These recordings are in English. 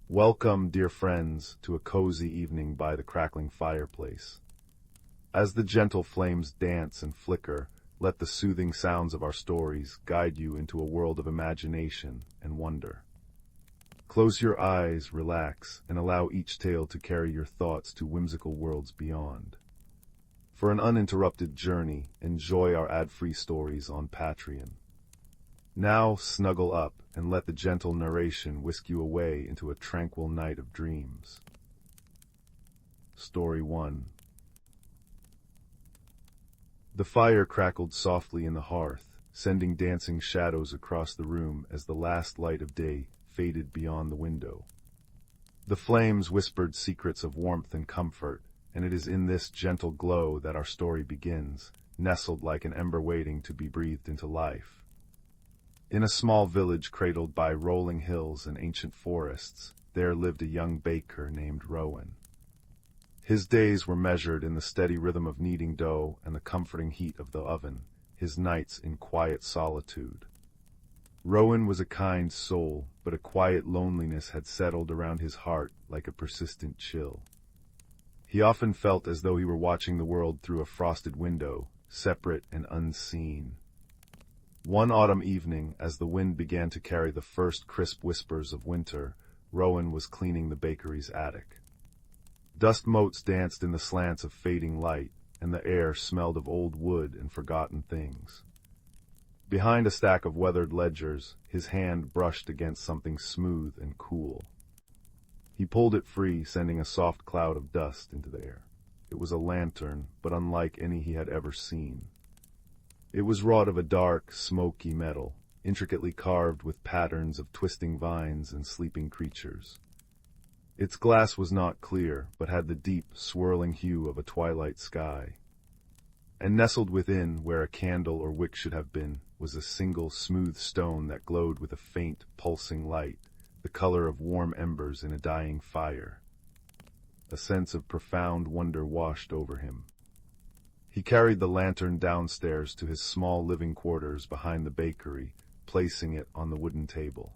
Welcome, dear friends, to a cozy evening by the crackling fireplace. As the gentle flames dance and flicker, let the soothing sounds of our stories guide you into a world of imagination and wonder. Close your eyes, relax, and allow each tale to carry your thoughts to whimsical worlds beyond. For an uninterrupted journey, enjoy our ad-free stories on Patreon. Now snuggle up and let the gentle narration whisk you away into a tranquil night of dreams. Story 1. The fire crackled softly in the hearth, sending dancing shadows across the room as the last light of day faded beyond the window. The flames whispered secrets of warmth and comfort, and it is in this gentle glow that our story begins, nestled like an ember waiting to be breathed into life. In a small village cradled by rolling hills and ancient forests, there lived a young baker named Rowan. His days were measured in the steady rhythm of kneading dough and the comforting heat of the oven, his nights in quiet solitude. Rowan was a kind soul, but a quiet loneliness had settled around his heart like a persistent chill. He often felt as though he were watching the world through a frosted window, separate and unseen. One autumn evening, as the wind began to carry the first crisp whispers of winter, Rowan was cleaning the bakery's attic. Dust motes danced in the slants of fading light, and the air smelled of old wood and forgotten things. Behind a stack of weathered ledgers, his hand brushed against something smooth and cool. He pulled it free, sending a soft cloud of dust into the air. It was a lantern, but unlike any he had ever seen. It was wrought of a dark, smoky metal, intricately carved with patterns of twisting vines and sleeping creatures. Its glass was not clear, but had the deep, swirling hue of a twilight sky. And nestled within, where a candle or wick should have been, was a single, smooth stone that glowed with a faint, pulsing light, the color of warm embers in a dying fire. A sense of profound wonder washed over him. He carried the lantern downstairs to his small living quarters behind the bakery, placing it on the wooden table.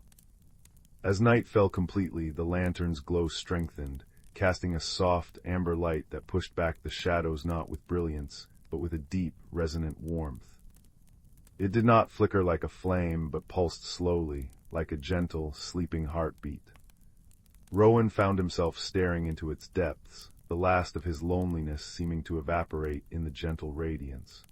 As night fell completely, the lantern's glow strengthened, casting a soft, amber light that pushed back the shadows not with brilliance, but with a deep, resonant warmth. It did not flicker like a flame, but pulsed slowly, like a gentle, sleeping heartbeat. Rowan found himself staring into its depths, the last of his loneliness seeming to evaporate in the gentle radiance.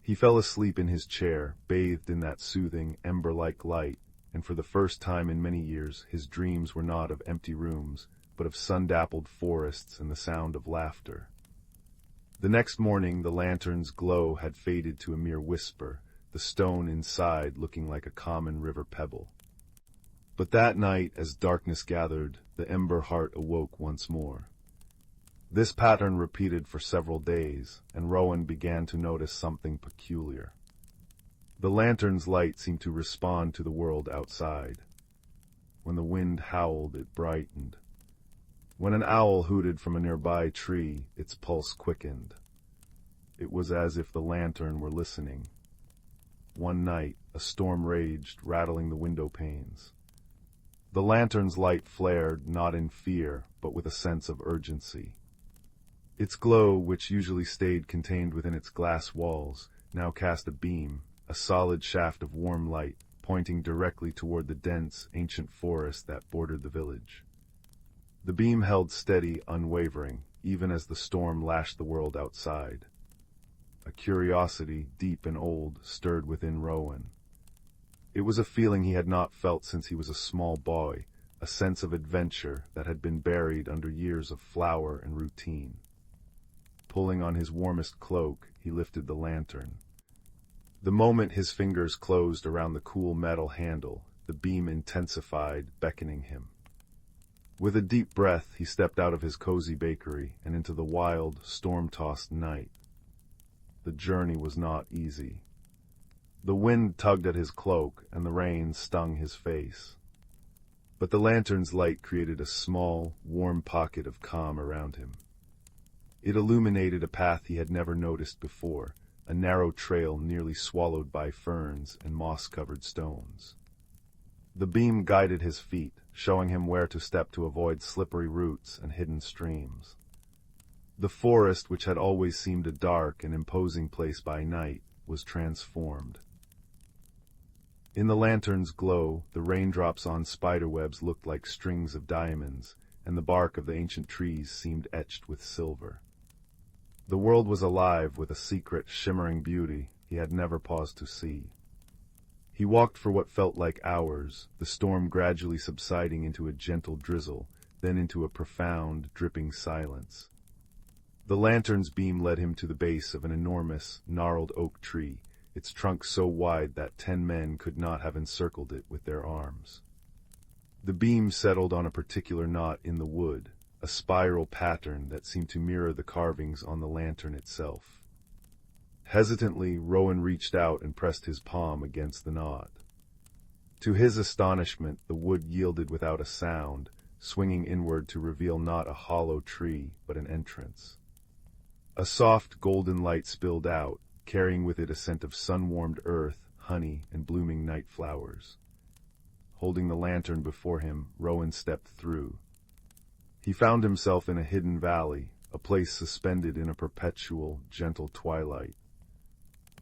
He fell asleep in his chair, bathed in that soothing, ember-like light, and for the first time in many years his dreams were not of empty rooms, but of sun-dappled forests and the sound of laughter. The next morning the lantern's glow had faded to a mere whisper, the stone inside looking like a common river pebble. But that night, as darkness gathered, the Ember-Heart awoke once more. This pattern repeated for several days, and Rowan began to notice something peculiar. The lantern's light seemed to respond to the world outside. When the wind howled, it brightened. When an owl hooted from a nearby tree, its pulse quickened. It was as if the lantern were listening. One night, a storm raged, rattling the window panes. The lantern's light flared, not in fear, but with a sense of urgency. Its glow, which usually stayed contained within its glass walls, now cast a beam, a solid shaft of warm light, pointing directly toward the dense, ancient forest that bordered the village. The beam held steady, unwavering, even as the storm lashed the world outside. A curiosity, deep and old, stirred within Rowan. It was a feeling he had not felt since he was a small boy, a sense of adventure that had been buried under years of flour and routine. Pulling on his warmest cloak, he lifted the lantern. The moment his fingers closed around the cool metal handle, the beam intensified, beckoning him. With a deep breath, he stepped out of his cozy bakery and into the wild, storm-tossed night. The journey was not easy. The wind tugged at his cloak, and the rain stung his face. But the lantern's light created a small, warm pocket of calm around him. It illuminated a path he had never noticed before, a narrow trail nearly swallowed by ferns and moss-covered stones. The beam guided his feet, showing him where to step to avoid slippery roots and hidden streams. The forest, which had always seemed a dark and imposing place by night, was transformed. In the lantern's glow, the raindrops on spiderwebs looked like strings of diamonds, and the bark of the ancient trees seemed etched with silver. The world was alive with a secret, shimmering beauty he had never paused to see. He walked for what felt like hours, the storm gradually subsiding into a gentle drizzle, then into a profound, dripping silence. The lantern's beam led him to the base of an enormous, gnarled oak tree, its trunk so wide that 10 men could not have encircled it with their arms. The beam settled on a particular knot in the wood, a spiral pattern that seemed to mirror the carvings on the lantern itself. Hesitantly, Rowan reached out and pressed his palm against the knot. To his astonishment, the wood yielded without a sound, swinging inward to reveal not a hollow tree, but an entrance. A soft golden light spilled out, carrying with it a scent of sun-warmed earth, honey, and blooming night flowers. Holding the lantern before him, Rowan stepped through. He found himself in a hidden valley, a place suspended in a perpetual, gentle twilight.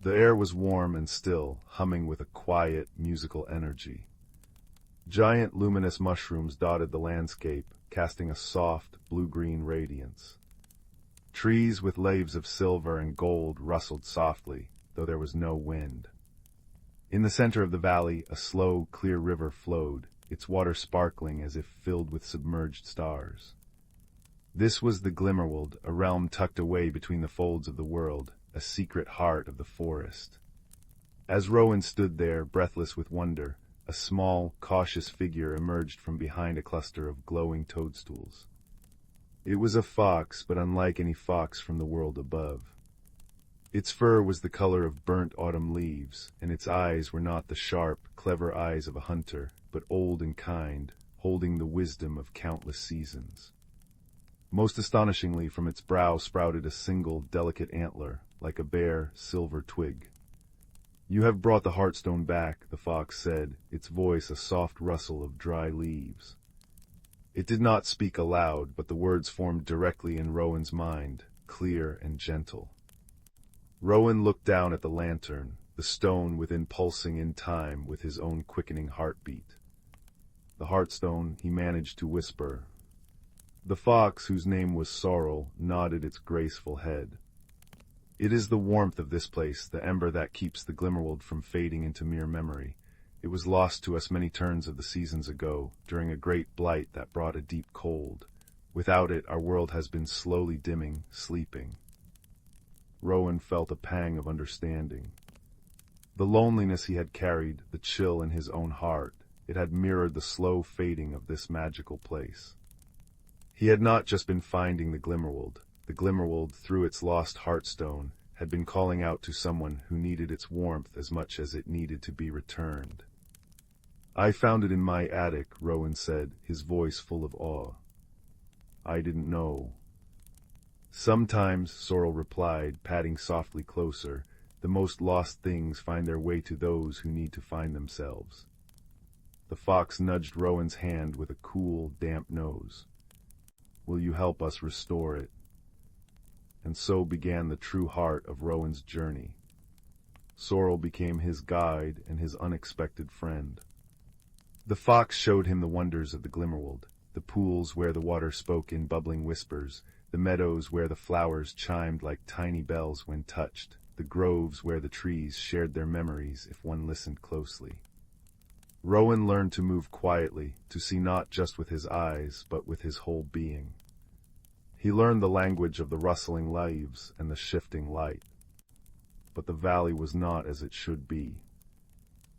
The air was warm and still, humming with a quiet, musical energy. Giant luminous mushrooms dotted the landscape, casting a soft, blue-green radiance. Trees with leaves of silver and gold rustled softly, though there was no wind. In the center of the valley, a slow, clear river flowed, its water sparkling as if filled with submerged stars. This was the Glimmerworld, a realm tucked away between the folds of the world, a secret heart of the forest. As Rowan stood there, breathless with wonder, a small, cautious figure emerged from behind a cluster of glowing toadstools. It was a fox, but unlike any fox from the world above. Its fur was the color of burnt autumn leaves, and its eyes were not the sharp, clever eyes of a hunter, but old and kind, holding the wisdom of countless seasons. Most astonishingly, from its brow sprouted a single, delicate antler, like a bare, silver twig. "You have brought the Heartstone back," the fox said, its voice a soft rustle of dry leaves. It did not speak aloud, but the words formed directly in Rowan's mind, clear and gentle. Rowan looked down at the lantern, the stone within pulsing in time with his own quickening heartbeat. "The Heartstone," he managed to whisper. The fox, whose name was Sorrel, nodded its graceful head. "It is the warmth of this place, the ember that keeps the Glimmerworld from fading into mere memory. It was lost to us many turns of the seasons ago, during a great blight that brought a deep cold. Without it, our world has been slowly dimming, sleeping." Rowan felt a pang of understanding. The loneliness he had carried, the chill in his own heart, it had mirrored the slow fading of this magical place. He had not just been finding the Glimmerworld, through its lost Heartstone, had been calling out to someone who needed its warmth as much as it needed to be returned. "I found it in my attic," Rowan said, his voice full of awe. "I didn't know." "Sometimes," Sorrel replied, padding softly closer, "the most lost things find their way to those who need to find themselves." The fox nudged Rowan's hand with a cool, damp nose. "Will you help us restore it?" And so began the true heart of Rowan's journey. Sorrel became his guide and his unexpected friend. The fox showed him the wonders of the Glimmerworld, the pools where the water spoke in bubbling whispers, the meadows where the flowers chimed like tiny bells when touched, the groves where the trees shared their memories if one listened closely. Rowan learned to move quietly, to see not just with his eyes, but with his whole being. He learned the language of the rustling leaves and the shifting light. But the valley was not as it should be.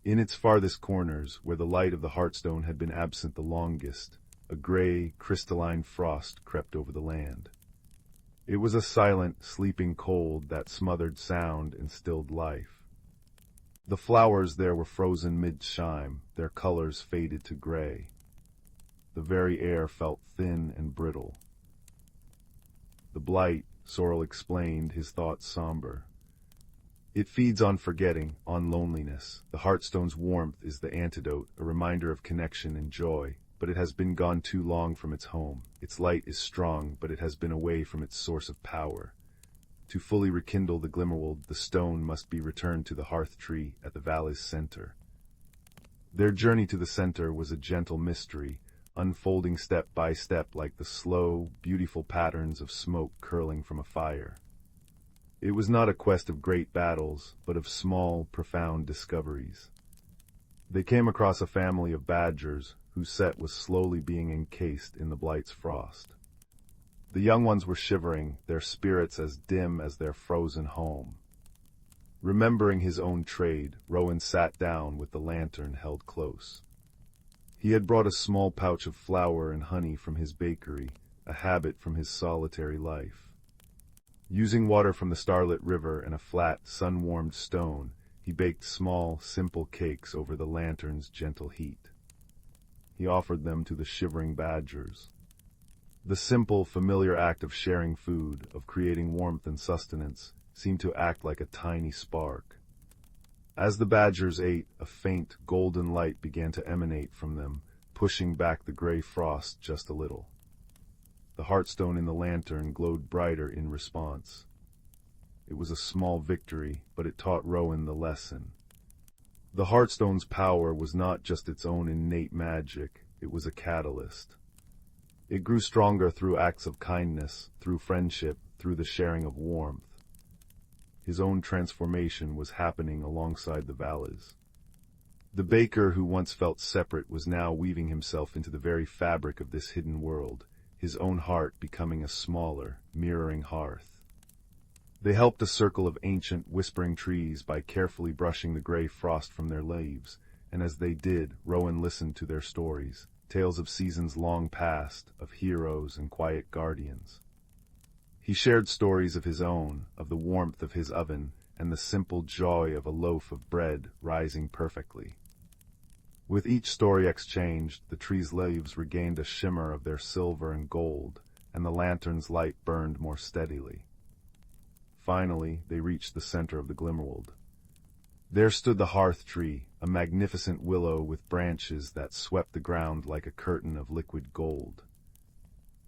In its farthest corners, where the light of the Heartstone had been absent the longest, a gray, crystalline frost crept over the land. It was a silent, sleeping cold that smothered sound and stilled life. The flowers there were frozen mid-chime, their colors faded to gray. The very air felt thin and brittle. "The blight," Sorrel explained, his thoughts somber. It feeds on forgetting, on loneliness. The heartstone's warmth is the antidote, a reminder of connection and joy, but it has been gone too long from its home. Its light is strong, but it has been away from its source of power. To fully rekindle the glimmerworld, the stone must be returned to the hearth tree at the valley's center. Their journey to the center was a gentle mystery, unfolding step by step like the slow, beautiful patterns of smoke curling from a fire. It was not a quest of great battles, but of small, profound discoveries. They came across a family of badgers whose set was slowly being encased in the blight's frost. The young ones were shivering, their spirits as dim as their frozen home. Remembering his own trade, Rowan sat down with the lantern held close. He had brought a small pouch of flour and honey from his bakery, a habit from his solitary life. Using water from the Starlit River and a flat, sun-warmed stone, he baked small, simple cakes over the lantern's gentle heat. He offered them to the shivering badgers. The simple, familiar act of sharing food, of creating warmth and sustenance, seemed to act like a tiny spark. As the badgers ate, a faint, golden light began to emanate from them, pushing back the gray frost just a little. The heartstone in the lantern glowed brighter in response. It was a small victory, but it taught Rowan the lesson. The heartstone's power was not just its own innate magic, it was a catalyst. It grew stronger through acts of kindness, through friendship, through the sharing of warmth. His own transformation was happening alongside the valleys. The baker who once felt separate was now weaving himself into the very fabric of this hidden world, his own heart becoming a smaller, mirroring hearth. They helped a circle of ancient, whispering trees by carefully brushing the gray frost from their leaves, and as they did, Rowan listened to their stories, tales of seasons long past, of heroes and quiet guardians. He shared stories of his own, of the warmth of his oven, and the simple joy of a loaf of bread rising perfectly. With each story exchanged, the tree's leaves regained a shimmer of their silver and gold, and the lantern's light burned more steadily. Finally, they reached the center of the glimmerworld. There stood the hearth tree, a magnificent willow with branches that swept the ground like a curtain of liquid gold.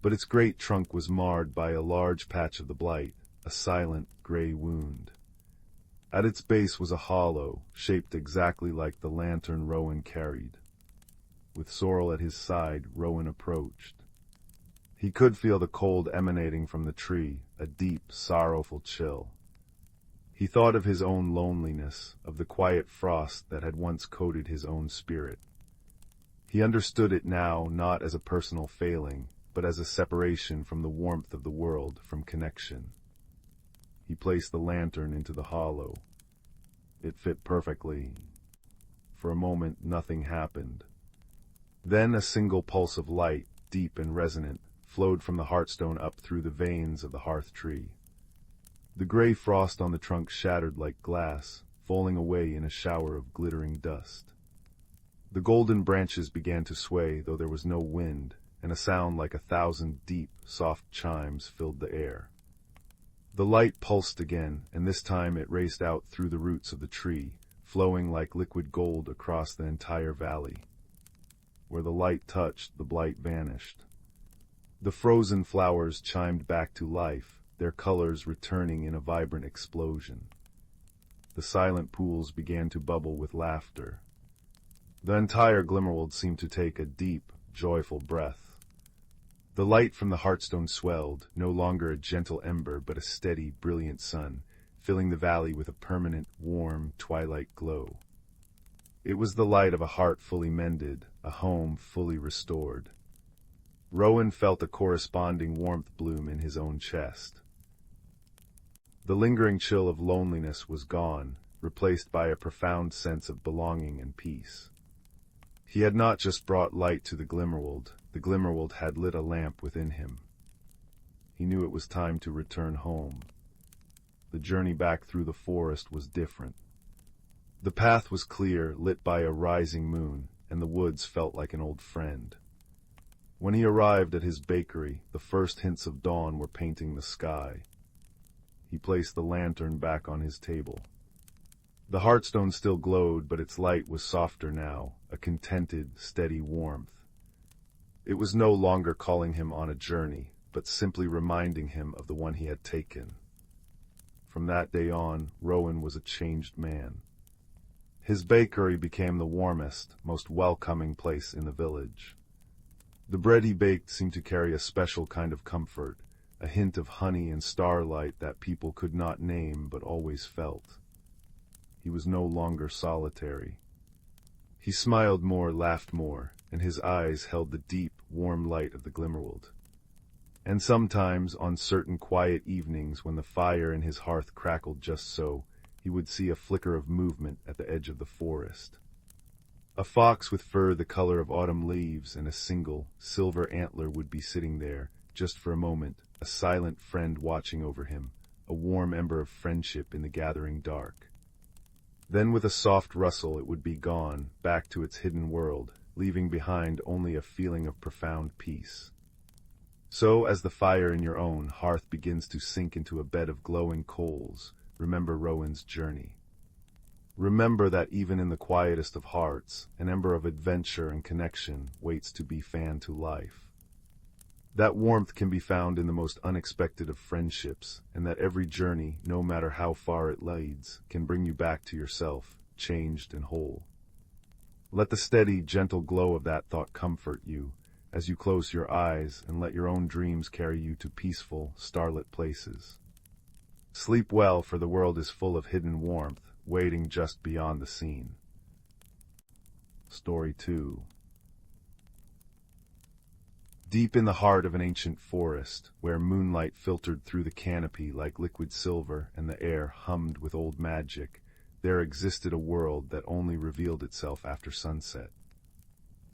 But its great trunk was marred by a large patch of the blight, a silent gray wound. At its base was a hollow, shaped exactly like the lantern Rowan carried. With Sorrel at his side, Rowan approached. He could feel the cold emanating from the tree, a deep, sorrowful chill. He thought of his own loneliness, of the quiet frost that had once coated his own spirit. He understood it now not as a personal failing, but as a separation from the warmth of the world, from connection. He placed the lantern into the hollow. It fit perfectly. For a moment, nothing happened. Then a single pulse of light, deep and resonant, flowed from the heartstone up through the veins of the hearth tree. The gray frost on the trunk shattered like glass, falling away in a shower of glittering dust. The golden branches began to sway, though there was no wind, and a sound like 1,000 deep, soft chimes filled the air. The light pulsed again, and this time it raced out through the roots of the tree, flowing like liquid gold across the entire valley. Where the light touched, the blight vanished. The frozen flowers chimed back to life, their colors returning in a vibrant explosion. The silent pools began to bubble with laughter. The entire glimmerworld seemed to take a deep, joyful breath. The light from the heartstone swelled, no longer a gentle ember but a steady, brilliant sun, filling the valley with a permanent, warm, twilight glow. It was the light of a heart fully mended, a home fully restored. Rowan felt a corresponding warmth bloom in his own chest. The lingering chill of loneliness was gone, replaced by a profound sense of belonging and peace. He had not just brought light to the glimmerworld had lit a lamp within him. He knew it was time to return home. The journey back through the forest was different. The path was clear, lit by a rising moon, and the woods felt like an old friend. When he arrived at his bakery, the first hints of dawn were painting the sky. He placed the lantern back on his table. The hearthstone still glowed, but its light was softer now, a contented, steady warmth. It was no longer calling him on a journey, but simply reminding him of the one he had taken. From that day on, Rowan was a changed man. His bakery became the warmest, most welcoming place in the village. The bread he baked seemed to carry a special kind of comfort, a hint of honey and starlight that people could not name but always felt. He was no longer solitary. He smiled more, laughed more, and his eyes held the deep, warm light of the glimmerworld. And sometimes, on certain quiet evenings when the fire in his hearth crackled just so, he would see a flicker of movement at the edge of the forest. A fox with fur the color of autumn leaves and a single, silver antler would be sitting there, just for a moment, a silent friend watching over him, a warm ember of friendship in the gathering dark. Then with a soft rustle it would be gone, back to its hidden world, leaving behind only a feeling of profound peace. So, as the fire in your own hearth begins to sink into a bed of glowing coals, remember Rowan's journey. Remember that even in the quietest of hearts, an ember of adventure and connection waits to be fanned to life. That warmth can be found in the most unexpected of friendships, and that every journey, no matter how far it leads, can bring you back to yourself, changed and whole. Let the steady, gentle glow of that thought comfort you, as you close your eyes and let your own dreams carry you to peaceful, starlit places. Sleep well, for the world is full of hidden warmth, waiting just beyond the scene. Story 2. Deep in the heart of an ancient forest, where moonlight filtered through the canopy like liquid silver and the air hummed with old magic, there existed a world that only revealed itself after sunset.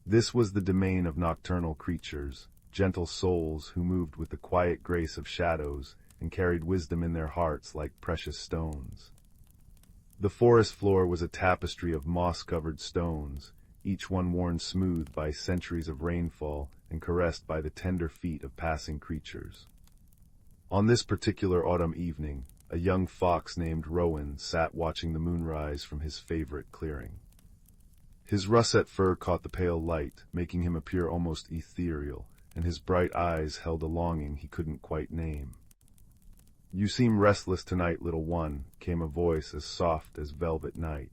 This was the domain of nocturnal creatures, gentle souls who moved with the quiet grace of shadows and carried wisdom in their hearts like precious stones. The forest floor was a tapestry of moss-covered stones, each one worn smooth by centuries of rainfall and caressed by the tender feet of passing creatures. On this particular autumn evening, a young fox named Rowan sat watching the moonrise from his favorite clearing. His russet fur caught the pale light, making him appear almost ethereal, and his bright eyes held a longing he couldn't quite name. "You seem restless tonight, little one," came a voice as soft as velvet night.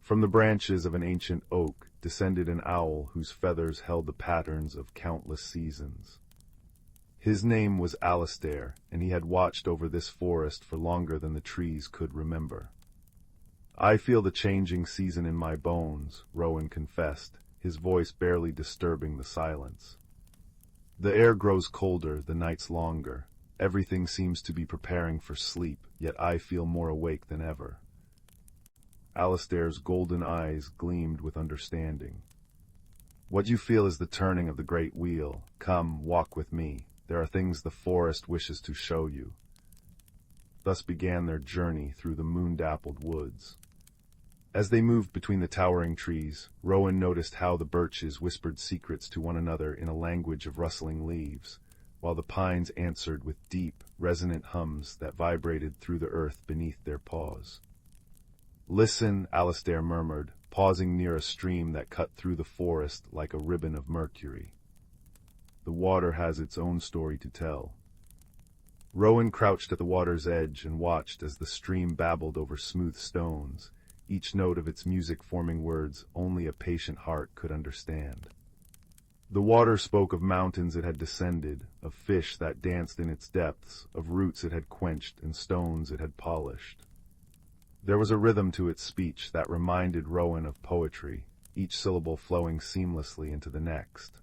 From the branches of an ancient oak descended an owl whose feathers held the patterns of countless seasons. His name was Alistair, and he had watched over this forest for longer than the trees could remember. "I feel the changing season in my bones," Rowan confessed, his voice barely disturbing the silence. "The air grows colder, the nights longer. Everything seems to be preparing for sleep, yet I feel more awake than ever." Alistair's golden eyes gleamed with understanding. "What you feel is the turning of the great wheel. Come, walk with me. There are things the forest wishes to show you." Thus began their journey through the moon-dappled woods. As they moved between the towering trees, Rowan noticed how the birches whispered secrets to one another in a language of rustling leaves, while the pines answered with deep, resonant hums that vibrated through the earth beneath their paws. "Listen," Alistair murmured, pausing near a stream that cut through the forest like a ribbon of mercury. "The water has its own story to tell." Rowan crouched at the water's edge and watched as the stream babbled over smooth stones, each note of its music forming words only a patient heart could understand. The water spoke of mountains it had descended, of fish that danced in its depths, of roots it had quenched and stones it had polished. There was a rhythm to its speech that reminded Rowan of poetry, each syllable flowing seamlessly into the next.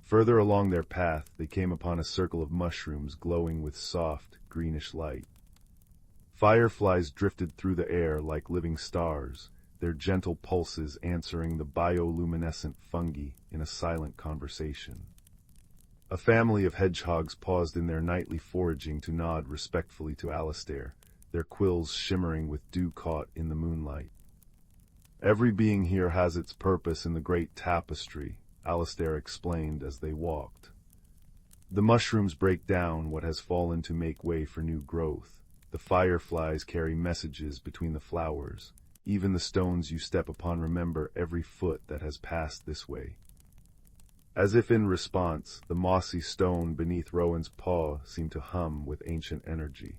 Further along their path, they came upon a circle of mushrooms glowing with soft, greenish light. Fireflies drifted through the air like living stars, their gentle pulses answering the bioluminescent fungi in a silent conversation. A family of hedgehogs paused in their nightly foraging to nod respectfully to Alistair, their quills shimmering with dew caught in the moonlight. "Every being here has its purpose in the great tapestry," Alistair explained as they walked. "The mushrooms break down what has fallen to make way for new growth. The fireflies carry messages between the flowers. Even the stones you step upon remember every foot that has passed this way. As if in response, the mossy stone beneath Rowan's paw seemed to hum with ancient energy.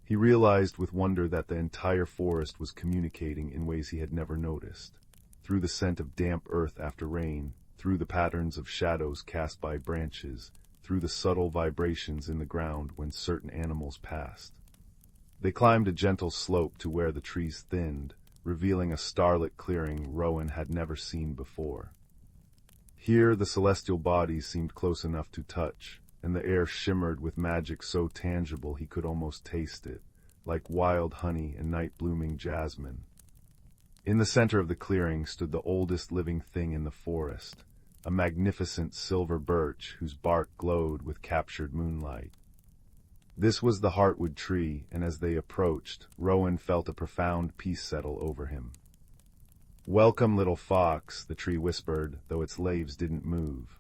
He realized with wonder that the entire forest was communicating in ways he had never noticed. Through the scent of damp earth after rain, through the patterns of shadows cast by branches, through the subtle vibrations in the ground when certain animals passed. They climbed a gentle slope to where the trees thinned, revealing a starlit clearing Rowan had never seen before. Here the celestial bodies seemed close enough to touch, and the air shimmered with magic so tangible he could almost taste it, like wild honey and night-blooming jasmine. In the center of the clearing stood the oldest living thing in the forest, a magnificent silver birch whose bark glowed with captured moonlight. This was the heartwood tree, and as they approached, Rowan felt a profound peace settle over him. "Welcome, little fox," the tree whispered, though its leaves didn't move.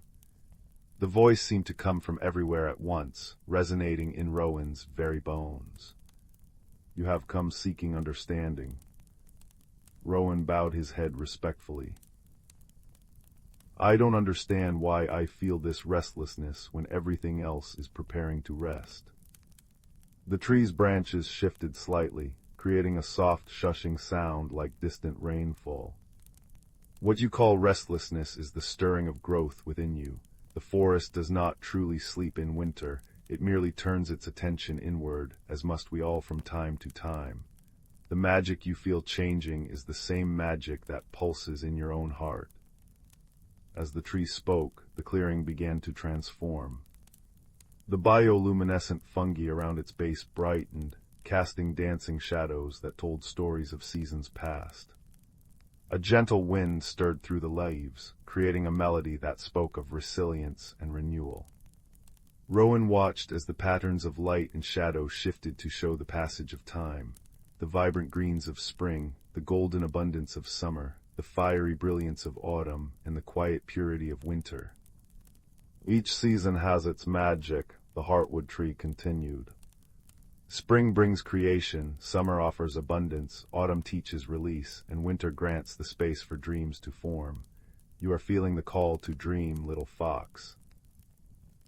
The voice seemed to come from everywhere at once, resonating in Rowan's very bones. "You have come seeking understanding." Rowan bowed his head respectfully. "I don't understand why I feel this restlessness when everything else is preparing to rest." The tree's branches shifted slightly, creating a soft shushing sound like distant rainfall. "What you call restlessness is the stirring of growth within you. The forest does not truly sleep in winter, it merely turns its attention inward, as must we all from time to time. The magic you feel changing is the same magic that pulses in your own heart." As the tree spoke, the clearing began to transform. The bioluminescent fungi around its base brightened, casting dancing shadows that told stories of seasons past. A gentle wind stirred through the leaves, creating a melody that spoke of resilience and renewal. Rowan watched as the patterns of light and shadow shifted to show the passage of time, the vibrant greens of spring, the golden abundance of summer, the fiery brilliance of autumn, and the quiet purity of winter. "Each season has its magic," the heartwood tree continued. "Spring brings creation, summer offers abundance, autumn teaches release, and winter grants the space for dreams to form. You are feeling the call to dream, little fox."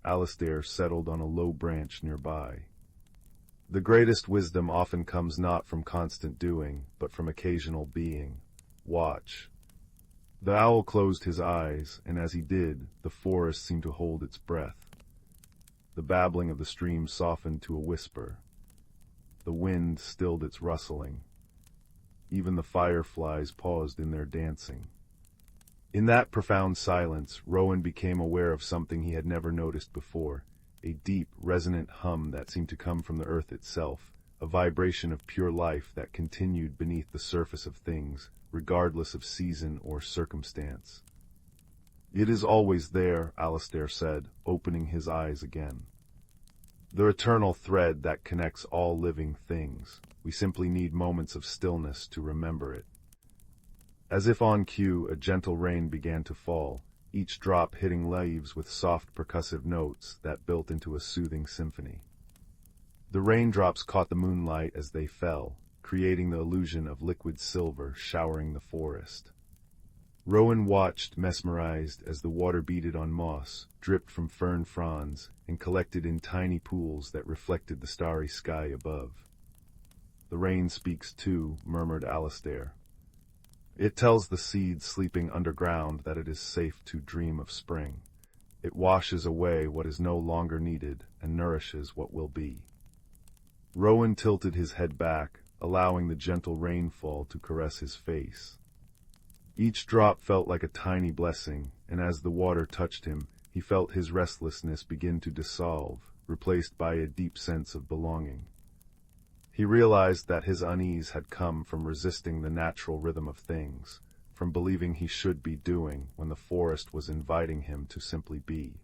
Alistair settled on a low branch nearby. "The greatest wisdom often comes not from constant doing, but from occasional being. Watch." The owl closed his eyes, and as he did, the forest seemed to hold its breath. The babbling of the stream softened to a whisper. The wind stilled its rustling. Even the fireflies paused in their dancing. In that profound silence, Rowan became aware of something he had never noticed before, a deep, resonant hum that seemed to come from the earth itself, a vibration of pure life that continued beneath the surface of things, regardless of season or circumstance. "It is always there," Alistair said, opening his eyes again. "The eternal thread that connects all living things. We simply need moments of stillness to remember it." As if on cue, a gentle rain began to fall, each drop hitting leaves with soft percussive notes that built into a soothing symphony. The raindrops caught the moonlight as they fell, creating the illusion of liquid silver showering the forest. Rowan watched, mesmerized, as the water beaded on moss, dripped from fern fronds, and collected in tiny pools that reflected the starry sky above. "The rain speaks too," murmured Alistair. "It tells the seeds sleeping underground that it is safe to dream of spring. It washes away what is no longer needed and nourishes what will be." Rowan tilted his head back, allowing the gentle rainfall to caress his face. Each drop felt like a tiny blessing, and as the water touched him, he felt his restlessness begin to dissolve, replaced by a deep sense of belonging. He realized that his unease had come from resisting the natural rhythm of things, from believing he should be doing when the forest was inviting him to simply be.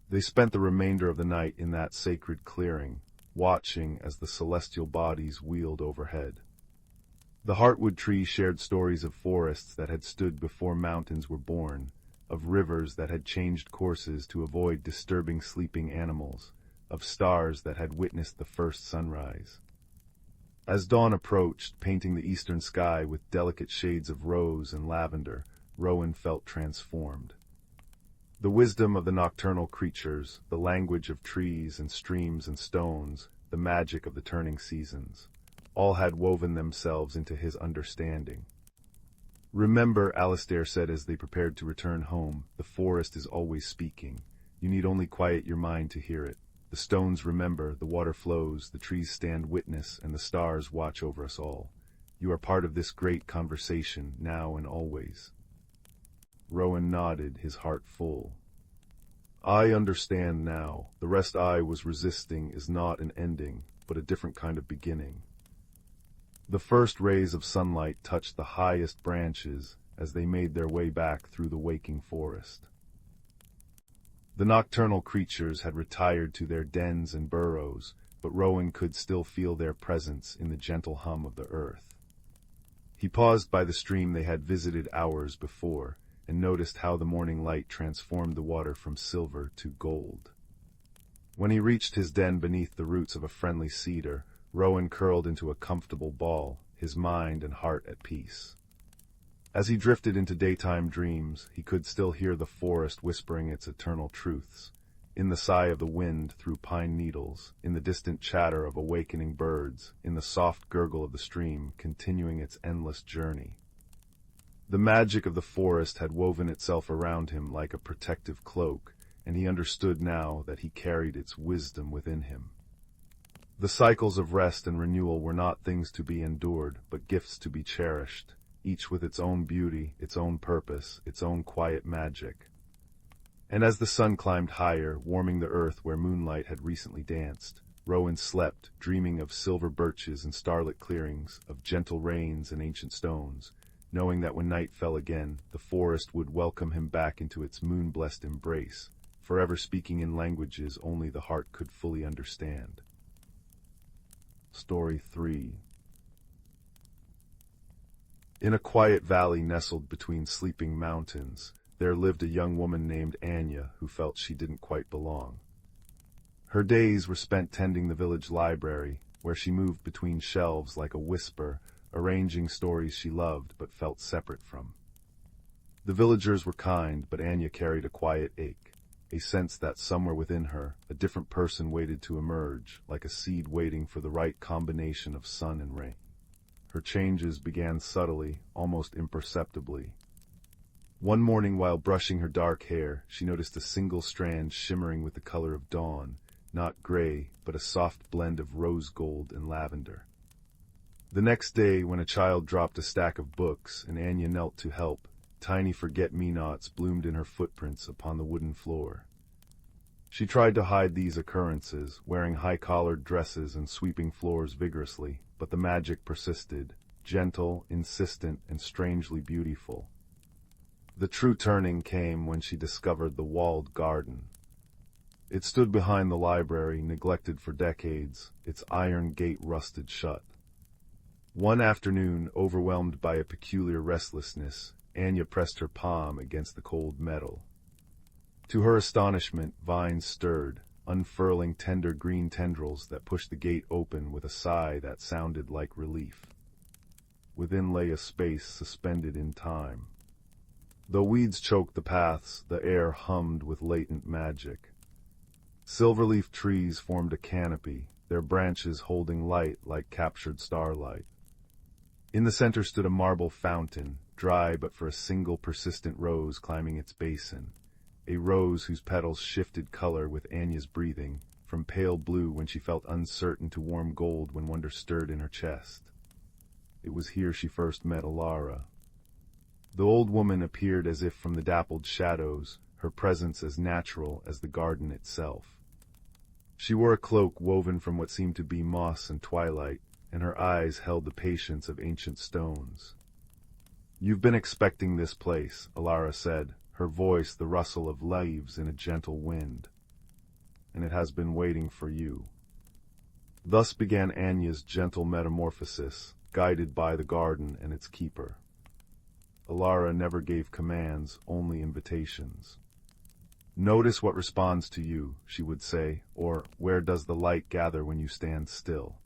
They spent the remainder of the night in that sacred clearing, watching as the celestial bodies wheeled overhead. The heartwood tree shared stories of forests that had stood before mountains were born, of rivers that had changed courses to avoid disturbing sleeping animals, of stars that had witnessed the first sunrise. As dawn approached, painting the eastern sky with delicate shades of rose and lavender, Rowan felt transformed. The wisdom of the nocturnal creatures, the language of trees and streams and stones, the magic of the turning seasons, all had woven themselves into his understanding. "Remember," Alistair said as they prepared to return home, "the forest is always speaking. You need only quiet your mind to hear it. The stones remember, the water flows, the trees stand witness, and the stars watch over us all. You are part of this great conversation, now and always." Rowan nodded, his heart full. "I understand now. The rest I was resisting is not an ending, but a different kind of beginning." The first rays of sunlight touched the highest branches as they made their way back through the waking forest. The nocturnal creatures had retired to their dens and burrows, but Rowan could still feel their presence in the gentle hum of the earth. He paused by the stream they had visited hours before, and noticed how the morning light transformed the water from silver to gold. When he reached his den beneath the roots of a friendly cedar, Rowan curled into a comfortable ball, his mind and heart at peace. As he drifted into daytime dreams, he could still hear the forest whispering its eternal truths, in the sigh of the wind through pine needles, in the distant chatter of awakening birds, in the soft gurgle of the stream continuing its endless journey. The magic of the forest had woven itself around him like a protective cloak, and he understood now that he carried its wisdom within him. The cycles of rest and renewal were not things to be endured, but gifts to be cherished, each with its own beauty, its own purpose, its own quiet magic. And as the sun climbed higher, warming the earth where moonlight had recently danced, Rowan slept, dreaming of silver birches and starlit clearings, of gentle rains and ancient stones, knowing that when night fell again, the forest would welcome him back into its moon-blessed embrace, forever speaking in languages only the heart could fully understand. Story 3. In a quiet valley nestled between sleeping mountains, there lived a young woman named Anya who felt she didn't quite belong. Her days were spent tending the village library, where she moved between shelves like a whisper, arranging stories she loved but felt separate from. The villagers were kind, but Anya carried a quiet ache, a sense that somewhere within her, a different person waited to emerge, like a seed waiting for the right combination of sun and rain. Her changes began subtly, almost imperceptibly. One morning while brushing her dark hair, she noticed a single strand shimmering with the color of dawn, not gray, but a soft blend of rose gold and lavender. The next day, when a child dropped a stack of books and Anya knelt to help, tiny forget-me-nots bloomed in her footprints upon the wooden floor. She tried to hide these occurrences, wearing high-collared dresses and sweeping floors vigorously, but the magic persisted, gentle, insistent, and strangely beautiful. The true turning came when she discovered the walled garden. It stood behind the library, neglected for decades, its iron gate rusted shut. One afternoon, overwhelmed by a peculiar restlessness, Anya pressed her palm against the cold metal. To her astonishment, vines stirred, unfurling tender green tendrils that pushed the gate open with a sigh that sounded like relief. Within lay a space suspended in time. Though weeds choked the paths, the air hummed with latent magic. Silver-leaf trees formed a canopy, their branches holding light like captured starlight. In the center stood a marble fountain, dry but for a single persistent rose climbing its basin, a rose whose petals shifted color with Anya's breathing, from pale blue when she felt uncertain to warm gold when wonder stirred in her chest. It was here she first met Alara. The old woman appeared as if from the dappled shadows, her presence as natural as the garden itself. She wore a cloak woven from what seemed to be moss and twilight, and her eyes held the patience of ancient stones. "You've been expecting this place," Alara said, her voice the rustle of leaves in a gentle wind. "And it has been waiting for you." Thus began Anya's gentle metamorphosis, guided by the garden and its keeper. Alara never gave commands, only invitations. Notice what responds to you, she would say, or where does the light gather when you stand still?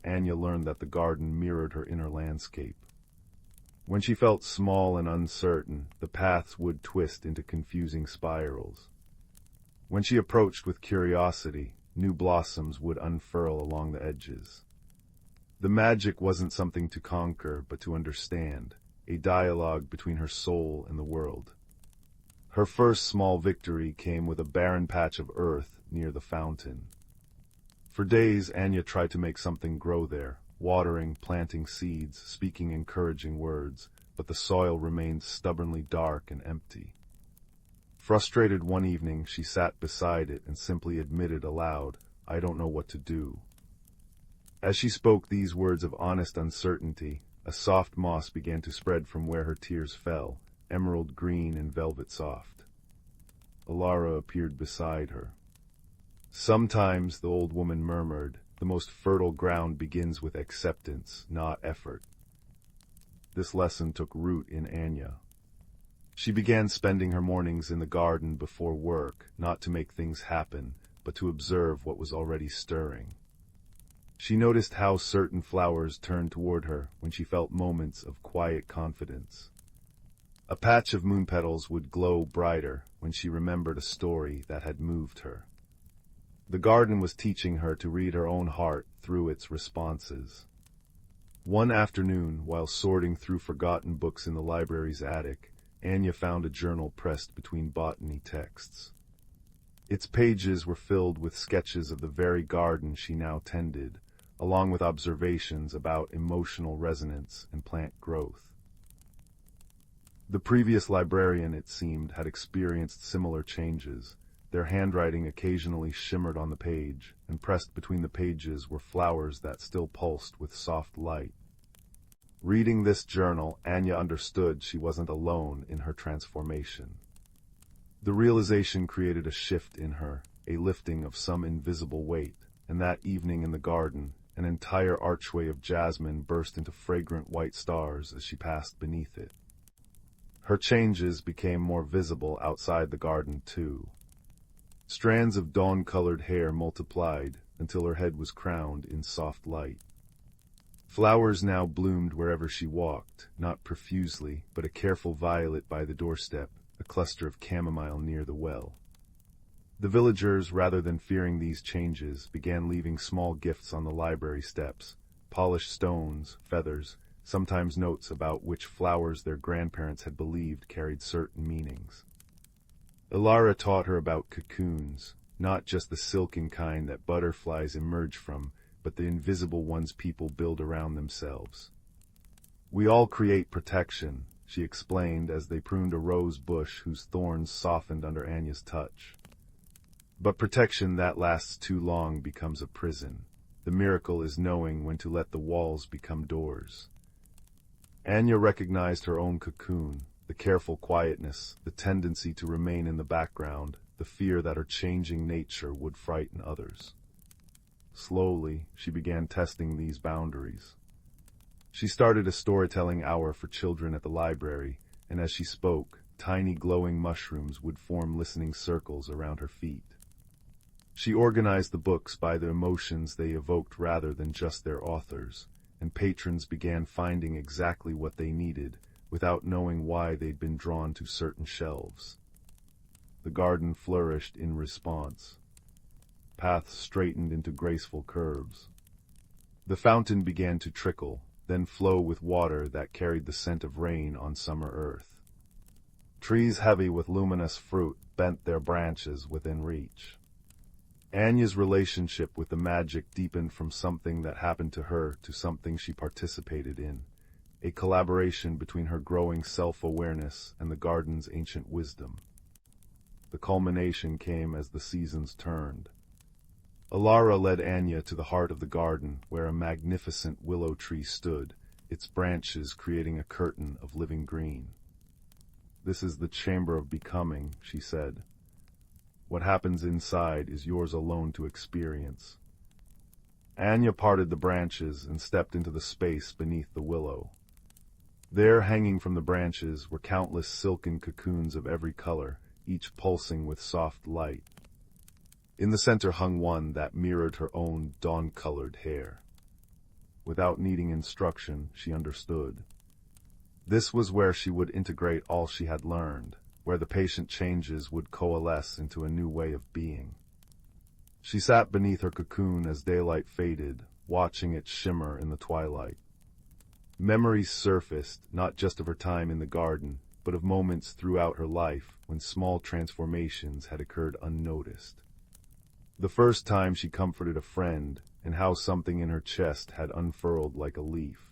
Anya learned that the garden mirrored her inner landscape. When she felt small and uncertain, the paths would twist into confusing spirals. When she approached with curiosity, new blossoms would unfurl along the edges. The magic wasn't something to conquer, but to understand, a dialogue between her soul and the world. Her first small victory came with a barren patch of earth near the fountain. For days, Anya tried to make something grow there, watering, planting seeds, speaking encouraging words, but the soil remained stubbornly dark and empty. Frustrated one evening, she sat beside it and simply admitted aloud, "I don't know what to do." As she spoke these words of honest uncertainty, a soft moss began to spread from where her tears fell, emerald green and velvet soft. Alara appeared beside her. "Sometimes," the old woman murmured, "the most fertile ground begins with acceptance, not effort." This lesson took root in Anya. She began spending her mornings in the garden before work, not to make things happen, but to observe what was already stirring. She noticed how certain flowers turned toward her when she felt moments of quiet confidence. A patch of moon petals would glow brighter when she remembered a story that had moved her. The garden was teaching her to read her own heart through its responses. One afternoon, while sorting through forgotten books in the library's attic, Anya found a journal pressed between botany texts. Its pages were filled with sketches of the very garden she now tended, along with observations about emotional resonance and plant growth. The previous librarian, it seemed, had experienced similar changes. Their handwriting occasionally shimmered on the page, and pressed between the pages were flowers that still pulsed with soft light. Reading this journal, Anya understood she wasn't alone in her transformation. The realization created a shift in her, a lifting of some invisible weight, and that evening in the garden, an entire archway of jasmine burst into fragrant white stars as she passed beneath it. Her changes became more visible outside the garden, too. Strands of dawn-colored hair multiplied until her head was crowned in soft light. Flowers now bloomed wherever she walked, not profusely, but a careful violet by the doorstep, a cluster of chamomile near the well. The villagers, rather than fearing these changes, began leaving small gifts on the library steps, polished stones, feathers, sometimes notes about which flowers their grandparents had believed carried certain meanings. Alara taught her about cocoons, not just the silken kind that butterflies emerge from, but the invisible ones people build around themselves. "We all create protection," she explained as they pruned a rose bush whose thorns softened under Anya's touch. "But protection that lasts too long becomes a prison. The miracle is knowing when to let the walls become doors." Anya recognized her own cocoon, the careful quietness, the tendency to remain in the background, the fear that her changing nature would frighten others. Slowly, she began testing these boundaries. She started a storytelling hour for children at the library, and as she spoke, tiny glowing mushrooms would form listening circles around her feet. She organized the books by the emotions they evoked rather than just their authors, and patrons began finding exactly what they needed, without knowing why they'd been drawn to certain shelves. The garden flourished in response. Paths straightened into graceful curves. The fountain began to trickle, then flow with water that carried the scent of rain on summer earth. Trees heavy with luminous fruit bent their branches within reach. Anya's relationship with the magic deepened from something that happened to her to something she participated in, a collaboration between her growing self-awareness and the garden's ancient wisdom. The culmination came as the seasons turned. Alara led Anya to the heart of the garden, where a magnificent willow tree stood, its branches creating a curtain of living green. "This is the chamber of becoming," she said. "What happens inside is yours alone to experience." Anya parted the branches and stepped into the space beneath the willow. There, hanging from the branches, were countless silken cocoons of every color, each pulsing with soft light. In the center hung one that mirrored her own dawn-colored hair. Without needing instruction, she understood. This was where she would integrate all she had learned, where the patient changes would coalesce into a new way of being. She sat beneath her cocoon as daylight faded, watching it shimmer in the twilight. Memories surfaced, not just of her time in the garden, but of moments throughout her life when small transformations had occurred unnoticed. The first time she comforted a friend, and how something in her chest had unfurled like a leaf.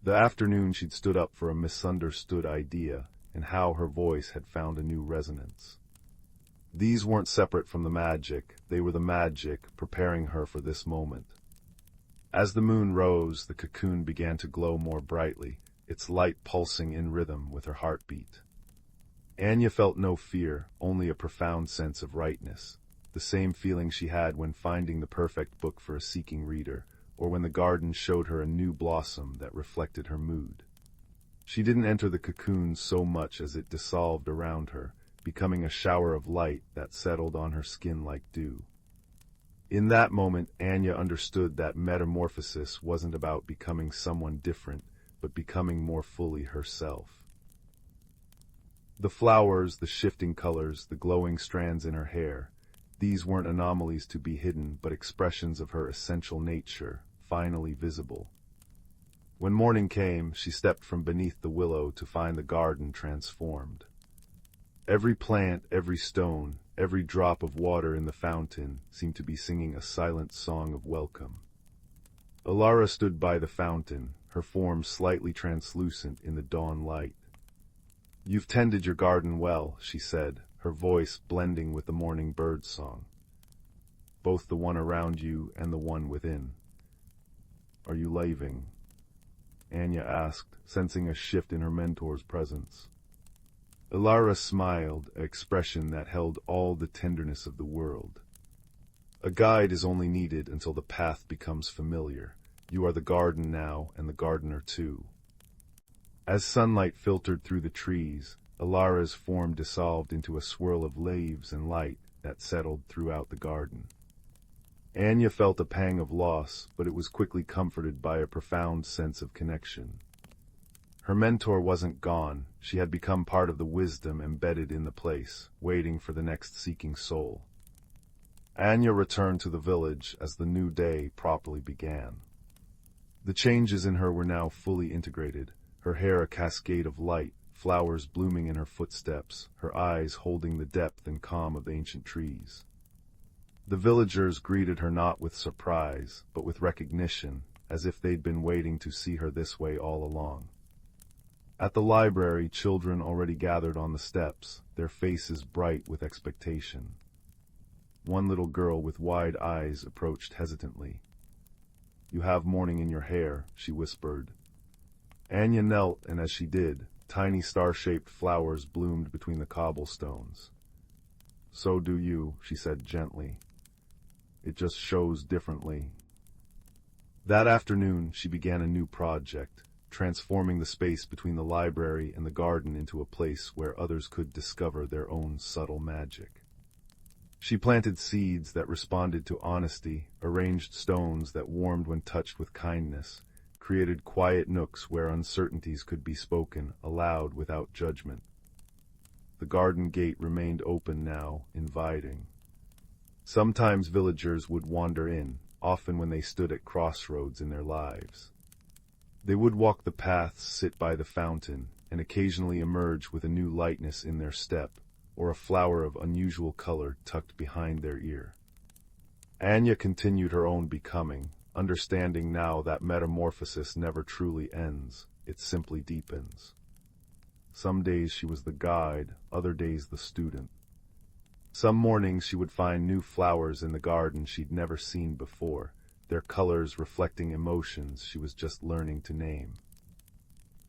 The afternoon she'd stood up for a misunderstood idea, and how her voice had found a new resonance. These weren't separate from the magic, they were the magic preparing her for this moment. As the moon rose, the cocoon began to glow more brightly, its light pulsing in rhythm with her heartbeat. Anya felt no fear, only a profound sense of rightness, the same feeling she had when finding the perfect book for a seeking reader, or when the garden showed her a new blossom that reflected her mood. She didn't enter the cocoon so much as it dissolved around her, becoming a shower of light that settled on her skin like dew. In that moment, Anya understood that metamorphosis wasn't about becoming someone different, but becoming more fully herself. The flowers, the shifting colors, the glowing strands in her hair, these weren't anomalies to be hidden, but expressions of her essential nature, finally visible. When morning came, she stepped from beneath the willow to find the garden transformed. Every plant, every stone, every drop of water in the fountain seemed to be singing a silent song of welcome. Alara stood by the fountain, her form slightly translucent in the dawn light. "You've tended your garden well," she said, her voice blending with the morning bird's song. "Both the one around you and the one within. Are you leaving?" Anya asked, sensing a shift in her mentor's presence. Alara smiled, an expression that held all the tenderness of the world. "A guide is only needed until the path becomes familiar. You are the garden now, and the gardener too." As sunlight filtered through the trees, Alara's form dissolved into a swirl of leaves and light that settled throughout the garden. Anya felt a pang of loss, but it was quickly comforted by a profound sense of connection. Her mentor wasn't gone, she had become part of the wisdom embedded in the place, waiting for the next seeking soul. Anya returned to the village as the new day properly began. The changes in her were now fully integrated, her hair a cascade of light, flowers blooming in her footsteps, her eyes holding the depth and calm of the ancient trees. The villagers greeted her not with surprise, but with recognition, as if they'd been waiting to see her this way all along. At the library, children already gathered on the steps, their faces bright with expectation. One little girl with wide eyes approached hesitantly. "You have morning in your hair," she whispered. Anya knelt, and as she did, tiny star-shaped flowers bloomed between the cobblestones. "So do you," she said gently. "It just shows differently." That afternoon, she began a new project, transforming the space between the library and the garden into a place where others could discover their own subtle magic. She planted seeds that responded to honesty, arranged stones that warmed when touched with kindness, created quiet nooks where uncertainties could be spoken aloud without judgment. The garden gate remained open now, inviting. Sometimes villagers would wander in, often when they stood at crossroads in their lives. They would walk the paths, sit by the fountain, and occasionally emerge with a new lightness in their step, or a flower of unusual color tucked behind their ear. Anya continued her own becoming, understanding now that metamorphosis never truly ends, it simply deepens. Some days she was the guide, other days the student. Some mornings she would find new flowers in the garden she'd never seen before, their colors reflecting emotions she was just learning to name.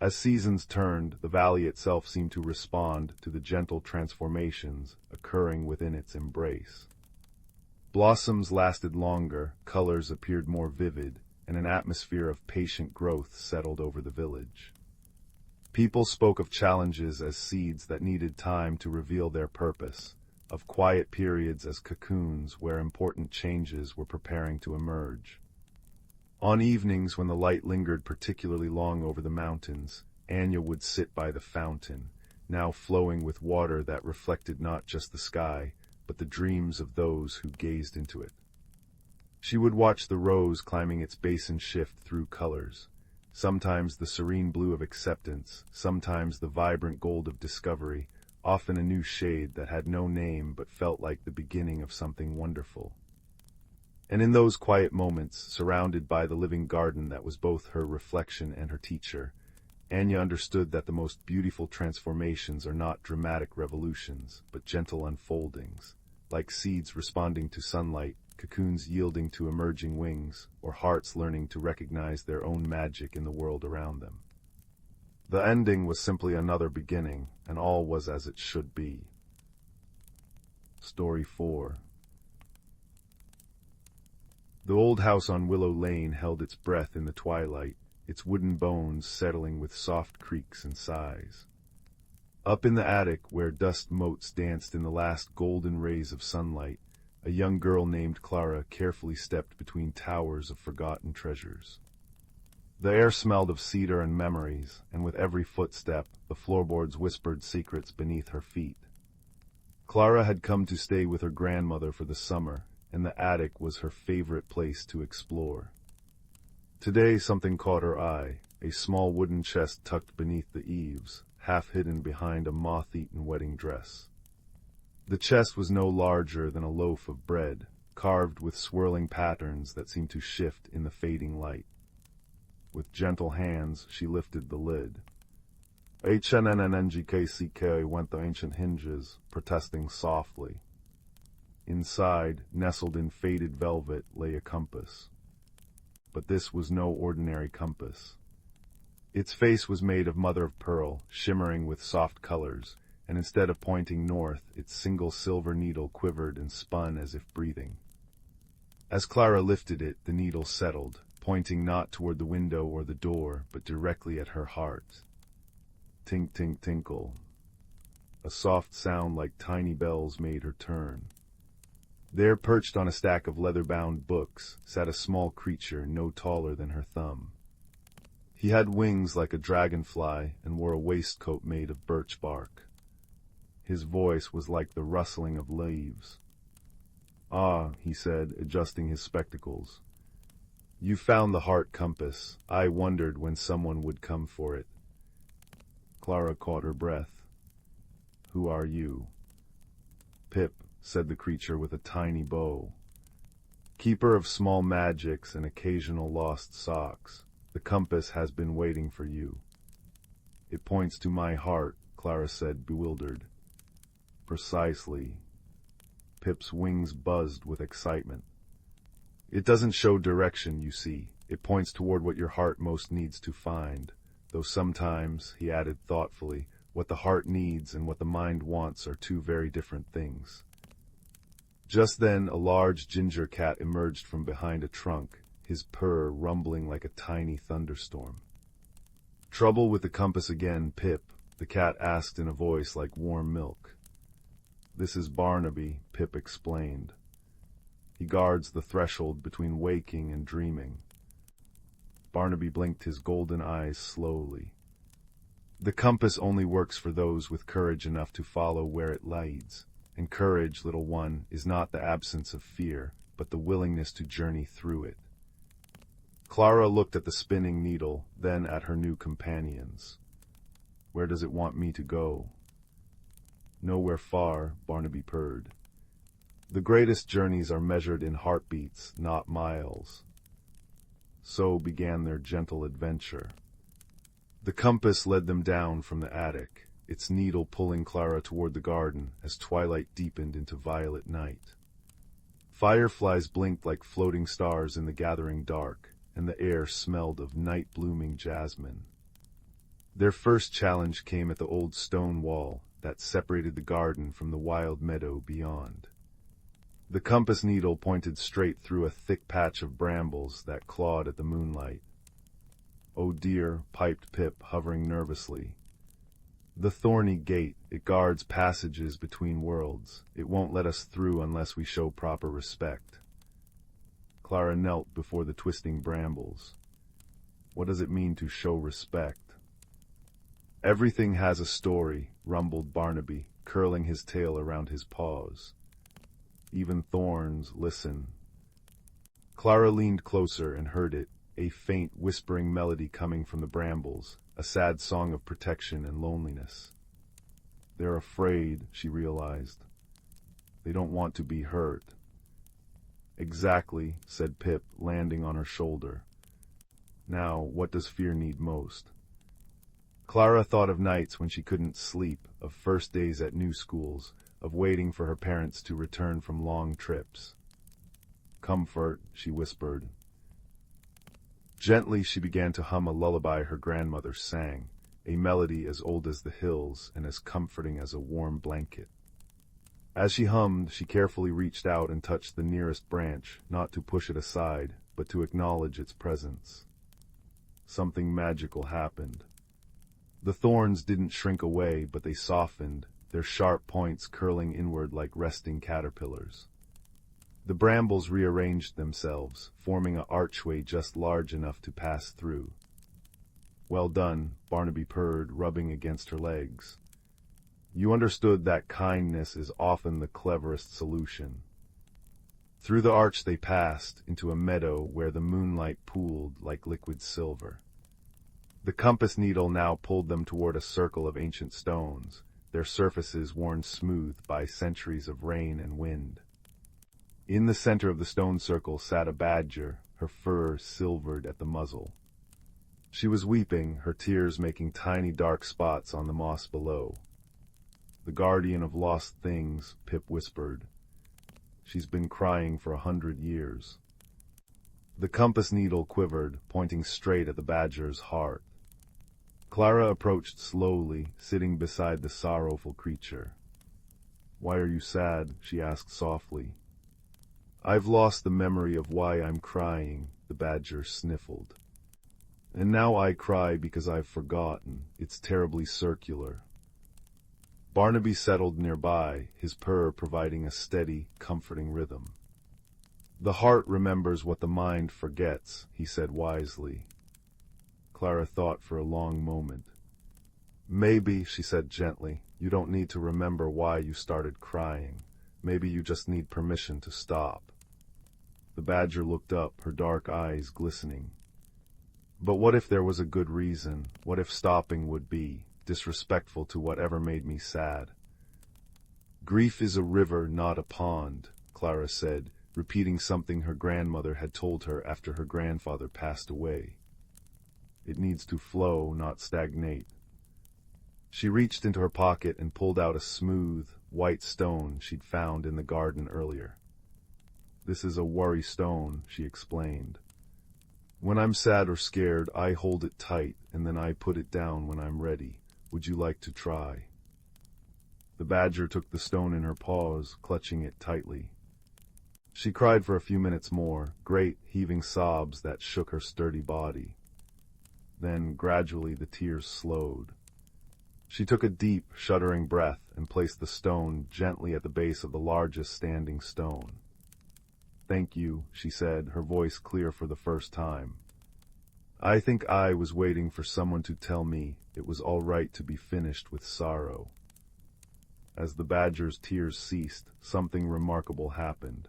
As seasons turned, the valley itself seemed to respond to the gentle transformations occurring within its embrace. Blossoms lasted longer, colors appeared more vivid, and an atmosphere of patient growth settled over the village. People spoke of challenges as seeds that needed time to reveal their purpose, of quiet periods as cocoons where important changes were preparing to emerge. On evenings when the light lingered particularly long over the mountains, Anya would sit by the fountain, now flowing with water that reflected not just the sky, but the dreams of those who gazed into it. She would watch the rose climbing its basin shift through colors, sometimes the serene blue of acceptance, sometimes the vibrant gold of discovery, often a new shade that had no name but felt like the beginning of something wonderful. And in those quiet moments, surrounded by the living garden that was both her reflection and her teacher, Anya understood that the most beautiful transformations are not dramatic revolutions, but gentle unfoldings, like seeds responding to sunlight, cocoons yielding to emerging wings, or hearts learning to recognize their own magic in the world around them. The ending was simply another beginning, and all was as it should be. Story 4. The old house on Willow Lane held its breath in the twilight, its wooden bones settling with soft creaks and sighs. Up in the attic, where dust motes danced in the last golden rays of sunlight, a young girl named Clara carefully stepped between towers of forgotten treasures. The air smelled of cedar and memories, and with every footstep, the floorboards whispered secrets beneath her feet. Clara had come to stay with her grandmother for the summer, and the attic was her favorite place to explore. Today something caught her eye, a small wooden chest tucked beneath the eaves, half hidden behind a moth-eaten wedding dress. The chest was no larger than a loaf of bread, carved with swirling patterns that seemed to shift in the fading light. With gentle hands, she lifted the lid. HNNNGKCK went the ancient hinges, protesting softly. Inside, nestled in faded velvet, lay a compass. But this was no ordinary compass. Its face was made of mother-of-pearl, shimmering with soft colors, and instead of pointing north, its single silver needle quivered and spun as if breathing. As Clara lifted it, the needle settled, pointing not toward the window or the door, but directly at her heart. Tink, tink, tinkle. A soft sound like tiny bells made her turn. There, perched on a stack of leather-bound books, sat a small creature no taller than her thumb. He had wings like a dragonfly and wore a waistcoat made of birch bark. His voice was like the rustling of leaves. "Ah," he said, adjusting his spectacles. "You found the heart compass. I wondered when someone would come for it." Clara caught her breath. "Who are you?" "Pip," said the creature with a tiny bow. "Keeper of small magics and occasional lost socks. The compass has been waiting for you." "It points to my heart," Clara said, bewildered. "Precisely." Pip's wings buzzed with excitement. "It doesn't show direction, you see. It points toward what your heart most needs to find. Though sometimes," he added thoughtfully, "what the heart needs and what the mind wants are two very different things." Just then, a large ginger cat emerged from behind a trunk, his purr rumbling like a tiny thunderstorm. "Trouble with the compass again, Pip?" the cat asked in a voice like warm milk. "This is Barnaby," Pip explained. "He guards the threshold between waking and dreaming." Barnaby blinked his golden eyes slowly. "The compass only works for those with courage enough to follow where it leads. And courage, little one, is not the absence of fear, but the willingness to journey through it." Clara looked at the spinning needle, then at her new companions. "Where does it want me to go?" "Nowhere far," Barnaby purred. "The greatest journeys are measured in heartbeats, not miles." So began their gentle adventure. The compass led them down from the attic, its needle pulling Clara toward the garden as twilight deepened into violet night. Fireflies blinked like floating stars in the gathering dark, and the air smelled of night-blooming jasmine. Their first challenge came at the old stone wall that separated the garden from the wild meadow beyond. The compass needle pointed straight through a thick patch of brambles that clawed at the moonlight. "Oh dear," piped Pip, hovering nervously. The thorny gate, it guards passages between worlds. It won't let us through unless we show proper respect. Clara knelt before the twisting brambles. What does it mean to show respect? Everything has a story, rumbled Barnaby, curling his tail around his paws. Even thorns listen. Clara leaned closer and heard it, a faint whispering melody coming from the brambles, a sad song of protection and loneliness. They're afraid, she realized. They don't want to be hurt. Exactly, said Pip, landing on her shoulder. Now, what does fear need most? Clara thought of nights when she couldn't sleep, of first days at new schools, of waiting for her parents to return from long trips. Comfort, she whispered. Gently she began to hum a lullaby her grandmother sang, a melody as old as the hills and as comforting as a warm blanket. As she hummed, she carefully reached out and touched the nearest branch, not to push it aside, but to acknowledge its presence. Something magical happened. The thorns didn't shrink away, but they softened, their sharp points curling inward like resting caterpillars. The brambles rearranged themselves, forming an archway just large enough to pass through. Well done, Barnaby purred, rubbing against her legs. You understood that kindness is often the cleverest solution. Through the arch they passed, into a meadow where the moonlight pooled like liquid silver. The compass needle now pulled them toward a circle of ancient stones, their surfaces worn smooth by centuries of rain and wind. In the center of the stone circle sat a badger, her fur silvered at the muzzle. She was weeping, her tears making tiny dark spots on the moss below. The guardian of lost things, Pip whispered. She's been crying for 100 years. The compass needle quivered, pointing straight at the badger's heart. Clara approached slowly, sitting beside the sorrowful creature. Why are you sad? She asked softly. I've lost the memory of why I'm crying, the badger sniffled. And now I cry because I've forgotten. It's terribly circular. Barnaby settled nearby, his purr providing a steady, comforting rhythm. The heart remembers what the mind forgets, he said wisely. Clara thought for a long moment. Maybe, she said gently, you don't need to remember why you started crying. Maybe you just need permission to stop. The badger looked up, her dark eyes glistening. But what if there was a good reason? What if stopping would be disrespectful to whatever made me sad? Grief is a river, not a pond, Clara said, repeating something her grandmother had told her after her grandfather passed away. It needs to flow, not stagnate. She reached into her pocket and pulled out a smooth, white stone she'd found in the garden earlier. This is a worry stone, she explained. When I'm sad or scared, I hold it tight, and then I put it down when I'm ready. Would you like to try? The badger took the stone in her paws, clutching it tightly. She cried for a few minutes more, great, heaving sobs that shook her sturdy body. Then, gradually, the tears slowed. She took a deep, shuddering breath and placed the stone gently at the base of the largest standing stone. Thank you, she said, her voice clear for the first time. I think I was waiting for someone to tell me it was all right to be finished with sorrow. As the badger's tears ceased, something remarkable happened.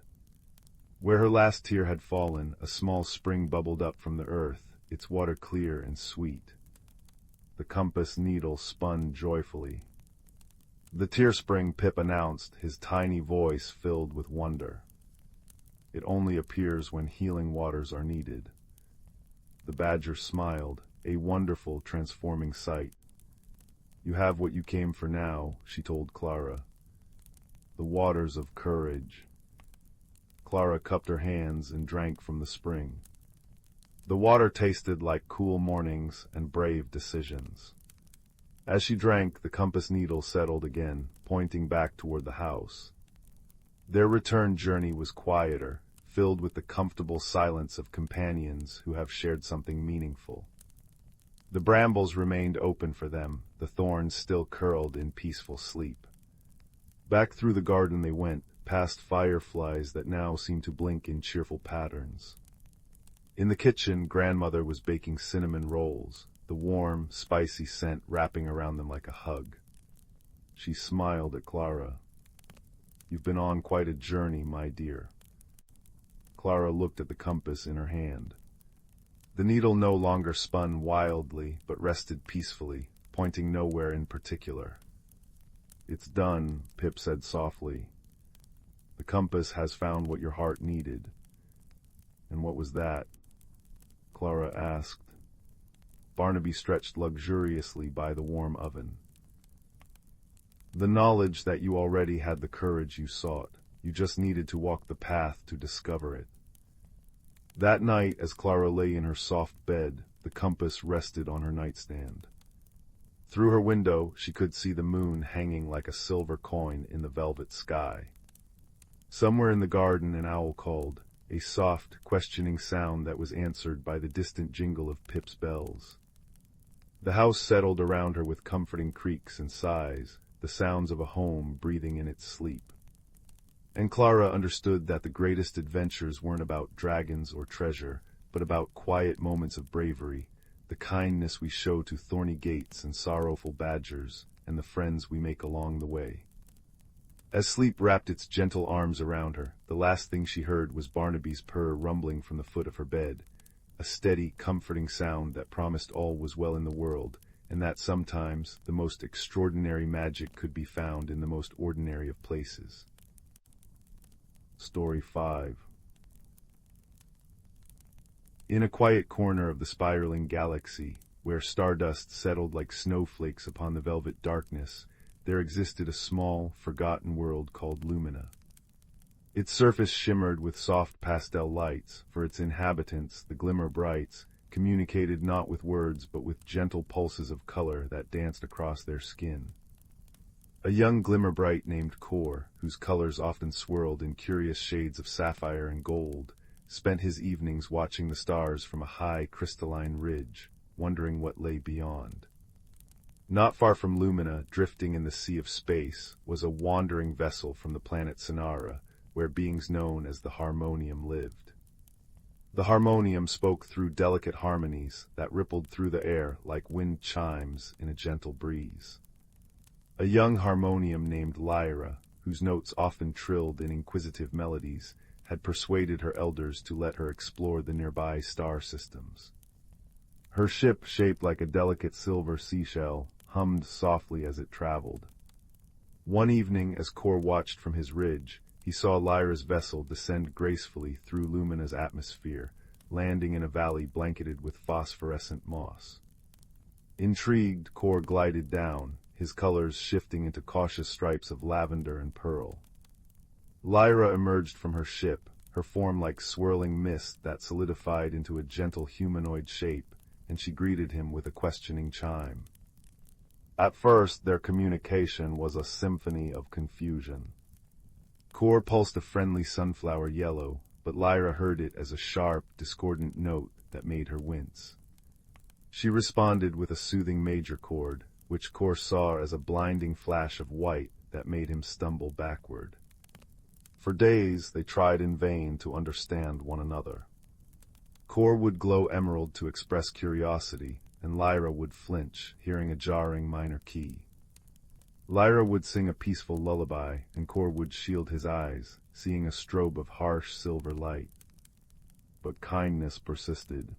Where her last tear had fallen, a small spring bubbled up from the earth, its water clear and sweet. The compass needle spun joyfully. The tear spring, Pip announced, his tiny voice filled with wonder. It only appears when healing waters are needed. The badger smiled, a wonderful, transforming sight. You have what you came for now, she told Clara. The waters of courage. Clara cupped her hands and drank from the spring. The water tasted like cool mornings and brave decisions. As she drank, the compass needle settled again, pointing back toward the house. Their return journey was quieter, filled with the comfortable silence of companions who have shared something meaningful. The brambles remained open for them, the thorns still curled in peaceful sleep. Back through the garden they went, past fireflies that now seemed to blink in cheerful patterns. In the kitchen, grandmother was baking cinnamon rolls, the warm, spicy scent wrapping around them like a hug. She smiled at Clara. "You've been on quite a journey, my dear." Clara looked at the compass in her hand. The needle no longer spun wildly, but rested peacefully, pointing nowhere in particular. "It's done," Pip said softly. "The compass has found what your heart needed." "And what was that?" Clara asked. Barnaby stretched luxuriously by the warm oven. "The knowledge that you already had the courage you sought. You just needed to walk the path to discover it." That night, as Clara lay in her soft bed, the compass rested on her nightstand. Through her window, she could see the moon hanging like a silver coin in the velvet sky. Somewhere in the garden an owl called, a soft, questioning sound that was answered by the distant jingle of Pip's bells. The house settled around her with comforting creaks and sighs, the sounds of a home breathing in its sleep. And Clara understood that the greatest adventures weren't about dragons or treasure, but about quiet moments of bravery, the kindness we show to thorny gates and sorrowful badgers, and the friends we make along the way. As sleep wrapped its gentle arms around her, the last thing she heard was Barnaby's purr rumbling from the foot of her bed, a steady, comforting sound that promised all was well in the world, and that sometimes the most extraordinary magic could be found in the most ordinary of places. Story 5. In a quiet corner of the spiraling galaxy, where stardust settled like snowflakes upon the velvet darkness, there existed a small, forgotten world called Lumina. Its surface shimmered with soft pastel lights, for its inhabitants, the Glimmer Brights, communicated not with words but with gentle pulses of color that danced across their skin. A young Glimmer Bright named Kor, whose colors often swirled in curious shades of sapphire and gold, spent his evenings watching the stars from a high crystalline ridge, wondering what lay beyond. Not far from Lumina, drifting in the sea of space, was a wandering vessel from the planet Sonara, where beings known as the Harmonium lived. The Harmonium spoke through delicate harmonies that rippled through the air like wind chimes in a gentle breeze. A young Harmonium named Lyra, whose notes often trilled in inquisitive melodies, had persuaded her elders to let her explore the nearby star systems. Her ship, shaped like a delicate silver seashell, hummed softly as it traveled. One evening, as Kor watched from his ridge, he saw Lyra's vessel descend gracefully through Lumina's atmosphere, landing in a valley blanketed with phosphorescent moss. Intrigued, Kor glided down, his colors shifting into cautious stripes of lavender and pearl. Lyra emerged from her ship, her form like swirling mist that solidified into a gentle humanoid shape, and she greeted him with a questioning chime. At first, their communication was a symphony of confusion. Kor pulsed a friendly sunflower yellow, but Lyra heard it as a sharp, discordant note that made her wince. She responded with a soothing major chord, which Kor saw as a blinding flash of white that made him stumble backward. For days, they tried in vain to understand one another. Kor would glow emerald to express curiosity, and Lyra would flinch, hearing a jarring minor key. Lyra would sing a peaceful lullaby, and Kor would shield his eyes, seeing a strobe of harsh silver light. But kindness persisted.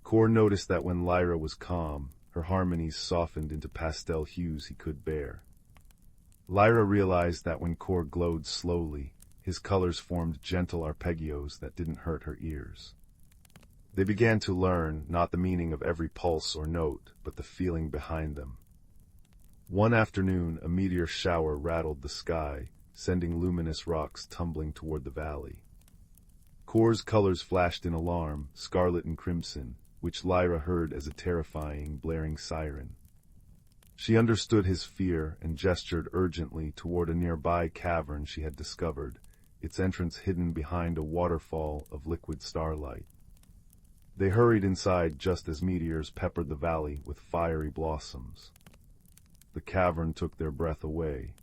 Kor noticed that when Lyra was calm, her harmonies softened into pastel hues he could bear. Lyra realized that when Kor glowed slowly, his colors formed gentle arpeggios that didn't hurt her ears. They began to learn not the meaning of every pulse or note, but the feeling behind them. One afternoon, a meteor shower rattled the sky, sending luminous rocks tumbling toward the valley. Kor's colors flashed in alarm, scarlet and crimson, which Lyra heard as a terrifying, blaring siren. She understood his fear and gestured urgently toward a nearby cavern she had discovered, its entrance hidden behind a waterfall of liquid starlight. They hurried inside just as meteors peppered the valley with fiery blossoms. The cavern took their breath away.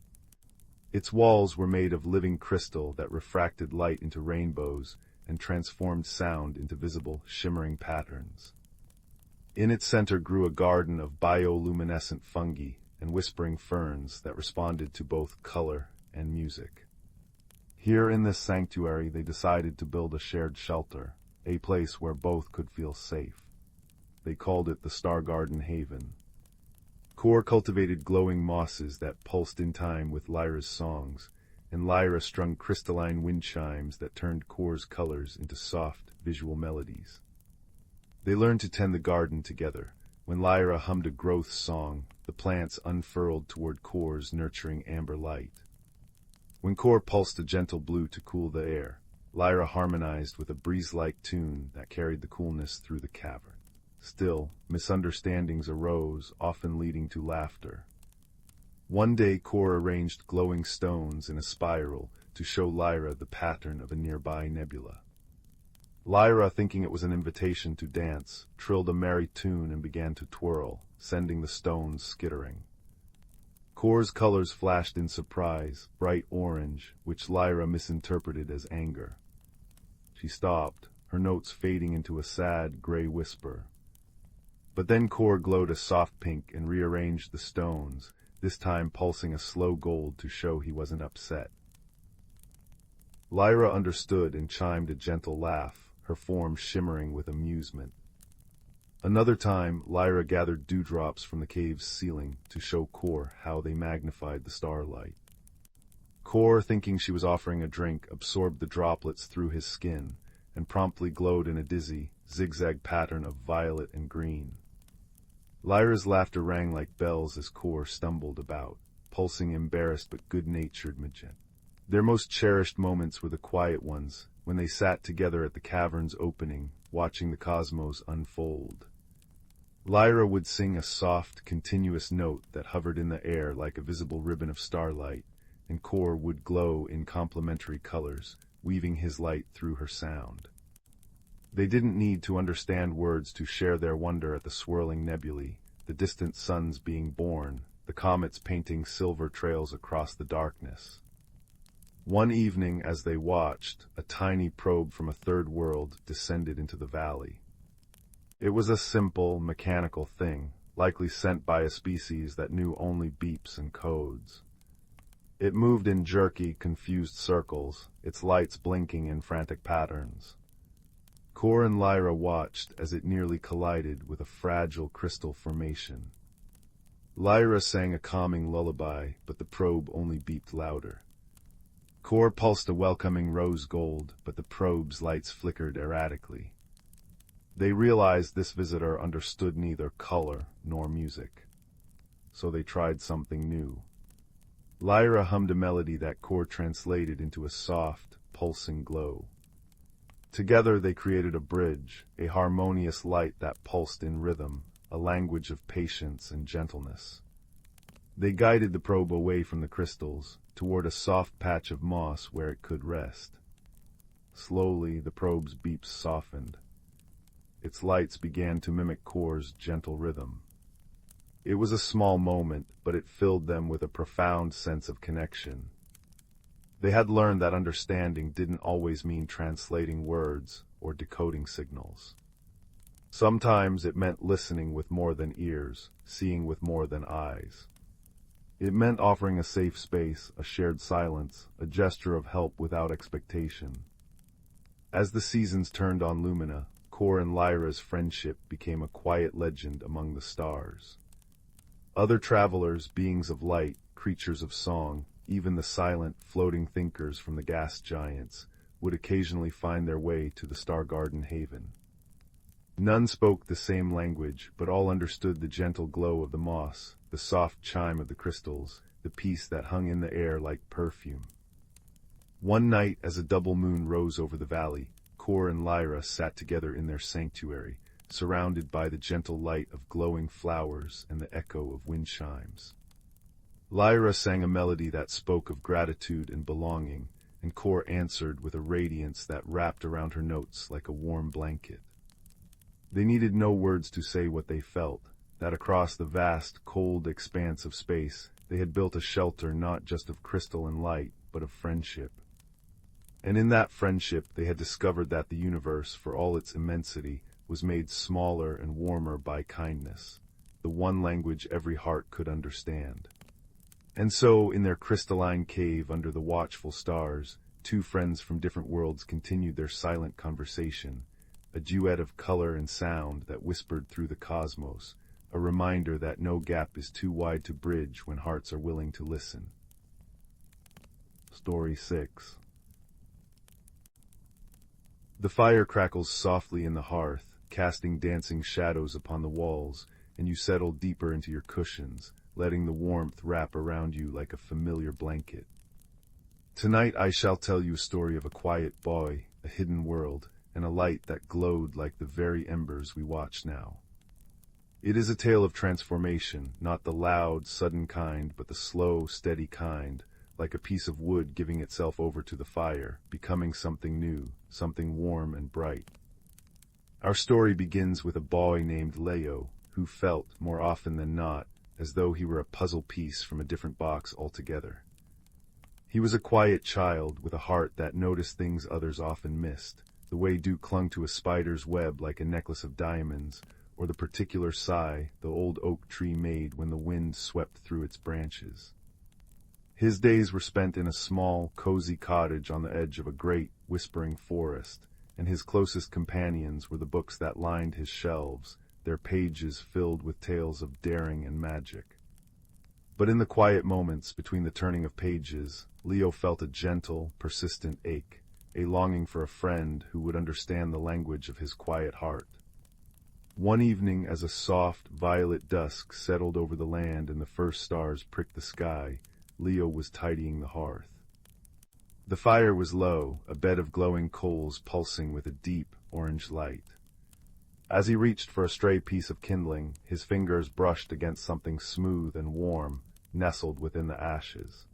Its walls were made of living crystal that refracted light into rainbows and transformed sound into visible, shimmering patterns. In its center grew a garden of bioluminescent fungi and whispering ferns that responded to both color and music. Here in this sanctuary they decided to build a shared shelter, a place where both could feel safe. They called it the Star Garden Haven. Kor cultivated glowing mosses that pulsed in time with Lyra's songs, and Lyra strung crystalline wind chimes that turned Kor's colors into soft, visual melodies. They learned to tend the garden together. When Lyra hummed a growth song, the plants unfurled toward Kor's nurturing amber light. When Kor pulsed a gentle blue to cool the air, Lyra harmonized with a breeze-like tune that carried the coolness through the cavern. Still, misunderstandings arose, often leading to laughter. One day Kor arranged glowing stones in a spiral to show Lyra the pattern of a nearby nebula. Lyra, thinking it was an invitation to dance, trilled a merry tune and began to twirl, sending the stones skittering. Kor's colors flashed in surprise, bright orange, which Lyra misinterpreted as anger. She stopped, her notes fading into a sad, gray whisper. But then Kor glowed a soft pink and rearranged the stones, this time pulsing a slow gold to show he wasn't upset. Lyra understood and chimed a gentle laugh, her form shimmering with amusement. Another time, Lyra gathered dewdrops from the cave's ceiling to show Kor how they magnified the starlight. Kor, thinking she was offering a drink, absorbed the droplets through his skin and promptly glowed in a dizzy, zigzag pattern of violet and green. Lyra's laughter rang like bells as Kor stumbled about, pulsing embarrassed but good-natured magenta. Their most cherished moments were the quiet ones, when they sat together at the cavern's opening, watching the cosmos unfold. Lyra would sing a soft, continuous note that hovered in the air like a visible ribbon of starlight, and Kor would glow in complementary colors, weaving his light through her sound. They didn't need to understand words to share their wonder at the swirling nebulae, the distant suns being born, the comets painting silver trails across the darkness. One evening, as they watched, a tiny probe from a third world descended into the valley. It was a simple, mechanical thing, likely sent by a species that knew only beeps and codes. It moved in jerky, confused circles, its lights blinking in frantic patterns. Kor and Lyra watched as it nearly collided with a fragile crystal formation. Lyra sang a calming lullaby, but the probe only beeped louder. Kor pulsed a welcoming rose gold, but the probe's lights flickered erratically. They realized this visitor understood neither color nor music. So they tried something new. Lyra hummed a melody that Kor translated into a soft, pulsing glow. Together they created a bridge, a harmonious light that pulsed in rhythm, a language of patience and gentleness. They guided the probe away from the crystals, toward a soft patch of moss where it could rest. Slowly the probe's beeps softened. Its lights began to mimic Kor's gentle rhythm. It was a small moment, but it filled them with a profound sense of connection. They had learned that understanding didn't always mean translating words or decoding signals. Sometimes it meant listening with more than ears, seeing with more than eyes. It meant offering a safe space, a shared silence, a gesture of help without expectation. As the seasons turned on Lumina, Kor and Lyra's friendship became a quiet legend among the stars. Other travelers, beings of light, creatures of song, even the silent, floating thinkers from the gas giants, would occasionally find their way to the Star Garden Haven. None spoke the same language, but all understood the gentle glow of the moss, the soft chime of the crystals, the peace that hung in the air like perfume. One night, as a double moon rose over the valley, Kor and Lyra sat together in their sanctuary, surrounded by the gentle light of glowing flowers and the echo of wind chimes. Lyra sang a melody that spoke of gratitude and belonging, and Kor answered with a radiance that wrapped around her notes like a warm blanket. They needed no words to say what they felt, that across the vast, cold expanse of space, they had built a shelter not just of crystal and light, but of friendship. And in that friendship they had discovered that the universe, for all its immensity, was made smaller and warmer by kindness, the one language every heart could understand. And so, in their crystalline cave under the watchful stars, two friends from different worlds continued their silent conversation, a duet of color and sound that whispered through the cosmos, a reminder that no gap is too wide to bridge when hearts are willing to listen. Story 6. The fire crackles softly in the hearth, casting dancing shadows upon the walls, and you settle deeper into your cushions, letting the warmth wrap around you like a familiar blanket. Tonight I shall tell you a story of a quiet boy, a hidden world, and a light that glowed like the very embers we watch now. It is a tale of transformation, not the loud, sudden kind, but the slow, steady kind, like a piece of wood giving itself over to the fire, becoming something new, something warm and bright. Our story begins with a boy named Leo, who felt, more often than not, as though he were a puzzle piece from a different box altogether. He was a quiet child with a heart that noticed things others often missed, the way dew clung to a spider's web like a necklace of diamonds, or the particular sigh the old oak tree made when the wind swept through its branches. His days were spent in a small, cozy cottage on the edge of a great, whispering forest, and his closest companions were the books that lined his shelves, their pages filled with tales of daring and magic. But in the quiet moments between the turning of pages, Leo felt a gentle, persistent ache, a longing for a friend who would understand the language of his quiet heart. One evening, as a soft, violet dusk settled over the land and the first stars pricked the sky, Leo was tidying the hearth. The fire was low, a bed of glowing coals pulsing with a deep, orange light. As he reached for a stray piece of kindling, his fingers brushed against something smooth and warm, nestled within the ashes.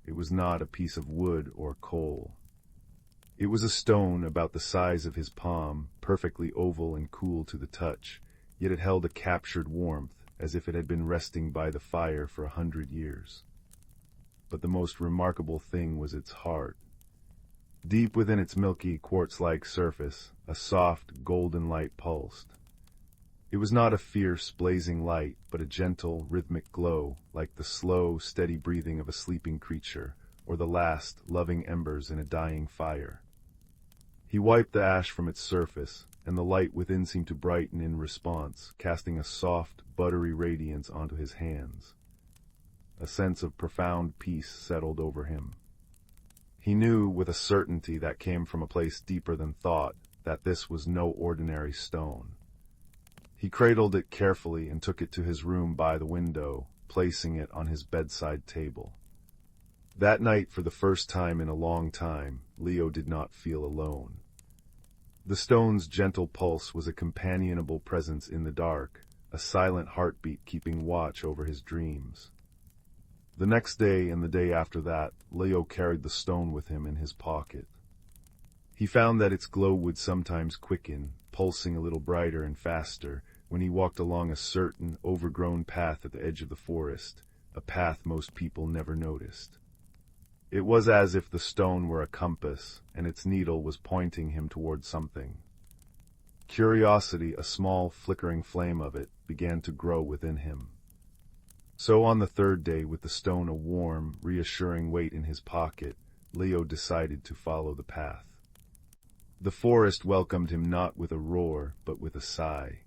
It was not a piece of wood or coal. It was a stone about the size of his palm, perfectly oval and cool to the touch, yet it held a captured warmth, as if it had been resting by the fire for 100 years. But the most remarkable thing was its heart. Deep within its milky, quartz-like surface, a soft, golden light pulsed. It was not a fierce, blazing light, but a gentle, rhythmic glow, like the slow, steady breathing of a sleeping creature, or the last, loving embers in a dying fire. He wiped the ash from its surface, and the light within seemed to brighten in response, casting a soft, buttery radiance onto his hands. A sense of profound peace settled over him. He knew with a certainty that came from a place deeper than thought that this was no ordinary stone. He cradled it carefully and took it to his room by the window, placing it on his bedside table. That night, for the first time in a long time, Leo did not feel alone. The stone's gentle pulse was a companionable presence in the dark, a silent heartbeat keeping watch over his dreams. The next day and the day after that, Leo carried the stone with him in his pocket. He found that its glow would sometimes quicken, pulsing a little brighter and faster, when he walked along a certain, overgrown path at the edge of the forest, a path most people never noticed. It was as if the stone were a compass, and its needle was pointing him toward something. Curiosity, a small, flickering flame of it, began to grow within him. So on the third day, with the stone a warm, reassuring weight in his pocket, Leo decided to follow the path. The forest welcomed him not with a roar, but with a sigh.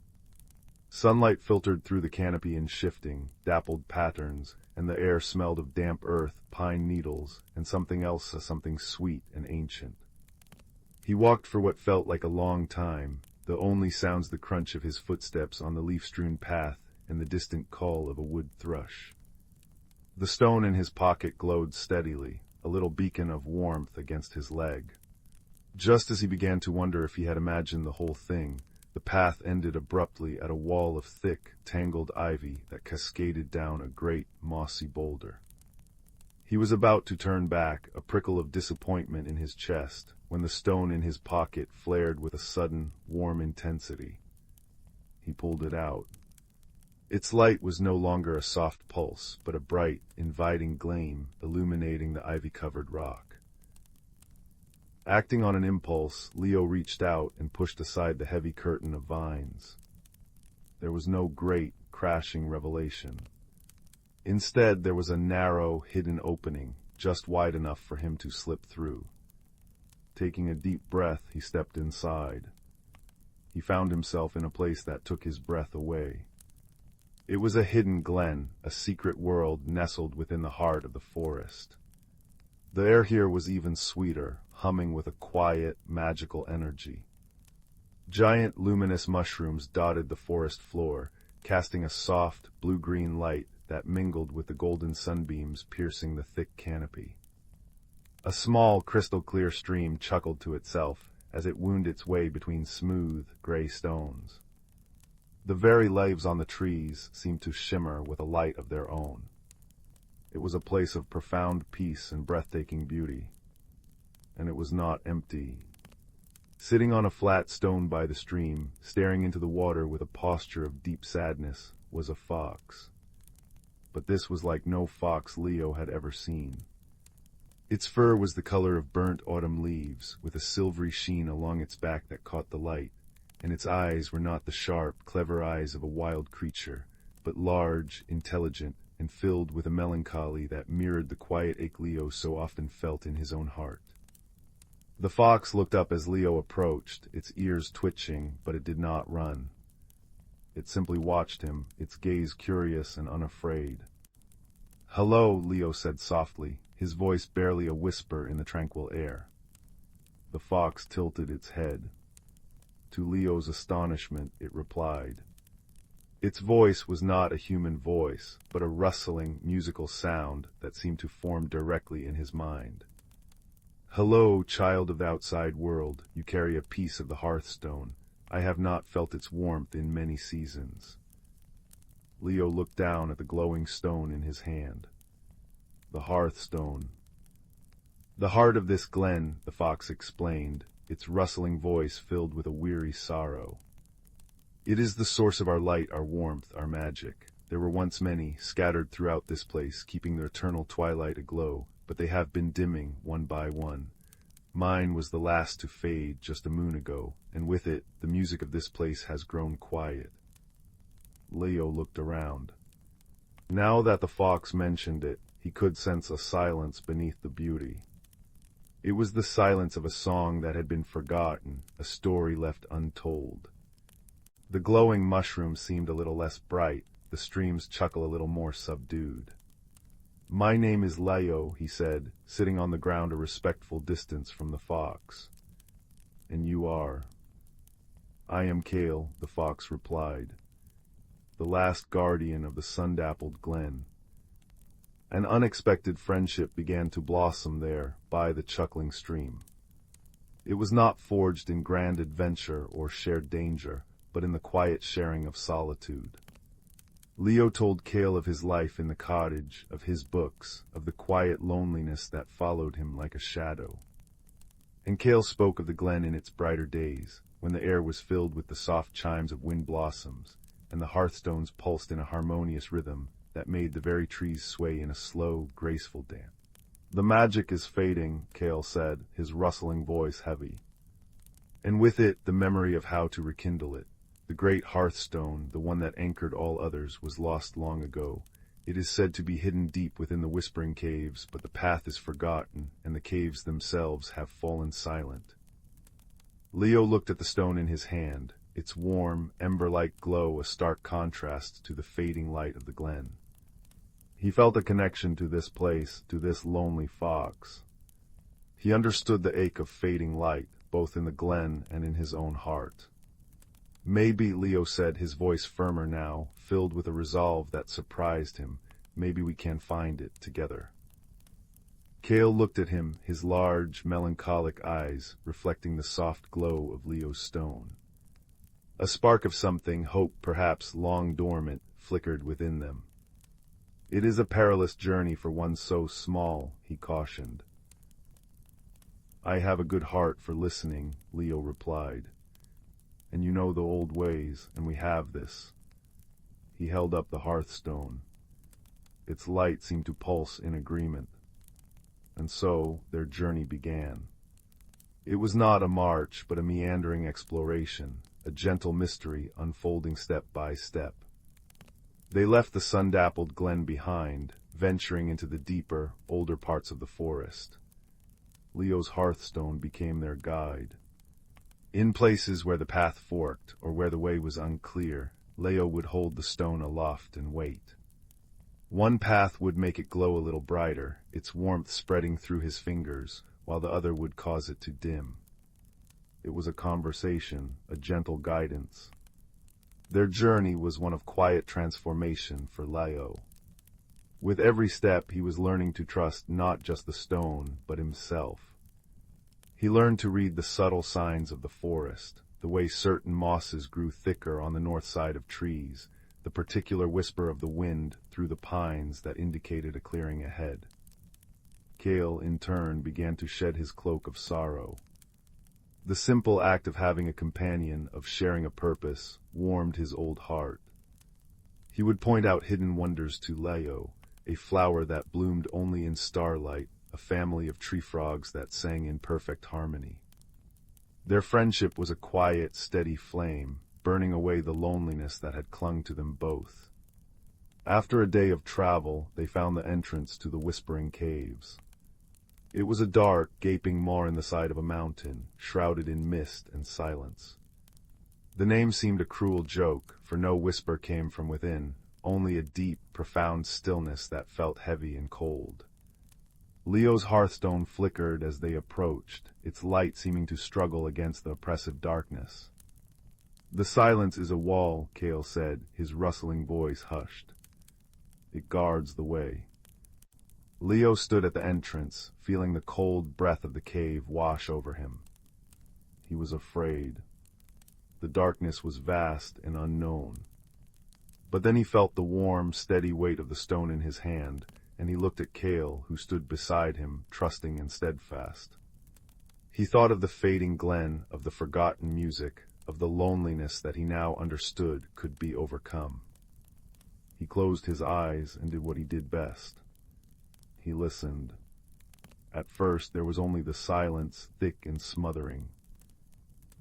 Sunlight filtered through the canopy in shifting, dappled patterns, and the air smelled of damp earth, pine needles, and something else, something sweet and ancient. He walked for what felt like a long time, the only sounds the crunch of his footsteps on the leaf-strewn path and the distant call of a wood thrush. The stone in his pocket glowed steadily, a little beacon of warmth against his leg. Just as he began to wonder if he had imagined the whole thing, the path ended abruptly at a wall of thick, tangled ivy that cascaded down a great, mossy boulder. He was about to turn back, a prickle of disappointment in his chest, when the stone in his pocket flared with a sudden, warm intensity. he pulled it out. Its light was no longer a soft pulse, but a bright, inviting gleam illuminating the ivy-covered rock. Acting on an impulse, Leo reached out and pushed aside the heavy curtain of vines. There was no great, crashing revelation. Instead, there was a narrow, hidden opening, just wide enough for him to slip through. Taking a deep breath, he stepped inside. He found himself in a place that took his breath away. It was a hidden glen, a secret world nestled within the heart of the forest. The air here was even sweeter, humming with a quiet, magical energy. Giant luminous mushrooms dotted the forest floor, casting a soft, blue-green light that mingled with the golden sunbeams piercing the thick canopy. A small, crystal-clear stream chuckled to itself as it wound its way between smooth, gray stones. The very leaves on the trees seemed to shimmer with a light of their own. It was a place of profound peace and breathtaking beauty. And it was not empty. Sitting on a flat stone by the stream, staring into the water with a posture of deep sadness, was a fox. But this was like no fox Leo had ever seen. Its fur was the color of burnt autumn leaves, with a silvery sheen along its back that caught the light, and its eyes were not the sharp, clever eyes of a wild creature, but large, intelligent, and filled with a melancholy that mirrored the quiet ache Leo so often felt in his own heart. The fox looked up as Leo approached, its ears twitching, but it did not run. It simply watched him, its gaze curious and unafraid. "Hello," Leo said softly, his voice barely a whisper in the tranquil air. The fox tilted its head. To Leo's astonishment, it replied. Its voice was not a human voice, but a rustling, musical sound that seemed to form directly in his mind. "Hello, child of the outside world, you carry a piece of the hearthstone. I have not felt its warmth in many seasons." Leo looked down at the glowing stone in his hand. The hearthstone. "The heart of this glen," the fox explained, its rustling voice filled with a weary sorrow. "It is the source of our light, our warmth, our magic. There were once many, scattered throughout this place, keeping their eternal twilight aglow, but they have been dimming, one by one. Mine was the last to fade just a moon ago, and with it, the music of this place has grown quiet." Leo looked around. Now that the fox mentioned it, he could sense a silence beneath the beauty. It was the silence of a song that had been forgotten, a story left untold. The glowing mushroom seemed a little less bright, the stream's chuckle a little more subdued. "My name is Leo," he said, sitting on the ground a respectful distance from the fox. "And you are?" "I am Kale," the fox replied, "the last guardian of the sun-dappled glen." An unexpected friendship began to blossom there by the chuckling stream. It was not forged in grand adventure or shared danger, but in the quiet sharing of solitude. Leo told Kale of his life in the cottage, of his books, of the quiet loneliness that followed him like a shadow. And Kale spoke of the glen in its brighter days, when the air was filled with the soft chimes of wind blossoms, and the hearthstones pulsed in a harmonious rhythm that made the very trees sway in a slow, graceful dance. "The magic is fading," Kale said, his rustling voice heavy. "And with it, the memory of how to rekindle it. The great hearthstone, the one that anchored all others, was lost long ago. It is said to be hidden deep within the whispering caves, but the path is forgotten, and the caves themselves have fallen silent." Leo looked at the stone in his hand, its warm, ember-like glow a stark contrast to the fading light of the glen. He felt a connection to this place, to this lonely fox. He understood the ache of fading light, both in the glen and in his own heart. "Maybe," Leo said, his voice firmer now, filled with a resolve that surprised him, "maybe we can find it together." Kale looked at him, his large, melancholic eyes reflecting the soft glow of Leo's stone. A spark of something, hope perhaps long dormant, flickered within them. "It is a perilous journey for one so small," he cautioned. "I have a good heart for listening," Leo replied. and you know the old ways, and we have this." He held up the hearthstone. Its light seemed to pulse in agreement. And so their journey began. It was not a march, but a meandering exploration, a gentle mystery unfolding step by step. They left the sun-dappled glen behind, venturing into the deeper, older parts of the forest. Leo's hearthstone became their guide. In places where the path forked, or where the way was unclear, Leo would hold the stone aloft and wait. One path would make it glow a little brighter, its warmth spreading through his fingers, while the other would cause it to dim. It was a conversation, a gentle guidance. Their journey was one of quiet transformation for Leo. With every step, he was learning to trust not just the stone, but himself. He learned to read the subtle signs of the forest, the way certain mosses grew thicker on the north side of trees, the particular whisper of the wind through the pines that indicated a clearing ahead. Cale, in turn, began to shed his cloak of sorrow. The simple act of having a companion, of sharing a purpose, warmed his old heart. He would point out hidden wonders to Leo, a flower that bloomed only in starlight, a family of tree frogs that sang in perfect harmony. Their friendship was a quiet, steady flame, burning away the loneliness that had clung to them both. After a day of travel, they found the entrance to the Whispering Caves. It was a dark, gaping maw in the side of a mountain, shrouded in mist and silence. The name seemed a cruel joke, for no whisper came from within, only a deep, profound stillness that felt heavy and cold. Leo's hearthstone flickered as they approached, its light seeming to struggle against the oppressive darkness. "The silence is a wall," Cale said, his rustling voice hushed. "It guards the way." Leo stood at the entrance, feeling the cold breath of the cave wash over him. He was afraid. The darkness was vast and unknown. But then he felt the warm, steady weight of the stone in his hand, and he looked at Cale, who stood beside him, trusting and steadfast. He thought of the fading glen, of the forgotten music, of the loneliness that he now understood could be overcome. He closed his eyes and did what he did best. He listened. At first there was only the silence, thick and smothering.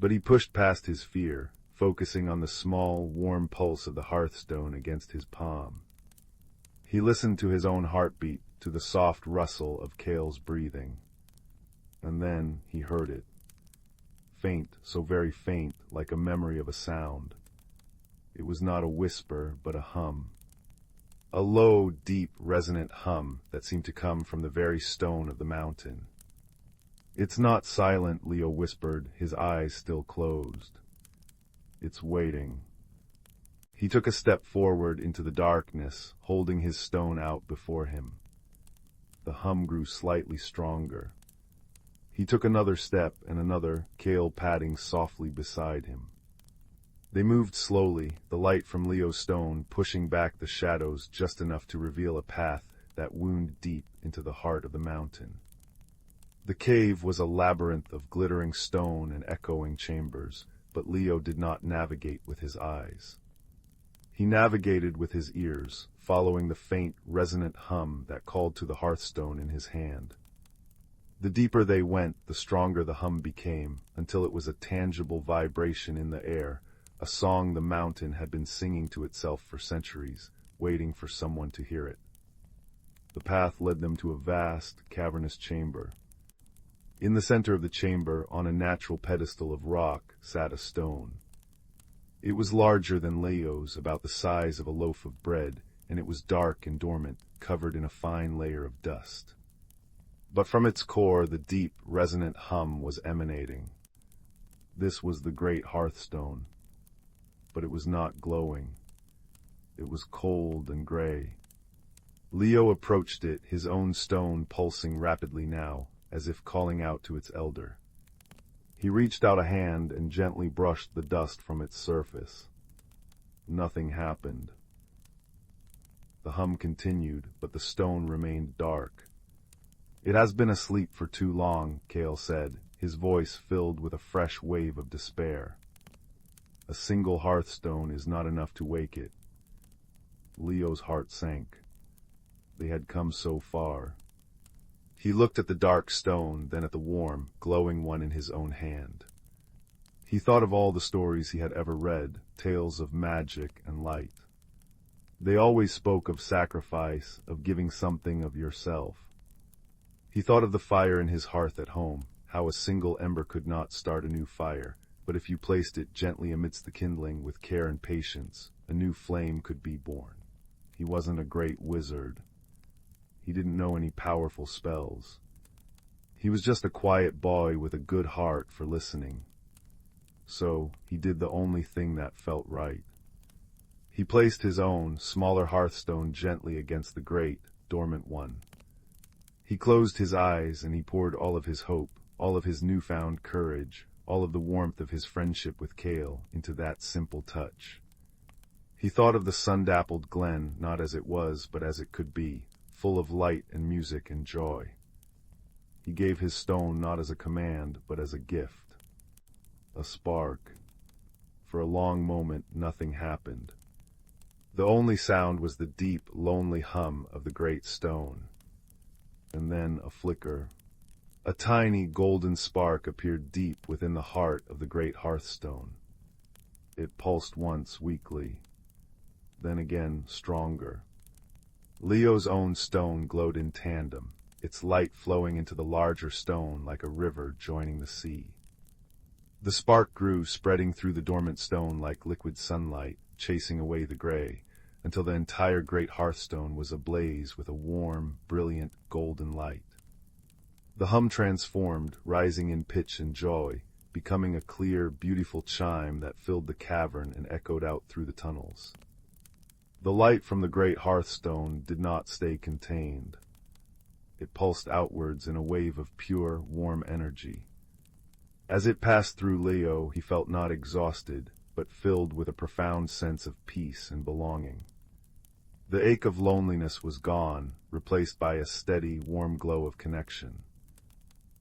But he pushed past his fear, focusing on the small, warm pulse of the hearthstone against his palm. He listened to his own heartbeat, to the soft rustle of Cale's breathing. And then he heard it. Faint, so very faint, like a memory of a sound. It was not a whisper, but a hum. A low, deep, resonant hum that seemed to come from the very stone of the mountain. "It's not silent," Leo whispered, his eyes still closed. "It's waiting." He took a step forward into the darkness, holding his stone out before him. The hum grew slightly stronger. He took another step and another, Cale padding softly beside him. They moved slowly, the light from Leo's stone pushing back the shadows just enough to reveal a path that wound deep into the heart of the mountain. The cave was a labyrinth of glittering stone and echoing chambers, but Leo did not navigate with his eyes. He navigated with his ears, following the faint, resonant hum that called to the hearthstone in his hand. The deeper they went, the stronger the hum became, until it was a tangible vibration in the air, a song the mountain had been singing to itself for centuries, waiting for someone to hear it. The path led them to a vast, cavernous chamber. In the center of the chamber, on a natural pedestal of rock, sat a stone. It was larger than Leo's, about the size of a loaf of bread, and it was dark and dormant, covered in a fine layer of dust. But from its core, the deep, resonant hum was emanating. This was the great hearthstone. But it was not glowing. It was cold and gray. Leo approached it, his own stone pulsing rapidly now, as if calling out to its elder. He reached out a hand and gently brushed the dust from its surface. Nothing happened. The hum continued, but the stone remained dark. "It has been asleep for too long," Cale said, his voice filled with a fresh wave of despair. A single hearthstone is not enough to wake it. Leo's heart sank. They had come so far. He looked at the dark stone, then at the warm, glowing one in his own hand. He thought of all the stories he had ever read, tales of magic and light. They always spoke of sacrifice, of giving something of yourself. He thought of the fire in his hearth at home, how a single ember could not start a new fire, but if you placed it gently amidst the kindling with care and patience, a new flame could be born. He wasn't a great wizard. He didn't know any powerful spells. He was just a quiet boy with a good heart for listening. So he did the only thing that felt right. He placed his own, smaller hearthstone gently against the great, dormant one. He closed his eyes and he poured all of his hope, all of his newfound courage, all of the warmth of his friendship with Kale into that simple touch. He thought of the sun-dappled glen not as it was but as it could be, full of light and music and joy. He gave his stone not as a command but as a gift. A spark. For a long moment nothing happened. The only sound was the deep, lonely hum of the great stone. And then a flicker. A tiny golden spark appeared deep within the heart of the great hearthstone. It pulsed once weakly, then again stronger. Leo's own stone glowed in tandem, its light flowing into the larger stone like a river joining the sea. The spark grew, spreading through the dormant stone like liquid sunlight, chasing away the gray, until the entire great hearthstone was ablaze with a warm, brilliant, golden light. The hum transformed, rising in pitch and joy, becoming a clear, beautiful chime that filled the cavern and echoed out through the tunnels. The light from the great hearthstone did not stay contained. It pulsed outwards in a wave of pure, warm energy. As it passed through Leo, he felt not exhausted, but filled with a profound sense of peace and belonging. The ache of loneliness was gone, replaced by a steady, warm glow of connection.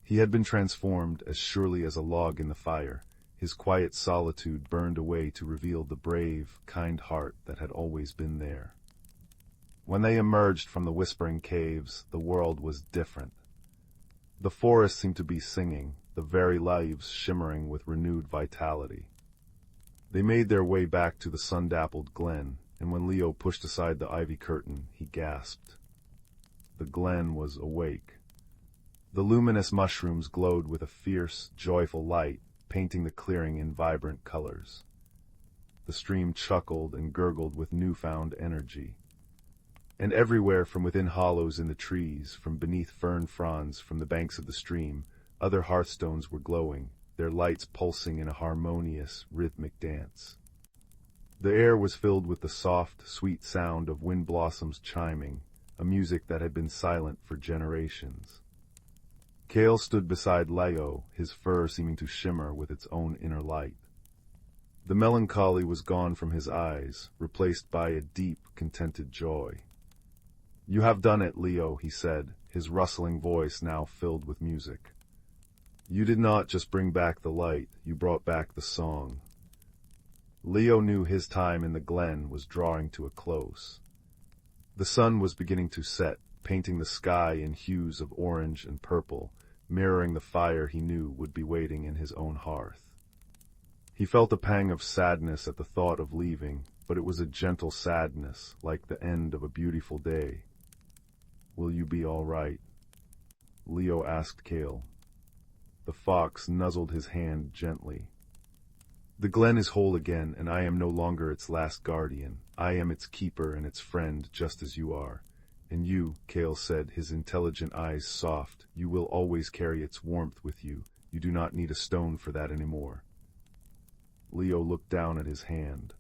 He had been transformed as surely as a log in the fire. His quiet solitude burned away to reveal the brave, kind heart that had always been there. When they emerged from the whispering caves, the world was different. The forest seemed to be singing, the very leaves shimmering with renewed vitality. They made their way back to the sun-dappled glen, and when Leo pushed aside the ivy curtain, he gasped. The glen was awake. The luminous mushrooms glowed with a fierce, joyful light, painting the clearing in vibrant colors. The stream chuckled and gurgled with newfound energy. And everywhere from within hollows in the trees, from beneath fern fronds, from the banks of the stream, other hearthstones were glowing, their lights pulsing in a harmonious, rhythmic dance. The air was filled with the soft, sweet sound of wind blossoms chiming, a music that had been silent for generations. Kale stood beside Leo, his fur seeming to shimmer with its own inner light. The melancholy was gone from his eyes, replaced by a deep, contented joy. "You have done it, Leo," he said, his rustling voice now filled with music. "You did not just bring back the light, you brought back the song." Leo knew his time in the glen was drawing to a close. The sun was beginning to set, painting the sky in hues of orange and purple, mirroring the fire he knew would be waiting in his own hearth. He felt a pang of sadness at the thought of leaving, but it was a gentle sadness, like the end of a beautiful day. "Will you be all right?" Leo asked Kale. The fox nuzzled his hand gently. "The glen is whole again, and I am no longer its last guardian. I am its keeper and its friend, just as you are. And you," Kale said, his intelligent eyes soft, "you will always carry its warmth with you. You do not need a stone for that anymore." Leo looked down at his hand.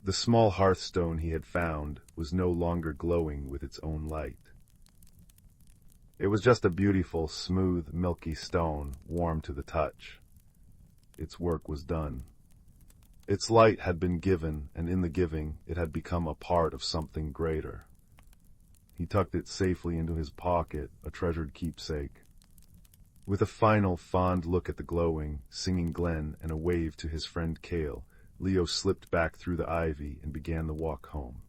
The small hearthstone he had found was no longer glowing with its own light. It was just a beautiful, smooth, milky stone, warm to the touch. Its work was done. Its light had been given, and in the giving, it had become a part of something greater. He tucked it safely into his pocket, a treasured keepsake. With a final, fond look at the glowing, singing glen and a wave to his friend Kale, Leo slipped back through the ivy and began the walk home.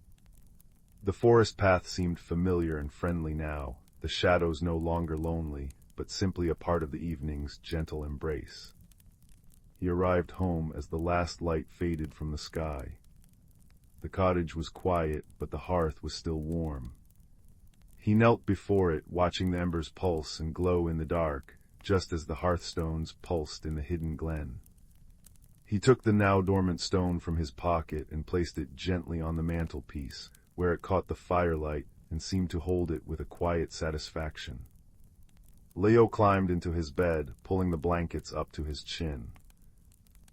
The forest path seemed familiar and friendly now, the shadows no longer lonely, but simply a part of the evening's gentle embrace. He arrived home as the last light faded from the sky. The cottage was quiet, but the hearth was still warm. He knelt before it, watching the embers pulse and glow in the dark, just as the hearthstones pulsed in the hidden glen. He took the now dormant stone from his pocket and placed it gently on the mantelpiece, where it caught the firelight and seemed to hold it with a quiet satisfaction. Leo climbed into his bed, pulling the blankets up to his chin.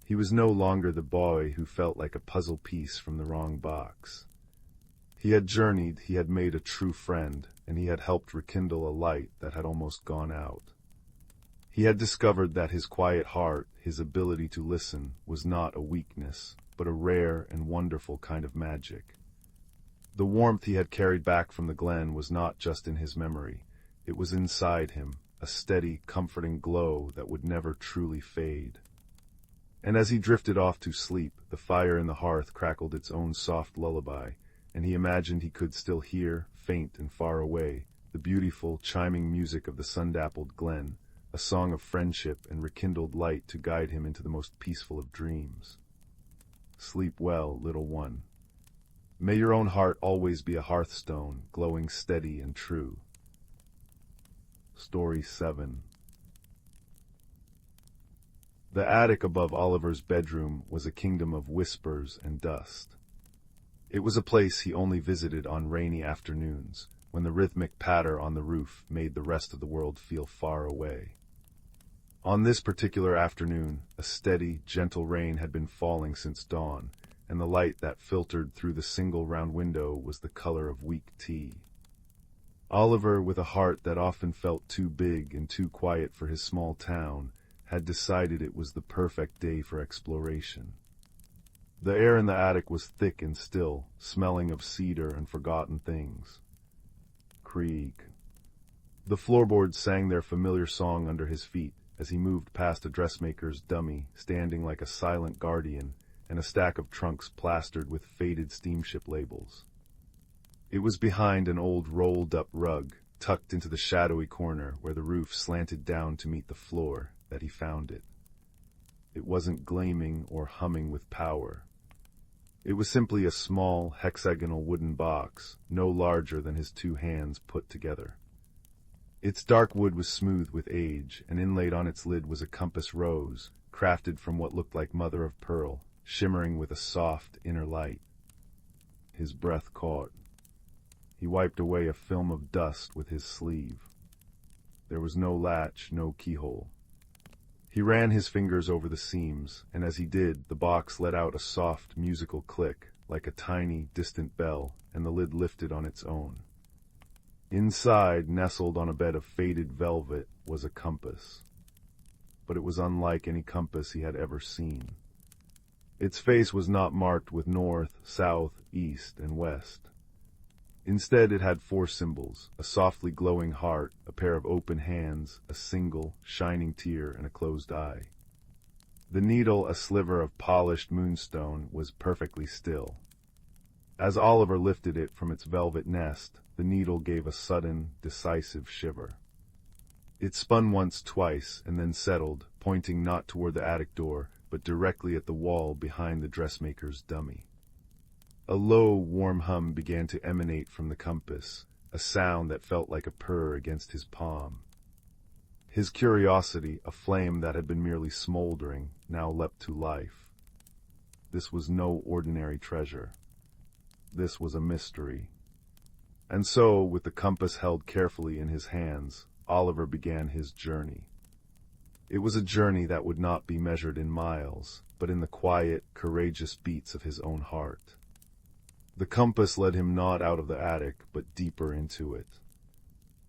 He was no longer the boy who felt like a puzzle piece from the wrong box. He had journeyed, he had made a true friend, and he had helped rekindle a light that had almost gone out. He had discovered that his quiet heart, his ability to listen, was not a weakness, but a rare and wonderful kind of magic. The warmth he had carried back from the glen was not just in his memory, it was inside him, a steady, comforting glow that would never truly fade. And as he drifted off to sleep, the fire in the hearth crackled its own soft lullaby, and he imagined he could still hear, faint and far away, the beautiful, chiming music of the sun-dappled glen, a song of friendship and rekindled light to guide him into the most peaceful of dreams. Sleep well, little one. May your own heart always be a hearthstone, glowing steady and true. Story 7. The attic above Oliver's bedroom was a kingdom of whispers and dust. It was a place he only visited on rainy afternoons, when the rhythmic patter on the roof made the rest of the world feel far away. On this particular afternoon, a steady, gentle rain had been falling since dawn, and the light that filtered through the single round window was the color of weak tea. Oliver, with a heart that often felt too big and too quiet for his small town, had decided it was the perfect day for exploration. The air in the attic was thick and still, smelling of cedar and forgotten things. Creak. The floorboards sang their familiar song under his feet as he moved past a dressmaker's dummy, standing like a silent guardian, and a stack of trunks plastered with faded steamship labels. It was behind an old rolled-up rug, tucked into the shadowy corner where the roof slanted down to meet the floor, that he found it. It wasn't gleaming or humming with power. It was simply a small, hexagonal wooden box, no larger than his two hands put together. Its dark wood was smooth with age, and inlaid on its lid was a compass rose, crafted from what looked like mother of pearl, shimmering with a soft inner light. His breath caught. He wiped away a film of dust with his sleeve. There was no latch, no keyhole. He ran his fingers over the seams, and as he did, the box let out a soft, musical click, like a tiny, distant bell, and the lid lifted on its own. Inside, nestled on a bed of faded velvet, was a compass. But it was unlike any compass he had ever seen. Its face was not marked with north, south, east, and west. Instead, it had 4 symbols, a softly glowing heart, a pair of open hands, a single, shining tear, and a closed eye. The needle, a sliver of polished moonstone, was perfectly still. As Oliver lifted it from its velvet nest, the needle gave a sudden, decisive shiver. It spun once, twice, and then settled, pointing not toward the attic door, but directly at the wall behind the dressmaker's dummy. A low, warm hum began to emanate from the compass, a sound that felt like a purr against his palm. His curiosity, a flame that had been merely smoldering, now leapt to life. This was no ordinary treasure. This was a mystery. And so, with the compass held carefully in his hands, Oliver began his journey. It was a journey that would not be measured in miles, but in the quiet, courageous beats of his own heart. The compass led him not out of the attic, but deeper into it.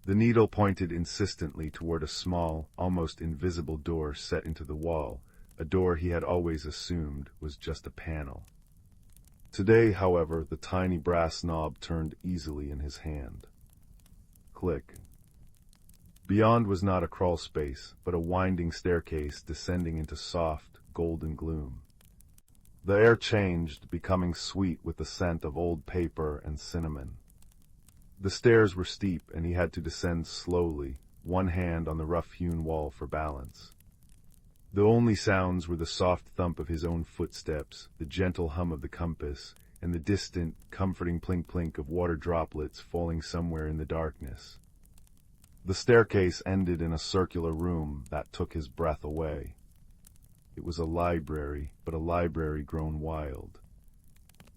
The needle pointed insistently toward a small, almost invisible door set into the wall, a door he had always assumed was just a panel. Today, however, the tiny brass knob turned easily in his hand. Click. Beyond was not a crawl space, but a winding staircase descending into soft, golden gloom. The air changed, becoming sweet with the scent of old paper and cinnamon. The stairs were steep, and he had to descend slowly, one hand on the rough-hewn wall for balance. The only sounds were the soft thump of his own footsteps, the gentle hum of the compass, and the distant, comforting plink-plink of water droplets falling somewhere in the darkness. The staircase ended in a circular room that took his breath away. It was a library, but a library grown wild.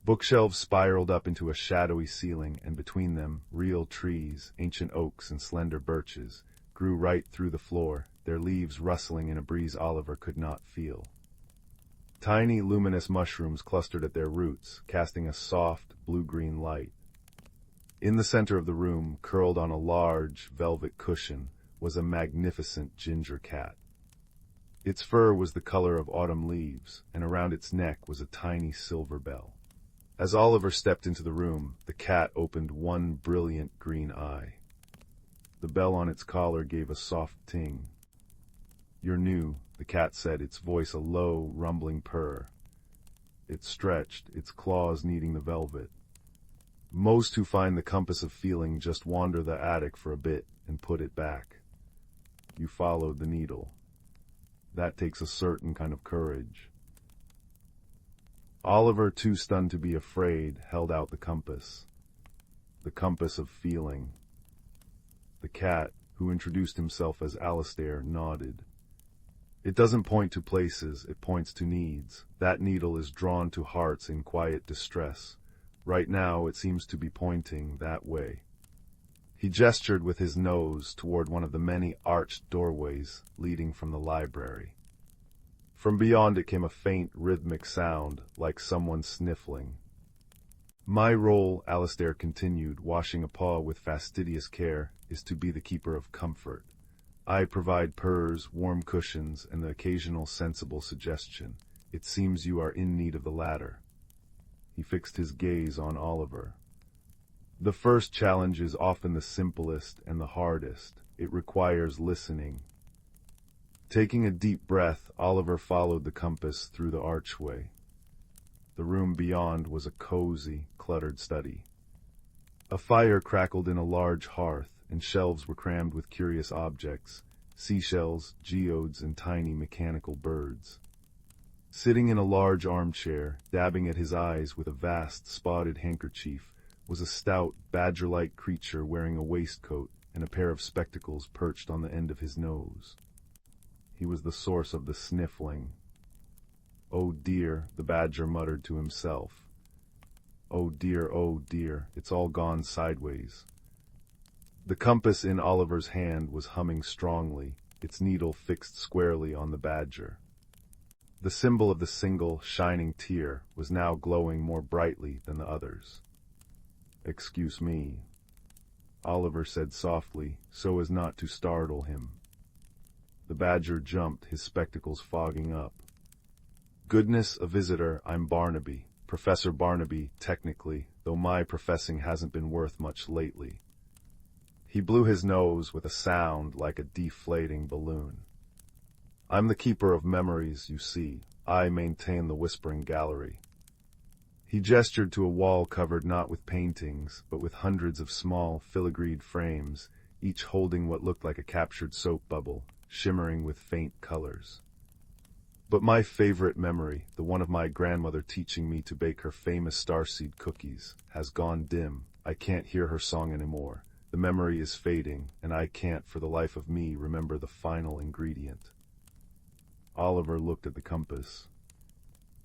Bookshelves spiraled up into a shadowy ceiling, and between them, real trees, ancient oaks and slender birches, grew right through the floor, their leaves rustling in a breeze Oliver could not feel. Tiny, luminous mushrooms clustered at their roots, casting a soft, blue-green light. In the center of the room, curled on a large, velvet cushion, was a magnificent ginger cat. Its fur was the color of autumn leaves, and around its neck was a tiny silver bell. As Oliver stepped into the room, the cat opened one brilliant green eye. The bell on its collar gave a soft ting. "You're new," the cat said, its voice a low, rumbling purr. It stretched, its claws kneading the velvet. "Most who find the compass of feeling just wander the attic for a bit and put it back. You followed the needle. That takes a certain kind of courage." Oliver, too stunned to be afraid, held out the compass. The compass of feeling. The cat, who introduced himself as Alistair, nodded. "It doesn't point to places, it points to needs. That needle is drawn to hearts in quiet distress. Right now it seems to be pointing that way." He gestured with his nose toward one of the many arched doorways leading from the library. From beyond it came a faint, rhythmic sound, like someone sniffling. "My role," Alistair continued, washing a paw with fastidious care, "is to be the keeper of comfort. I provide purrs, warm cushions, and the occasional sensible suggestion. It seems you are in need of the latter." He fixed his gaze on Oliver. "The first challenge is often the simplest and the hardest. It requires listening." Taking a deep breath, Oliver followed the compass through the archway. The room beyond was a cozy, cluttered study. A fire crackled in a large hearth, and shelves were crammed with curious objects, seashells, geodes, and tiny mechanical birds. Sitting in a large armchair, dabbing at his eyes with a vast, spotted handkerchief, was a stout, badger-like creature wearing a waistcoat and a pair of spectacles perched on the end of his nose. He was the source of the sniffling. "Oh dear," the badger muttered to himself. Oh dear, it's all gone sideways." The compass in Oliver's hand was humming strongly, its needle fixed squarely on the badger. The symbol of the single, shining tear was now glowing more brightly than the others. "Excuse me," Oliver said softly, so as not to startle him. The badger jumped, his spectacles fogging up. "Goodness, a visitor, I'm Barnaby. Professor Barnaby, technically, though my professing hasn't been worth much lately." He blew his nose with a sound like a deflating balloon. "I'm the keeper of memories, you see. I maintain the Whispering Gallery." He gestured to a wall covered not with paintings, but with hundreds of small, filigreed frames, each holding what looked like a captured soap bubble, shimmering with faint colors. "But my favorite memory, the one of my grandmother teaching me to bake her famous starseed cookies, has gone dim. I can't hear her song anymore. The memory is fading, and I can't for the life of me remember the final ingredient." Oliver looked at the compass.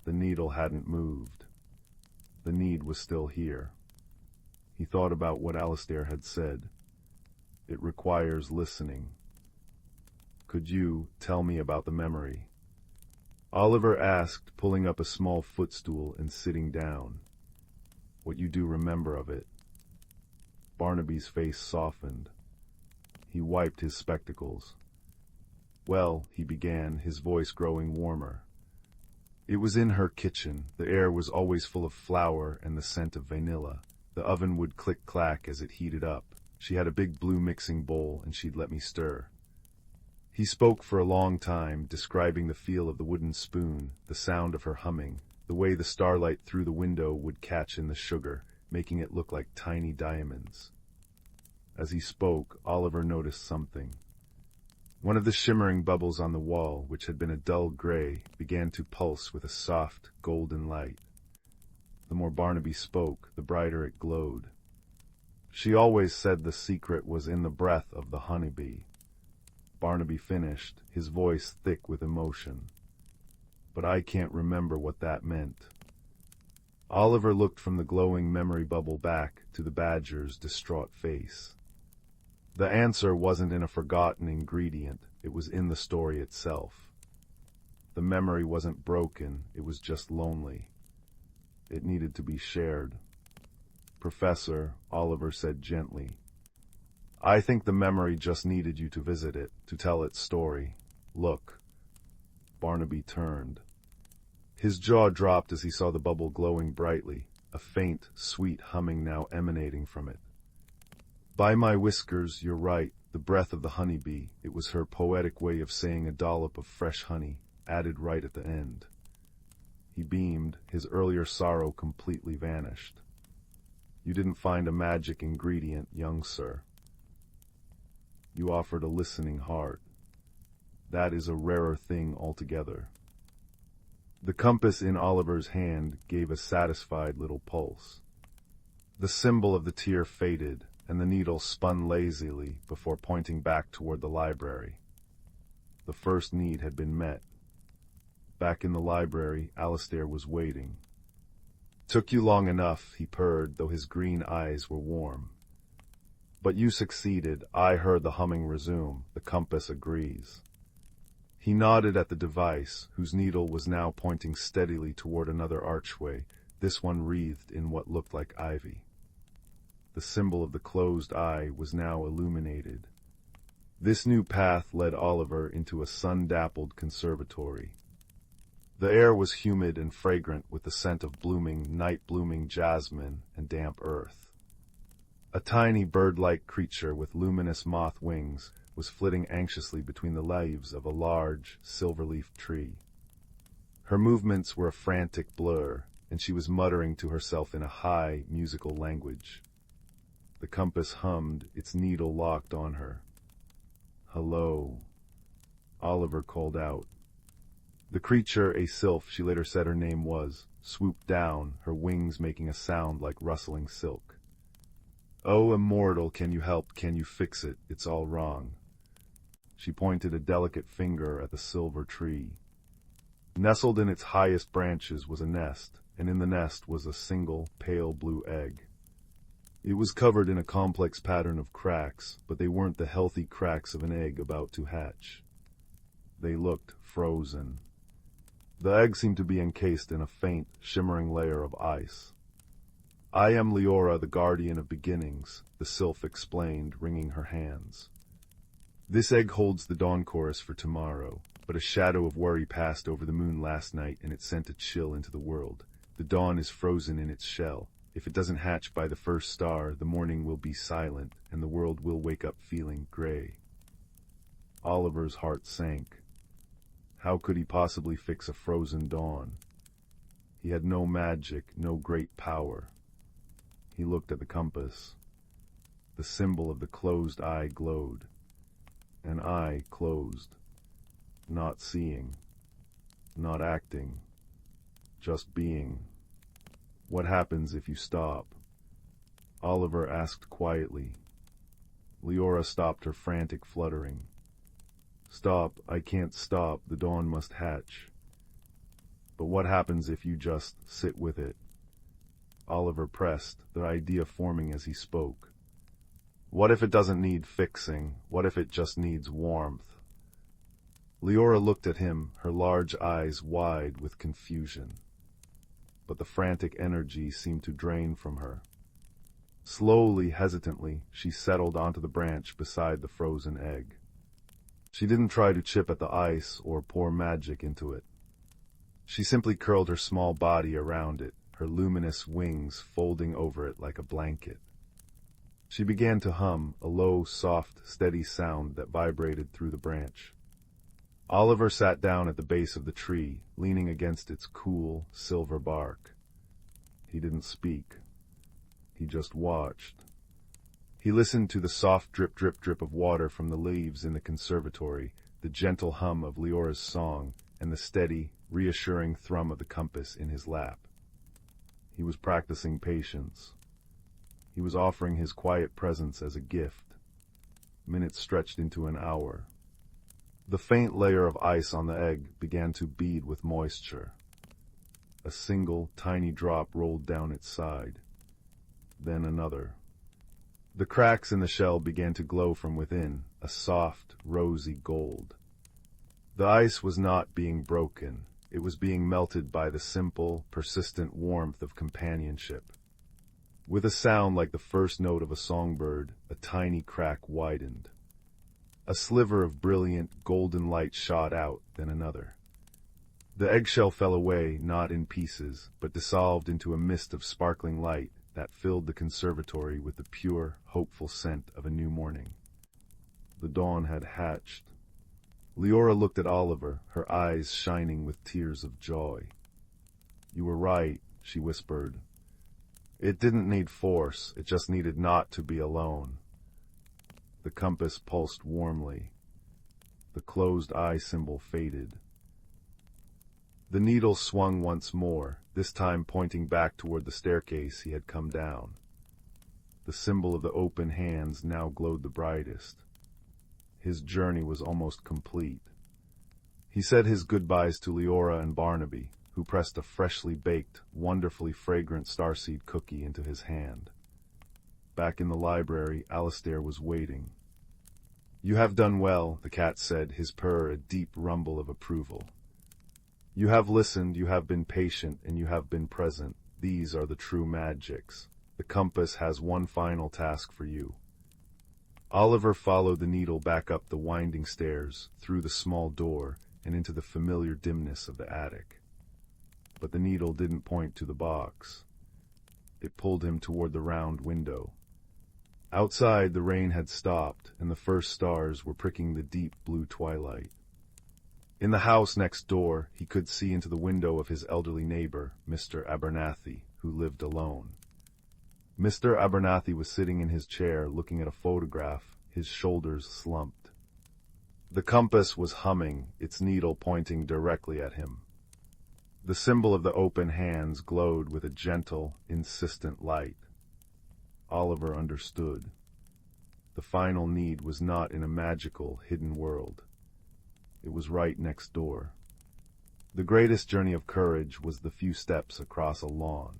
The needle hadn't moved. The need was still here. He thought about what Alistair had said. It requires listening. "Could you tell me about the memory?" Oliver asked, pulling up a small footstool and sitting down. "What you do remember of it?" Barnaby's face softened. He wiped his spectacles. "Well," he began, his voice growing warmer. "It was in her kitchen. The air was always full of flour and the scent of vanilla. The oven would click-clack as it heated up. She had a big blue mixing bowl, and she'd let me stir." He spoke for a long time, describing the feel of the wooden spoon, the sound of her humming, the way the starlight through the window would catch in the sugar, making it look like tiny diamonds. As he spoke, Oliver noticed something. One of the shimmering bubbles on the wall, which had been a dull gray, began to pulse with a soft, golden light. The more Barnaby spoke, the brighter it glowed. She always said the secret was in the breath of the honeybee. Barnaby finished, his voice thick with emotion. But I can't remember what that meant. Oliver looked from the glowing memory bubble back to the badger's distraught face. The answer wasn't in a forgotten ingredient, it was in the story itself. The memory wasn't broken, it was just lonely. It needed to be shared. Professor, Oliver said gently, I think the memory just needed you to visit it, to tell its story. Look. Barnaby turned. His jaw dropped as he saw the bubble glowing brightly, a faint, sweet humming now emanating from it. By my whiskers, you're right, the breath of the honeybee. It was her poetic way of saying a dollop of fresh honey, added right at the end. He beamed, his earlier sorrow completely vanished. You didn't find a magic ingredient, young sir. You offered a listening heart. That is a rarer thing altogether. The compass in Oliver's hand gave a satisfied little pulse. The symbol of the tear faded, and the needle spun lazily before pointing back toward the library. The first need had been met. Back in the library, Alistair was waiting. Took you long enough, he purred, though his green eyes were warm. But you succeeded. I heard the humming resume. The compass agrees. He nodded at the device, whose needle was now pointing steadily toward another archway, this one wreathed in what looked like ivy. The symbol of the closed eye was now illuminated. This new path led Oliver into a sun-dappled conservatory. The air was humid and fragrant with the scent of blooming, night-blooming jasmine and damp earth. A tiny bird-like creature with luminous moth wings was flitting anxiously between the leaves of a large, silver-leafed tree. Her movements were a frantic blur, and she was muttering to herself in a high, musical language. The compass hummed, its needle locked on her. Hello, Oliver called out. The creature, a sylph she later said her name was, swooped down, her wings making a sound like rustling silk. Oh, immortal, can you help, can you fix it? It's all wrong. She pointed a delicate finger at the silver tree. Nestled in its highest branches was a nest, and in the nest was a single, pale blue egg. It was covered in a complex pattern of cracks, but they weren't the healthy cracks of an egg about to hatch. They looked frozen. The egg seemed to be encased in a faint, shimmering layer of ice. I am Leora, the guardian of beginnings, the sylph explained, wringing her hands. This egg holds the dawn chorus for tomorrow, but a shadow of worry passed over the moon last night and it sent a chill into the world. The dawn is frozen in its shell. If it doesn't hatch by the first star, the morning will be silent, and the world will wake up feeling gray. Oliver's heart sank. How could he possibly fix a frozen dawn? He had no magic, no great power. He looked at the compass. The symbol of the closed eye glowed. An eye closed. Not seeing. Not acting. Just being. What happens if you stop? Oliver asked quietly. Leora stopped her frantic fluttering. Stop, I can't stop, the dawn must hatch. But what happens if you just sit with it? Oliver pressed, the idea forming as he spoke. What if it doesn't need fixing? What if it just needs warmth? Leora looked at him, her large eyes wide with confusion. But the frantic energy seemed to drain from her. Slowly, hesitantly, she settled onto the branch beside the frozen egg. She didn't try to chip at the ice or pour magic into it. She simply curled her small body around it, her luminous wings folding over it like a blanket. She began to hum, a low, soft, steady sound that vibrated through the branch. Oliver sat down at the base of the tree, leaning against its cool, silver bark. He didn't speak. He just watched. He listened to the soft drip drip drip of water from the leaves in the conservatory, the gentle hum of Leora's song, and the steady, reassuring thrum of the compass in his lap. He was practicing patience. He was offering his quiet presence as a gift. Minutes stretched into an hour. The faint layer of ice on the egg began to bead with moisture. A single, tiny drop rolled down its side. Then another. The cracks in the shell began to glow from within, a soft, rosy gold. The ice was not being broken. It was being melted by the simple, persistent warmth of companionship. With a sound like the first note of a songbird, a tiny crack widened. A sliver of brilliant, golden light shot out, then another. The eggshell fell away, not in pieces, but dissolved into a mist of sparkling light that filled the conservatory with the pure, hopeful scent of a new morning. The dawn had hatched. Leora looked at Oliver, her eyes shining with tears of joy. "You were right," she whispered. "It didn't need force, it just needed not to be alone." The compass pulsed warmly. The closed eye symbol faded. The needle swung once more, this time pointing back toward the staircase he had come down. The symbol of the open hands now glowed the brightest. His journey was almost complete. He said his goodbyes to Leora and Barnaby, who pressed a freshly baked, wonderfully fragrant starseed cookie into his hand. Back in the library, Alistair was waiting. "You have done well," the cat said, his purr a deep rumble of approval. "You have listened, you have been patient, and you have been present. These are the true magics. The compass has one final task for you." Oliver followed the needle back up the winding stairs, through the small door, and into the familiar dimness of the attic. But the needle didn't point to the box. It pulled him toward the round window. Outside, the rain had stopped, and the first stars were pricking the deep blue twilight. In the house next door, he could see into the window of his elderly neighbor, Mr. Abernathy, who lived alone. Mr. Abernathy was sitting in his chair, looking at a photograph, his shoulders slumped. The compass was humming, its needle pointing directly at him. The symbol of the open hands glowed with a gentle, insistent light. Oliver understood. The final need was not in a magical, hidden world. It was right next door. The greatest journey of courage was the few steps across a lawn.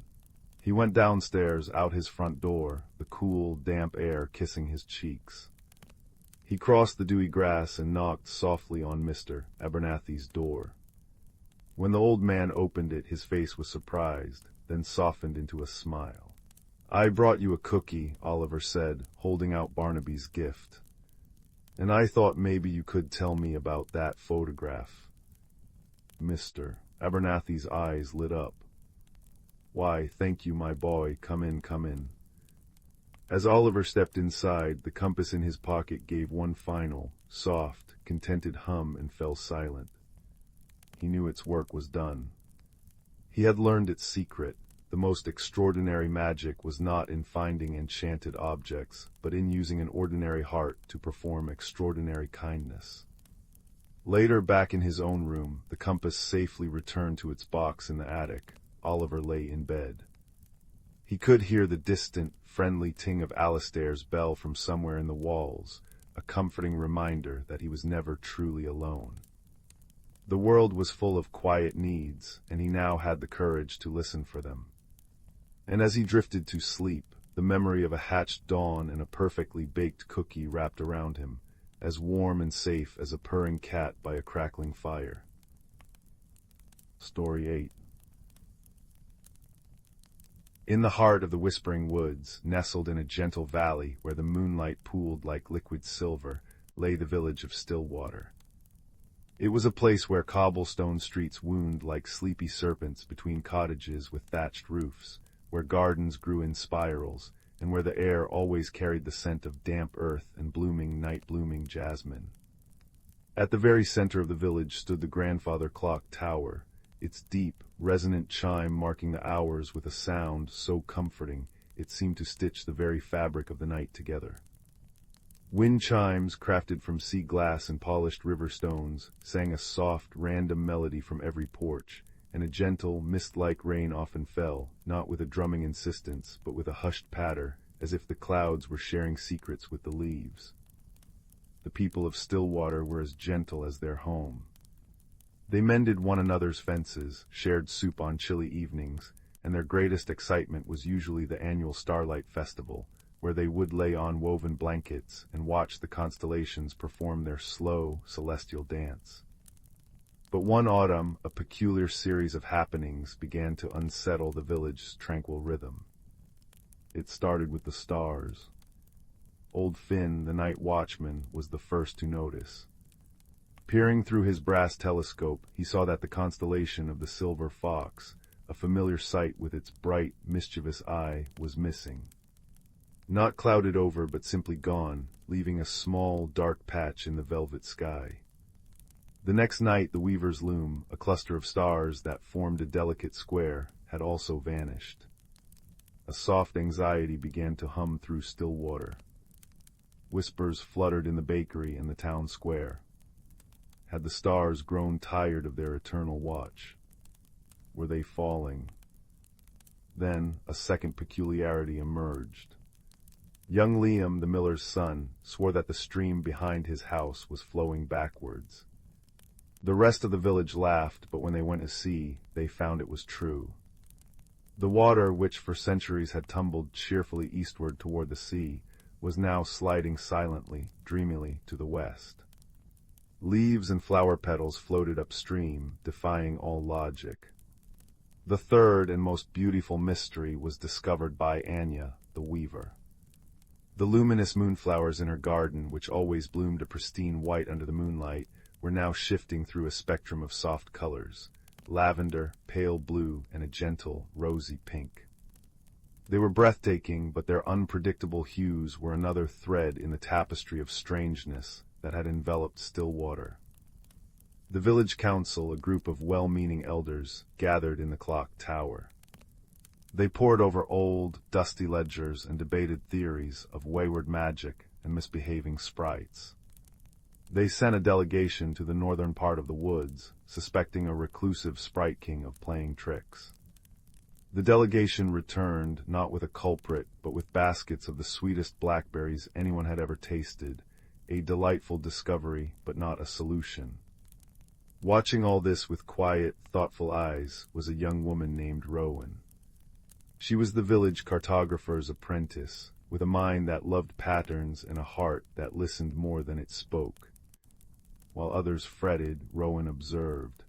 He went downstairs, out his front door, the cool, damp air kissing his cheeks. He crossed the dewy grass and knocked softly on Mr. Abernathy's door. When the old man opened it, his face was surprised, then softened into a smile. "I brought you a cookie," Oliver said, holding out Barnaby's gift. "And I thought maybe you could tell me about that photograph." Mr. Abernathy's eyes lit up. "Why, thank you, my boy. Come in, come in." As Oliver stepped inside, the compass in his pocket gave one final, soft, contented hum and fell silent. He knew its work was done. He had learned its secret. The most extraordinary magic was not in finding enchanted objects, but in using an ordinary heart to perform extraordinary kindness. Later, back in his own room, the compass safely returned to its box in the attic. Oliver lay in bed. He could hear the distant, friendly ting of Alistair's bell from somewhere in the walls, a comforting reminder that he was never truly alone. The world was full of quiet needs, and he now had the courage to listen for them. And as he drifted to sleep, the memory of a hatched dawn and a perfectly baked cookie wrapped around him, as warm and safe as a purring cat by a crackling fire. Story 8. In the heart of the whispering woods, nestled in a gentle valley where the moonlight pooled like liquid silver, lay the village of Stillwater. It was a place where cobblestone streets wound like sleepy serpents between cottages with thatched roofs, where gardens grew in spirals, and where the air always carried the scent of damp earth and blooming night-blooming jasmine. At the very center of the village stood the grandfather clock tower, its deep, resonant chime marking the hours with a sound so comforting it seemed to stitch the very fabric of the night together. Wind chimes, crafted from sea glass and polished river stones, sang a soft, random melody from every porch, and a gentle, mist-like rain often fell, not with a drumming insistence, but with a hushed patter, as if the clouds were sharing secrets with the leaves. The people of Stillwater were as gentle as their home. They mended one another's fences, shared soup on chilly evenings, and their greatest excitement was usually the annual Starlight Festival, where they would lay on woven blankets and watch the constellations perform their slow, celestial dance. But one autumn, a peculiar series of happenings began to unsettle the village's tranquil rhythm. It started with the stars. Old Finn, the night watchman, was the first to notice. Peering through his brass telescope, he saw that the constellation of the Silver Fox, a familiar sight with its bright, mischievous eye, was missing. Not clouded over, but simply gone, leaving a small, dark patch in the velvet sky. The next night the weaver's loom, a cluster of stars that formed a delicate square, had also vanished. A soft anxiety began to hum through Stillwater. Whispers fluttered in the bakery and the town square. Had the stars grown tired of their eternal watch? Were they falling? Then a second peculiarity emerged. Young Liam, the miller's son, swore that the stream behind his house was flowing backwards. The rest of the village laughed, but when they went to see, they found it was true. The water, which for centuries had tumbled cheerfully eastward toward the sea, was now sliding silently, dreamily, to the west. Leaves and flower petals floated upstream, defying all logic. The third and most beautiful mystery was discovered by Anya, the weaver. The luminous moonflowers in her garden, which always bloomed a pristine white under the moonlight, were now shifting through a spectrum of soft colors: lavender, pale blue, and a gentle, rosy pink. They were breathtaking, but their unpredictable hues were another thread in the tapestry of strangeness that had enveloped Stillwater. The village council, a group of well-meaning elders, gathered in the clock tower. They pored over old, dusty ledgers and debated theories of wayward magic and misbehaving sprites. They sent a delegation to the northern part of the woods, suspecting a reclusive sprite king of playing tricks. The delegation returned, not with a culprit, but with baskets of the sweetest blackberries anyone had ever tasted, a delightful discovery, but not a solution. Watching all this with quiet, thoughtful eyes was a young woman named Rowan. She was the village cartographer's apprentice, with a mind that loved patterns and a heart that listened more than it spoke. While others fretted, Rowan observed.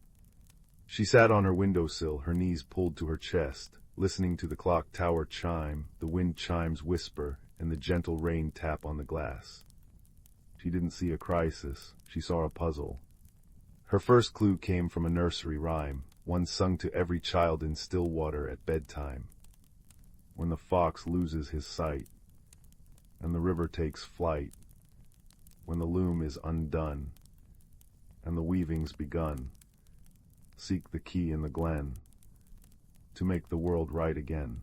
She sat on her windowsill, her knees pulled to her chest, listening to the clock tower chime, the wind chimes whisper, and the gentle rain tap on the glass. She didn't see a crisis, she saw a puzzle. Her first clue came from a nursery rhyme, one sung to every child in Stillwater at bedtime. When the fox loses his sight, and the river takes flight, when the loom is undone, and the weaving's begun, seek the key in the glen, to make the world right again.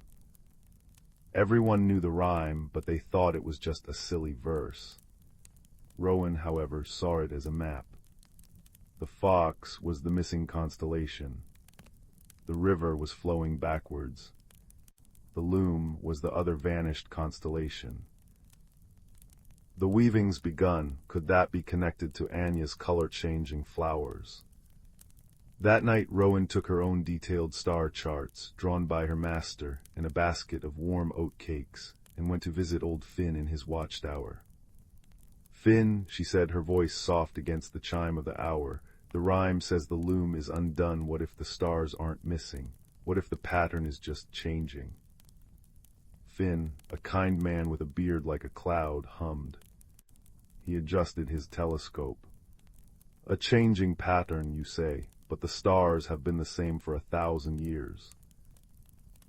Everyone knew the rhyme, but they thought it was just a silly verse. Rowan, however, saw it as a map. The fox was the missing constellation. The river was flowing backwards. The loom was the other vanished constellation. The weaving's begun. Could that be connected to Anya's color-changing flowers? That night Rowan took her own detailed star charts, drawn by her master, and a basket of warm oat cakes, and went to visit old Finn in his watchtower. "Finn," she said, her voice soft against the chime of the hour, "the rhyme says the loom is undone. What if the stars aren't missing? What if the pattern is just changing?" Finn, a kind man with a beard like a cloud, hummed. He adjusted his telescope. "A changing pattern, you say, but the stars have been the same for 1,000 years.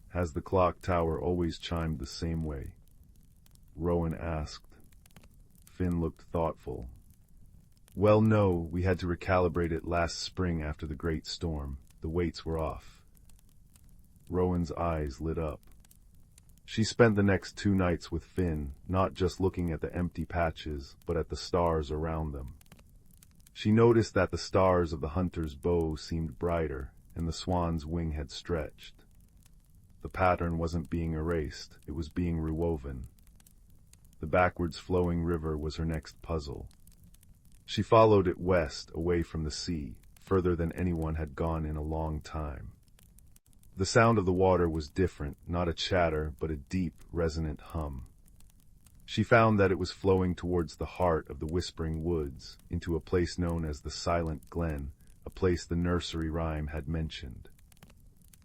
Has the clock tower always chimed the same way?" Rowan asked. Finn looked thoughtful. Well, no, we had to recalibrate it last spring after the great storm. The weights were off. Rowan's eyes lit up. She spent the next 2 nights with Finn, not just looking at the empty patches, but at the stars around them. She noticed that the stars of the hunter's bow seemed brighter, and the swan's wing had stretched. The pattern wasn't being erased, it was being rewoven. The backwards flowing river was her next puzzle. She followed it west, away from the sea, further than anyone had gone in a long time. The sound of the water was different, not a chatter, but a deep, resonant hum. She found that it was flowing towards the heart of the whispering woods, into a place known as the Silent Glen, a place the nursery rhyme had mentioned.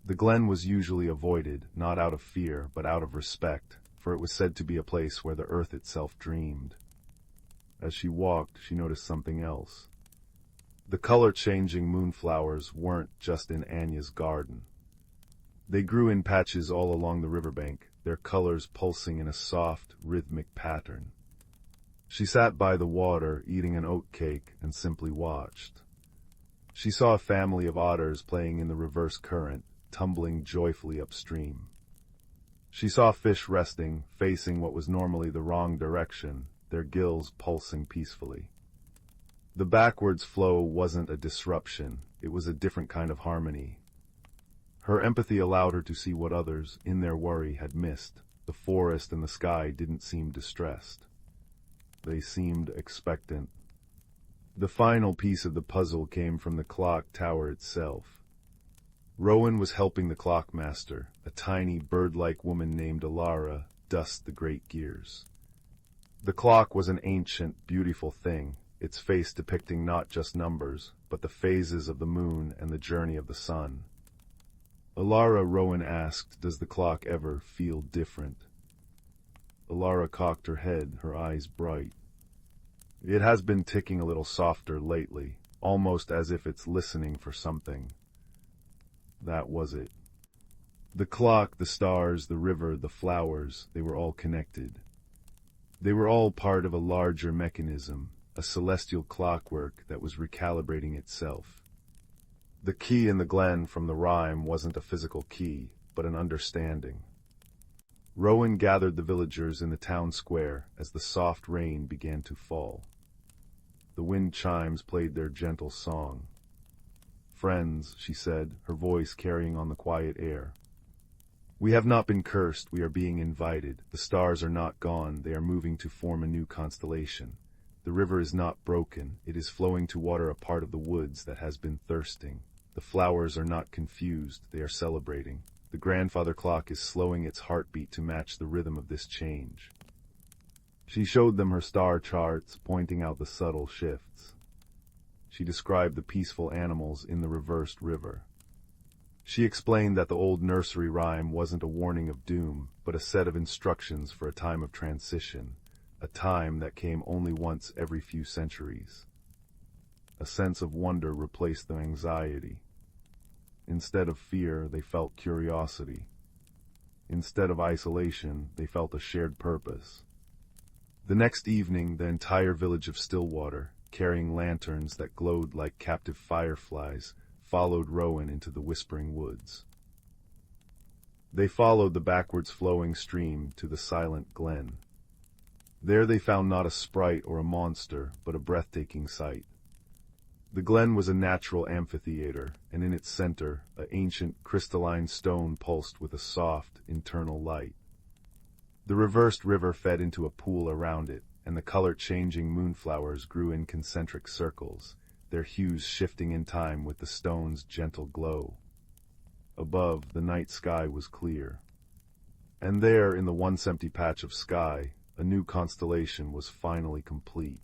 The glen was usually avoided, not out of fear, but out of respect, for it was said to be a place where the earth itself dreamed. As she walked, she noticed something else. The color-changing moonflowers weren't just in Anya's garden. They grew in patches all along the riverbank, their colors pulsing in a soft, rhythmic pattern. She sat by the water, eating an oatcake, and simply watched. She saw a family of otters playing in the reverse current, tumbling joyfully upstream. She saw fish resting, facing what was normally the wrong direction, their gills pulsing peacefully. The backwards flow wasn't a disruption, it was a different kind of harmony. Her empathy allowed her to see what others, in their worry, had missed. The forest and the sky didn't seem distressed. They seemed expectant. The final piece of the puzzle came from the clock tower itself. Rowan was helping the clockmaster, a tiny bird-like woman named Alara, dust the great gears. The clock was an ancient, beautiful thing, its face depicting not just numbers, but the phases of the moon and the journey of the sun. Alara, Rowan asked, does the clock ever feel different? Alara cocked her head, her eyes bright. It has been ticking a little softer lately, almost as if it's listening for something. That was it. The clock, the stars, the river, the flowers, they were all connected. They were all part of a larger mechanism, a celestial clockwork that was recalibrating itself. The key in the glen from the rhyme wasn't a physical key, but an understanding. Rowan gathered the villagers in the town square as the soft rain began to fall. The wind chimes played their gentle song. Friends, she said, her voice carrying on the quiet air. We have not been cursed, we are being invited. The stars are not gone, they are moving to form a new constellation. The river is not broken, it is flowing to water a part of the woods that has been thirsting. The flowers are not confused, they are celebrating. The grandfather clock is slowing its heartbeat to match the rhythm of this change. She showed them her star charts, pointing out the subtle shifts. She described the peaceful animals in the reversed river. She explained that the old nursery rhyme wasn't a warning of doom, but a set of instructions for a time of transition, a time that came only once every few centuries. A sense of wonder replaced the anxiety. Instead of fear, they felt curiosity. Instead of isolation, they felt a shared purpose. The next evening, the entire village of Stillwater, carrying lanterns that glowed like captive fireflies, followed Rowan into the whispering woods. They followed the backwards flowing stream to the Silent Glen. There they found not a sprite or a monster, but a breathtaking sight. The glen was a natural amphitheater, and in its center, an ancient crystalline stone pulsed with a soft, internal light. The reversed river fed into a pool around it, and the color-changing moonflowers grew in concentric circles, their hues shifting in time with the stone's gentle glow. Above, the night sky was clear. And there, in the once empty patch of sky, a new constellation was finally complete.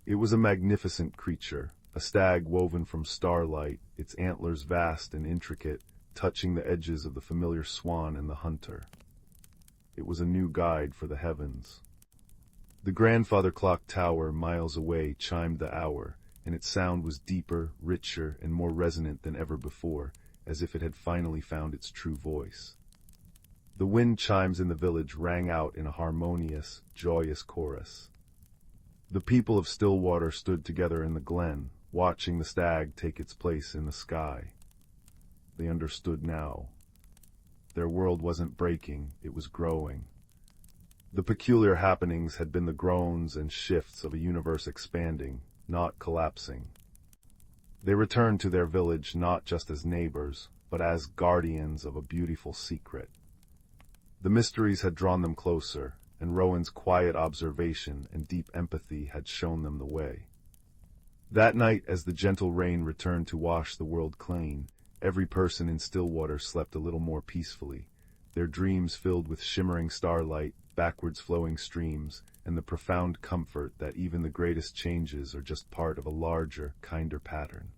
It was a magnificent creature, a stag woven from starlight, its antlers vast and intricate, touching the edges of the familiar swan and the hunter. It was a new guide for the heavens. The grandfather clock tower miles away chimed the hour, and its sound was deeper, richer, and more resonant than ever before, as if it had finally found its true voice. The wind chimes in the village rang out in a harmonious, joyous chorus. The people of Stillwater stood together in the glen, watching the stag take its place in the sky. They understood now. Their world wasn't breaking, it was growing. The peculiar happenings had been the groans and shifts of a universe expanding, not collapsing. They returned to their village not just as neighbors, but as guardians of a beautiful secret. The mysteries had drawn them closer, and Rowan's quiet observation and deep empathy had shown them the way. That night, as the gentle rain returned to wash the world clean, every person in Stillwater slept a little more peacefully, their dreams filled with shimmering starlight, backwards flowing streams, and the profound comfort that even the greatest changes are just part of a larger, kinder pattern.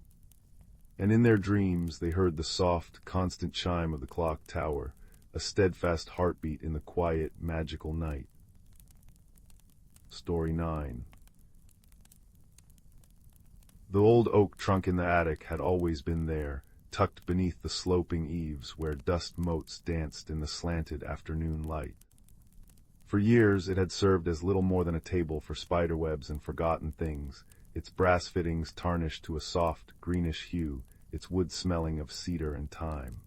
And in their dreams they heard the soft, constant chime of the clock tower, a steadfast heartbeat in the quiet, magical night. Story 9. The old oak trunk in the attic had always been there, tucked beneath the sloping eaves where dust motes danced in the slanted afternoon light. For years it had served as little more than a table for spiderwebs and forgotten things, its brass fittings tarnished to a soft, greenish hue, its wood smelling of cedar and thyme.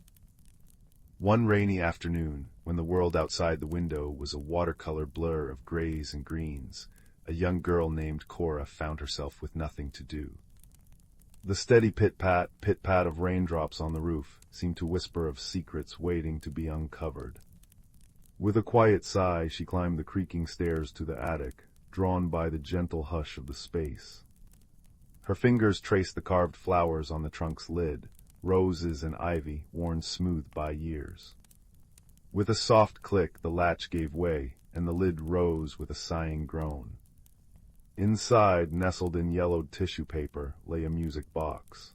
One rainy afternoon, when the world outside the window was a watercolor blur of grays and greens, a young girl named Cora found herself with nothing to do. The steady pit-pat of raindrops on the roof seemed to whisper of secrets waiting to be uncovered. With a quiet sigh, she climbed the creaking stairs to the attic, drawn by the gentle hush of the space. Her fingers traced the carved flowers on the trunk's lid, roses and ivy worn smooth by years. With a soft click, the latch gave way, and the lid rose with a sighing groan. Inside, nestled in yellowed tissue paper, lay a music box.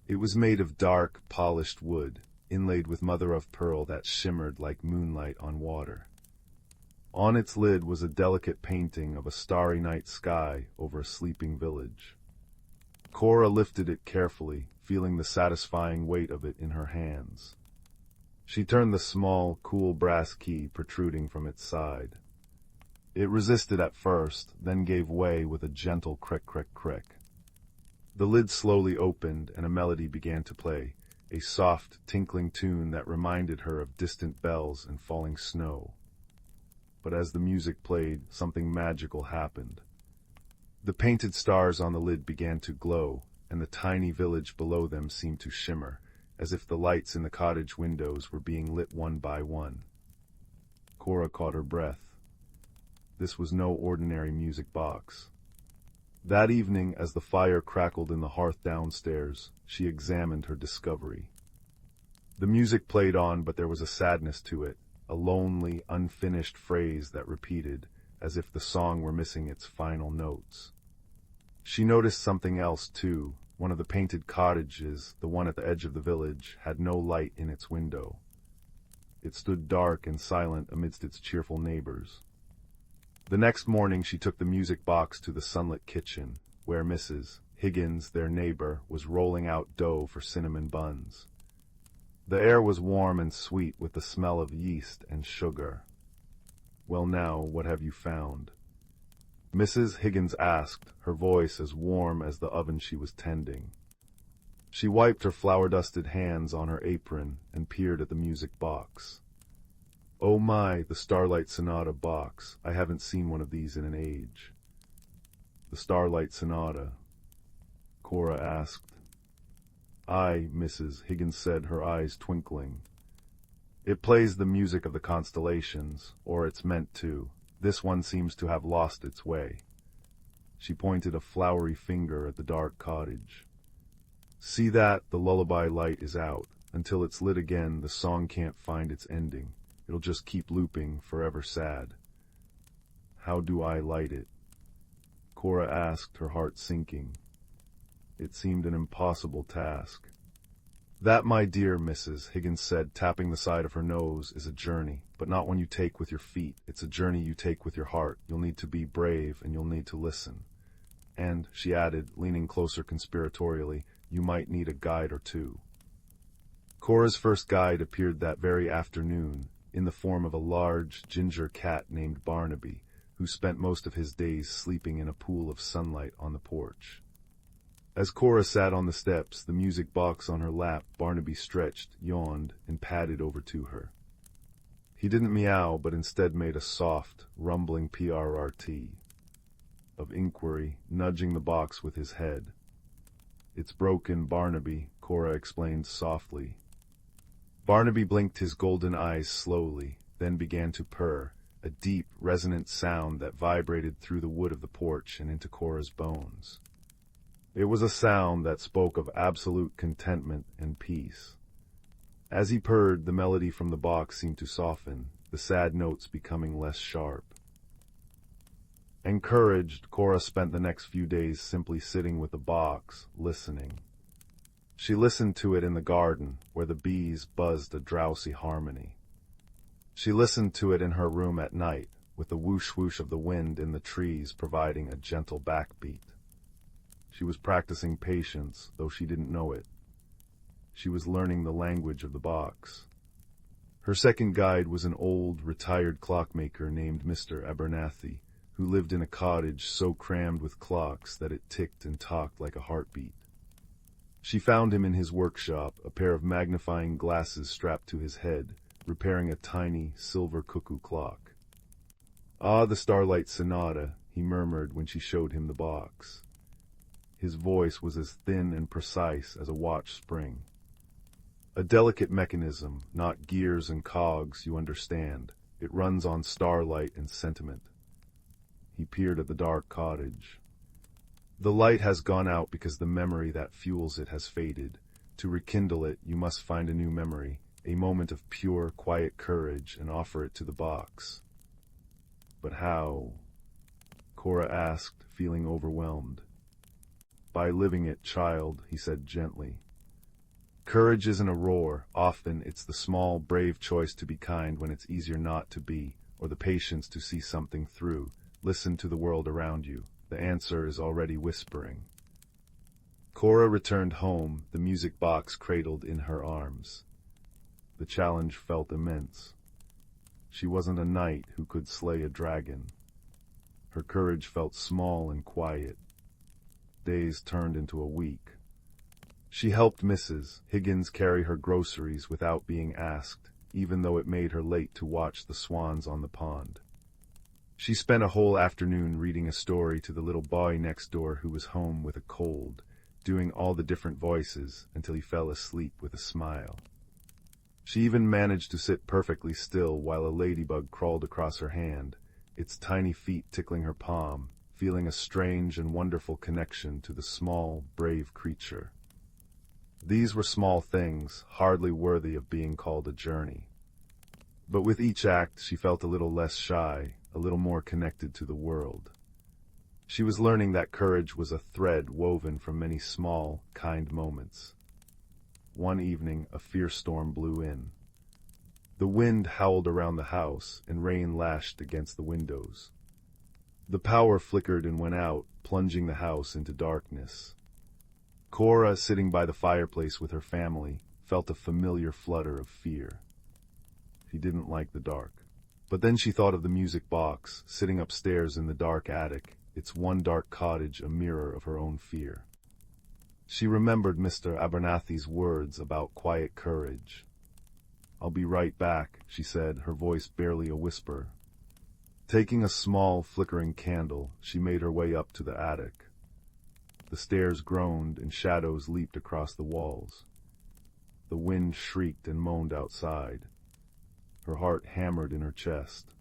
It was made of dark, polished wood, inlaid with mother-of-pearl that shimmered like moonlight on water. On its lid was a delicate painting of a starry night sky over a sleeping village. Cora lifted it carefully, feeling the satisfying weight of it in her hands. She turned the small, cool brass key protruding from its side. It resisted at first, then gave way with a gentle crick-crick-crick. The lid slowly opened, and a melody began to play, a soft, tinkling tune that reminded her of distant bells and falling snow. But as the music played, something magical happened. The painted stars on the lid began to glow, and the tiny village below them seemed to shimmer, as if the lights in the cottage windows were being lit one by one. Cora caught her breath. This was no ordinary music box. That evening, as the fire crackled in the hearth downstairs, she examined her discovery. The music played on, but there was a sadness to it, a lonely, unfinished phrase that repeated, as if the song were missing its final notes. She noticed something else, too. One of the painted cottages, the one at the edge of the village, had no light in its window. It stood dark and silent amidst its cheerful neighbors. The next morning she took the music box to the sunlit kitchen, where Mrs. Higgins, their neighbor, was rolling out dough for cinnamon buns. The air was warm and sweet with the smell of yeast and sugar. "Well now, what have you found?" Mrs. Higgins asked, her voice as warm as the oven she was tending. She wiped her flour-dusted hands on her apron and peered at the music box. "Oh my, the Starlight Sonata box. I haven't seen one of these in an age." "The Starlight Sonata?" Cora asked. "Aye," Mrs. Higgins said, her eyes twinkling. "It plays the music of the constellations, or it's meant to. This one seems to have lost its way." She pointed a flowery finger at the dark cottage. "See that? The lullaby light is out. Until it's lit again, the song can't find its ending. It'll just keep looping, forever sad." "How do I light it?" Cora asked, her heart sinking. It seemed an impossible task. "That, my dear," Mrs. Higgins said, tapping the side of her nose, "is a journey, but not one you take with your feet. It's a journey you take with your heart. You'll need to be brave, and you'll need to listen. And," she added, leaning closer conspiratorially, "you might need a guide or two." Cora's first guide appeared that very afternoon, in the form of a large ginger cat named Barnaby, who spent most of his days sleeping in a pool of sunlight on the porch. As Cora sat on the steps, the music box on her lap, Barnaby stretched, yawned, and padded over to her. He didn't meow, but instead made a soft, rumbling PRRT of inquiry, nudging the box with his head. "It's broken, Barnaby," Cora explained softly. Barnaby blinked his golden eyes slowly, then began to purr, a deep, resonant sound that vibrated through the wood of the porch and into Cora's bones. It was a sound that spoke of absolute contentment and peace. As he purred, the melody from the box seemed to soften, the sad notes becoming less sharp. Encouraged, Cora spent the next few days simply sitting with the box, listening. She listened to it in the garden, where the bees buzzed a drowsy harmony. She listened to it in her room at night, with the whoosh-whoosh of the wind in the trees providing a gentle backbeat. She was practicing patience, though she didn't know it. She was learning the language of the box. Her second guide was an old, retired clockmaker named Mr. Abernathy, who lived in a cottage so crammed with clocks that it ticked and talked like a heartbeat. She found him in his workshop, a pair of magnifying glasses strapped to his head, repairing a tiny, silver cuckoo clock. "Ah, the Starlight Sonata," he murmured when she showed him the box. His voice was as thin and precise as a watch spring. "A delicate mechanism, not gears and cogs, you understand. It runs on starlight and sentiment." He peered at the dark cottage. "The light has gone out because the memory that fuels it has faded. To rekindle it, you must find a new memory, a moment of pure, quiet courage, and offer it to the box." "But how?" Cora asked, feeling overwhelmed. "By living it, child," he said gently. "Courage isn't a roar. Often it's the small, brave choice to be kind when it's easier not to be, or the patience to see something through. Listen to the world around you. The answer is already whispering." Cora returned home, the music box cradled in her arms. The challenge felt immense. She wasn't a knight who could slay a dragon. Her courage felt small and quiet. Days turned into a week. She helped Mrs. Higgins carry her groceries without being asked, even though it made her late to watch the swans on the pond. She spent a whole afternoon reading a story to the little boy next door who was home with a cold, doing all the different voices until he fell asleep with a smile. She even managed to sit perfectly still while a ladybug crawled across her hand, its tiny feet tickling her palm, feeling a strange and wonderful connection to the small, brave creature. These were small things, hardly worthy of being called a journey. But with each act she felt a little less shy, a little more connected to the world. She was learning that courage was a thread woven from many small, kind moments. One evening, a fierce storm blew in. The wind howled around the house, and rain lashed against the windows. The power flickered and went out, plunging the house into darkness. Cora, sitting by the fireplace with her family, felt a familiar flutter of fear. She didn't like the dark. But then she thought of the music box, sitting upstairs in the dark attic, its one dark cottage a mirror of her own fear. She remembered Mr. Abernathy's words about quiet courage. "I'll be right back," she said, her voice barely a whisper. Taking a small, flickering candle, she made her way up to the attic. The stairs groaned and shadows leaped across the walls. The wind shrieked and moaned outside. Her heart hammered in her chest.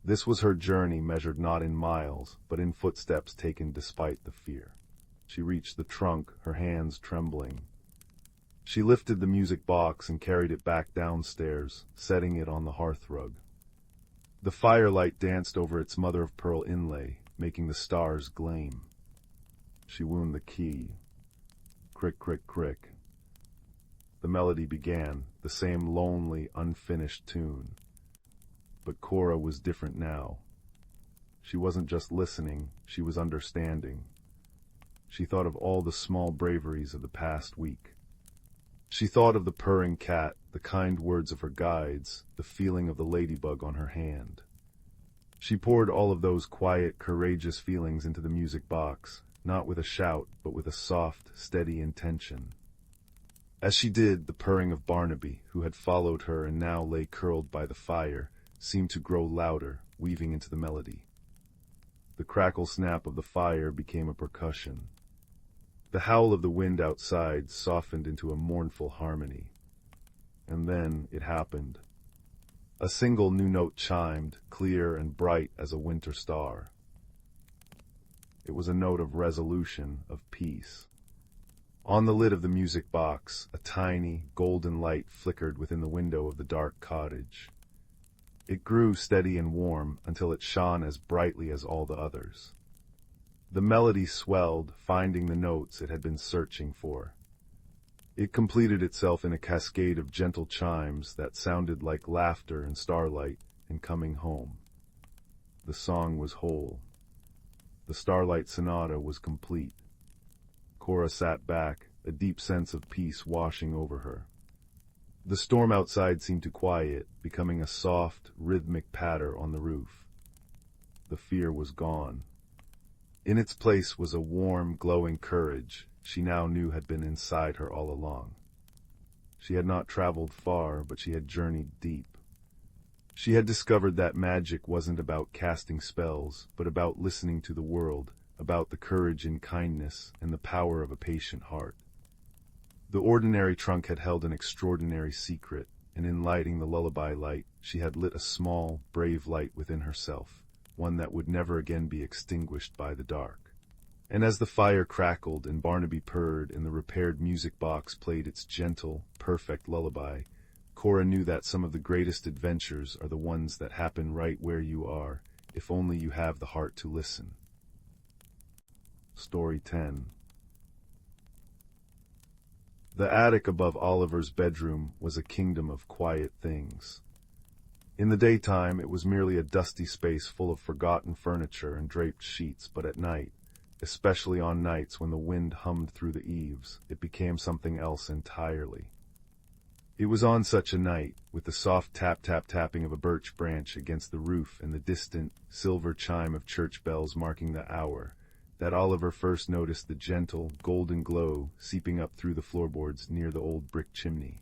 This was her journey measured not in miles, but in footsteps taken despite the fear. She reached the trunk, her hands trembling. She lifted the music box and carried it back downstairs, setting it on the hearthrug. The firelight danced over its mother-of-pearl inlay, making the stars gleam. She wound the key. Crick, crick, crick. The melody began, the same lonely, unfinished tune. But Cora was different now. She wasn't just listening, she was understanding. She thought of all the small braveries of the past week. She thought of the purring cat, the kind words of her guides, the feeling of the ladybug on her hand. She poured all of those quiet, courageous feelings into the music box, not with a shout, but with a soft, steady intention. As she did, the purring of Barnaby, who had followed her and now lay curled by the fire, seemed to grow louder, weaving into the melody. The crackle snap of the fire became a percussion. The howl of the wind outside softened into a mournful harmony. And then it happened. A single new note chimed, clear and bright as a winter star. It was a note of resolution, of peace. On the lid of the music box, a tiny, golden light flickered within the window of the dark cottage. It grew steady and warm until it shone as brightly as all the others. The melody swelled, finding the notes it had been searching for. It completed itself in a cascade of gentle chimes that sounded like laughter and starlight and coming home. The song was whole. The Starlight Sonata was complete. Cora sat back, a deep sense of peace washing over her. The storm outside seemed to quiet, becoming a soft, rhythmic patter on the roof. The fear was gone. In its place was a warm, glowing courage she now knew had been inside her all along. She had not traveled far, but she had journeyed deep. She had discovered that magic wasn't about casting spells, but about listening to the world, about the courage in kindness and the power of a patient heart. The ordinary trunk had held an extraordinary secret, and in lighting the lullaby light, she had lit a small, brave light within herself, one that would never again be extinguished by the dark. And as the fire crackled and Barnaby purred and the repaired music box played its gentle, perfect lullaby, Cora knew that some of the greatest adventures are the ones that happen right where you are, if only you have the heart to listen. Story 10. The attic above Oliver's bedroom was a kingdom of quiet things. In the daytime, it was merely a dusty space full of forgotten furniture and draped sheets, but at night, especially on nights when the wind hummed through the eaves, it became something else entirely. It was on such a night, with the soft tap-tap-tapping of a birch branch against the roof and the distant, silver chime of church bells marking the hour, that Oliver first noticed the gentle, golden glow seeping up through the floorboards near the old brick chimney.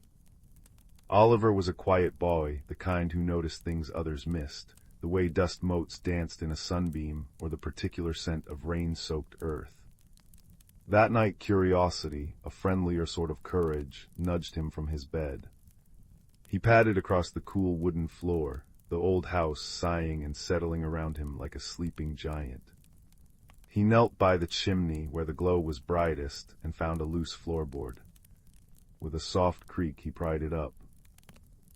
Oliver was a quiet boy, the kind who noticed things others missed, the way dust motes danced in a sunbeam, or the particular scent of rain-soaked earth. That night curiosity, a friendlier sort of courage, nudged him from his bed. He padded across the cool wooden floor, the old house sighing and settling around him like a sleeping giant. He knelt by the chimney where the glow was brightest and found a loose floorboard. With a soft creak he pried it up.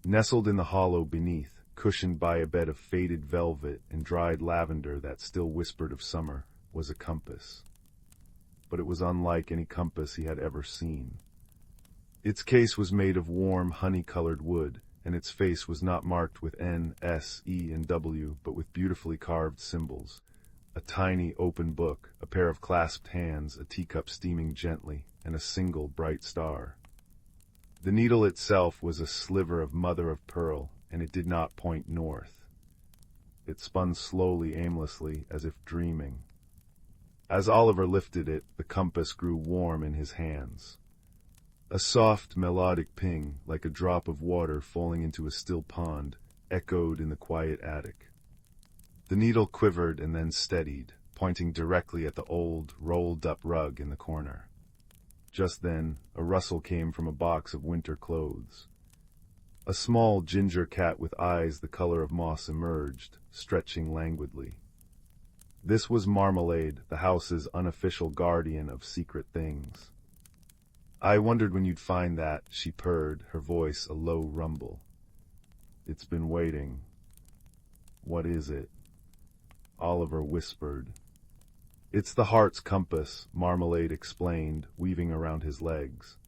Nestled in the hollow beneath, cushioned by a bed of faded velvet and dried lavender that still whispered of summer, was a compass. But it was unlike any compass he had ever seen. Its case was made of warm, honey-colored wood, and its face was not marked with N, S, E, and W, but with beautifully carved symbols. A tiny, open book, a pair of clasped hands, a teacup steaming gently, and a single bright star. The needle itself was a sliver of mother-of-pearl, and it did not point north. It spun slowly, aimlessly, as if dreaming. As Oliver lifted it, the compass grew warm in his hands. A soft, melodic ping, like a drop of water falling into a still pond, echoed in the quiet attic. The needle quivered and then steadied, pointing directly at the old, rolled-up rug in the corner. Just then, a rustle came from a box of winter clothes. A small ginger cat with eyes the color of moss emerged, stretching languidly. This was Marmalade, the house's unofficial guardian of secret things. "I wondered when you'd find that," she purred, her voice a low rumble. "It's been waiting." "What is it?" Oliver whispered. "It's the heart's compass," Marmalade explained, weaving around his legs.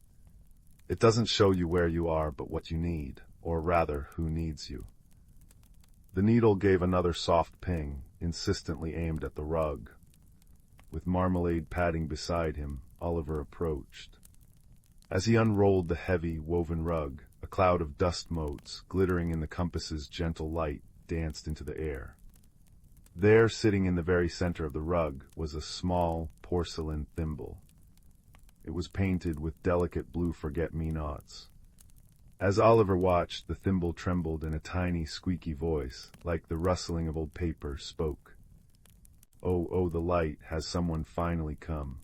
"It doesn't show you where you are, but what you need, or rather, who needs you." The needle gave another soft ping, insistently aimed at the rug. With Marmalade padding beside him, Oliver approached. As he unrolled the heavy, woven rug, a cloud of dust motes, glittering in the compass's gentle light, danced into the air. There, sitting in the very center of the rug, was a small porcelain thimble. It was painted with delicate blue forget-me-nots. As Oliver watched, the thimble trembled and a tiny, squeaky voice, like the rustling of old paper, spoke. "Oh, oh, the light, has someone finally come?"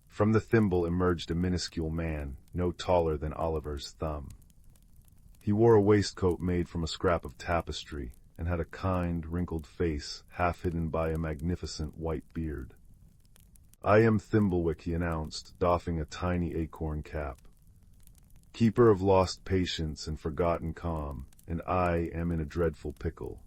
From the thimble emerged a minuscule man, no taller than Oliver's thumb. He wore a waistcoat made from a scrap of tapestry, and had a kind, wrinkled face, half hidden by a magnificent white beard. "I am Thimblewick," he announced, doffing a tiny acorn cap. "Keeper of lost patience and forgotten calm, and I am in a dreadful pickle."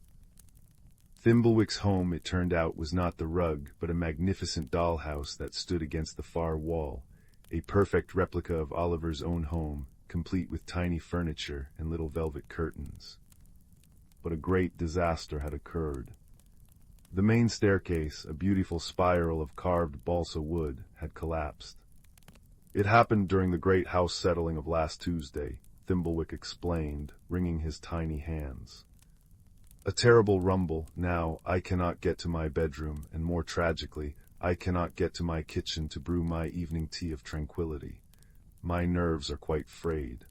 Thimblewick's home, it turned out, was not the rug, but a magnificent dollhouse that stood against the far wall, a perfect replica of Oliver's own home, complete with tiny furniture and little velvet curtains. But a great disaster had occurred. The main staircase, a beautiful spiral of carved balsa wood, had collapsed. "It happened during the great house settling of last Tuesday," Thimblewick explained, wringing his tiny hands. "A terrible rumble. Now I cannot get to my bedroom, and more tragically, I cannot get to my kitchen to brew my evening tea of tranquility. My nerves are quite frayed."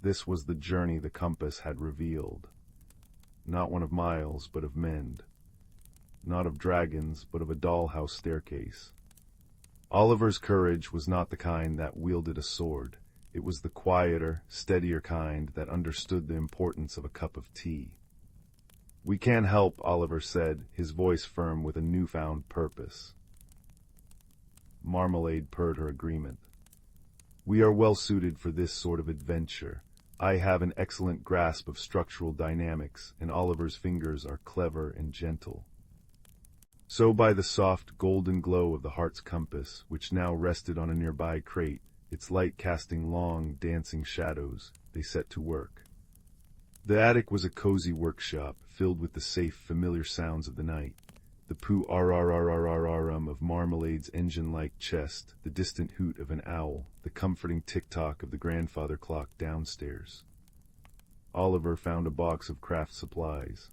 This was the journey the compass had revealed. Not one of miles, but of mend. Not of dragons, but of a dollhouse staircase. Oliver's courage was not the kind that wielded a sword. It was the quieter, steadier kind that understood the importance of a cup of tea. "We can't help," Oliver said, his voice firm with a newfound purpose. Marmalade purred her agreement. "We are well suited for this sort of adventure. I have an excellent grasp of structural dynamics, and Oliver's fingers are clever and gentle." So by the soft, golden glow of the heart's compass, which now rested on a nearby crate, its light casting long, dancing shadows, they set to work. The attic was a cozy workshop, filled with the safe, familiar sounds of the night. The poo-ar-ar-ar-ar-ar-ar-um of Marmalade's engine-like chest, the distant hoot of an owl, the comforting tick-tock of the grandfather clock downstairs. Oliver found a box of craft supplies.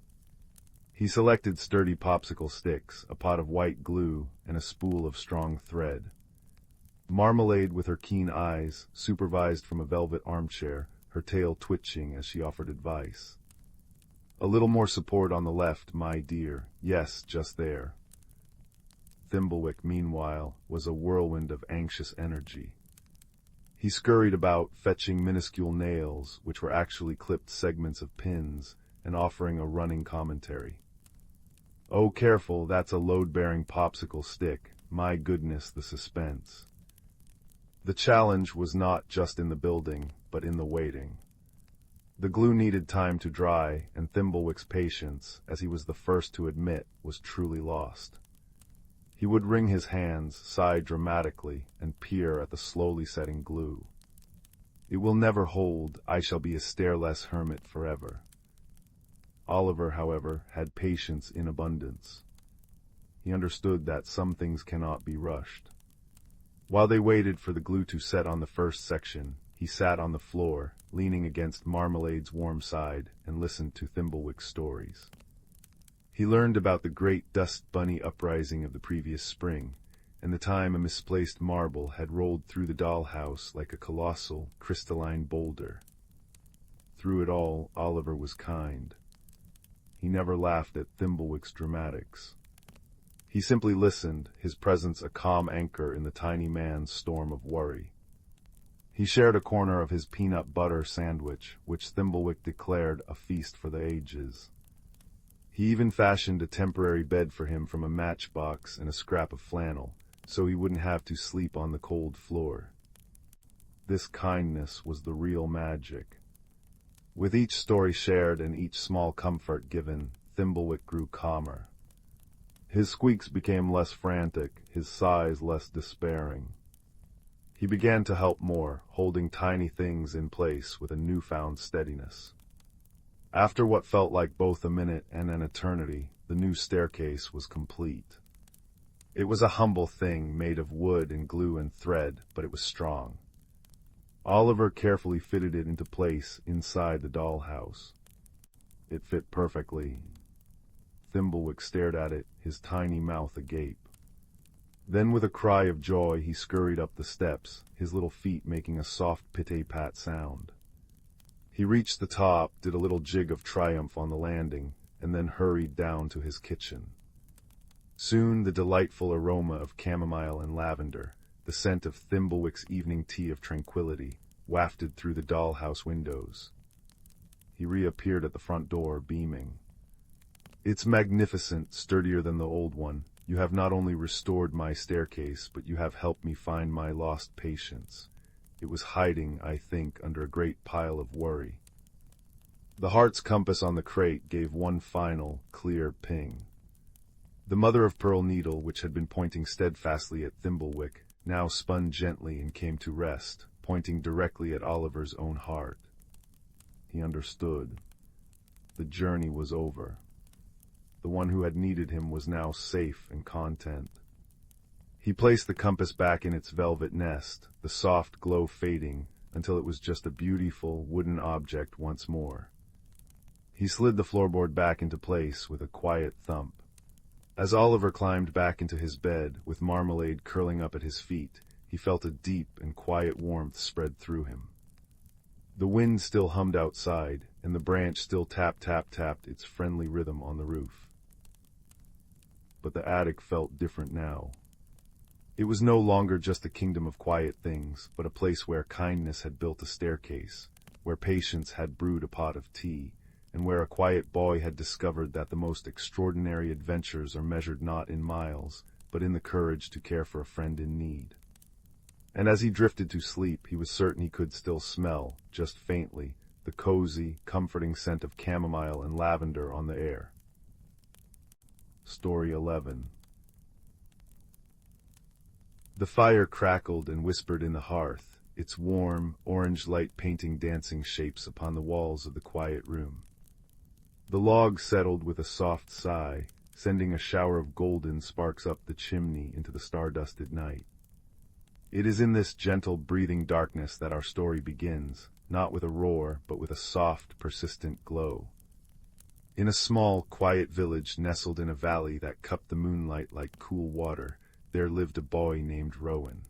He selected sturdy popsicle sticks, a pot of white glue, and a spool of strong thread. Marmalade, with her keen eyes, supervised from a velvet armchair, her tail twitching as she offered advice. "A little more support on the left, my dear. Yes, just there." Thimblewick, meanwhile, was a whirlwind of anxious energy. He scurried about, fetching minuscule nails, which were actually clipped segments of pins, and offering a running commentary. "Oh, careful, that's a load-bearing popsicle stick. My goodness, the suspense." The challenge was not just in the building, but in the waiting. The glue needed time to dry, and Thimblewick's patience, as he was the first to admit, was truly lost. He would wring his hands, sigh dramatically, and peer at the slowly setting glue. "It will never hold. I shall be a stairless hermit forever." Oliver, however, had patience in abundance. He understood that some things cannot be rushed. While they waited for the glue to set on the first section, he sat on the floor, leaning against Marmalade's warm side, and listened to Thimblewick's stories. He learned about the great dust bunny uprising of the previous spring, and the time a misplaced marble had rolled through the dollhouse like a colossal, crystalline boulder. Through it all, Oliver was kind. He never laughed at Thimblewick's dramatics. He simply listened, his presence a calm anchor in the tiny man's storm of worry. He shared a corner of his peanut butter sandwich, which Thimblewick declared a feast for the ages. He even fashioned a temporary bed for him from a matchbox and a scrap of flannel, so he wouldn't have to sleep on the cold floor. This kindness was the real magic. With each story shared and each small comfort given, Thimblewick grew calmer. His squeaks became less frantic, his sighs less despairing. He began to help more, holding tiny things in place with a newfound steadiness. After what felt like both a minute and an eternity, the new staircase was complete. It was a humble thing made of wood and glue and thread, but it was strong. Oliver carefully fitted it into place inside the dollhouse. It fit perfectly. Thimblewick stared at it, his tiny mouth agape. Then with a cry of joy he scurried up the steps, his little feet making a soft pit-a-pat sound. He reached the top, did a little jig of triumph on the landing, and then hurried down to his kitchen. Soon the delightful aroma of chamomile and lavender, the scent of Thimblewick's evening tea of tranquility, wafted through the dollhouse windows. He reappeared at the front door, beaming. "It's magnificent, sturdier than the old one. You have not only restored my staircase, but you have helped me find my lost patience. It was hiding, I think, under a great pile of worry." The heart's compass on the crate gave one final, clear ping. The mother-of-pearl needle, which had been pointing steadfastly at Thimblewick, now spun gently and came to rest, pointing directly at Oliver's own heart. He understood. The journey was over. The one who had needed him was now safe and content. He placed the compass back in its velvet nest, the soft glow fading, until it was just a beautiful, wooden object once more. He slid the floorboard back into place with a quiet thump. As Oliver climbed back into his bed, with marmalade curling up at his feet, he felt a deep and quiet warmth spread through him. The wind still hummed outside, and the branch still tapped its friendly rhythm on the roof. But the attic felt different now. It was no longer just a kingdom of quiet things, but a place where kindness had built a staircase, where patience had brewed a pot of tea, and where a quiet boy had discovered that the most extraordinary adventures are measured not in miles, but in the courage to care for a friend in need. And as he drifted to sleep, he was certain he could still smell, just faintly, the cozy, comforting scent of chamomile and lavender on the air. Story 11. The fire crackled and whispered in the hearth, its warm, orange light painting dancing shapes upon the walls of the quiet room. The log settled with a soft sigh, sending a shower of golden sparks up the chimney into the star-dusted night. It is in this gentle, breathing darkness that our story begins, not with a roar, but with a soft, persistent glow. In a small, quiet village nestled in a valley that cupped the moonlight like cool water, there lived a boy named Rowan.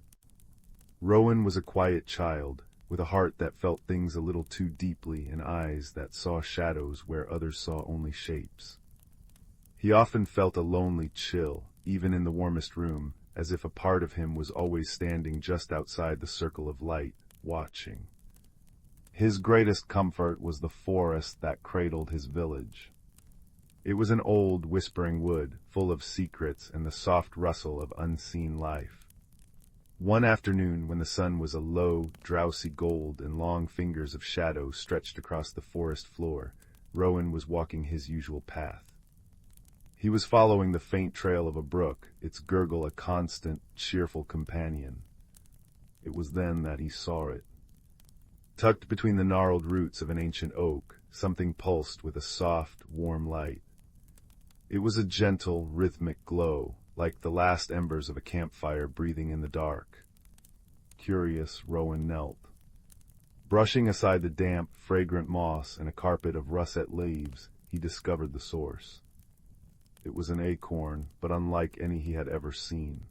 Rowan was a quiet child, with a heart that felt things a little too deeply and eyes that saw shadows where others saw only shapes. He often felt a lonely chill, even in the warmest room, as if a part of him was always standing just outside the circle of light, watching. His greatest comfort was the forest that cradled his village. It was an old, whispering wood, full of secrets and the soft rustle of unseen life. One afternoon, when the sun was a low, drowsy gold and long fingers of shadow stretched across the forest floor, Rowan was walking his usual path. He was following the faint trail of a brook, its gurgle a constant, cheerful companion. It was then that he saw it. Tucked between the gnarled roots of an ancient oak, something pulsed with a soft, warm light. It was a gentle, rhythmic glow, like the last embers of a campfire breathing in the dark. Curious, Rowan knelt. Brushing aside the damp, fragrant moss and a carpet of russet leaves, he discovered the source. It was an acorn, but unlike any he had ever seen.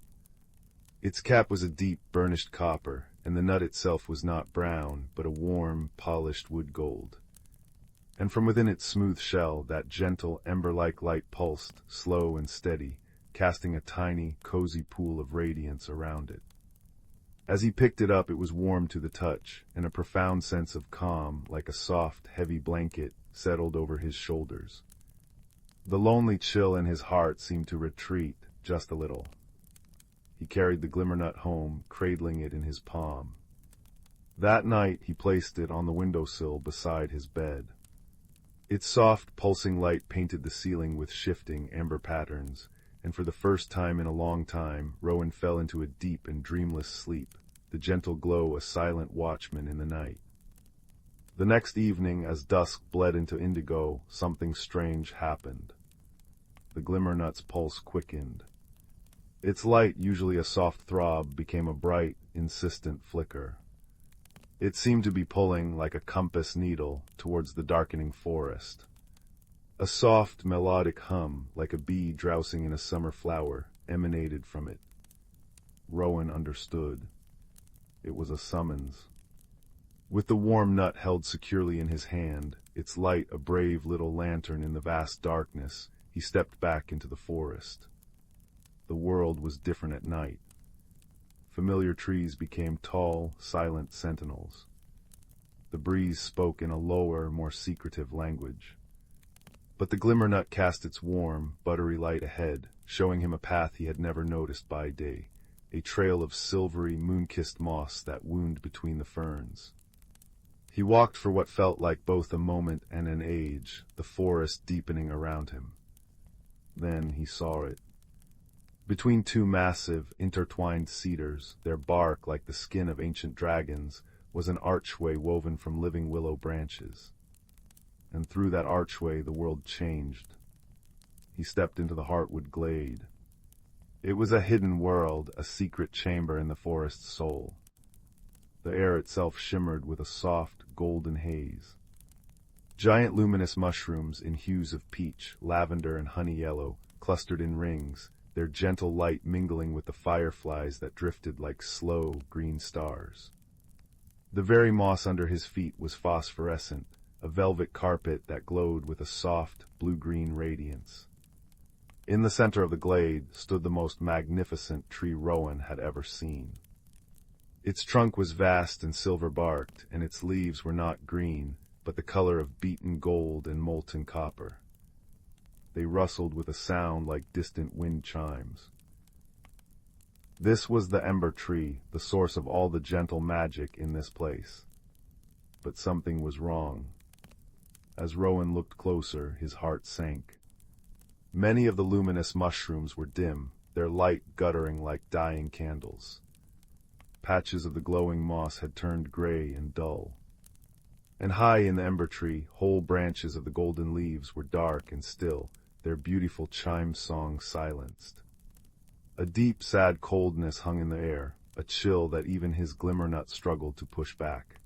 Its cap was a deep, burnished copper, and the nut itself was not brown, but a warm, polished wood gold. And from within its smooth shell, that gentle, ember-like light pulsed, slow and steady, casting a tiny, cozy pool of radiance around it. As he picked it up, it was warm to the touch, and a profound sense of calm, like a soft, heavy blanket, settled over his shoulders. The lonely chill in his heart seemed to retreat just a little. He carried the glimmernut home, cradling it in his palm. That night he placed it on the windowsill beside his bed. Its soft, pulsing light painted the ceiling with shifting amber patterns, and for the first time in a long time, Rowan fell into a deep and dreamless sleep, the gentle glow a silent watchman in the night. The next evening, as dusk bled into indigo, something strange happened. The glimmernut's pulse quickened. Its light, usually a soft throb, became a bright, insistent flicker. It seemed to be pulling, like a compass needle, towards the darkening forest. A soft, melodic hum, like a bee drowsing in a summer flower, emanated from it. Rowan understood. It was a summons. With the warm nut held securely in his hand, its light a brave little lantern in the vast darkness, he stepped back into the forest. The world was different at night. Familiar trees became tall, silent sentinels. The breeze spoke in a lower, more secretive language. But the glimmer nut cast its warm, buttery light ahead, showing him a path he had never noticed by day, a trail of silvery, moon-kissed moss that wound between the ferns. He walked for what felt like both a moment and an age, the forest deepening around him. Then he saw it. Between two massive, intertwined cedars, their bark like the skin of ancient dragons, was an archway woven from living willow branches. And through that archway the world changed. He stepped into the heartwood glade. It was a hidden world, a secret chamber in the forest's soul. The air itself shimmered with a soft, golden haze. Giant luminous mushrooms in hues of peach, lavender, and honey yellow clustered in rings, their gentle light mingling with the fireflies that drifted like slow, green stars. The very moss under his feet was phosphorescent, a velvet carpet that glowed with a soft, blue-green radiance. In the center of the glade stood the most magnificent tree Rowan had ever seen. Its trunk was vast and silver-barked, and its leaves were not green, but the color of beaten gold and molten copper. They rustled with a sound like distant wind chimes. This was the ember tree, the source of all the gentle magic in this place. But something was wrong. As Rowan looked closer, his heart sank. Many of the luminous mushrooms were dim, their light guttering like dying candles. Patches of the glowing moss had turned gray and dull. And high in the ember tree, whole branches of the golden leaves were dark and still, their beautiful chime song silenced. A deep, sad coldness hung in the air, a chill that even his glimmer nut struggled to push back.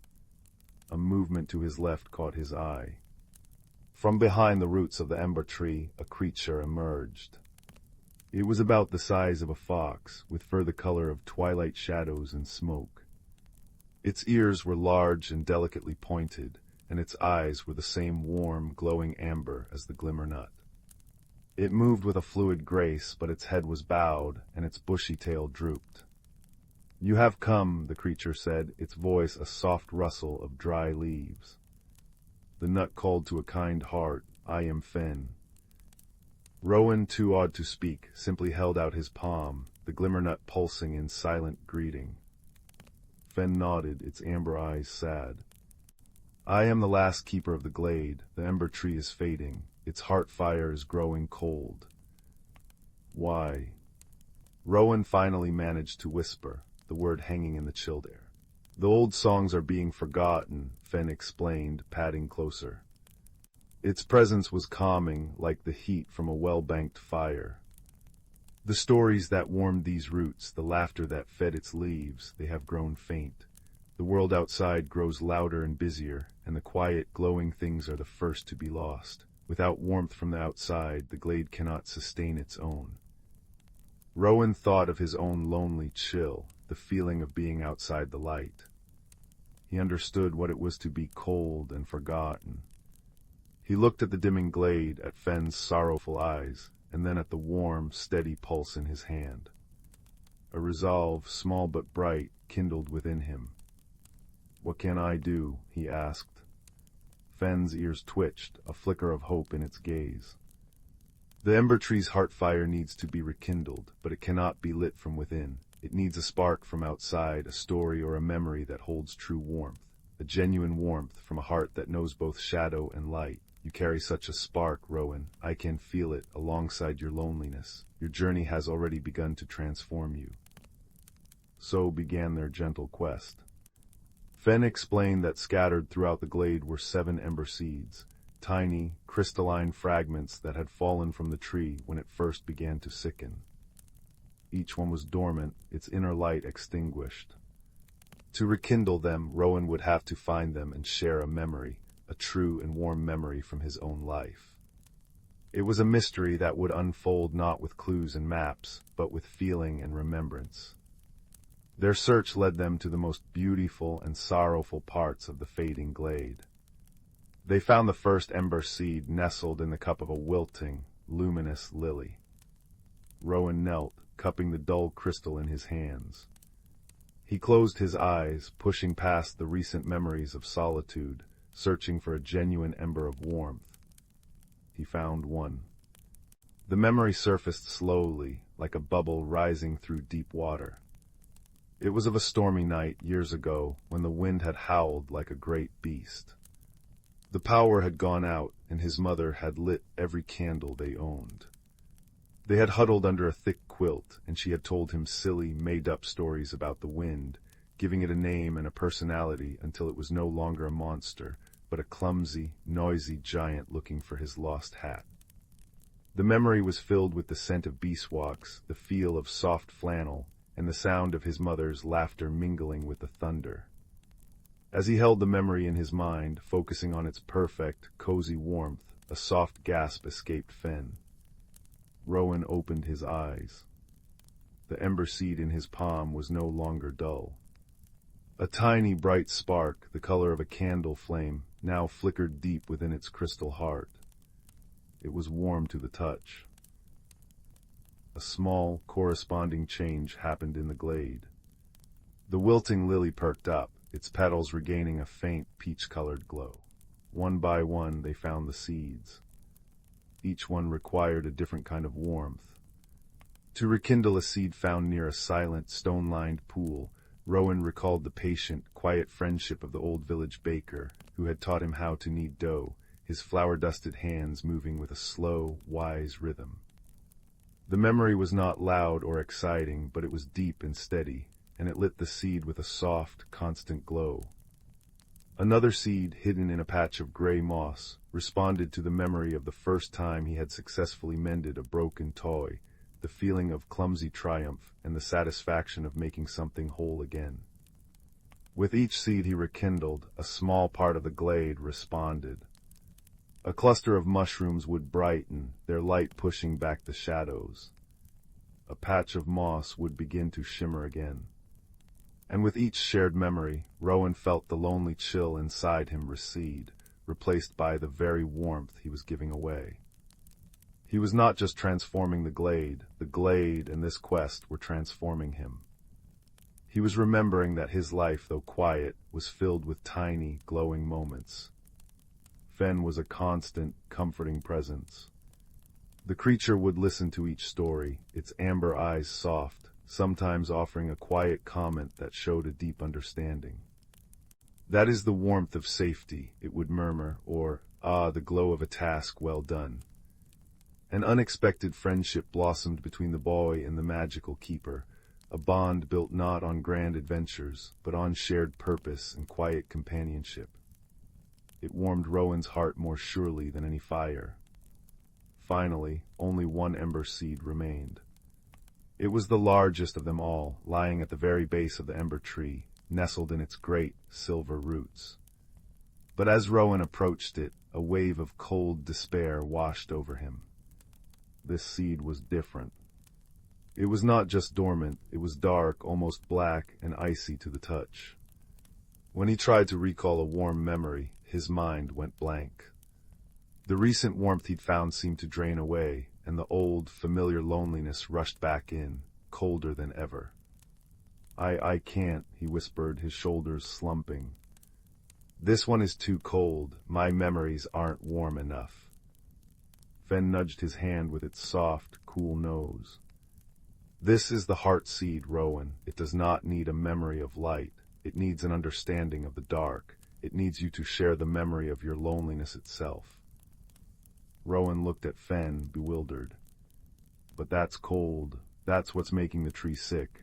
A movement to his left caught his eye. From behind the roots of the ember tree, a creature emerged. It was about the size of a fox, with fur the color of twilight shadows and smoke. Its ears were large and delicately pointed, and its eyes were the same warm, glowing amber as the glimmer nut. It moved with a fluid grace, but its head was bowed, and its bushy tail drooped. "You have come," the creature said, its voice a soft rustle of dry leaves. The nut called to a kind heart, "I am Fen." Rowan, too awed to speak, simply held out his palm, the glimmer nut pulsing in silent greeting. Fen nodded, its amber eyes sad. "I am the last keeper of the glade. The ember tree is fading. Its heart fire is growing cold." "Why?" Rowan finally managed to whisper, the word hanging in the chilled air. "The old songs are being forgotten," Fen explained, padding closer. Its presence was calming, like the heat from a well-banked fire. "The stories that warmed these roots, the laughter that fed its leaves, they have grown faint. The world outside grows louder and busier, and the quiet, glowing things are the first to be lost. Without warmth from the outside, the glade cannot sustain its own." Rowan thought of his own lonely chill, the feeling of being outside the light. He understood what it was to be cold and forgotten. He looked at the dimming glade, at Fen's sorrowful eyes, and then at the warm, steady pulse in his hand. A resolve, small but bright, kindled within him. "What can I do?" he asked. Fen's ears twitched, a flicker of hope in its gaze. "The ember tree's heart fire needs to be rekindled, but it cannot be lit from within. It needs a spark from outside, a story or a memory that holds true warmth, a genuine warmth from a heart that knows both shadow and light. You carry such a spark, Rowan. I can feel it alongside your loneliness. Your journey has already begun to transform you." So began their gentle quest. Fen explained that scattered throughout the glade were 7 ember seeds, tiny, crystalline fragments that had fallen from the tree when it first began to sicken. Each one was dormant, its inner light extinguished. To rekindle them, Rowan would have to find them and share a memory, a true and warm memory from his own life. It was a mystery that would unfold not with clues and maps, but with feeling and remembrance. Their search led them to the most beautiful and sorrowful parts of the fading glade. They found the first ember seed nestled in the cup of a wilting, luminous lily. Rowan knelt, cupping the dull crystal in his hands. He closed his eyes, pushing past the recent memories of solitude, searching for a genuine ember of warmth. He found one. The memory surfaced slowly, like a bubble rising through deep water. It was of a stormy night years ago when the wind had howled like a great beast. The power had gone out, and his mother had lit every candle they owned. They had huddled under a thick quilt, and she had told him silly, made-up stories about the wind, giving it a name and a personality until it was no longer a monster, but a clumsy, noisy giant looking for his lost hat. The memory was filled with the scent of beeswax, the feel of soft flannel, and the sound of his mother's laughter mingling with the thunder. As he held the memory in his mind, focusing on its perfect, cozy warmth, a soft gasp escaped Fen. Rowan opened his eyes. The ember seed in his palm was no longer dull. A tiny bright spark, the color of a candle flame, now flickered deep within its crystal heart. It was warm to the touch. A small, corresponding change happened in the glade. The wilting lily perked up, its petals regaining a faint, peach-colored glow. One by one, they found the seeds. Each one required a different kind of warmth. To rekindle a seed found near a silent, stone-lined pool, Rowan recalled the patient, quiet friendship of the old village baker, who had taught him how to knead dough, his flour-dusted hands moving with a slow, wise rhythm. The memory was not loud or exciting, but it was deep and steady, and it lit the seed with a soft, constant glow. Another seed, hidden in a patch of gray moss, responded to the memory of the first time he had successfully mended a broken toy, the feeling of clumsy triumph and the satisfaction of making something whole again. With each seed he rekindled, a small part of the glade responded. A cluster of mushrooms would brighten, their light pushing back the shadows. A patch of moss would begin to shimmer again. And with each shared memory, Rowan felt the lonely chill inside him recede, replaced by the very warmth he was giving away. He was not just transforming the glade and this quest were transforming him. He was remembering that his life, though quiet, was filled with tiny, glowing moments. Fen was a constant, comforting presence. The creature would listen to each story, its amber eyes soft, sometimes offering a quiet comment that showed a deep understanding. "That is the warmth of safety," it would murmur, or, "Ah, the glow of a task well done." An unexpected friendship blossomed between the boy and the magical keeper, a bond built not on grand adventures, but on shared purpose and quiet companionship. It warmed Rowan's heart more surely than any fire. Finally, only one ember seed remained. It was the largest of them all, lying at the very base of the ember tree, nestled in its great, silver roots. But as Rowan approached it, a wave of cold despair washed over him. This seed was different. It was not just dormant, it was dark, almost black, and icy to the touch. When he tried to recall a warm memory, his mind went blank. The recent warmth he'd found seemed to drain away, and the old, familiar loneliness rushed back in, colder than ever. I can't," he whispered, his shoulders slumping. "This one is too cold. My memories aren't warm enough." Fen nudged his hand with its soft, cool nose. "This is the heart seed, Rowan. It does not need a memory of light. It needs an understanding of the dark. It needs you to share the memory of your loneliness itself." Rowan looked at Fen, bewildered. "But that's cold. That's what's making the tree sick."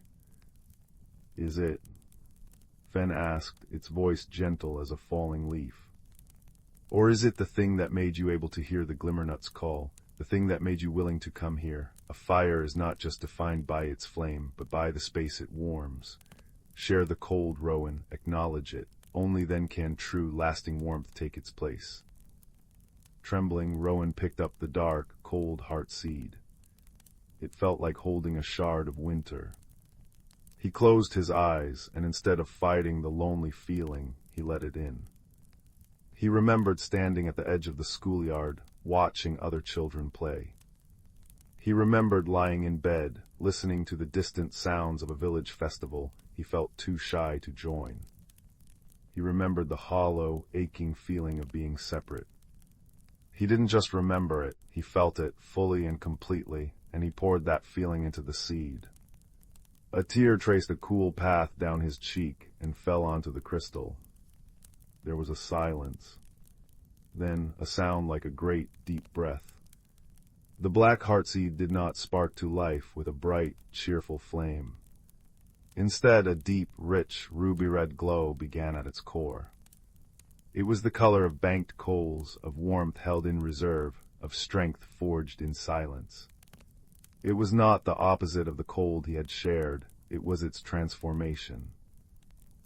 "Is it?" Fen asked, its voice gentle as a falling leaf. "Or is it the thing that made you able to hear the glimmernuts call, the thing that made you willing to come here? A fire is not just defined by its flame, but by the space it warms. Share the cold, Rowan, acknowledge it. Only then can true, lasting warmth take its place." Trembling, Rowan picked up the dark, cold heart seed. It felt like holding a shard of winter. He closed his eyes, and instead of fighting the lonely feeling, he let it in. He remembered standing at the edge of the schoolyard, watching other children play. He remembered lying in bed, listening to the distant sounds of a village festival he felt too shy to join. He remembered the hollow, aching feeling of being separate. He didn't just remember it, he felt it fully and completely, and he poured that feeling into the seed. A tear traced a cool path down his cheek and fell onto the crystal. There was a silence. Then a sound like a great, deep breath. The black heartseed did not spark to life with a bright, cheerful flame. Instead, a deep, rich, ruby-red glow began at its core. It was the color of banked coals, of warmth held in reserve, of strength forged in silence. It was not the opposite of the cold he had shared, it was its transformation.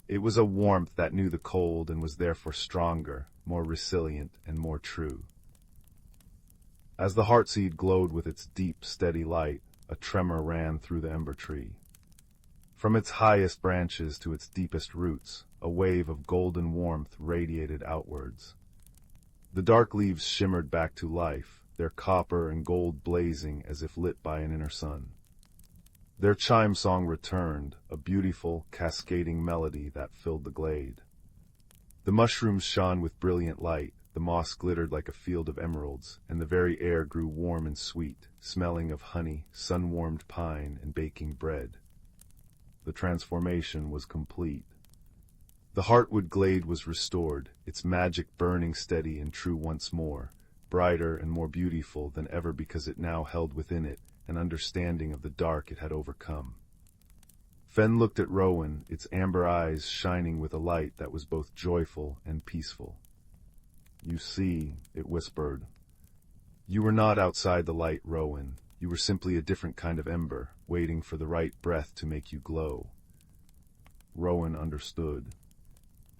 It was a warmth that knew the cold and was therefore stronger, more resilient, and more true. As the heartseed glowed with its deep, steady light, a tremor ran through the ember tree. From its highest branches to its deepest roots, a wave of golden warmth radiated outwards. The dark leaves shimmered back to life, their copper and gold blazing as if lit by an inner sun. Their chime song returned, a beautiful, cascading melody that filled the glade. The mushrooms shone with brilliant light, the moss glittered like a field of emeralds, and the very air grew warm and sweet, smelling of honey, sun-warmed pine, and baking bread. The transformation was complete. The heartwood glade was restored, its magic burning steady and true once more, brighter and more beautiful than ever because it now held within it an understanding of the dark it had overcome. Fen looked at Rowan, its amber eyes shining with a light that was both joyful and peaceful. "You see," it whispered. "You were not outside the light, Rowan. You were simply a different kind of ember, waiting for the right breath to make you glow." Rowan understood.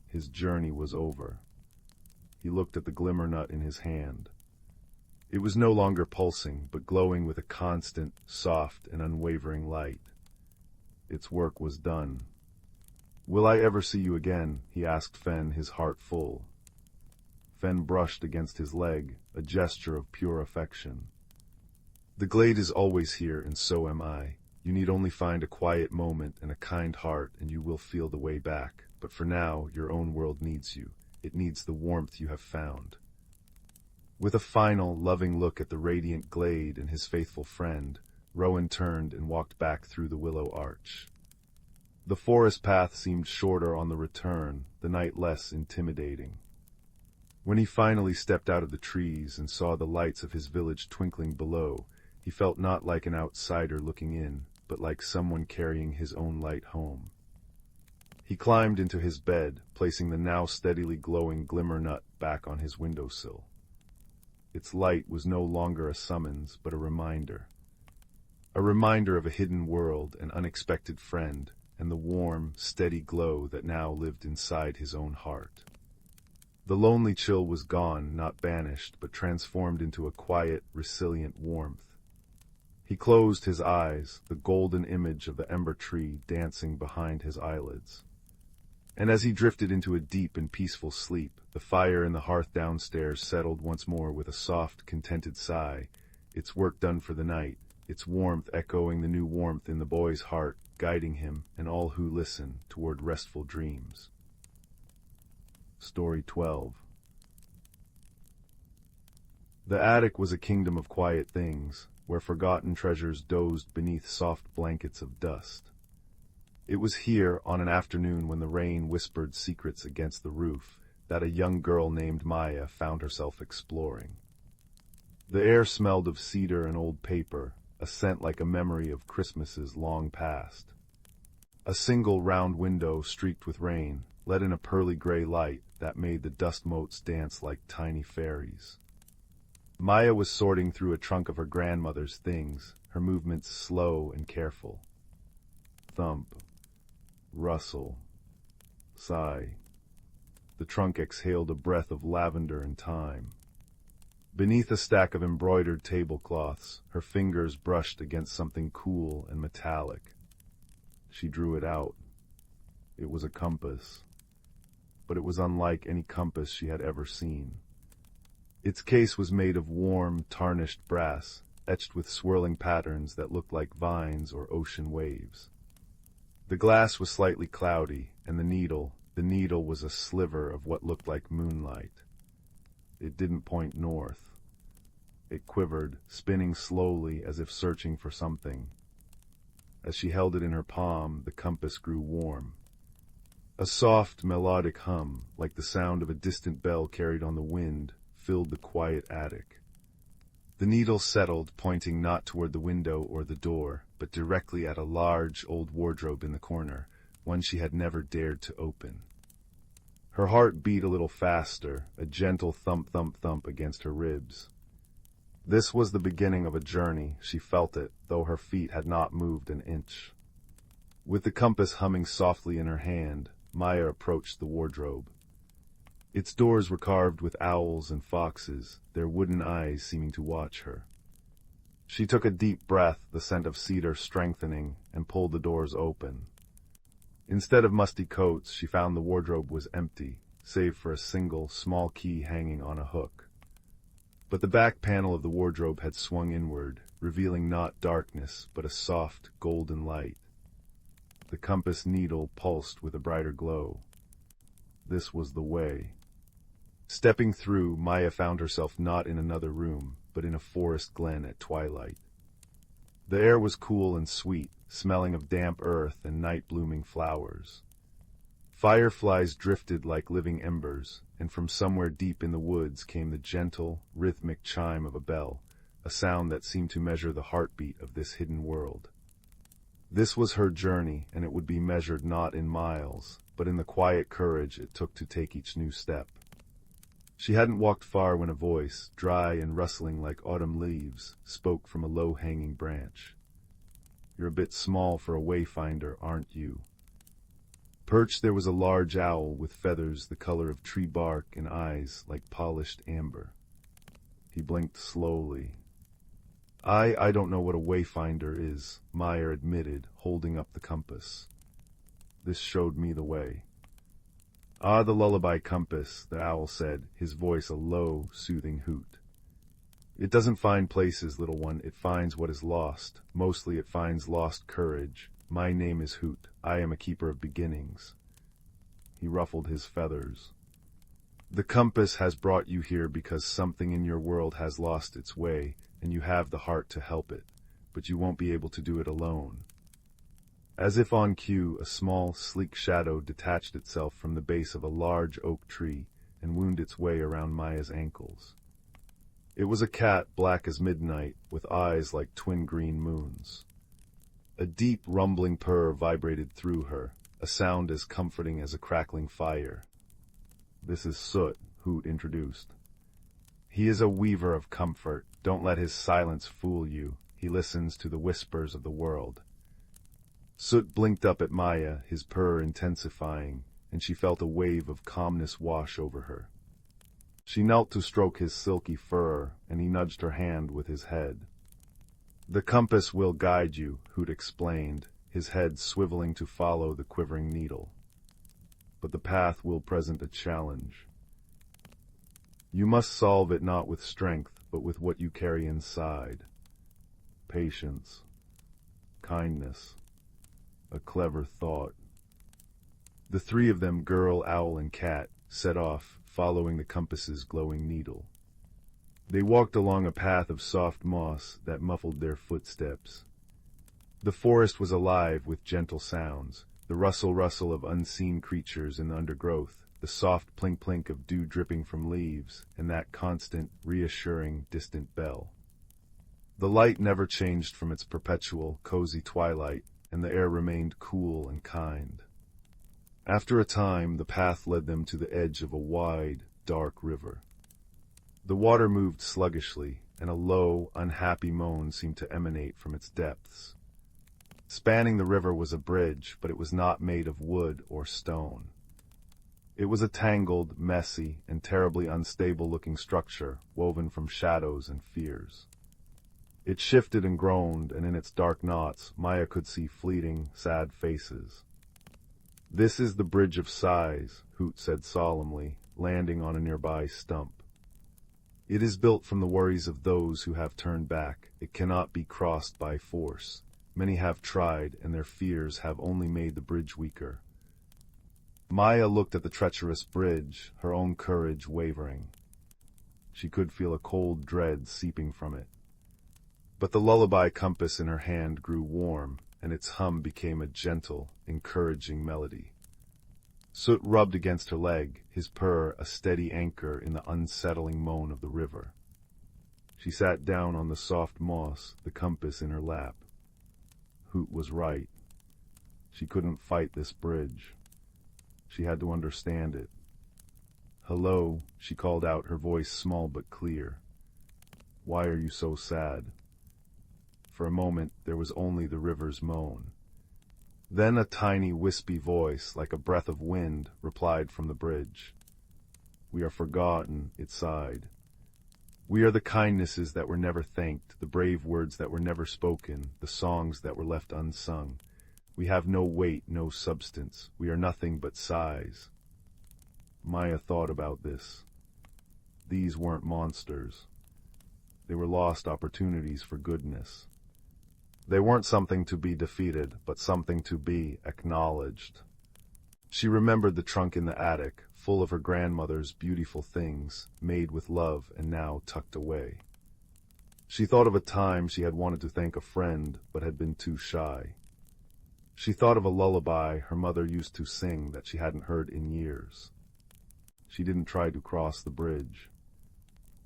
His journey was over. He looked at the glimmer nut in his hand. It was no longer pulsing, but glowing with a constant, soft, and unwavering light. Its work was done. "Will I ever see you again?" he asked Fen, his heart full. Fen brushed against his leg, a gesture of pure affection. "The glade is always here, and so am I. You need only find a quiet moment and a kind heart, and you will feel the way back. But for now, your own world needs you. It needs the warmth you have found." With a final, loving look at the radiant glade and his faithful friend, Rowan turned and walked back through the willow arch. The forest path seemed shorter on the return, the night less intimidating. When he finally stepped out of the trees and saw the lights of his village twinkling below, he felt not like an outsider looking in, but like someone carrying his own light home. He climbed into his bed, placing the now steadily glowing glimmer nut back on his windowsill. Its light was no longer a summons, but a reminder. A reminder of a hidden world, an unexpected friend, and the warm, steady glow that now lived inside his own heart. The lonely chill was gone, not banished, but transformed into a quiet, resilient warmth. He closed his eyes, the golden image of the ember tree dancing behind his eyelids. And as he drifted into a deep and peaceful sleep, the fire in the hearth downstairs settled once more with a soft, contented sigh, its work done for the night, its warmth echoing the new warmth in the boy's heart, guiding him and all who listen toward restful dreams. Story 12. The attic was a kingdom of quiet things, where forgotten treasures dozed beneath soft blankets of dust. It was here, on an afternoon when the rain whispered secrets against the roof, that a young girl named Maya found herself exploring. The air smelled of cedar and old paper, a scent like a memory of Christmases long past. A single round window streaked with rain let in a pearly gray light that made the dust motes dance like tiny fairies. Maya was sorting through a trunk of her grandmother's things, her movements slow and careful. Thump. Rustle. Sigh. The trunk exhaled a breath of lavender and thyme. Beneath a stack of embroidered tablecloths, her fingers brushed against something cool and metallic. She drew it out. It was a compass, but it was unlike any compass she had ever seen. Its case was made of warm, tarnished brass, etched with swirling patterns that looked like vines or ocean waves. The glass was slightly cloudy, and the needle was a sliver of what looked like moonlight. It didn't point north. It quivered, spinning slowly as if searching for something. As she held it in her palm, the compass grew warm. A soft, melodic hum, like the sound of a distant bell carried on the wind, filled the quiet attic. The needle settled, pointing not toward the window or the door, but directly at a large, old wardrobe in the corner, one she had never dared to open. Her heart beat a little faster, a gentle thump-thump-thump against her ribs. This was the beginning of a journey, she felt it, though her feet had not moved an inch. With the compass humming softly in her hand, Maya approached the wardrobe. Its doors were carved with owls and foxes, their wooden eyes seeming to watch her. She took a deep breath, the scent of cedar strengthening, and pulled the doors open. Instead of musty coats, she found the wardrobe was empty, save for a single, small key hanging on a hook. But the back panel of the wardrobe had swung inward, revealing not darkness, but a soft, golden light. The compass needle pulsed with a brighter glow. This was the way. Stepping through, Maya found herself not in another room, but in a forest glen at twilight. The air was cool and sweet, smelling of damp earth and night-blooming flowers. Fireflies drifted like living embers, and from somewhere deep in the woods came the gentle, rhythmic chime of a bell, a sound that seemed to measure the heartbeat of this hidden world. This was her journey, and it would be measured not in miles, but in the quiet courage it took to take each new step. She hadn't walked far when a voice, dry and rustling like autumn leaves, spoke from a low-hanging branch. "You're a bit small for a wayfinder, aren't you?" Perched there was a large owl with feathers the color of tree bark and eyes like polished amber. He blinked slowly. I don't know what a wayfinder is," Maya admitted, holding up the compass. "This showed me the way." "Ah, the lullaby compass," the owl said, his voice a low, soothing hoot. "It doesn't find places, little one, it finds what is lost. Mostly it finds lost courage. My name is Hoot. I am a keeper of beginnings." He ruffled his feathers. "The compass has brought you here because something in your world has lost its way, and you have the heart to help it, but you won't be able to do it alone." As if on cue, a small, sleek shadow detached itself from the base of a large oak tree and wound its way around Maya's ankles. It was a cat black as midnight, with eyes like twin green moons. A deep, rumbling purr vibrated through her, a sound as comforting as a crackling fire. "This is Soot," Hoot introduced. "He is a weaver of comfort. Don't let his silence fool you. He listens to the whispers of the world." Soot blinked up at Maya, his purr intensifying, and she felt a wave of calmness wash over her. She knelt to stroke his silky fur, and he nudged her hand with his head. "The compass will guide you," Hoot explained, his head swiveling to follow the quivering needle. "But the path will present a challenge. You must solve it not with strength, but with what you carry inside. Patience, kindness, a clever thought." The three of them, girl, owl, and cat, set off, following the compass's glowing needle. They walked along a path of soft moss that muffled their footsteps. The forest was alive with gentle sounds, the rustle-rustle of unseen creatures in the undergrowth, the soft plink-plink of dew dripping from leaves, and that constant, reassuring, distant bell. The light never changed from its perpetual, cozy twilight, and the air remained cool and kind. After a time, the path led them to the edge of a wide, dark river. The water moved sluggishly, and a low, unhappy moan seemed to emanate from its depths. Spanning the river was a bridge, but it was not made of wood or stone. It was a tangled, messy, and terribly unstable-looking structure, woven from shadows and fears. It shifted and groaned, and in its dark knots, Maya could see fleeting, sad faces. "This is the Bridge of Sighs," Hoot said solemnly, landing on a nearby stump. "It is built from the worries of those who have turned back. It cannot be crossed by force. Many have tried, and their fears have only made the bridge weaker." Maya looked at the treacherous bridge, her own courage wavering. She could feel a cold dread seeping from it. But the lullaby compass in her hand grew warm, and its hum became a gentle, encouraging melody. Soot rubbed against her leg, his purr a steady anchor in the unsettling moan of the river. She sat down on the soft moss, the compass in her lap. Hoot was right. She couldn't fight this bridge. She had to understand it. "Hello," she called out, her voice small but clear. "Why are you so sad?" For a moment there was only the river's moan. Then a tiny wispy voice, like a breath of wind, replied from the bridge. "We are forgotten," it sighed. "We are the kindnesses that were never thanked, the brave words that were never spoken, the songs that were left unsung. We have no weight, no substance. We are nothing but sighs." Maya thought about this. These weren't monsters. They were lost opportunities for goodness. They weren't something to be defeated, but something to be acknowledged. She remembered the trunk in the attic, full of her grandmother's beautiful things, made with love and now tucked away. She thought of a time she had wanted to thank a friend, but had been too shy. She thought of a lullaby her mother used to sing that she hadn't heard in years. She didn't try to cross the bridge.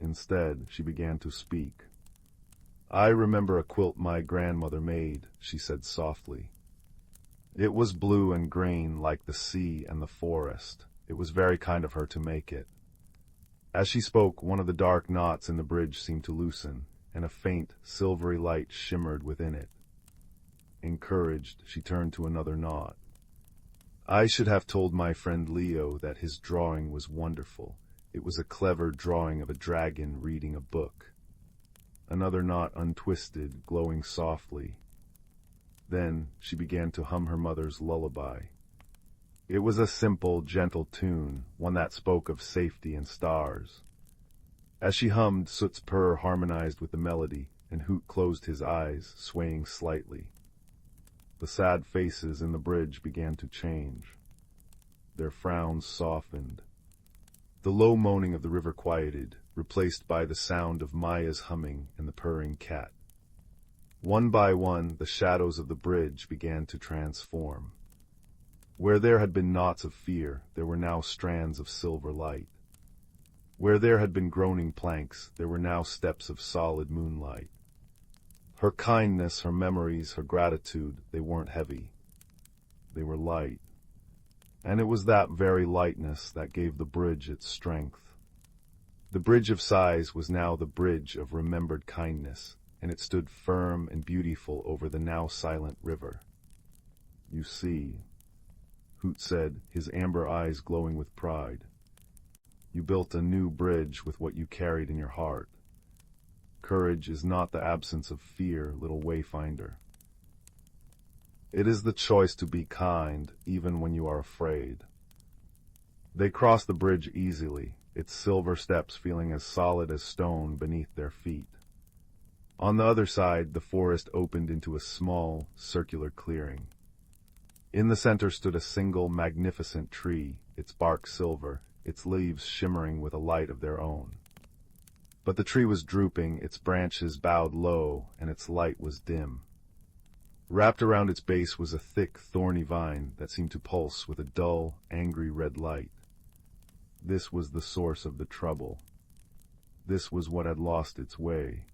Instead, she began to speak. "I remember a quilt my grandmother made," she said softly. "It was blue and green like the sea and the forest. It was very kind of her to make it." As she spoke, one of the dark knots in the bridge seemed to loosen, and a faint, silvery light shimmered within it. Encouraged, she turned to another knot. "I should have told my friend Leo that his drawing was wonderful. It was a clever drawing of a dragon reading a book." Another knot untwisted, glowing softly. Then she began to hum her mother's lullaby. It was a simple, gentle tune, one that spoke of safety and stars. As she hummed, Soot's purr harmonized with the melody, and Hoot closed his eyes, swaying slightly. The sad faces in the bridge began to change. Their frowns softened. The low moaning of the river quieted, replaced by the sound of Maya's humming and the purring cat. One by one, the shadows of the bridge began to transform. Where there had been knots of fear, there were now strands of silver light. Where there had been groaning planks, there were now steps of solid moonlight. Her kindness, her memories, her gratitude, they weren't heavy. They were light. And it was that very lightness that gave the bridge its strength. The Bridge of Sighs was now the bridge of remembered kindness, and it stood firm and beautiful over the now silent river. "You see," Hoot said, his amber eyes glowing with pride. "You built a new bridge with what you carried in your heart. Courage is not the absence of fear, little wayfinder. It is the choice to be kind, even when you are afraid." They crossed the bridge easily, its silver steps feeling as solid as stone beneath their feet. On the other side, the forest opened into a small, circular clearing. In the center stood a single, magnificent tree, its bark silver, its leaves shimmering with a light of their own. But the tree was drooping, its branches bowed low, and its light was dim. Wrapped around its base was a thick, thorny vine that seemed to pulse with a dull, angry red light. This was the source of the trouble. This was what had lost its way.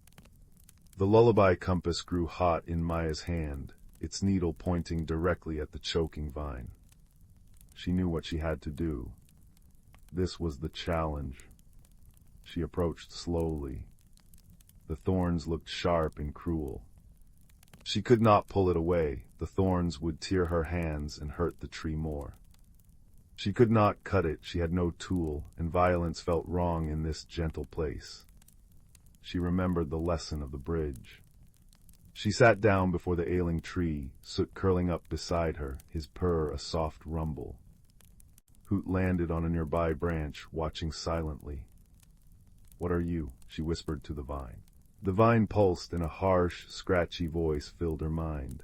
The lullaby compass grew hot in Maya's hand, its needle pointing directly at the choking vine. She knew what she had to do. This was the challenge. She approached slowly. The thorns looked sharp and cruel. She could not pull it away. The thorns would tear her hands and hurt the tree more. She could not cut it, she had no tool, and violence felt wrong in this gentle place. She remembered the lesson of the bridge. She sat down before the ailing tree, soot curling up beside her, his purr a soft rumble. Hoot landed on a nearby branch, watching silently. "What are you?" she whispered to the vine. The vine pulsed, and a harsh, scratchy voice filled her mind.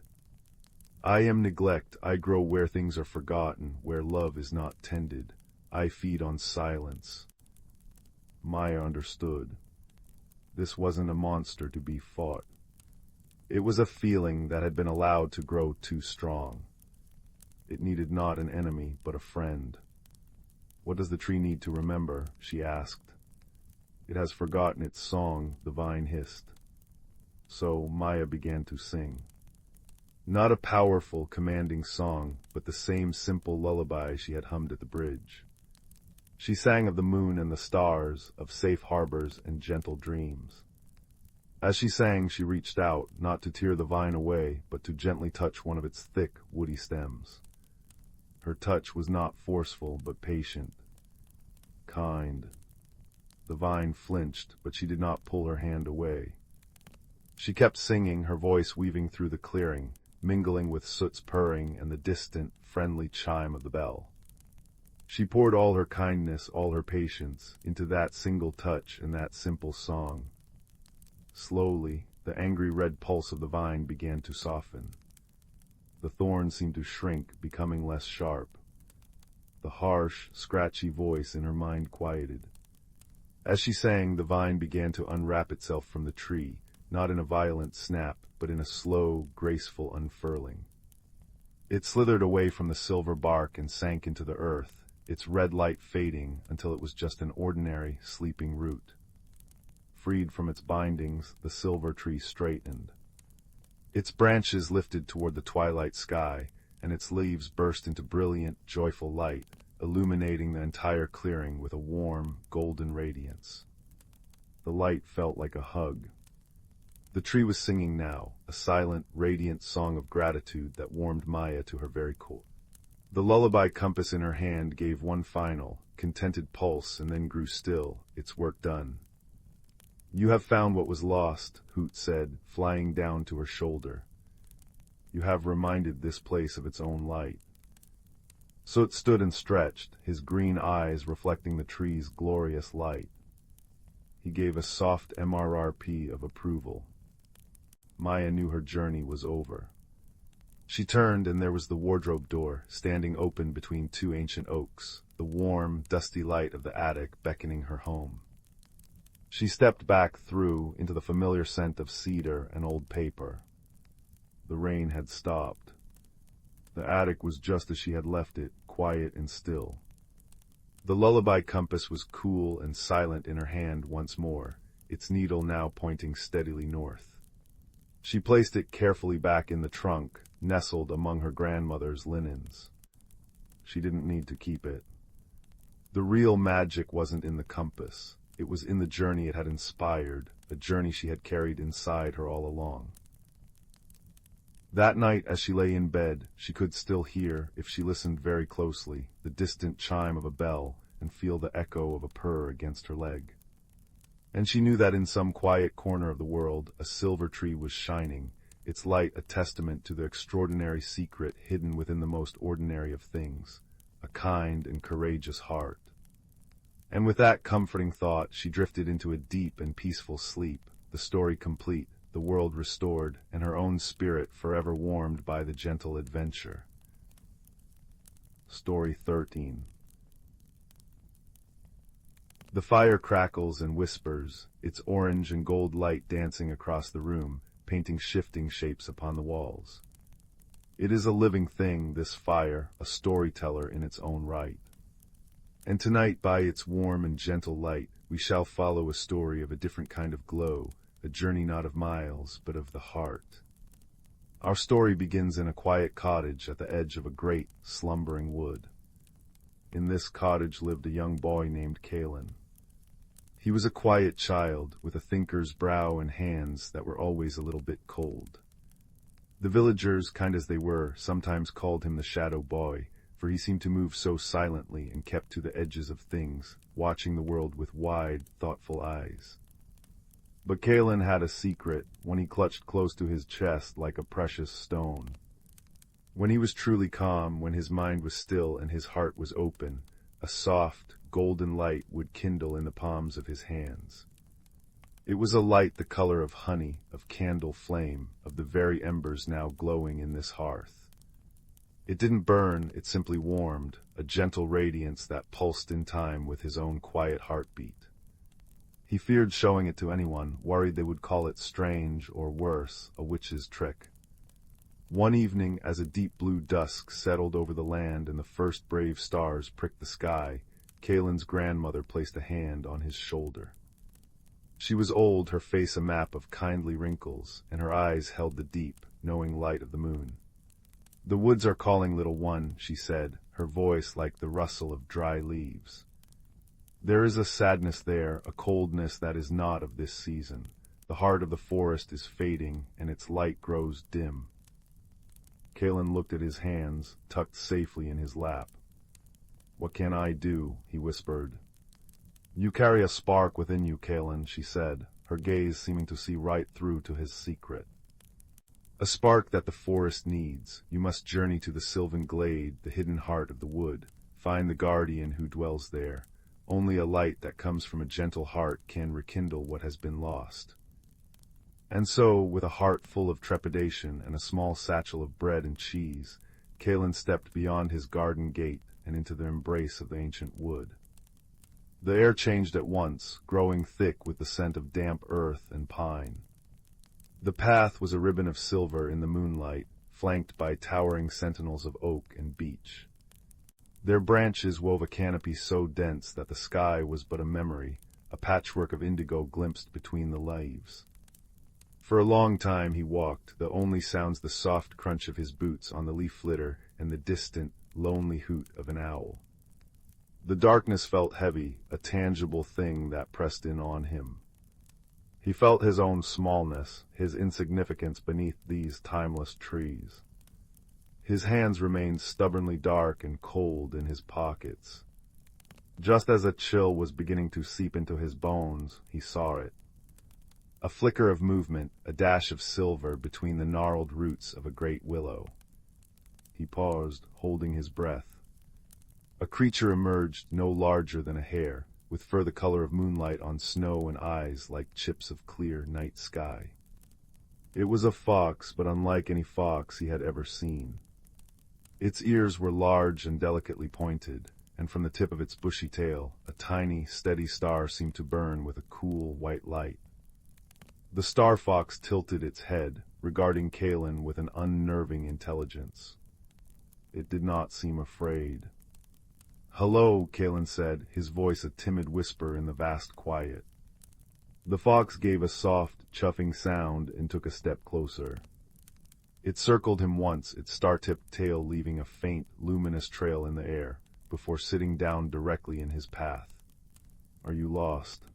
"I am neglect. I grow where things are forgotten, where love is not tended. I feed on silence." Maya understood. This wasn't a monster to be fought. It was a feeling that had been allowed to grow too strong. It needed not an enemy, but a friend. "What does the tree need to remember?" she asked. "It has forgotten its song," the vine hissed. So Maya began to sing. Not a powerful, commanding song, but the same simple lullaby she had hummed at the bridge. She sang of the moon and the stars, of safe harbors and gentle dreams. As she sang, she reached out, not to tear the vine away, but to gently touch one of its thick, woody stems. Her touch was not forceful, but patient, kind. The vine flinched, but she did not pull her hand away. She kept singing, her voice weaving through the clearing, mingling with soot's purring and the distant, friendly chime of the bell. She poured all her kindness, all her patience, into that single touch and that simple song. Slowly, the angry red pulse of the vine began to soften. The thorns seemed to shrink, becoming less sharp. The harsh, scratchy voice in her mind quieted. As she sang, the vine began to unwrap itself from the tree, not in a violent snap, but in a slow, graceful unfurling. It slithered away from the silver bark and sank into the earth, its red light fading until it was just an ordinary, sleeping root. Freed from its bindings, the silver tree straightened. Its branches lifted toward the twilight sky, and its leaves burst into brilliant, joyful light, illuminating the entire clearing with a warm, golden radiance. The light felt like a hug. The tree was singing now, a silent, radiant song of gratitude that warmed Maya to her very core. The lullaby compass in her hand gave one final, contented pulse and then grew still, its work done. "You have found what was lost," Hoot said, flying down to her shoulder. "You have reminded this place of its own light." So it stood and stretched, his green eyes reflecting the tree's glorious light. He gave a soft MRRP of approval. Maya knew her journey was over. She turned, and there was the wardrobe door, standing open between two ancient oaks, the warm, dusty light of the attic beckoning her home. She stepped back through into the familiar scent of cedar and old paper. The rain had stopped. The attic was just as she had left it, quiet and still. The lullaby compass was cool and silent in her hand once more, its needle now pointing steadily north. She placed it carefully back in the trunk, nestled among her grandmother's linens. She didn't need to keep it. The real magic wasn't in the compass. It was in the journey it had inspired, a journey she had carried inside her all along. That night, as she lay in bed, she could still hear, if she listened very closely, the distant chime of a bell and feel the echo of a purr against her leg. And she knew that in some quiet corner of the world, a silver tree was shining, its light a testament to the extraordinary secret hidden within the most ordinary of things, a kind and courageous heart. And with that comforting thought, she drifted into a deep and peaceful sleep, the story complete, the world restored, and her own spirit forever warmed by the gentle adventure. Story 13. The fire crackles and whispers, its orange and gold light dancing across the room, painting shifting shapes upon the walls. It is a living thing, this fire, a storyteller in its own right. And tonight, by its warm and gentle light, we shall follow a story of a different kind of glow, a journey not of miles, but of the heart. Our story begins in a quiet cottage at the edge of a great, slumbering wood. In this cottage lived a young boy named Kalen. He was a quiet child, with a thinker's brow and hands that were always a little bit cold. The villagers, kind as they were, sometimes called him the Shadow Boy, for he seemed to move so silently and kept to the edges of things, watching the world with wide, thoughtful eyes. But Kalen had a secret, one he clutched close to his chest like a precious stone. When he was truly calm, when his mind was still and his heart was open, a soft, golden light would kindle in the palms of his hands. It was a light the color of honey, of candle flame, of the very embers now glowing in this hearth. It didn't burn, it simply warmed, a gentle radiance that pulsed in time with his own quiet heartbeat. He feared showing it to anyone, worried they would call it strange, or worse, a witch's trick. One evening, as a deep blue dusk settled over the land and the first brave stars pricked the sky, Kalen's grandmother placed a hand on his shoulder. She was old, her face a map of kindly wrinkles, and her eyes held the deep, knowing light of the moon. "The woods are calling, little one," she said, her voice like the rustle of dry leaves. "There is a sadness there, a coldness that is not of this season. The heart of the forest is fading, and its light grows dim." Kalen looked at his hands, tucked safely in his lap. "What can I do?" he whispered. "You carry a spark within you, Kalen," she said, her gaze seeming to see right through to his secret. "A spark that the forest needs. You must journey to the sylvan glade, the hidden heart of the wood. Find the guardian who dwells there. Only a light that comes from a gentle heart can rekindle what has been lost." And so, with a heart full of trepidation and a small satchel of bread and cheese, Kalen stepped beyond his garden gate and into the embrace of the ancient wood. The air changed at once, growing thick with the scent of damp earth and pine. The path was a ribbon of silver in the moonlight, flanked by towering sentinels of oak and beech. Their branches wove a canopy so dense that the sky was but a memory, a patchwork of indigo glimpsed between the leaves. For a long time he walked, the only sounds the soft crunch of his boots on the leaf litter and the distant, lonely hoot of an owl. The darkness felt heavy, a tangible thing that pressed in on him. He felt his own smallness, his insignificance beneath these timeless trees. His hands remained stubbornly dark and cold in his pockets. Just as a chill was beginning to seep into his bones, he saw it. A flicker of movement, a dash of silver between the gnarled roots of a great willow. He paused, holding his breath. A creature emerged, no larger than a hare, with fur the color of moonlight on snow and eyes like chips of clear night sky. It was a fox, but unlike any fox he had ever seen. Its ears were large and delicately pointed, and from the tip of its bushy tail, a tiny, steady star seemed to burn with a cool, white light. The star fox tilted its head, regarding Kalen with an unnerving intelligence. It did not seem afraid. "Hello," Kalen said, his voice a timid whisper in the vast quiet. The fox gave a soft, chuffing sound and took a step closer. It circled him once, its star-tipped tail leaving a faint, luminous trail in the air, before sitting down directly in his path. "Are you lost?"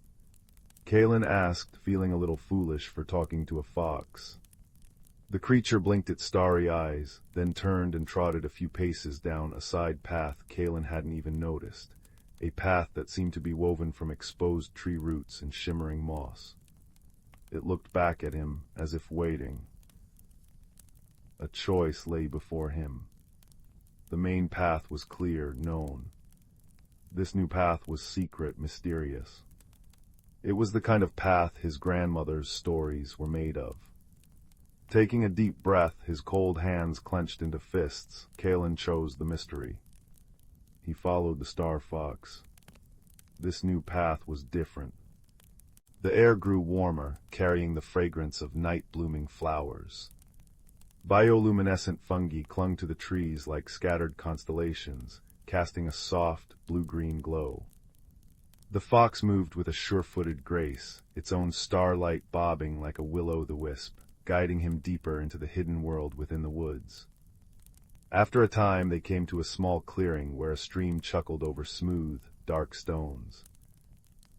Kalen asked, feeling a little foolish for talking to a fox. The creature blinked its starry eyes, then turned and trotted a few paces down a side path Kalen hadn't even noticed, a path that seemed to be woven from exposed tree roots and shimmering moss. It looked back at him, as if waiting. A choice lay before him. The main path was clear, known. This new path was secret, mysterious. It was the kind of path his grandmother's stories were made of. Taking a deep breath, his cold hands clenched into fists, Kalen chose the mystery. He followed the star fox. This new path was different. The air grew warmer, carrying the fragrance of night-blooming flowers. Bioluminescent fungi clung to the trees like scattered constellations, casting a soft, blue-green glow. The fox moved with a sure-footed grace, its own starlight bobbing like a will-o'-the-wisp, guiding him deeper into the hidden world within the woods. After a time they came to a small clearing where a stream chuckled over smooth, dark stones.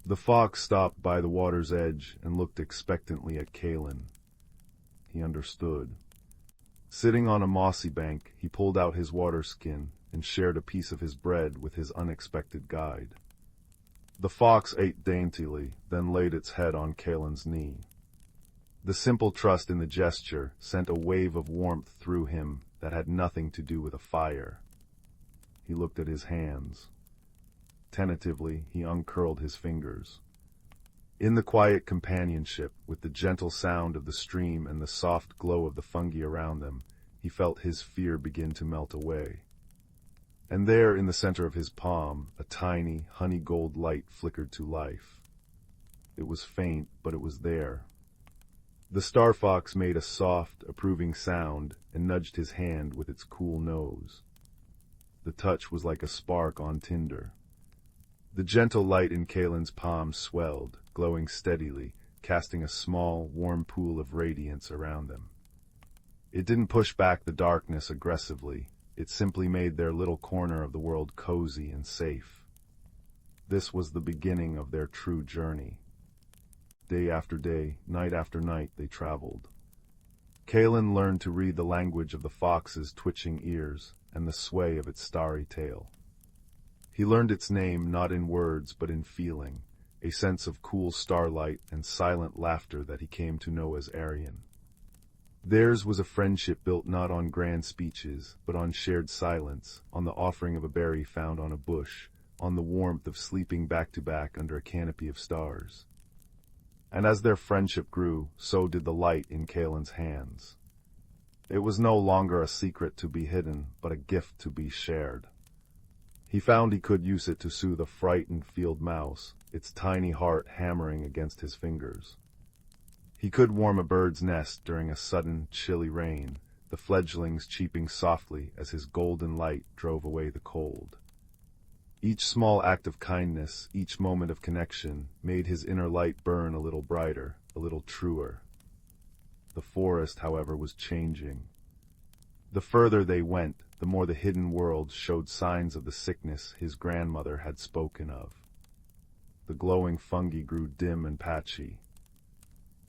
The fox stopped by the water's edge and looked expectantly at Kalen. He understood. Sitting on a mossy bank, he pulled out his water skin, and shared a piece of his bread with his unexpected guide. The fox ate daintily, then laid its head on Kalen's knee. The simple trust in the gesture sent a wave of warmth through him that had nothing to do with a fire. He looked at his hands. Tentatively, he uncurled his fingers. In the quiet companionship, with the gentle sound of the stream and the soft glow of the fungi around them, he felt his fear begin to melt away. And there, in the center of his palm, a tiny, honey-gold light flickered to life. It was faint, but it was there. The star fox made a soft, approving sound and nudged his hand with its cool nose. The touch was like a spark on tinder. The gentle light in Kalen's palm swelled, glowing steadily, casting a small, warm pool of radiance around them. It didn't push back the darkness aggressively. It simply made their little corner of the world cozy and safe. This was the beginning of their true journey. Day after day, night after night, they traveled. Kalen learned to read the language of the fox's twitching ears and the sway of its starry tail. He learned its name not in words but in feeling, a sense of cool starlight and silent laughter that he came to know as Aryan. Theirs was a friendship built not on grand speeches, but on shared silence, on the offering of a berry found on a bush, on the warmth of sleeping back to back under a canopy of stars. And as their friendship grew, so did the light in Kalen's hands. It was no longer a secret to be hidden, but a gift to be shared. He found he could use it to soothe a frightened field mouse, its tiny heart hammering against his fingers. He could warm a bird's nest during a sudden, chilly rain, the fledglings cheeping softly as his golden light drove away the cold. Each small act of kindness, each moment of connection, made his inner light burn a little brighter, a little truer. The forest, however, was changing. The further they went, the more the hidden world showed signs of the sickness his grandmother had spoken of. The glowing fungi grew dim and patchy.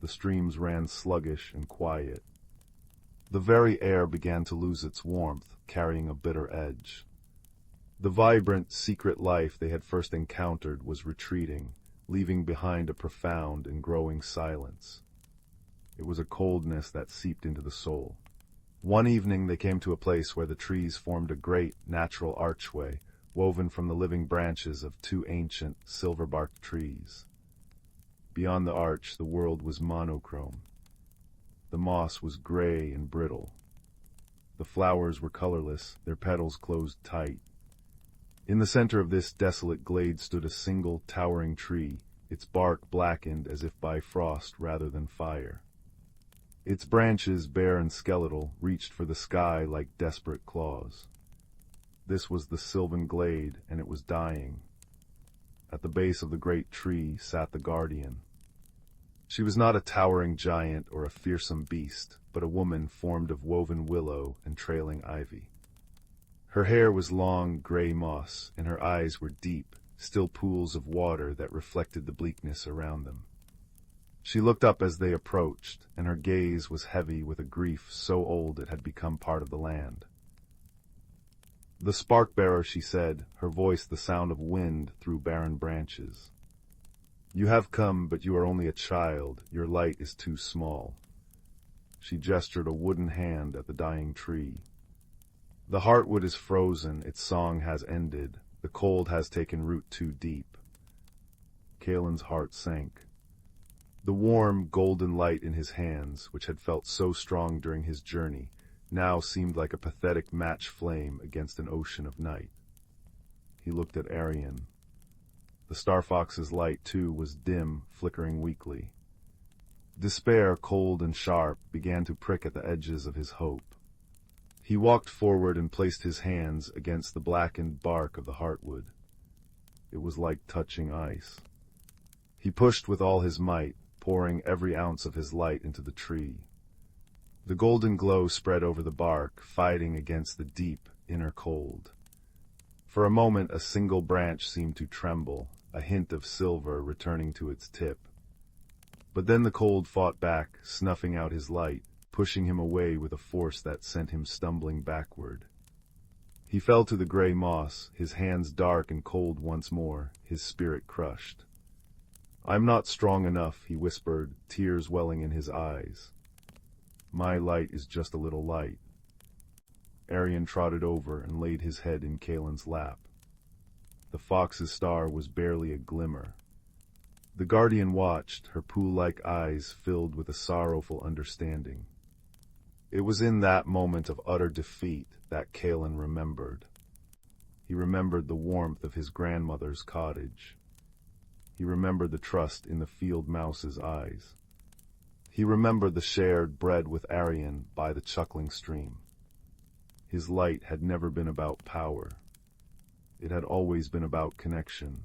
The streams ran sluggish and quiet. The very air began to lose its warmth, carrying a bitter edge. The vibrant, secret life they had first encountered was retreating, leaving behind a profound and growing silence. It was a coldness that seeped into the soul. One evening they came to a place where the trees formed a great, natural archway, woven from the living branches of two ancient, silver-barked trees. Beyond the arch, the world was monochrome. The moss was gray and brittle. The flowers were colorless, their petals closed tight. In the center of this desolate glade stood a single, towering tree, its bark blackened as if by frost rather than fire. Its branches, bare and skeletal, reached for the sky like desperate claws. This was the sylvan glade, and it was dying. At the base of the great tree sat the guardian. She was not a towering giant or a fearsome beast, but a woman formed of woven willow and trailing ivy. Her hair was long, gray moss, and her eyes were deep, still pools of water that reflected the bleakness around them. She looked up as they approached, and her gaze was heavy with a grief so old it had become part of the land. "The spark-bearer," she said, her voice the sound of wind through barren branches. "You have come, but you are only a child. Your light is too small." She gestured a wooden hand at the dying tree. "The heartwood is frozen, its song has ended. The cold has taken root too deep." Kalen's heart sank. The warm, golden light in his hands, which had felt so strong during his journey, now seemed like a pathetic match flame against an ocean of night. He looked at Aryan. The star fox's light, too, was dim, flickering weakly. Despair, cold and sharp, began to prick at the edges of his hope. He walked forward and placed his hands against the blackened bark of the heartwood. It was like touching ice. He pushed with all his might, pouring every ounce of his light into the tree. The golden glow spread over the bark, fighting against the deep, inner cold. For a moment a single branch seemed to tremble, a hint of silver returning to its tip. But then the cold fought back, snuffing out his light, pushing him away with a force that sent him stumbling backward. He fell to the gray moss, his hands dark and cold once more, his spirit crushed. "I'm not strong enough," he whispered, tears welling in his eyes. "My light is just a little light." Arian trotted over and laid his head in Kalen's lap. The fox's star was barely a glimmer. The guardian watched, her pool-like eyes filled with a sorrowful understanding. It was in that moment of utter defeat that Kalen remembered. He remembered the warmth of his grandmother's cottage. He remembered the trust in the field mouse's eyes. He remembered the shared bread with Arian by the chuckling stream. His light had never been about power. It had always been about connection.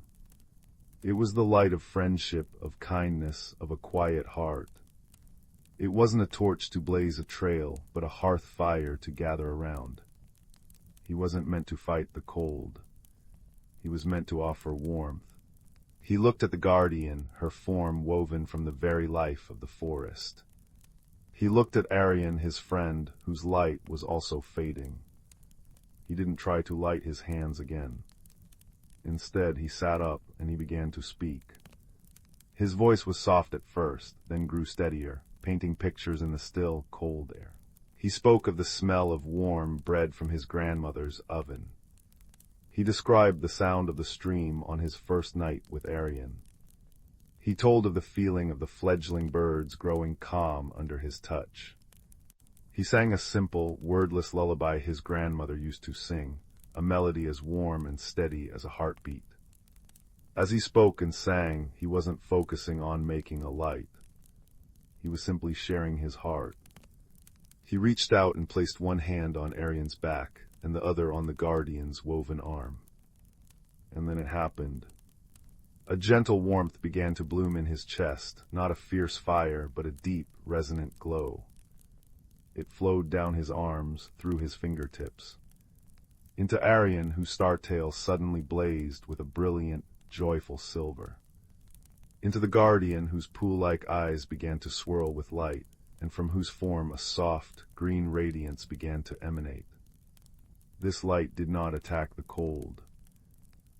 It was the light of friendship, of kindness, of a quiet heart. It wasn't a torch to blaze a trail, but a hearth fire to gather around. He wasn't meant to fight the cold. He was meant to offer warmth. He looked at the guardian, her form woven from the very life of the forest. He looked at Arian, his friend, whose light was also fading. He didn't try to light his hands again. Instead, he sat up and he began to speak. His voice was soft at first, then grew steadier, painting pictures in the still, cold air. He spoke of the smell of warm bread from his grandmother's oven. He described the sound of the stream on his first night with Arian. He told of the feeling of the fledgling birds growing calm under his touch. He sang a simple, wordless lullaby his grandmother used to sing, a melody as warm and steady as a heartbeat. As he spoke and sang, he wasn't focusing on making a light. He was simply sharing his heart. He reached out and placed one hand on Arian's back and the other on the guardian's woven arm. And then it happened. A gentle warmth began to bloom in his chest, not a fierce fire, but a deep, resonant glow. It flowed down his arms, through his fingertips, into Arian, whose star-tail suddenly blazed with a brilliant, joyful silver, into the guardian, whose pool-like eyes began to swirl with light, and from whose form a soft, green radiance began to emanate. This light did not attack the cold.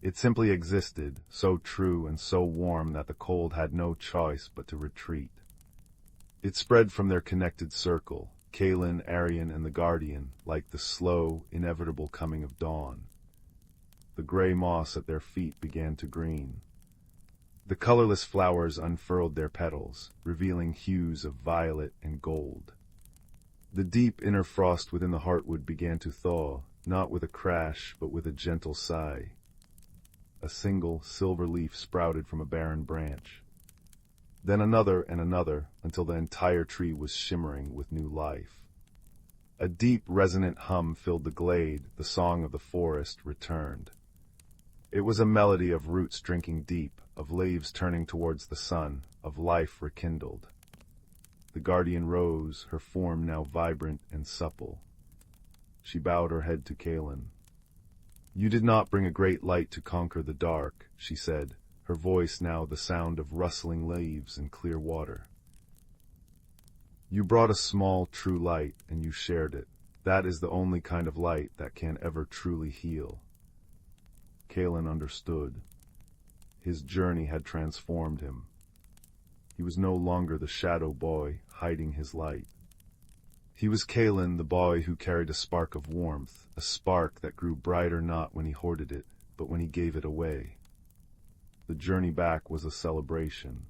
It simply existed, so true and so warm that the cold had no choice but to retreat. It spread from their connected circle, Kalen, Arian, and the guardian, like the slow, inevitable coming of dawn. The gray moss at their feet began to green. The colorless flowers unfurled their petals, revealing hues of violet and gold. The deep inner frost within the heartwood began to thaw, not with a crash, but with a gentle sigh. A single, silver leaf sprouted from a barren branch. Then another and another, until the entire tree was shimmering with new life. A deep, resonant hum filled the glade, the song of the forest returned. It was a melody of roots drinking deep, of leaves turning towards the sun, of life rekindled. The guardian rose, her form now vibrant and supple. She bowed her head to Kalen. "You did not bring a great light to conquer the dark," she said, her voice now the sound of rustling leaves and clear water. "You brought a small, true light, and you shared it. That is the only kind of light that can ever truly heal." Kalen understood. His journey had transformed him. He was no longer the shadow boy hiding his light. He was Kalen, the boy who carried a spark of warmth, a spark that grew brighter not when he hoarded it, but when he gave it away. The journey back was a celebration.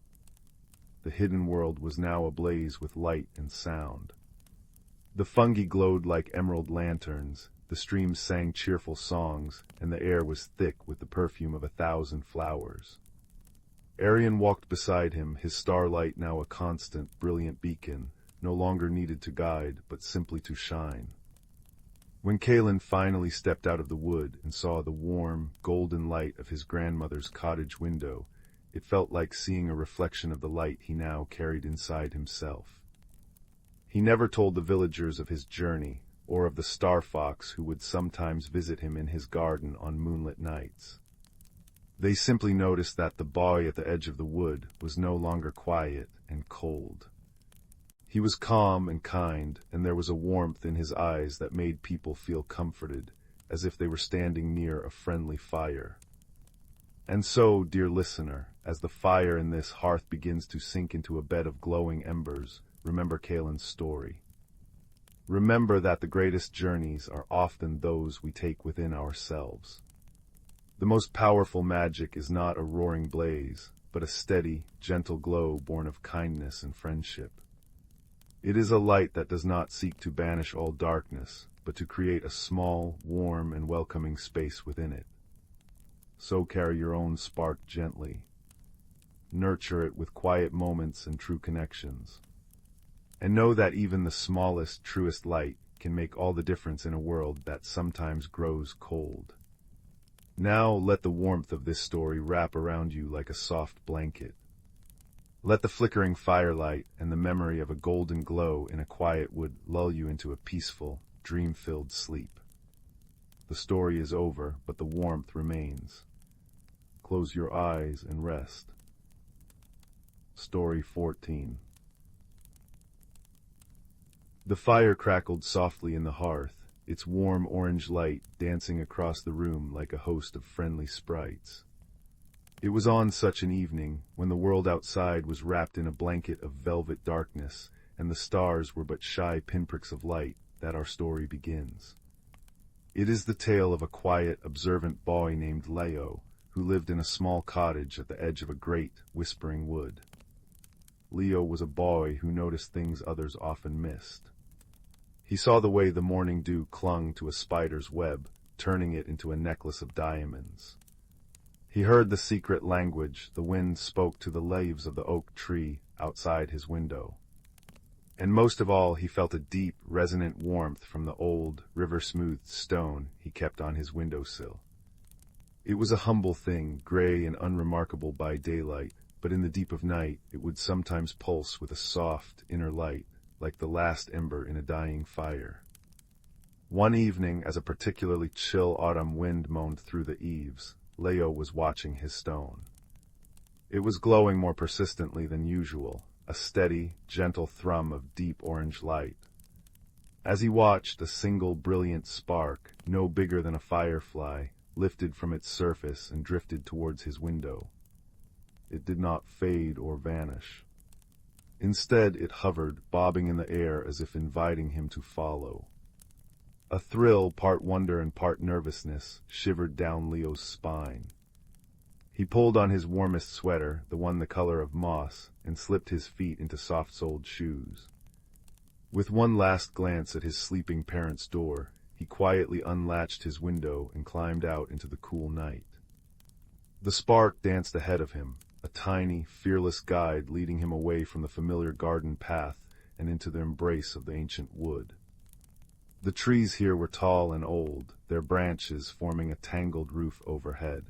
The hidden world was now ablaze with light and sound. The fungi glowed like emerald lanterns, the streams sang cheerful songs, and the air was thick with the perfume of 1,000 flowers. Arian walked beside him, his starlight now a constant, brilliant beacon, no longer needed to guide, but simply to shine. When Kalen finally stepped out of the wood and saw the warm, golden light of his grandmother's cottage window, it felt like seeing a reflection of the light he now carried inside himself. He never told the villagers of his journey, or of the star fox who would sometimes visit him in his garden on moonlit nights. They simply noticed that the boy at the edge of the wood was no longer quiet and cold. He was calm and kind, and there was a warmth in his eyes that made people feel comforted, as if they were standing near a friendly fire. And so, dear listener, as the fire in this hearth begins to sink into a bed of glowing embers, remember Kalen's story. Remember that the greatest journeys are often those we take within ourselves. The most powerful magic is not a roaring blaze, but a steady, gentle glow born of kindness and friendship. It is a light that does not seek to banish all darkness, but to create a small, warm, and welcoming space within it. So carry your own spark gently. Nurture it with quiet moments and true connections. And know that even the smallest, truest light can make all the difference in a world that sometimes grows cold. Now let the warmth of this story wrap around you like a soft blanket. Let the flickering firelight and the memory of a golden glow in a quiet wood lull you into a peaceful, dream-filled sleep. The story is over, but the warmth remains. Close your eyes and rest. Story 14. The fire crackled softly in the hearth, its warm orange light dancing across the room like a host of friendly sprites. It was on such an evening, when the world outside was wrapped in a blanket of velvet darkness, and the stars were but shy pinpricks of light, that our story begins. It is the tale of a quiet, observant boy named Leo, who lived in a small cottage at the edge of a great, whispering wood. Leo was a boy who noticed things others often missed. He saw the way the morning dew clung to a spider's web, turning it into a necklace of diamonds. He heard the secret language the wind spoke to the leaves of the oak tree outside his window. And most of all, he felt a deep, resonant warmth from the old, river-smoothed stone he kept on his windowsill. It was a humble thing, gray and unremarkable by daylight, but in the deep of night it would sometimes pulse with a soft, inner light, like the last ember in a dying fire. One evening, as a particularly chill autumn wind moaned through the eaves, Leo was watching his stone. It was glowing more persistently than usual, a steady, gentle thrum of deep orange light. As he watched, a single brilliant spark, no bigger than a firefly, lifted from its surface and drifted towards his window. It did not fade or vanish. Instead, it hovered, bobbing in the air as if inviting him to follow. A thrill, part wonder and part nervousness, shivered down Leo's spine. He pulled on his warmest sweater, the one the color of moss, and slipped his feet into soft-soled shoes. With one last glance at his sleeping parents' door, he quietly unlatched his window and climbed out into the cool night. The spark danced ahead of him, a tiny, fearless guide leading him away from the familiar garden path and into the embrace of the ancient wood. The trees here were tall and old, their branches forming a tangled roof overhead.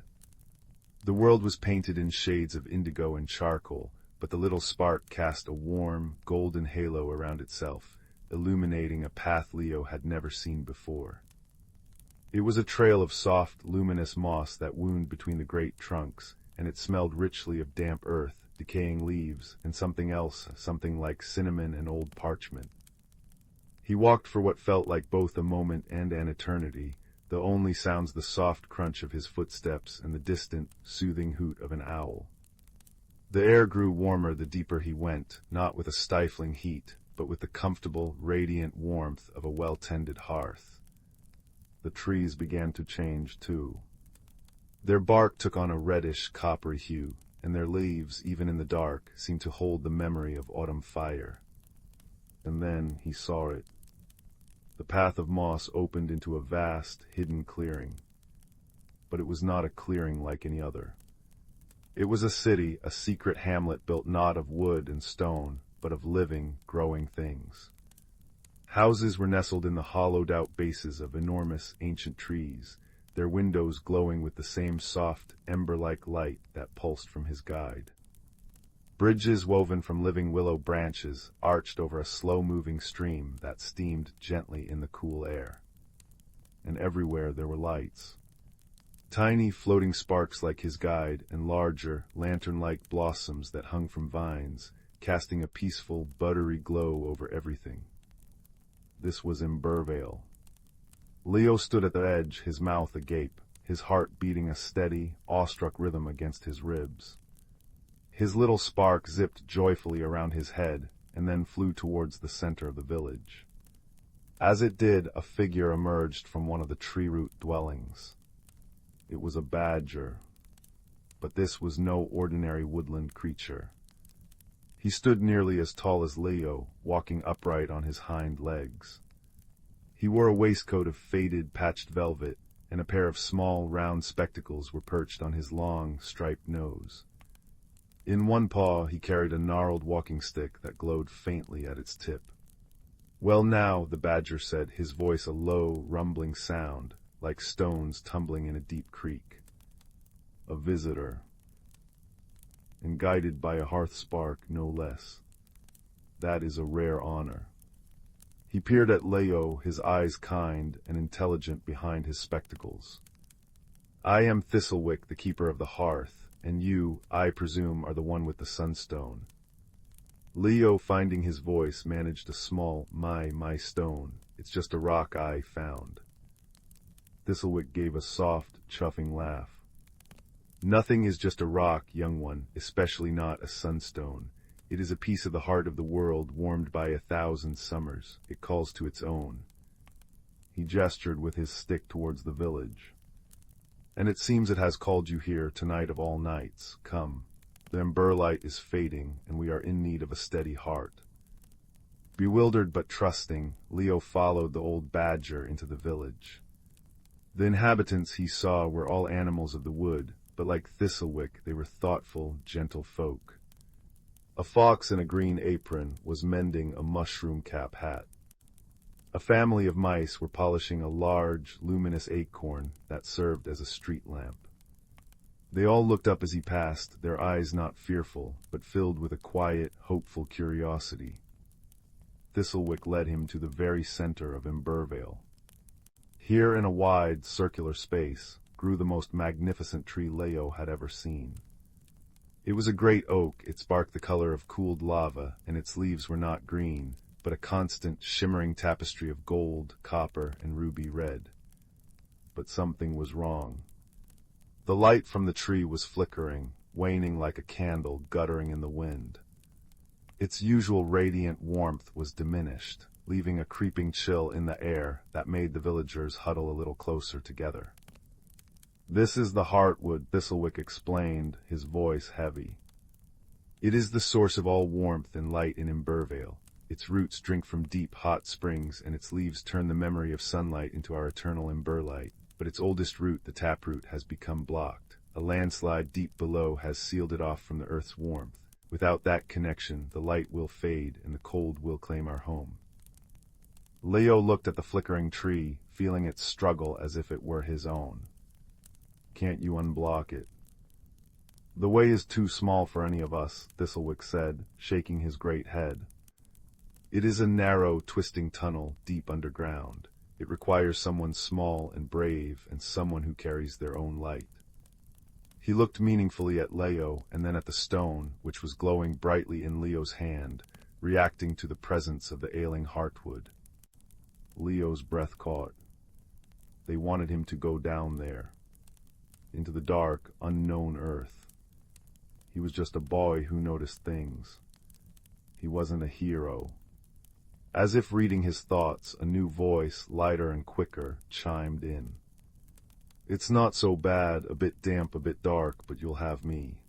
The world was painted in shades of indigo and charcoal, but the little spark cast a warm, golden halo around itself, illuminating a path Leo had never seen before. It was a trail of soft, luminous moss that wound between the great trunks, and it smelled richly of damp earth, decaying leaves, and something else, something like cinnamon and old parchment. He walked for what felt like both a moment and an eternity, the only sounds the soft crunch of his footsteps and the distant, soothing hoot of an owl. The air grew warmer the deeper he went, not with a stifling heat, but with the comfortable, radiant warmth of a well-tended hearth. The trees began to change, too. Their bark took on a reddish, coppery hue, and their leaves, even in the dark, seemed to hold the memory of autumn fire. And then he saw it. The path of moss opened into a vast, hidden clearing. But it was not a clearing like any other. It was a city, a secret hamlet built not of wood and stone, but of living, growing things. Houses were nestled in the hollowed-out bases of enormous, ancient trees, their windows glowing with the same soft, ember-like light that pulsed from his guide. Bridges woven from living willow branches arched over a slow-moving stream that steamed gently in the cool air. And everywhere there were lights. Tiny floating sparks like his guide, and larger, lantern-like blossoms that hung from vines, casting a peaceful, buttery glow over everything. This was Ember-Vale. Leo stood at the edge, his mouth agape, his heart beating a steady, awestruck rhythm against his ribs. His little spark zipped joyfully around his head, and then flew towards the center of the village. As it did, a figure emerged from one of the tree-root dwellings. It was a badger, but this was no ordinary woodland creature. He stood nearly as tall as Leo, walking upright on his hind legs. He wore a waistcoat of faded, patched velvet, and a pair of small, round spectacles were perched on his long, striped nose. In one paw he carried a gnarled walking stick that glowed faintly at its tip. "Well now," the badger said, his voice a low, rumbling sound, like stones tumbling in a deep creek. "A visitor. And guided by a hearth spark, no less. That is a rare honor." He peered at Leo, his eyes kind and intelligent behind his spectacles. "I am Thistlewick, the keeper of the hearth, and you, I presume, are the one with the sunstone." Leo, finding his voice, managed a small, my stone. It's just a rock I found." Thistlewick gave a soft, chuffing laugh. "Nothing is just a rock, young one, especially not a sunstone. It is a piece of the heart of the world, warmed by 1,000 summers. It calls to its own." He gestured with his stick towards the village. "And it seems it has called you here, tonight of all nights. Come. The ember light is fading, and we are in need of a steady heart." Bewildered but trusting, Leo followed the old badger into the village. The inhabitants, he saw, were all animals of the wood, but like Thistlewick, they were thoughtful, gentle folk. A fox in a green apron was mending a mushroom cap hat. A family of mice were polishing a large, luminous acorn that served as a street lamp. They all looked up as he passed, their eyes not fearful, but filled with a quiet, hopeful curiosity. Thistlewick led him to the very center of Embervale. Here, in a wide, circular space, grew the most magnificent tree Leo had ever seen. It was a great oak, its bark the color of cooled lava, and its leaves were not green, but a constant, shimmering tapestry of gold, copper, and ruby red. But something was wrong. The light from the tree was flickering, waning like a candle guttering in the wind. Its usual radiant warmth was diminished, leaving a creeping chill in the air that made the villagers huddle a little closer together. "This is the heartwood," Thistlewick explained, his voice heavy. "It is the source of all warmth and light in Embervale. Its roots drink from deep, hot springs, and its leaves turn the memory of sunlight into our eternal emberlight. But its oldest root, the taproot, has become blocked. A landslide deep below has sealed it off from the earth's warmth. Without that connection, the light will fade and the cold will claim our home." Leo looked at the flickering tree, feeling its struggle as if it were his own. "Can't you unblock it?" "The way is too small for any of us," Thistlewick said, shaking his great head. "It is a narrow, twisting tunnel deep underground. It requires someone small and brave and someone who carries their own light." He looked meaningfully at Leo and then at the stone, which was glowing brightly in Leo's hand, reacting to the presence of the ailing heartwood. Leo's breath caught. They wanted him to go down there, into the dark, unknown earth. He was just a boy who noticed things. He wasn't a hero. As if reading his thoughts, a new voice, lighter and quicker, chimed in. "It's not so bad, a bit damp, a bit dark, but you'll have me."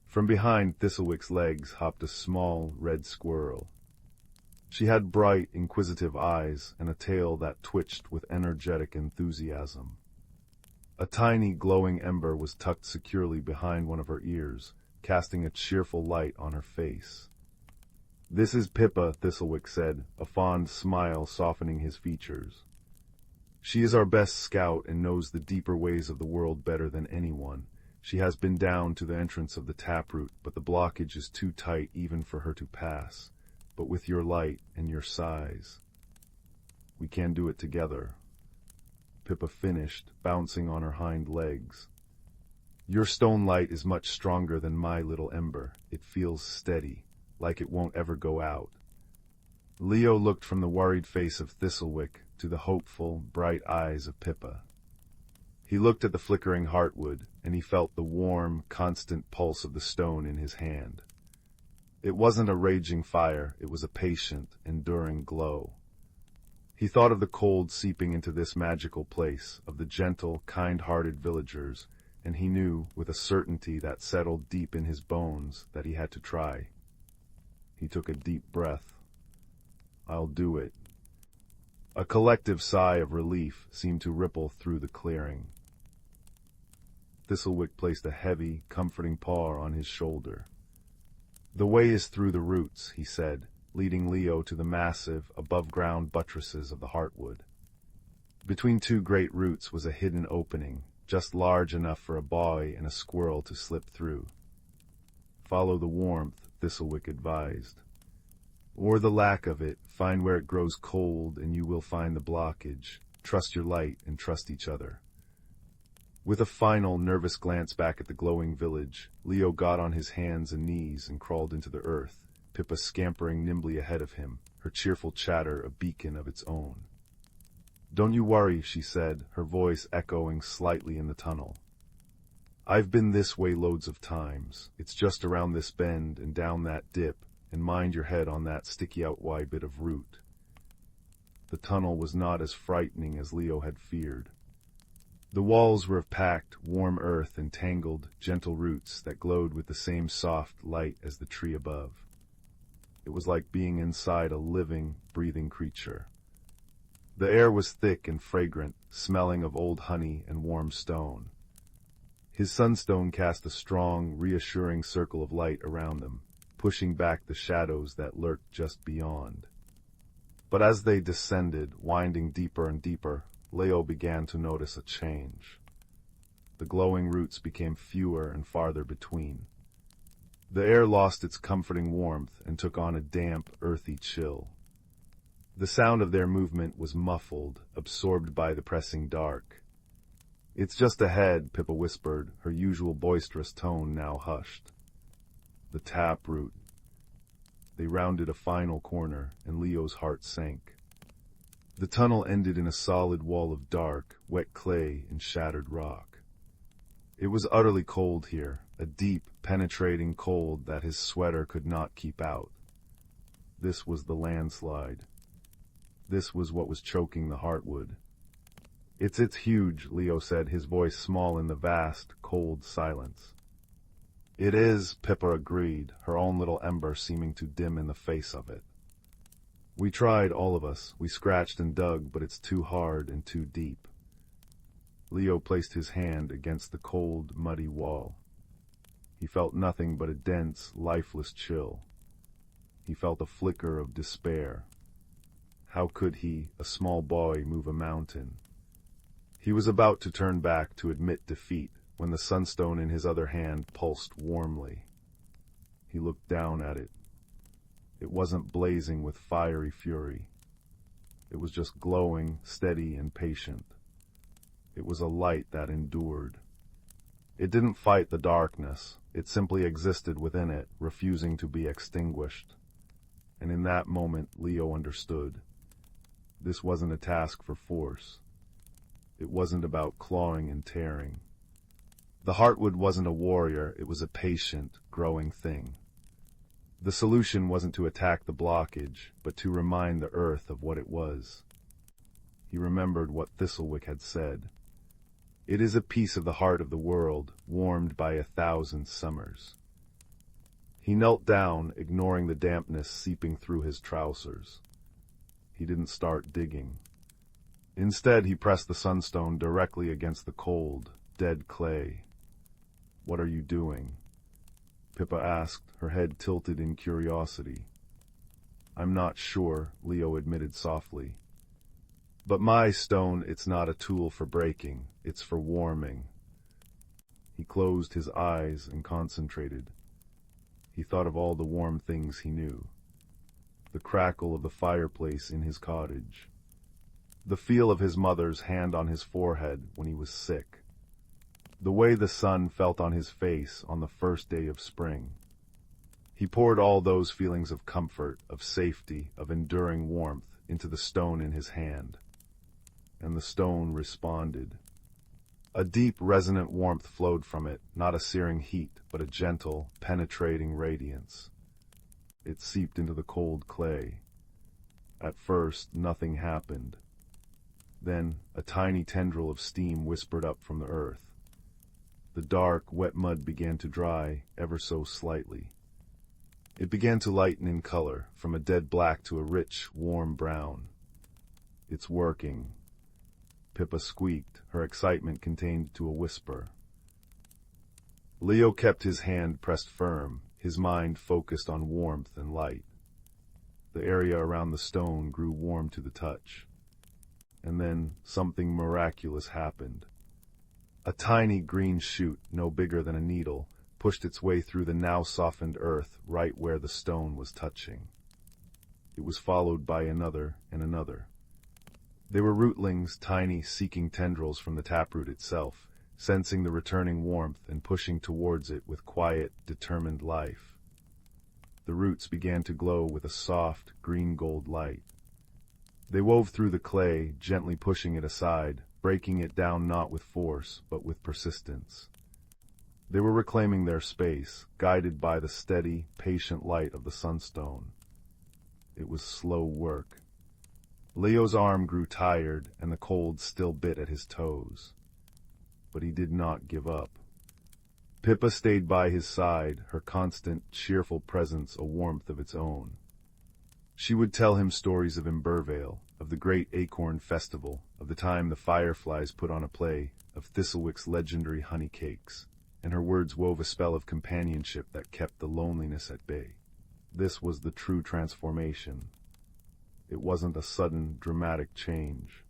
From behind Thistlewick's legs hopped a small, red squirrel. She had bright, inquisitive eyes and a tail that twitched with energetic enthusiasm. A tiny, glowing ember was tucked securely behind one of her ears, casting a cheerful light on her face. "This is Pippa," Thistlewick said, a fond smile softening his features. "She is our best scout and knows the deeper ways of the world better than anyone. She has been down to the entrance of the taproot, but the blockage is too tight even for her to pass. But with your light and your size, we can do it together." Pippa finished, bouncing on her hind legs. "Your stone light is much stronger than my little ember. It feels steady, like it won't ever go out." Leo looked from the worried face of Thistlewick to the hopeful, bright eyes of Pippa. He looked at the flickering heartwood, and he felt the warm, constant pulse of the stone in his hand. It wasn't a raging fire, it was a patient, enduring glow. He thought of the cold seeping into this magical place, of the gentle, kind-hearted villagers, and he knew, with a certainty that settled deep in his bones, that he had to try. He took a deep breath. "I'll do it." A collective sigh of relief seemed to ripple through the clearing. Thistlewick placed a heavy, comforting paw on his shoulder. "The way is through the roots," he said, leading Leo to the massive, above-ground buttresses of the heartwood. Between two great roots was a hidden opening, just large enough for a boy and a squirrel to slip through. "Follow the warmth," Thistlewick advised. "Or the lack of it, find where it grows cold and you will find the blockage. Trust your light and trust each other." With a final, nervous glance back at the glowing village, Leo got on his hands and knees and crawled into the earth, Pippa scampering nimbly ahead of him, her cheerful chatter a beacon of its own. "Don't you worry," she said, her voice echoing slightly in the tunnel. "I've been this way loads of times. It's just around this bend and down that dip, and mind your head on that sticky-out-wide bit of root." The tunnel was not as frightening as Leo had feared. The walls were of packed, warm earth and tangled, gentle roots that glowed with the same soft light as the tree above. It was like being inside a living, breathing creature. The air was thick and fragrant, smelling of old honey and warm stone. His sunstone cast a strong, reassuring circle of light around them, pushing back the shadows that lurked just beyond. But as they descended, winding deeper and deeper, Leo began to notice a change. The glowing roots became fewer and farther between. The air lost its comforting warmth and took on a damp, earthy chill. The sound of their movement was muffled, absorbed by the pressing dark. "It's just ahead," Pippa whispered, her usual boisterous tone now hushed. The taproot. They rounded a final corner, and Leo's heart sank. The tunnel ended in a solid wall of dark, wet clay and shattered rock. It was utterly cold here, a deep, penetrating cold that his sweater could not keep out. This was the landslide. This was what was choking the heartwood. It's huge," Leo said, his voice small in the vast, cold silence. "It is," Pippa agreed, her own little ember seeming to dim in the face of it. "We tried, all of us. We scratched and dug, but it's too hard and too deep." Leo placed his hand against the cold, muddy wall. He felt nothing but a dense, lifeless chill. He felt a flicker of despair. How could he, a small boy, move a mountain? He was about to turn back to admit defeat when the sunstone in his other hand pulsed warmly. He looked down at it. It wasn't blazing with fiery fury. It was just glowing, steady, and patient. It was a light that endured. It didn't fight the darkness. It simply existed within it, refusing to be extinguished. And in that moment, Leo understood. This wasn't a task for force. It wasn't about clawing and tearing. The heartwood wasn't a warrior, it was a patient, growing thing. The solution wasn't to attack the blockage, but to remind the earth of what it was. He remembered what Thistlewick had said. It is a piece of the heart of the world, warmed by 1,000 summers. He knelt down, ignoring the dampness seeping through his trousers. He didn't start digging. Instead, he pressed the sunstone directly against the cold, dead clay. "What are you doing?" Pippa asked, her head tilted in curiosity. "I'm not sure," Leo admitted softly. "But my stone, it's not a tool for breaking, it's for warming." He closed his eyes and concentrated. He thought of all the warm things he knew. The crackle of the fireplace in his cottage. The feel of his mother's hand on his forehead when he was sick. The way the sun felt on his face on the first day of spring. He poured all those feelings of comfort, of safety, of enduring warmth into the stone in his hand. And the stone responded. A deep, resonant warmth flowed from it, not a searing heat, but a gentle, penetrating radiance. It seeped into the cold clay. At first, nothing happened. Then, a tiny tendril of steam whispered up from the earth. The dark, wet mud began to dry, ever so slightly. It began to lighten in color, from a dead black to a rich, warm brown. "It's working," Pippa squeaked, her excitement contained to a whisper. Leo kept his hand pressed firm, his mind focused on warmth and light. The area around the stone grew warm to the touch. And then something miraculous happened. A tiny green shoot, no bigger than a needle, pushed its way through the now softened earth right where the stone was touching. It was followed by another and another. They were rootlings, tiny, seeking tendrils from the taproot itself, sensing the returning warmth and pushing towards it with quiet, determined life. The roots began to glow with a soft, green-gold light. They wove through the clay, gently pushing it aside, breaking it down not with force, but with persistence. They were reclaiming their space, guided by the steady, patient light of the sunstone. It was slow work. Leo's arm grew tired, and the cold still bit at his toes. But he did not give up. Pippa stayed by his side, her constant, cheerful presence a warmth of its own. She would tell him stories of Embervale, of the great Acorn Festival, of the time the fireflies put on a play, of Thistlewick's legendary honey cakes, and her words wove a spell of companionship that kept the loneliness at bay. This was the true transformation. It wasn't a sudden, dramatic change.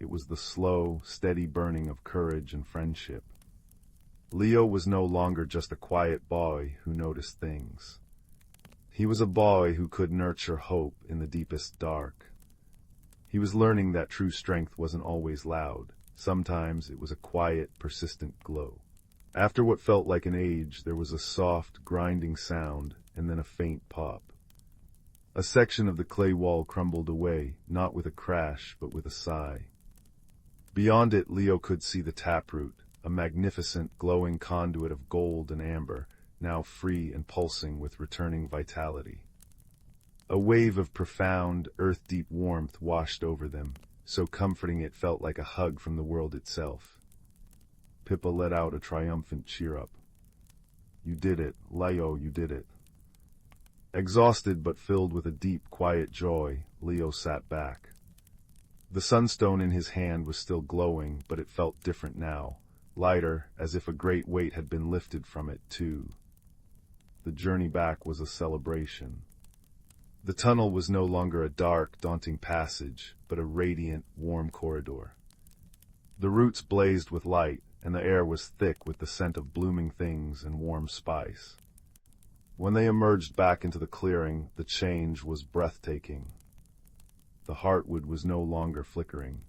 It was the slow, steady burning of courage and friendship. Leo was no longer just a quiet boy who noticed things. He was a boy who could nurture hope in the deepest dark. He was learning that true strength wasn't always loud. Sometimes it was a quiet, persistent glow. After what felt like an age, there was a soft, grinding sound, and then a faint pop. A section of the clay wall crumbled away, not with a crash, but with a sigh. Beyond it, Leo could see the taproot, a magnificent, glowing conduit of gold and amber, now free and pulsing with returning vitality. A wave of profound, earth-deep warmth washed over them, so comforting it felt like a hug from the world itself. Pippa let out a triumphant cheer-up. "You did it, Leo, you did it." Exhausted but filled with a deep, quiet joy, Leo sat back. The sunstone in his hand was still glowing, but it felt different now, lighter, as if a great weight had been lifted from it, too. The journey back was a celebration. The tunnel was no longer a dark, daunting passage, but a radiant, warm corridor. The roots blazed with light, and the air was thick with the scent of blooming things and warm spice. When they emerged back into the clearing, the change was breathtaking. The heartwood was no longer flickering.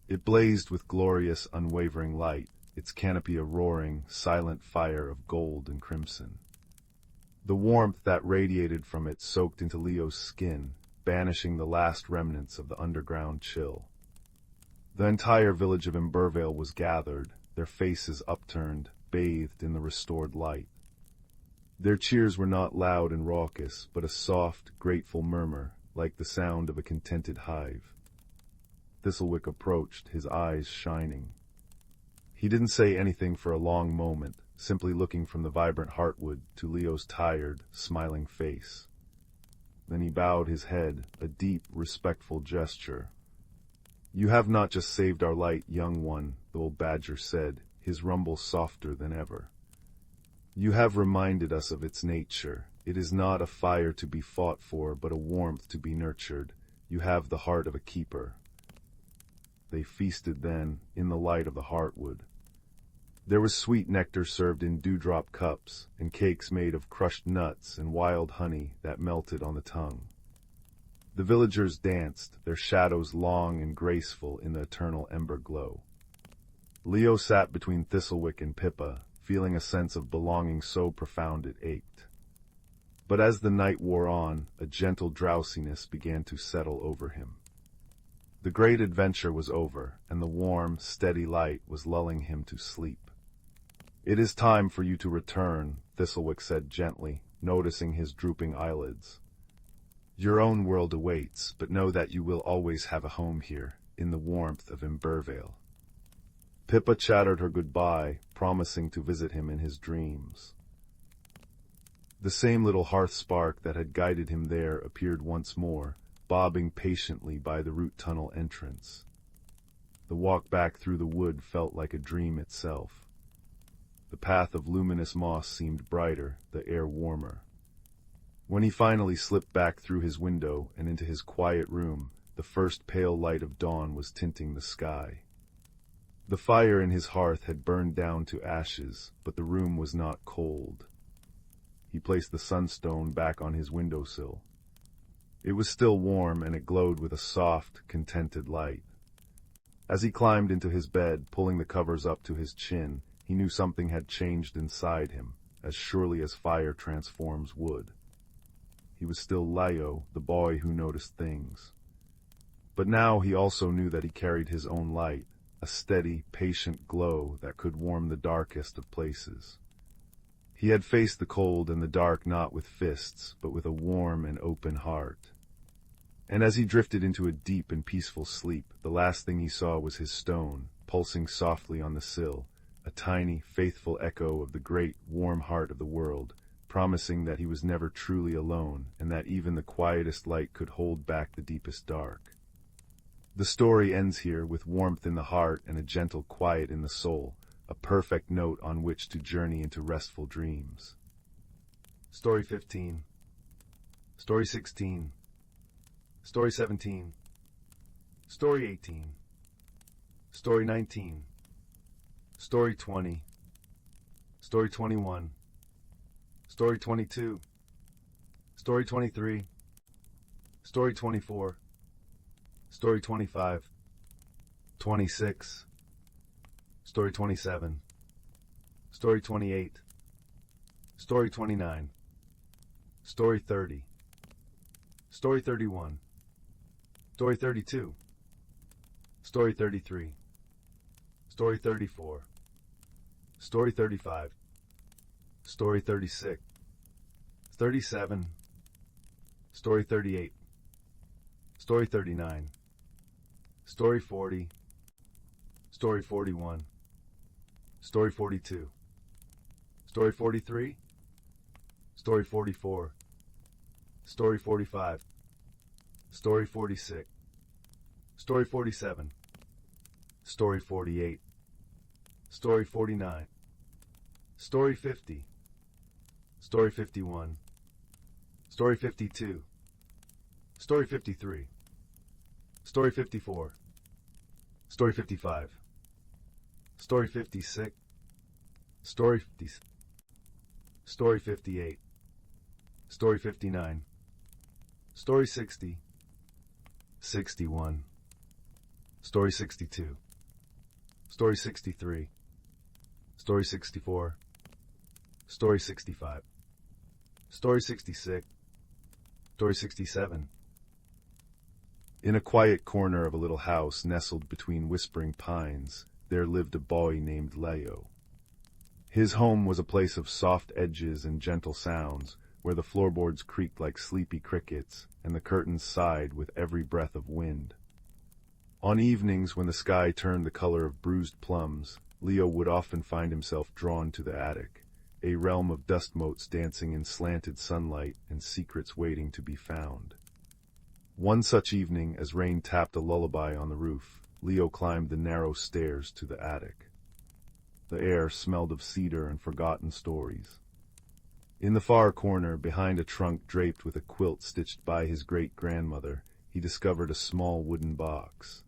It blazed with glorious, unwavering light, its canopy a roaring, silent fire of gold and crimson. The warmth that radiated from it soaked into Leo's skin, banishing the last remnants of the underground chill. The entire village of Embervale was gathered, their faces upturned, bathed in the restored light. Their cheers were not loud and raucous, but a soft, grateful murmur, like the sound of a contented hive. Thistlewick approached, his eyes shining. He didn't say anything for a long moment, simply looking from the vibrant heartwood to Leo's tired, smiling face. Then he bowed his head, a deep, respectful gesture. "You have not just saved our light, young one," the old badger said, his rumble softer than ever. "You have reminded us of its nature. It is not a fire to be fought for, but a warmth to be nurtured. You have the heart of a keeper." They feasted then, in the light of the heartwood. There was sweet nectar served in dewdrop cups, and cakes made of crushed nuts and wild honey that melted on the tongue. The villagers danced, their shadows long and graceful in the eternal ember glow. Leo sat between Thistlewick and Pippa, feeling a sense of belonging so profound it ached. But as the night wore on, a gentle drowsiness began to settle over him. The great adventure was over, and the warm, steady light was lulling him to sleep. "It is time for you to return," Thistlewick said gently, noticing his drooping eyelids. "Your own world awaits, but know that you will always have a home here, in the warmth of Embervale." Pippa chattered her goodbye, promising to visit him in his dreams. The same little hearth spark that had guided him there appeared once more, bobbing patiently by the root tunnel entrance. The walk back through the wood felt like a dream itself. The path of luminous moss seemed brighter, the air warmer. When he finally slipped back through his window and into his quiet room, the first pale light of dawn was tinting the sky. The fire in his hearth had burned down to ashes, but the room was not cold. He placed the sunstone back on his windowsill. It was still warm, and it glowed with a soft, contented light. As he climbed into his bed, pulling the covers up to his chin, he knew something had changed inside him, as surely as fire transforms wood. He was still Leo, the boy who noticed things. But now he also knew that he carried his own light, a steady, patient glow that could warm the darkest of places. He had faced the cold and the dark not with fists, but with a warm and open heart. And as he drifted into a deep and peaceful sleep, the last thing he saw was his stone, pulsing softly on the sill, a tiny, faithful echo of the great, warm heart of the world, promising that he was never truly alone, and that even the quietest light could hold back the deepest dark. The story ends here with warmth in the heart and a gentle quiet in the soul, a perfect note on which to journey into restful dreams. Story 15. Story 16. Story 17. Story 18. Story 19. Story 20. Story 21. Story 22. Story 23. Story 24. Story 25. 26. Story 27. Story 28. Story 29. Story 30. Story 31. Story 32. Story 33. Story 34. Story 35. Story 36. 37. Story 38. Story 39. Story 40. Story 41. Story 42. Story 43. Story 44. Story 45. Story 46. Story 47. Story 48. Story 49. Story 50. Story 51. Story 52. Story 53. Story 54. Story 55. Story 56. Story 50. Story 58. Story 59. Story 60. 61. Story 62. Story 63. Story 64. Story 65. Story 66. Story 67. In a quiet corner of a little house nestled between whispering pines, there lived a boy named Leo. His home was a place of soft edges and gentle sounds, where the floorboards creaked like sleepy crickets, and the curtains sighed with every breath of wind. On evenings when the sky turned the color of bruised plums, Leo would often find himself drawn to the attic, a realm of dust motes dancing in slanted sunlight and secrets waiting to be found. One such evening, as rain tapped a lullaby on the roof, Leo climbed the narrow stairs to the attic. The air smelled of cedar and forgotten stories. In the far corner, behind a trunk draped with a quilt stitched by his great-grandmother, he discovered a small wooden box.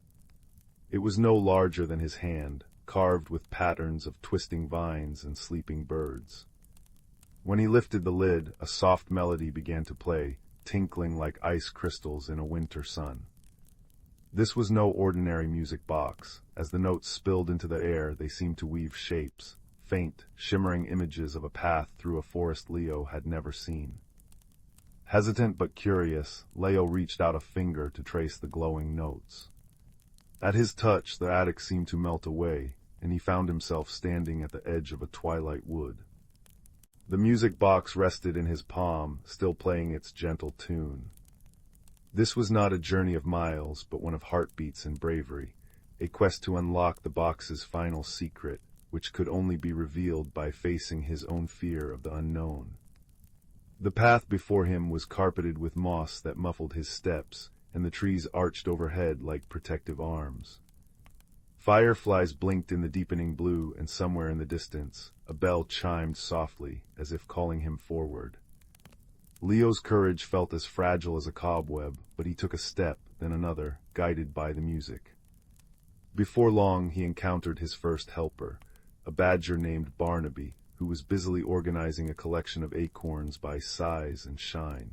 It was no larger than his hand, carved with patterns of twisting vines and sleeping birds. When he lifted the lid, a soft melody began to play, tinkling like ice crystals in a winter sun. This was no ordinary music box. As the notes spilled into the air, they seemed to weave shapes, faint, shimmering images of a path through a forest Leo had never seen. Hesitant but curious, Leo reached out a finger to trace the glowing notes. At his touch, the attic seemed to melt away, and he found himself standing at the edge of a twilight wood. The music box rested in his palm, still playing its gentle tune. This was not a journey of miles, but one of heartbeats and bravery, a quest to unlock the box's final secret, which could only be revealed by facing his own fear of the unknown. The path before him was carpeted with moss that muffled his steps, and the trees arched overhead like protective arms. Fireflies blinked in the deepening blue, and somewhere in the distance, a bell chimed softly, as if calling him forward. Leo's courage felt as fragile as a cobweb, but he took a step, then another, guided by the music. Before long, he encountered his first helper, a badger named Barnaby, who was busily organizing a collection of acorns by size and shine.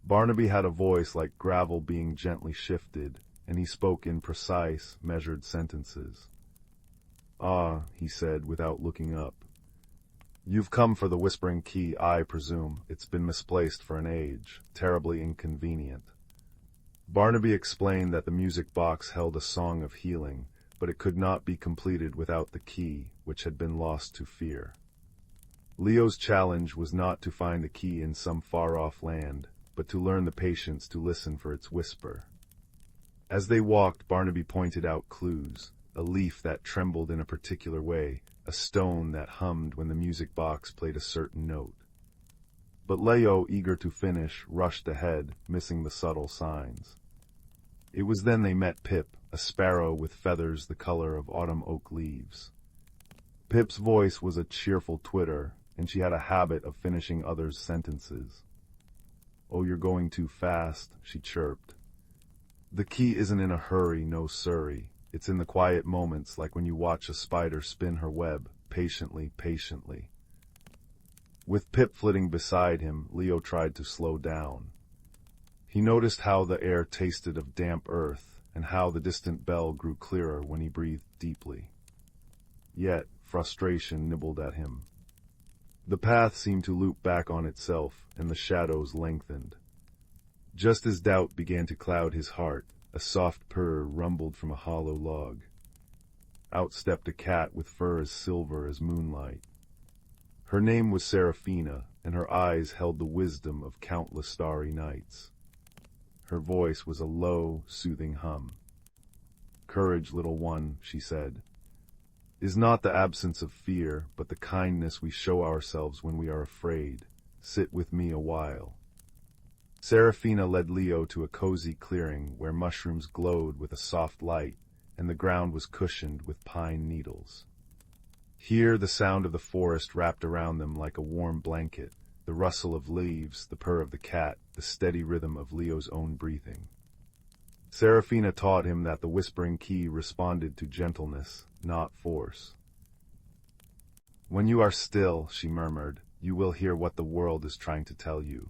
Barnaby had a voice like gravel being gently shifted, and he spoke in precise, measured sentences. "Ah," he said without looking up. "You've come for the Whispering Key, I presume. It's been misplaced for an age. Terribly inconvenient." Barnaby explained that the music box held a song of healing, but it could not be completed without the key, which had been lost to fear. Leo's challenge was not to find the key in some far-off land, but to learn the patience to listen for its whisper. As they walked, Barnaby pointed out clues, a leaf that trembled in a particular way, a stone that hummed when the music box played a certain note. But Leo, eager to finish, rushed ahead, missing the subtle signs. It was then they met Pip, a sparrow with feathers the color of autumn oak leaves. Pip's voice was a cheerful twitter, and she had a habit of finishing others' sentences. "Oh, you're going too fast," she chirped. "The key isn't in a hurry, no siree. It's in the quiet moments, like when you watch a spider spin her web, patiently, patiently." With Pip flitting beside him, Leo tried to slow down. He noticed how the air tasted of damp earth, and how the distant bell grew clearer when he breathed deeply. Yet, frustration nibbled at him. The path seemed to loop back on itself, and the shadows lengthened. Just as doubt began to cloud his heart, a soft purr rumbled from a hollow log. Out stepped a cat with fur as silver as moonlight. Her name was Seraphina, and her eyes held the wisdom of countless starry nights. Her voice was a low, soothing hum. "Courage, little one," she said, "is not the absence of fear, but the kindness we show ourselves when we are afraid. Sit with me a while." Seraphina led Leo to a cozy clearing where mushrooms glowed with a soft light, and the ground was cushioned with pine needles. Here the sound of the forest wrapped around them like a warm blanket, the rustle of leaves, the purr of the cat, the steady rhythm of Leo's own breathing. Seraphina taught him that the Whispering Key responded to gentleness, not force. "When you are still," she murmured, "you will hear what the world is trying to tell you."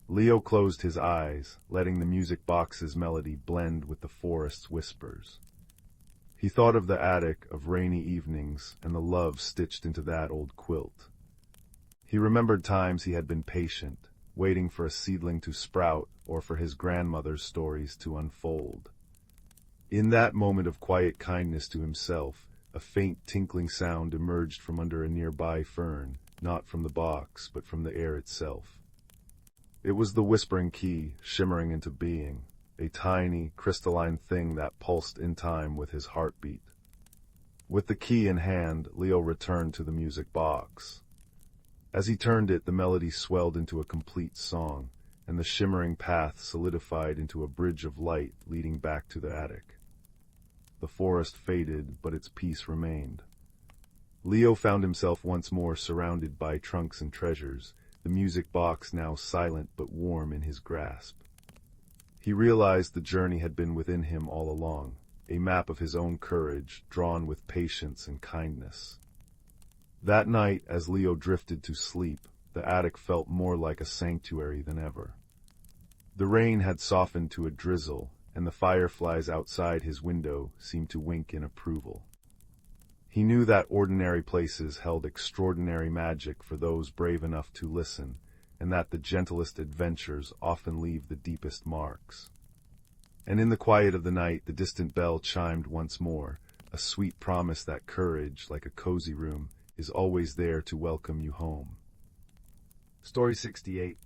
Leo closed his eyes, letting the music box's melody blend with the forest's whispers. He thought of the attic, of rainy evenings, and the love stitched into that old quilt. He remembered times he had been patient, waiting for a seedling to sprout or for his grandmother's stories to unfold. In that moment of quiet kindness to himself, a faint tinkling sound emerged from under a nearby fern, not from the box, but from the air itself. It was the Whispering Key, shimmering into being, a tiny, crystalline thing that pulsed in time with his heartbeat. With the key in hand, Leo returned to the music box. As he turned it, the melody swelled into a complete song, and the shimmering path solidified into a bridge of light leading back to the attic. The forest faded, but its peace remained. Leo found himself once more surrounded by trunks and treasures, the music box now silent but warm in his grasp. He realized the journey had been within him all along, a map of his own courage, drawn with patience and kindness. That night, as Leo drifted to sleep, the attic felt more like a sanctuary than ever. The rain had softened to a drizzle, and the fireflies outside his window seemed to wink in approval. He knew that ordinary places held extraordinary magic for those brave enough to listen, and that the gentlest adventures often leave the deepest marks. And in the quiet of the night, the distant bell chimed once more, a sweet promise that courage, like a cozy room, is always there to welcome you home. Story 68.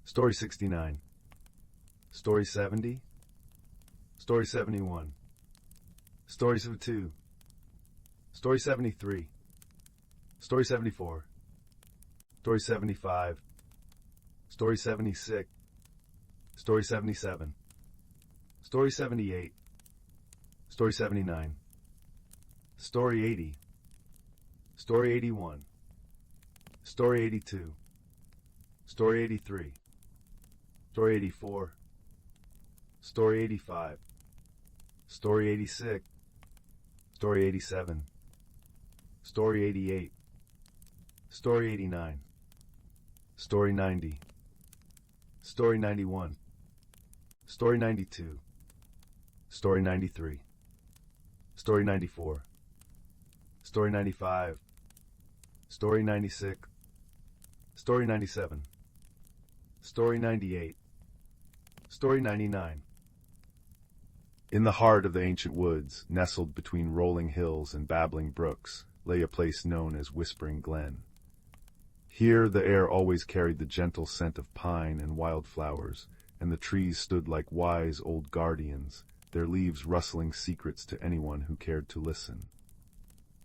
Story 69. Story 70. Story 71. Story 72. Story 73. Story 74. Story 75. Story 76. Story 77. Story 78. Story 79. Story 80. Story 81. Story 82. Story 83. Story 84. Story 85. Story 86. Story 87. Story 88. Story 89. Story 90. Story 91. Story 92. Story 93. Story 94. Story 95. Story 96. Story 97. Story 98. Story 99. In the heart of the ancient woods, nestled between rolling hills and babbling brooks, lay a place known as Whispering Glen. Here the air always carried the gentle scent of pine and wildflowers, and the trees stood like wise old guardians, their leaves rustling secrets to anyone who cared to listen.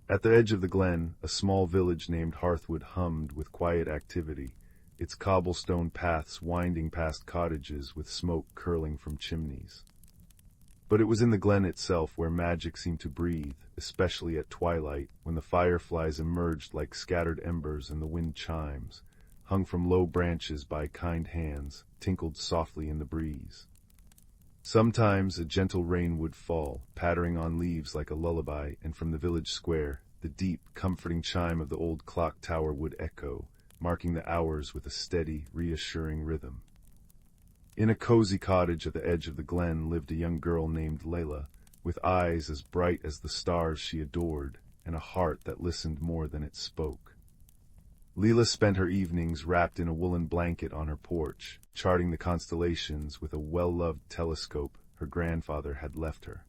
At the edge of the glen, a small village named Hearthwood hummed with quiet activity, its cobblestone paths winding past cottages with smoke curling from chimneys. But it was in the glen itself where magic seemed to breathe, especially at twilight, when the fireflies emerged like scattered embers and the wind chimes, hung from low branches by kind hands, tinkled softly in the breeze. Sometimes a gentle rain would fall, pattering on leaves like a lullaby, and from the village square, the deep, comforting chime of the old clock tower would echo, marking the hours with a steady, reassuring rhythm. In a cozy cottage at the edge of the glen lived a young girl named Layla, with eyes as bright as the stars she adored, and a heart that listened more than it spoke. Leela spent her evenings wrapped in a woolen blanket on her porch, charting the constellations with a well-loved telescope her grandfather had left her.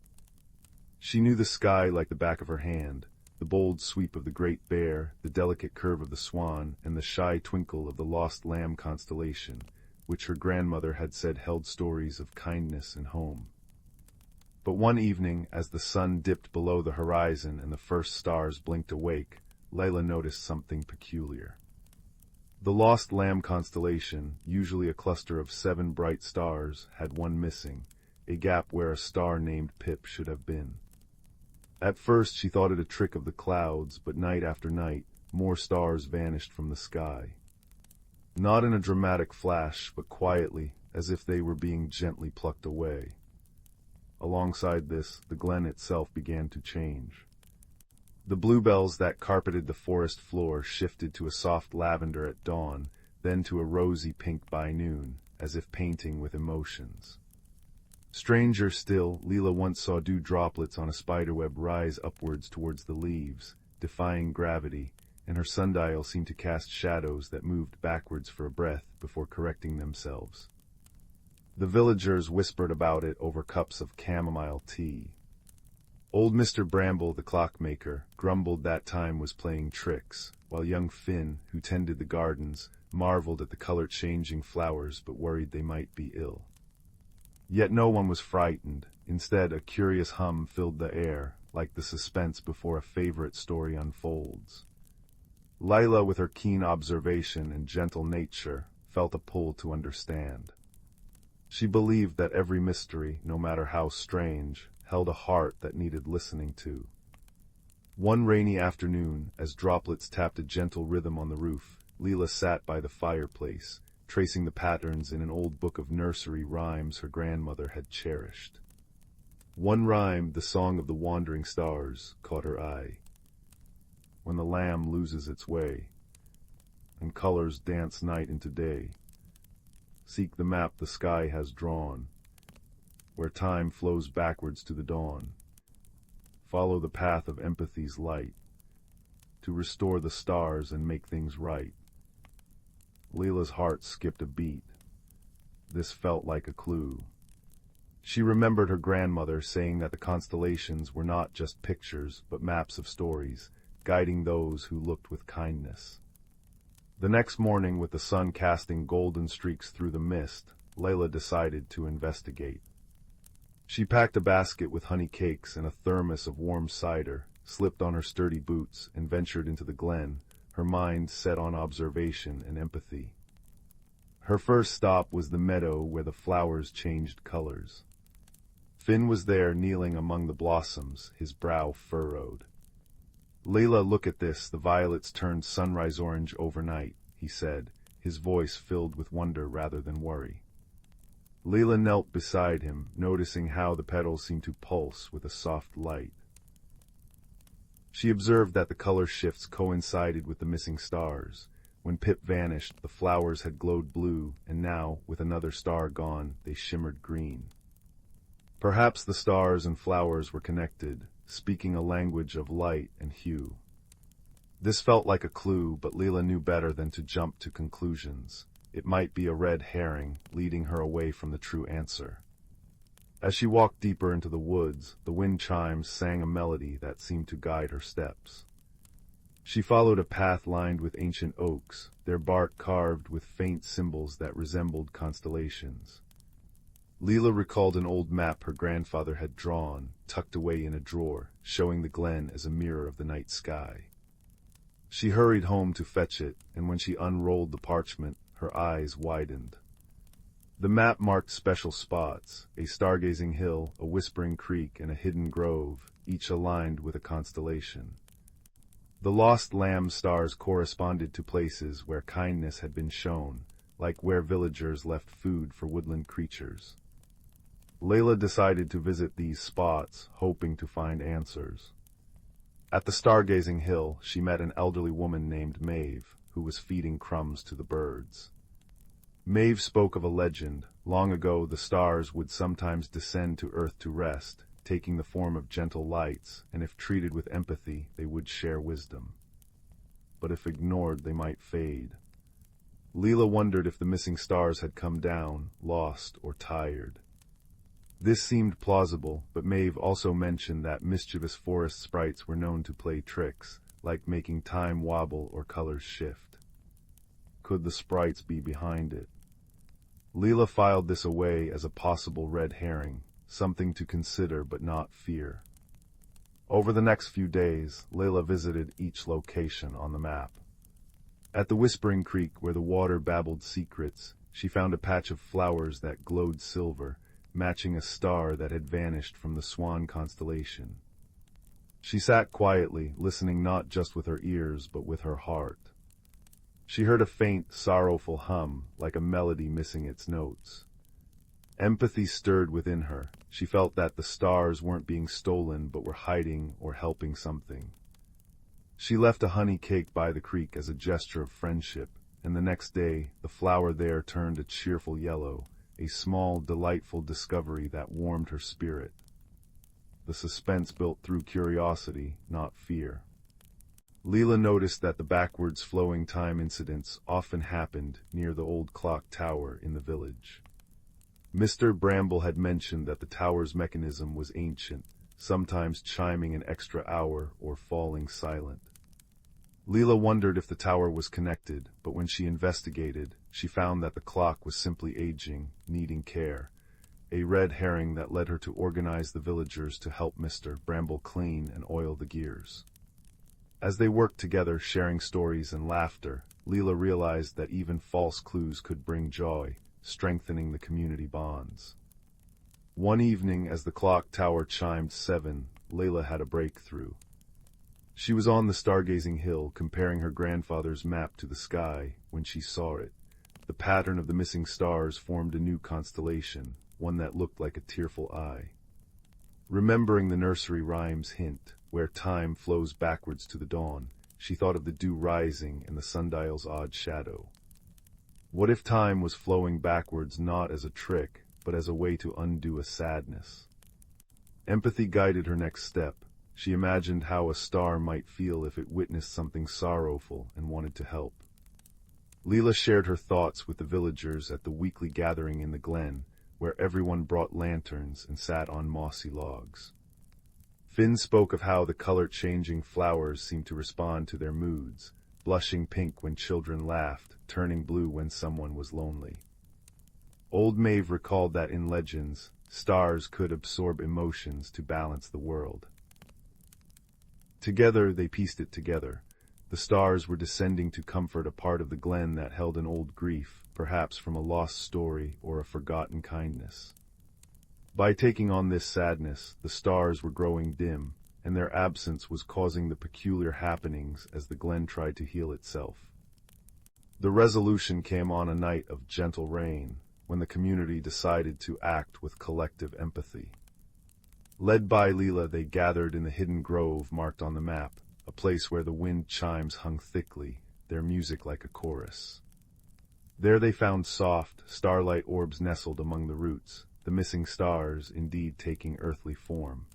She knew the sky like the back of her hand, the bold sweep of the Great Bear, the delicate curve of the Swan, and the shy twinkle of the Lost Lamb constellation, which her grandmother had said held stories of kindness and home. But one evening, as the sun dipped below the horizon and the first stars blinked awake, Layla noticed something peculiar. The Lost Lamb constellation, usually a cluster of 7 bright stars, had one missing, a gap where a star named Pip should have been. At first she thought it a trick of the clouds, but night after night, more stars vanished from the sky. Not in a dramatic flash, but quietly, as if they were being gently plucked away. Alongside this, the glen itself began to change. The bluebells that carpeted the forest floor shifted to a soft lavender at dawn, then to a rosy pink by noon, as if painting with emotions. Stranger still, Leela once saw dew droplets on a spiderweb rise upwards towards the leaves, defying gravity, and her sundial seemed to cast shadows that moved backwards for a breath before correcting themselves. The villagers whispered about it over cups of chamomile tea. Old Mr. Bramble, the clockmaker, grumbled that time was playing tricks, while young Finn, who tended the gardens, marveled at the color-changing flowers but worried they might be ill. Yet no one was frightened. Instead, a curious hum filled the air, like the suspense before a favorite story unfolds. Lila, with her keen observation and gentle nature, felt a pull to understand. She believed that every mystery, no matter how strange, held a heart that needed listening to. One rainy afternoon, as droplets tapped a gentle rhythm on the roof, Leela sat by the fireplace, tracing the patterns in an old book of nursery rhymes her grandmother had cherished. One rhyme, the Song of the Wandering Stars, caught her eye. When the lamb loses its way, and colors dance night into day, seek the map the sky has drawn, where time flows backwards to the dawn. Follow the path of empathy's light, to restore the stars and make things right. Leela's heart skipped a beat. This felt like a clue. She remembered her grandmother saying that the constellations were not just pictures, but maps of stories, guiding those who looked with kindness. The next morning, with the sun casting golden streaks through the mist, Leila decided to investigate. She packed a basket with honey cakes and a thermos of warm cider, slipped on her sturdy boots, and ventured into the glen, her mind set on observation and empathy. Her first stop was the meadow where the flowers changed colors. Finn was there, kneeling among the blossoms, his brow furrowed. "Leila, look at this, the violets turned sunrise orange overnight," he said, his voice filled with wonder rather than worry. Leila knelt beside him, noticing how the petals seemed to pulse with a soft light. She observed that the color shifts coincided with the missing stars. When Pip vanished, the flowers had glowed blue, and now, with another star gone, they shimmered green. Perhaps the stars and flowers were connected, speaking a language of light and hue. This felt like a clue, but Leila knew better than to jump to conclusions. It might be a red herring, leading her away from the true answer. As she walked deeper into the woods, the wind chimes sang a melody that seemed to guide her steps. She followed a path lined with ancient oaks, their bark carved with faint symbols that resembled constellations. Leila recalled an old map her grandfather had drawn, tucked away in a drawer, showing the glen as a mirror of the night sky. She hurried home to fetch it, and when she unrolled the parchment, her eyes widened. The map marked special spots, a stargazing hill, a whispering creek, and a hidden grove, each aligned with a constellation. The lost lamb stars corresponded to places where kindness had been shown, like where villagers left food for woodland creatures. Leila decided to visit these spots, hoping to find answers. At the stargazing hill, she met an elderly woman named Maeve, who was feeding crumbs to the birds. Maeve spoke of a legend. Long ago, the stars would sometimes descend to earth to rest, taking the form of gentle lights, and if treated with empathy, they would share wisdom. But if ignored, they might fade. Leila wondered if the missing stars had come down, lost or tired. This seemed plausible, but Maeve also mentioned that mischievous forest sprites were known to play tricks, like making time wobble or colors shift. Could the sprites be behind it? Leila filed this away as a possible red herring, something to consider but not fear. Over the next few days, Leila visited each location on the map. At the Whispering Creek, where the water babbled secrets, she found a patch of flowers that glowed silver, matching a star that had vanished from the Swan constellation. She sat quietly, listening not just with her ears, but with her heart. She heard a faint, sorrowful hum, like a melody missing its notes. Empathy stirred within her. She felt that the stars weren't being stolen, but were hiding or helping something. She left a honey cake by the creek as a gesture of friendship, and the next day, the flower there turned a cheerful yellow, a small, delightful discovery that warmed her spirit. The suspense built through curiosity, not fear. Leila noticed that the backwards flowing time incidents often happened near the old clock tower in the village. Mr. Bramble had mentioned that the tower's mechanism was ancient, sometimes chiming an extra hour or falling silent. Leila wondered if the tower was connected, but when she investigated, she found that the clock was simply aging, needing care, a red herring that led her to organize the villagers to help Mr. Bramble clean and oil the gears. As they worked together, sharing stories and laughter, Leila realized that even false clues could bring joy, strengthening the community bonds. One evening, as the clock tower chimed 7, Leila had a breakthrough. She was on the stargazing hill, comparing her grandfather's map to the sky, when she saw it. The pattern of the missing stars formed a new constellation, one that looked like a tearful eye. Remembering the nursery rhyme's hint, where time flows backwards to the dawn, she thought of the dew rising and the sundial's odd shadow. What if time was flowing backwards not as a trick, but as a way to undo a sadness? Empathy guided her next step. She imagined how a star might feel if it witnessed something sorrowful and wanted to help. Leela shared her thoughts with the villagers at the weekly gathering in the glen, where everyone brought lanterns and sat on mossy logs. Finn spoke of how the color-changing flowers seemed to respond to their moods, blushing pink when children laughed, turning blue when someone was lonely. Old Maeve recalled that in legends, stars could absorb emotions to balance the world. Together they pieced it together. The stars were descending to comfort a part of the glen that held an old grief, perhaps from a lost story or a forgotten kindness. By taking on this sadness, the stars were growing dim, and their absence was causing the peculiar happenings as the glen tried to heal itself. The resolution came on a night of gentle rain, when the community decided to act with collective empathy. Led by Leela, they gathered in the hidden grove marked on the map, a place where the wind chimes hung thickly, their music like a chorus. There they found soft, starlight orbs nestled among the roots, the missing stars indeed taking earthly form.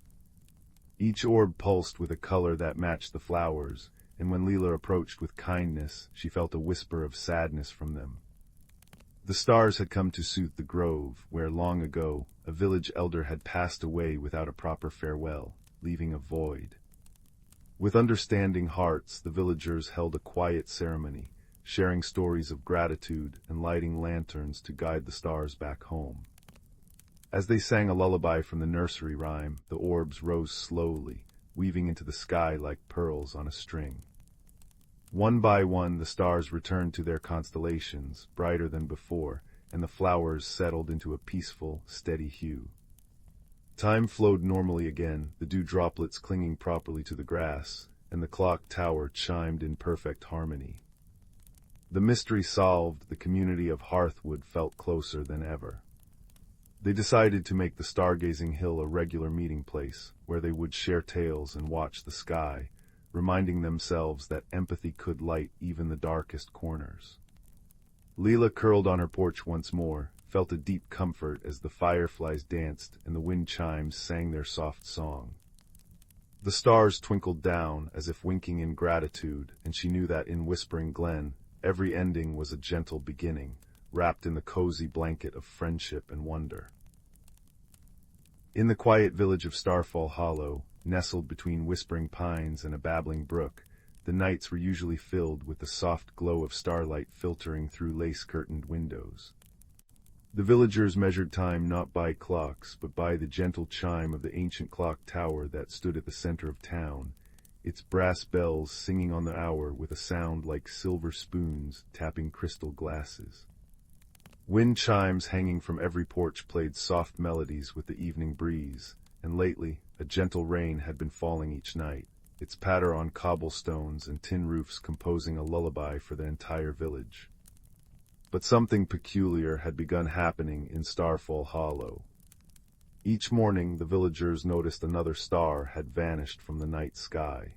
Each orb pulsed with a color that matched the flowers, and when Leela approached with kindness, she felt a whisper of sadness from them. The stars had come to soothe the grove, where long ago, a village elder had passed away without a proper farewell, leaving a void. With understanding hearts, the villagers held a quiet ceremony, sharing stories of gratitude and lighting lanterns to guide the stars back home. As they sang a lullaby from the nursery rhyme, the orbs rose slowly, weaving into the sky like pearls on a string. One by one, the stars returned to their constellations, brighter than before, and the flowers settled into a peaceful, steady hue. Time flowed normally again, the dew droplets clinging properly to the grass, and the clock tower chimed in perfect harmony. The mystery solved, the community of Hearthwood felt closer than ever. They decided to make the stargazing hill a regular meeting place, where they would share tales and watch the sky, reminding themselves that empathy could light even the darkest corners. Leela curled on her porch once more, felt a deep comfort as the fireflies danced and the wind chimes sang their soft song. The stars twinkled down as if winking in gratitude, and she knew that in Whispering Glen, every ending was a gentle beginning, wrapped in the cozy blanket of friendship and wonder. In the quiet village of Starfall Hollow, nestled between whispering pines and a babbling brook, the nights were usually filled with the soft glow of starlight filtering through lace-curtained windows. The villagers measured time not by clocks, but by the gentle chime of the ancient clock tower that stood at the center of town, its brass bells singing on the hour with a sound like silver spoons tapping crystal glasses. Wind chimes hanging from every porch played soft melodies with the evening breeze, and lately, a gentle rain had been falling each night, its patter on cobblestones and tin roofs composing a lullaby for the entire village. But something peculiar had begun happening in Starfall Hollow. Each morning, the villagers noticed another star had vanished from the night sky.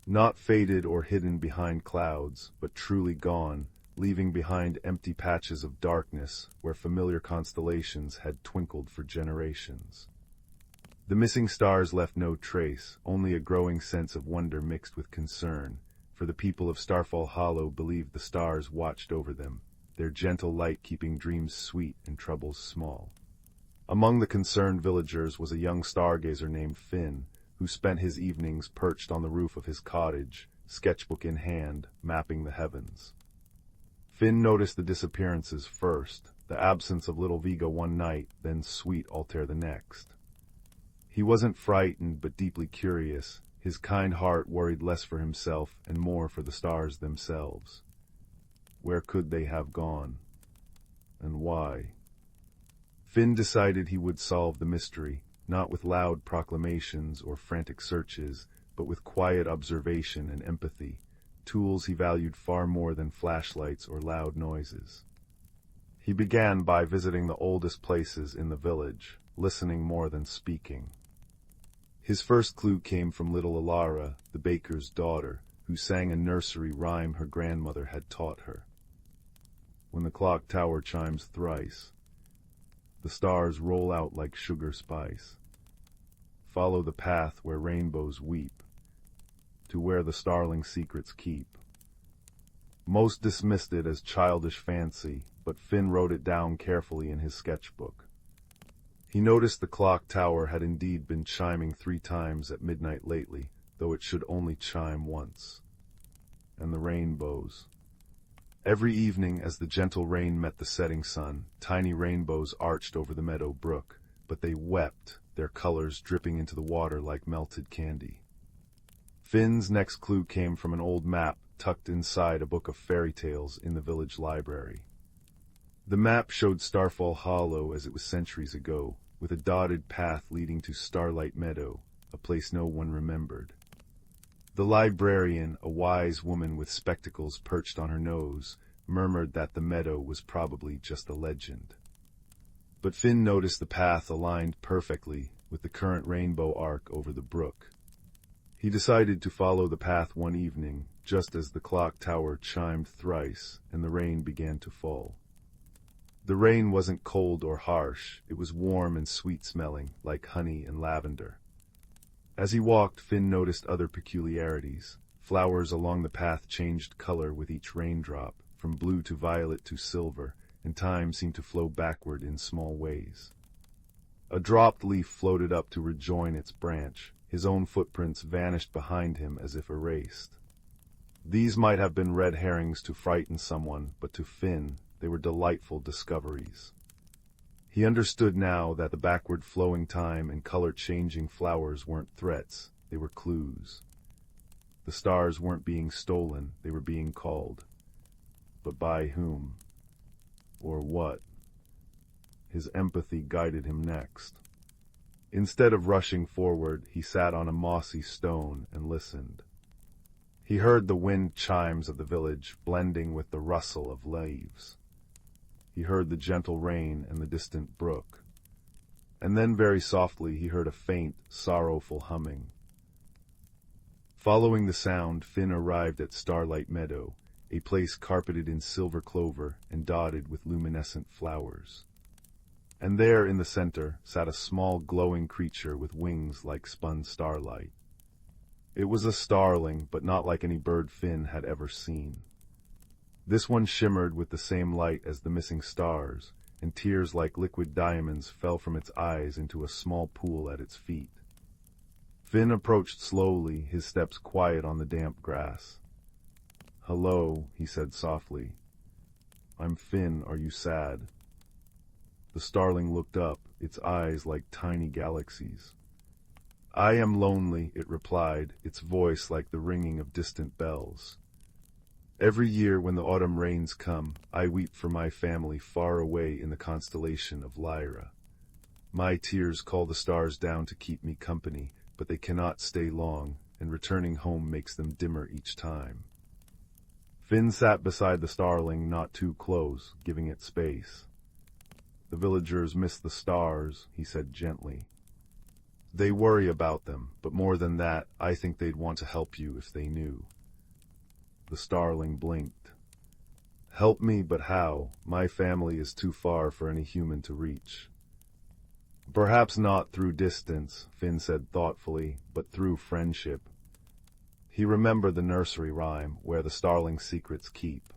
Not faded or hidden behind clouds, but truly gone, leaving behind empty patches of darkness where familiar constellations had twinkled for generations. The missing stars left no trace, only a growing sense of wonder mixed with concern, for the people of Starfall Hollow believed the stars watched over them, their gentle light keeping dreams sweet and troubles small. Among the concerned villagers was a young stargazer named Finn, who spent his evenings perched on the roof of his cottage, sketchbook in hand, mapping the heavens. Finn noticed the disappearances first, the absence of little Viga one night, then Sweet Altair the next. He wasn't frightened, but deeply curious. His kind heart worried less for himself and more for the stars themselves. Where could they have gone? And why? Finn decided he would solve the mystery, not with loud proclamations or frantic searches, but with quiet observation and empathy, tools he valued far more than flashlights or loud noises. He began by visiting the oldest places in the village, listening more than speaking. His first clue came from little Alara, the baker's daughter, who sang a nursery rhyme her grandmother had taught her. When the clock tower chimes thrice, the stars roll out like sugar spice. Follow the path where rainbows weep, to where the starling secrets keep. Most dismissed it as childish fancy, but Finn wrote it down carefully in his sketchbook. He noticed the clock tower had indeed been chiming 3 times at midnight lately, though it should only chime once. And the rainbows. Every evening as the gentle rain met the setting sun, tiny rainbows arched over the meadow brook, but they wept, their colors dripping into the water like melted candy. Finn's next clue came from an old map tucked inside a book of fairy tales in the village library. The map showed Starfall Hollow as it was centuries ago, with a dotted path leading to Starlight Meadow, a place no one remembered. The librarian, a wise woman with spectacles perched on her nose, murmured that the meadow was probably just a legend. But Finn noticed the path aligned perfectly with the current rainbow arc over the brook. He decided to follow the path one evening, just as the clock tower chimed thrice and the rain began to fall. The rain wasn't cold or harsh, it was warm and sweet-smelling, like honey and lavender. As he walked, Finn noticed other peculiarities. Flowers along the path changed color with each raindrop, from blue to violet to silver, and time seemed to flow backward in small ways. A dropped leaf floated up to rejoin its branch. His own footprints vanished behind him as if erased. These might have been red herrings to frighten someone, but to Finn, they were delightful discoveries. He understood now that the backward-flowing time and color-changing flowers weren't threats, they were clues. The stars weren't being stolen, they were being called. But by whom? Or what? His empathy guided him next. Instead of rushing forward, he sat on a mossy stone and listened. He heard the wind chimes of the village blending with the rustle of leaves. He heard the gentle rain and the distant brook. And then very softly he heard a faint, sorrowful humming. Following the sound, Finn arrived at Starlight Meadow, a place carpeted in silver clover and dotted with luminescent flowers. And there in the center sat a small glowing creature with wings like spun starlight. It was a starling, but not like any bird Finn had ever seen. This one shimmered with the same light as the missing stars, and tears like liquid diamonds fell from its eyes into a small pool at its feet. Finn approached slowly, his steps quiet on the damp grass. "Hello," he said softly. "I'm Finn, are you sad?" The starling looked up, its eyes like tiny galaxies. "I am lonely," it replied, its voice like the ringing of distant bells. "Every year when the autumn rains come, I weep for my family far away in the constellation of Lyra. My tears call the stars down to keep me company, but they cannot stay long, and returning home makes them dimmer each time." Finn sat beside the starling, not too close, giving it space. "The villagers miss the stars," he said gently. "They worry about them, but more than that, I think they'd want to help you if they knew." The starling blinked. "Help me, but how? My family is too far for any human to reach." "Perhaps not through distance," Finn said thoughtfully, "but through friendship." He remembered the nursery rhyme, where the starling's secrets keep.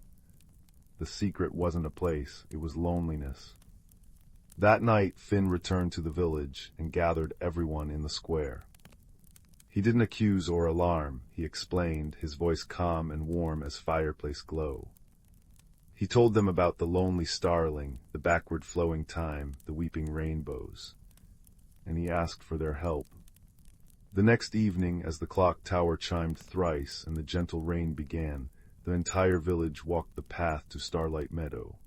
The secret wasn't a place, it was loneliness. That night, Finn returned to the village and gathered everyone in the square. He didn't accuse or alarm, he explained, his voice calm and warm as fireplace glow. He told them about the lonely starling, the backward-flowing time, the weeping rainbows. And he asked for their help. The next evening, as the clock tower chimed thrice and the gentle rain began, the entire village walked the path to Starlight Meadow.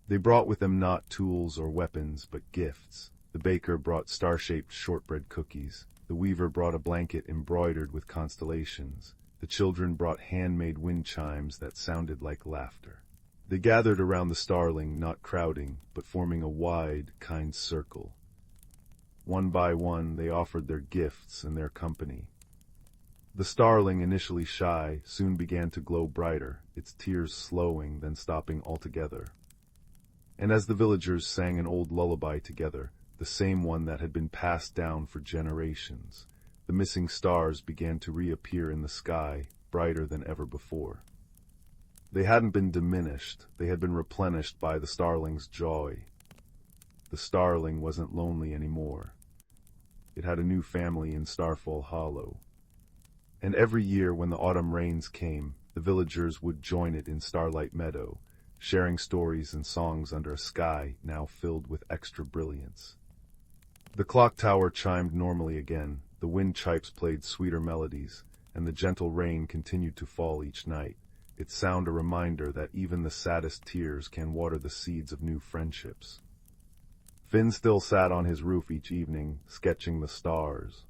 They brought with them not tools or weapons, but gifts. The baker brought star-shaped shortbread cookies. The weaver brought a blanket embroidered with constellations. The children brought handmade wind chimes that sounded like laughter. They gathered around the starling, not crowding, but forming a wide, kind circle. One by one, they offered their gifts and their company. The starling, initially shy, soon began to glow brighter, its tears slowing, then stopping altogether. And as the villagers sang an old lullaby together, the same one that had been passed down for generations, the missing stars began to reappear in the sky, brighter than ever before. They hadn't been diminished, they had been replenished by the starling's joy. The starling wasn't lonely anymore. It had a new family in Starfall Hollow. And every year when the autumn rains came, the villagers would join it in Starlight Meadow, sharing stories and songs under a sky now filled with extra brilliance. The clock tower chimed normally again, the wind chipes played sweeter melodies, and the gentle rain continued to fall each night, its sound a reminder that even the saddest tears can water the seeds of new friendships. Finn still sat on his roof each evening, sketching the stars.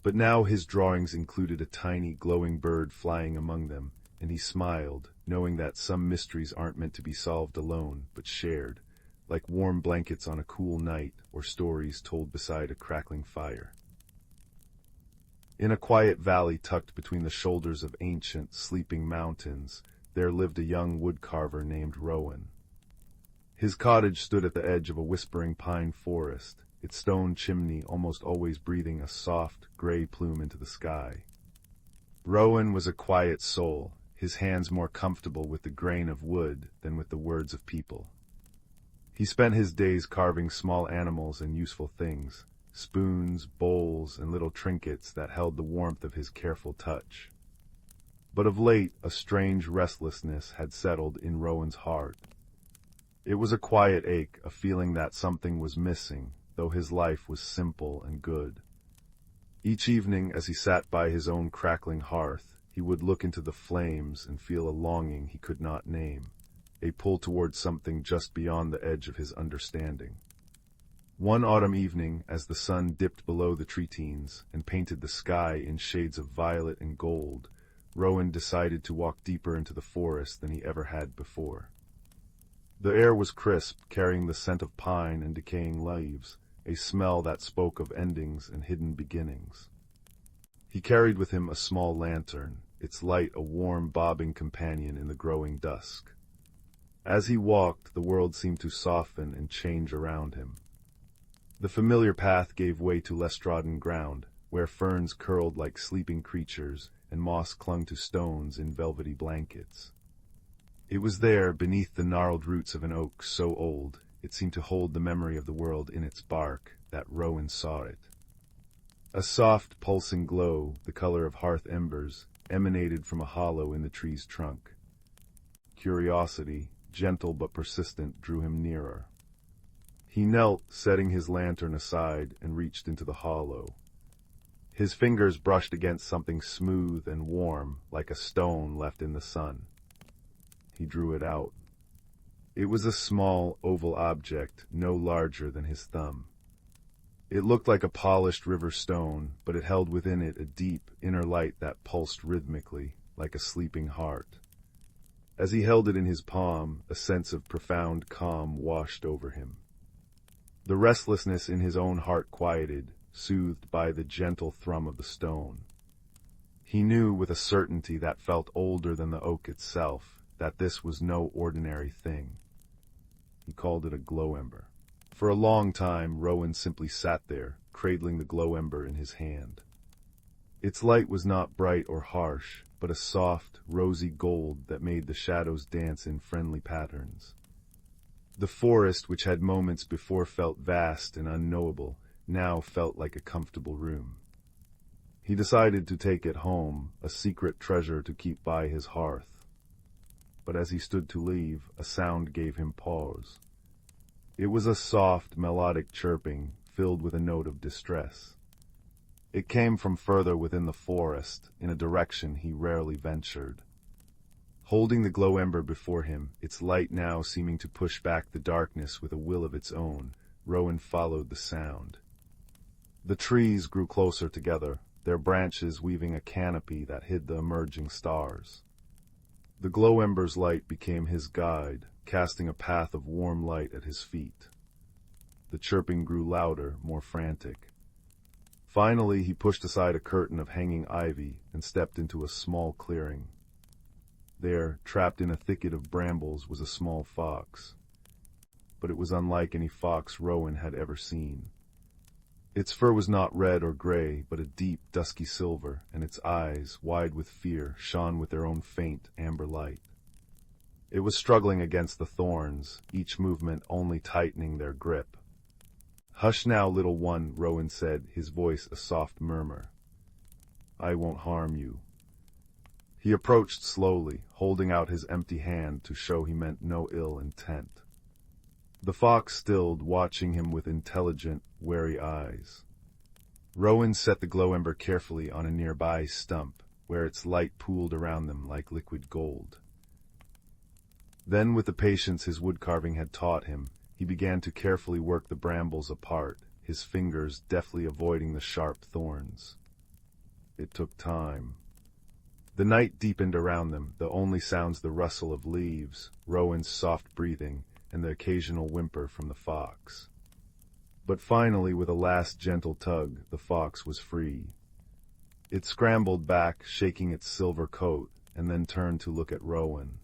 But now his drawings included a tiny, glowing bird flying among them, and he smiled, knowing that some mysteries aren't meant to be solved alone, but shared, like warm blankets on a cool night or stories told beside a crackling fire. In a quiet valley tucked between the shoulders of ancient, sleeping mountains, there lived a young woodcarver named Rowan. His cottage stood at the edge of a whispering pine forest, its stone chimney almost always breathing a soft, gray plume into the sky. Rowan was a quiet soul, his hands more comfortable with the grain of wood than with the words of people. He spent his days carving small animals and useful things, spoons, bowls, and little trinkets that held the warmth of his careful touch. But of late, a strange restlessness had settled in Rowan's heart. It was a quiet ache, a feeling that something was missing, though his life was simple and good. Each evening, as he sat by his own crackling hearth, he would look into the flames and feel a longing he could not name, a pull towards something just beyond the edge of his understanding. One autumn evening, as the sun dipped below the tree-teens and painted the sky in shades of violet and gold, Rowan decided to walk deeper into the forest than he ever had before. The air was crisp, carrying the scent of pine and decaying leaves, a smell that spoke of endings and hidden beginnings. He carried with him a small lantern, its light a warm, bobbing companion in the growing dusk. As he walked, the world seemed to soften and change around him. The familiar path gave way to less trodden ground, where ferns curled like sleeping creatures and moss clung to stones in velvety blankets. It was there, beneath the gnarled roots of an oak so old it seemed to hold the memory of the world in its bark, that Rowan saw it. A soft, pulsing glow, the color of hearth embers, emanated from a hollow in the tree's trunk. Curiosity, gentle but persistent, drew him nearer. He knelt, setting his lantern aside, and reached into the hollow. His fingers brushed against something smooth and warm, like a stone left in the sun. He drew it out. It was a small, oval object, no larger than his thumb. It looked like a polished river stone, but it held within it a deep, inner light that pulsed rhythmically, like a sleeping heart. As he held it in his palm, a sense of profound calm washed over him. The restlessness in his own heart quieted, soothed by the gentle thrum of the stone. He knew with a certainty that felt older than the oak itself, that this was no ordinary thing. He called it a glow ember. For a long time, Rowan simply sat there, cradling the glow ember in his hand. Its light was not bright or harsh, but a soft, rosy gold that made the shadows dance in friendly patterns. The forest, which had moments before felt vast and unknowable, now felt like a comfortable room. He decided to take it home, a secret treasure to keep by his hearth. But as he stood to leave, a sound gave him pause. It was a soft, melodic chirping, filled with a note of distress. It came from further within the forest, in a direction he rarely ventured. Holding the glow ember before him, its light now seeming to push back the darkness with a will of its own, Rowan followed the sound. The trees grew closer together, their branches weaving a canopy that hid the emerging stars. The glow ember's light became his guide, casting a path of warm light at his feet. The chirping grew louder, more frantic. Finally, he pushed aside a curtain of hanging ivy and stepped into a small clearing. There, trapped in a thicket of brambles, was a small fox. But it was unlike any fox Rowan had ever seen. Its fur was not red or gray, but a deep, dusky silver, and its eyes, wide with fear, shone with their own faint, amber light. It was struggling against the thorns, each movement only tightening their grip. "Hush now, little one," Rowan said, his voice a soft murmur. "I won't harm you." He approached slowly, holding out his empty hand to show he meant no ill intent. The fox stilled, watching him with intelligent, wary eyes. Rowan set the glow ember carefully on a nearby stump, where its light pooled around them like liquid gold. Then, with the patience his woodcarving had taught him, he began to carefully work the brambles apart, his fingers deftly avoiding the sharp thorns. It took time. The night deepened around them, the only sounds the rustle of leaves, Rowan's soft breathing, and the occasional whimper from the fox. But finally, with a last gentle tug, the fox was free. It scrambled back, shaking its silver coat, and then turned to look at Rowan.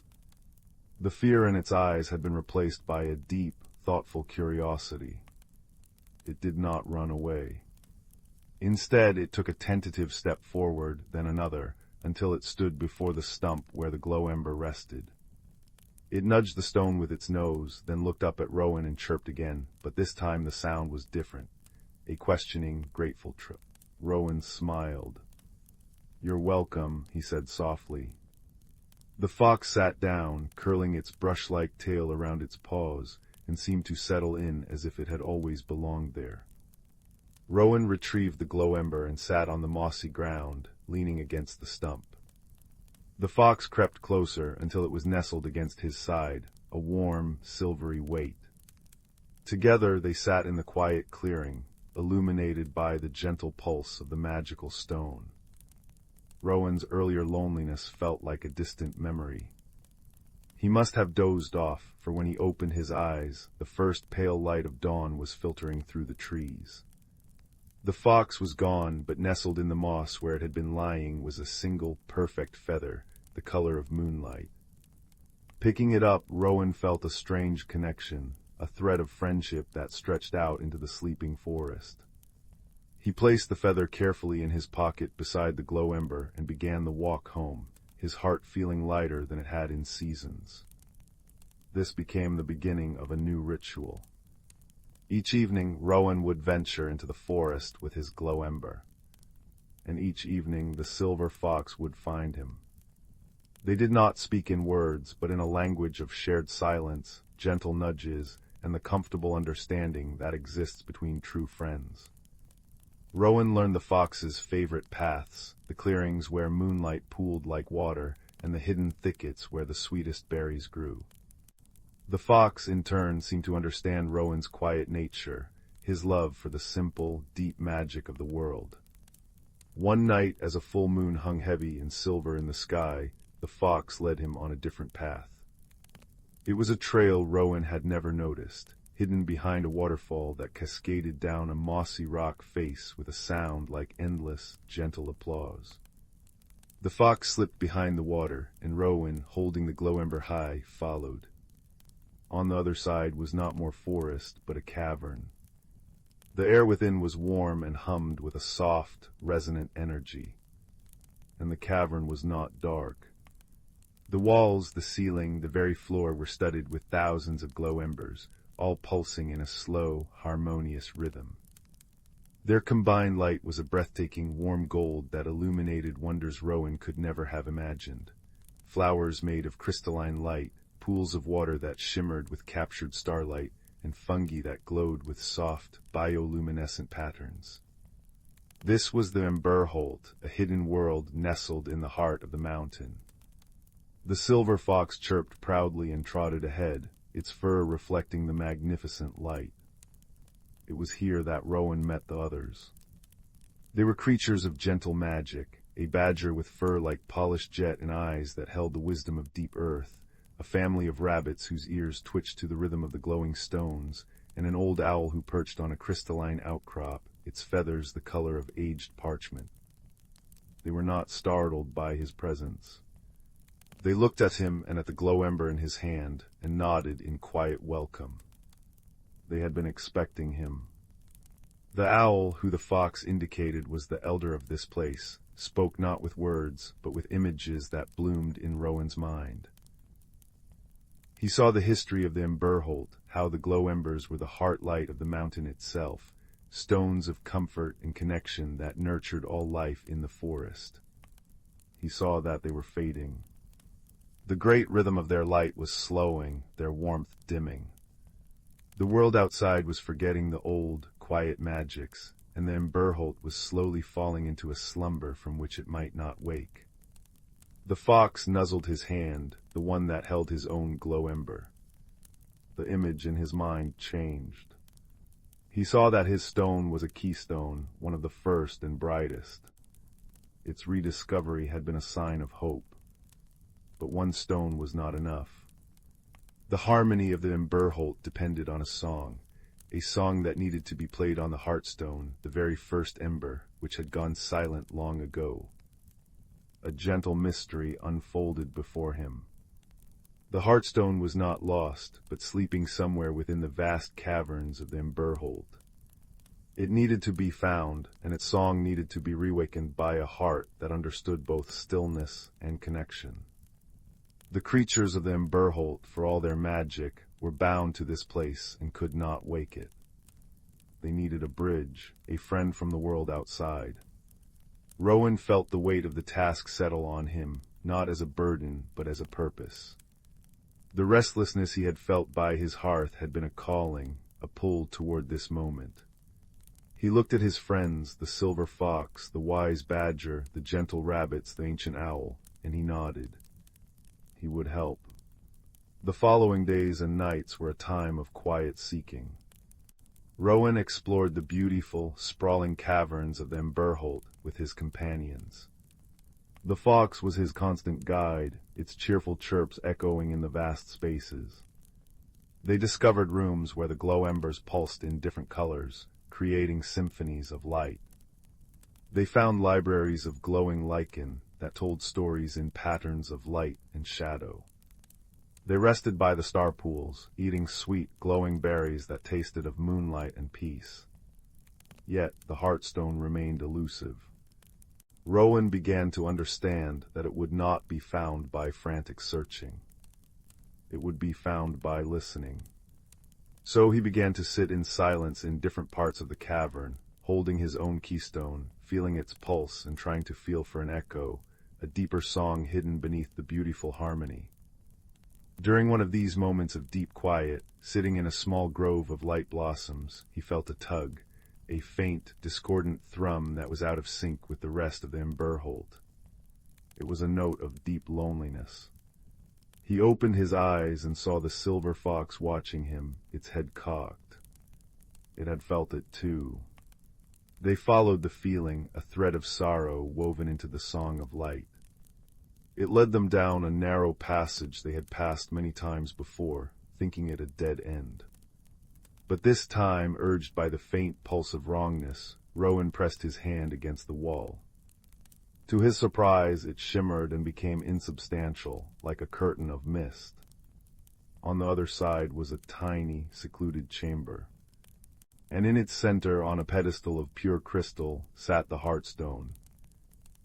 The fear in its eyes had been replaced by a deep, thoughtful curiosity. It did not run away. Instead, it took a tentative step forward, then another, until it stood before the stump where the glow ember rested. It nudged the stone with its nose, then looked up at Rowan and chirped again, but this time the sound was different. A questioning, grateful trip. Rowan smiled. "You're welcome," he said softly. The fox sat down, curling its brush-like tail around its paws, and seemed to settle in as if it had always belonged there. Rowan retrieved the glow ember and sat on the mossy ground, leaning against the stump. The fox crept closer until it was nestled against his side, a warm, silvery weight. Together they sat in the quiet clearing, illuminated by the gentle pulse of the magical stone. Rowan's earlier loneliness felt like a distant memory. He must have dozed off, for when he opened his eyes, the first pale light of dawn was filtering through the trees. The fox was gone, but nestled in the moss where it had been lying was a single, perfect feather, the color of moonlight. Picking it up, Rowan felt a strange connection, a thread of friendship that stretched out into the sleeping forest. He placed the feather carefully in his pocket beside the glow ember and began the walk home, his heart feeling lighter than it had in seasons. This became the beginning of a new ritual. Each evening, Rowan would venture into the forest with his glow ember. And each evening, the silver fox would find him. They did not speak in words, but in a language of shared silence, gentle nudges, and the comfortable understanding that exists between true friends. Rowan learned the fox's favorite paths, the clearings where moonlight pooled like water, and the hidden thickets where the sweetest berries grew. The fox, in turn, seemed to understand Rowan's quiet nature, his love for the simple, deep magic of the world. One night, as a full moon hung heavy and silver in the sky, the fox led him on a different path. It was a trail Rowan had never noticed, hidden behind a waterfall that cascaded down a mossy rock face with a sound like endless, gentle applause. The fox slipped behind the water, and Rowan, holding the glow ember high, followed. On the other side was not more forest, but a cavern. The air within was warm and hummed with a soft, resonant energy. And the cavern was not dark. The walls, the ceiling, the very floor were studded with thousands of glow embers, all pulsing in a slow, harmonious rhythm. Their combined light was a breathtaking warm gold that illuminated wonders Rowan could never have imagined. Flowers made of crystalline light, pools of water that shimmered with captured starlight, and fungi that glowed with soft, bioluminescent patterns. This was the Ember-Heart, a hidden world nestled in the heart of the mountain. The silver fox chirped proudly and trotted ahead, its fur reflecting the magnificent light. It was here that Rowan met the others. They were creatures of gentle magic, a badger with fur like polished jet and eyes that held the wisdom of deep earth, a family of rabbits whose ears twitched to the rhythm of the glowing stones, and an old owl who perched on a crystalline outcrop, its feathers the color of aged parchment. They were not startled by his presence. They looked at him and at the glow ember in his hand, and nodded in quiet welcome. They had been expecting him. The owl, who the fox indicated was the elder of this place, spoke not with words, but with images that bloomed in Rowan's mind. He saw the history of the Ember-Heart, how the glow embers were the heart light of the mountain itself, stones of comfort and connection that nurtured all life in the forest. He saw that they were fading. The great rhythm of their light was slowing, their warmth dimming. The world outside was forgetting the old, quiet magics, and the Ember-Heart was slowly falling into a slumber from which it might not wake. The fox nuzzled his hand, the one that held his own glow ember. The image in his mind changed. He saw that his stone was a keystone, one of the first and brightest. Its rediscovery had been a sign of hope. But one stone was not enough. The harmony of the Ember-Heart depended on a song that needed to be played on the hearthstone, the very first ember, which had gone silent long ago. A gentle mystery unfolded before him. The hearthstone was not lost, but sleeping somewhere within the vast caverns of the Ember-Heart. It needed to be found, and its song needed to be reawakened by a heart that understood both stillness and connection. The creatures of the Ember-Heart, for all their magic, were bound to this place and could not wake it. They needed a bridge, a friend from the world outside. Rowan felt the weight of the task settle on him, not as a burden, but as a purpose. The restlessness he had felt by his hearth had been a calling, a pull toward this moment. He looked at his friends, the silver fox, the wise badger, the gentle rabbits, the ancient owl, and he nodded. He would help. The following days and nights were a time of quiet seeking. Rowan explored the beautiful, sprawling caverns of the Ember-Heart with his companions. The fox was his constant guide, its cheerful chirps echoing in the vast spaces. They discovered rooms where the glow embers pulsed in different colors, creating symphonies of light. They found libraries of glowing lichen that told stories in patterns of light and shadow. They rested by the star pools, eating sweet, glowing berries that tasted of moonlight and peace. Yet the hearthstone remained elusive. Rowan began to understand that it would not be found by frantic searching. It would be found by listening. So he began to sit in silence in different parts of the cavern, holding his own keystone, feeling its pulse and trying to feel for an echo, a deeper song hidden beneath the beautiful harmony. During one of these moments of deep quiet, sitting in a small grove of light blossoms, he felt a tug, a faint, discordant thrum that was out of sync with the rest of the Ember-Heart. It was a note of deep loneliness. He opened his eyes and saw the silver fox watching him, its head cocked. It had felt it too. They followed the feeling, a thread of sorrow woven into the song of light. It led them down a narrow passage they had passed many times before, thinking it a dead end. But this time, urged by the faint pulse of wrongness, Rowan pressed his hand against the wall. To his surprise, it shimmered and became insubstantial, like a curtain of mist. On the other side was a tiny, secluded chamber. And in its center, on a pedestal of pure crystal, sat the hearthstone.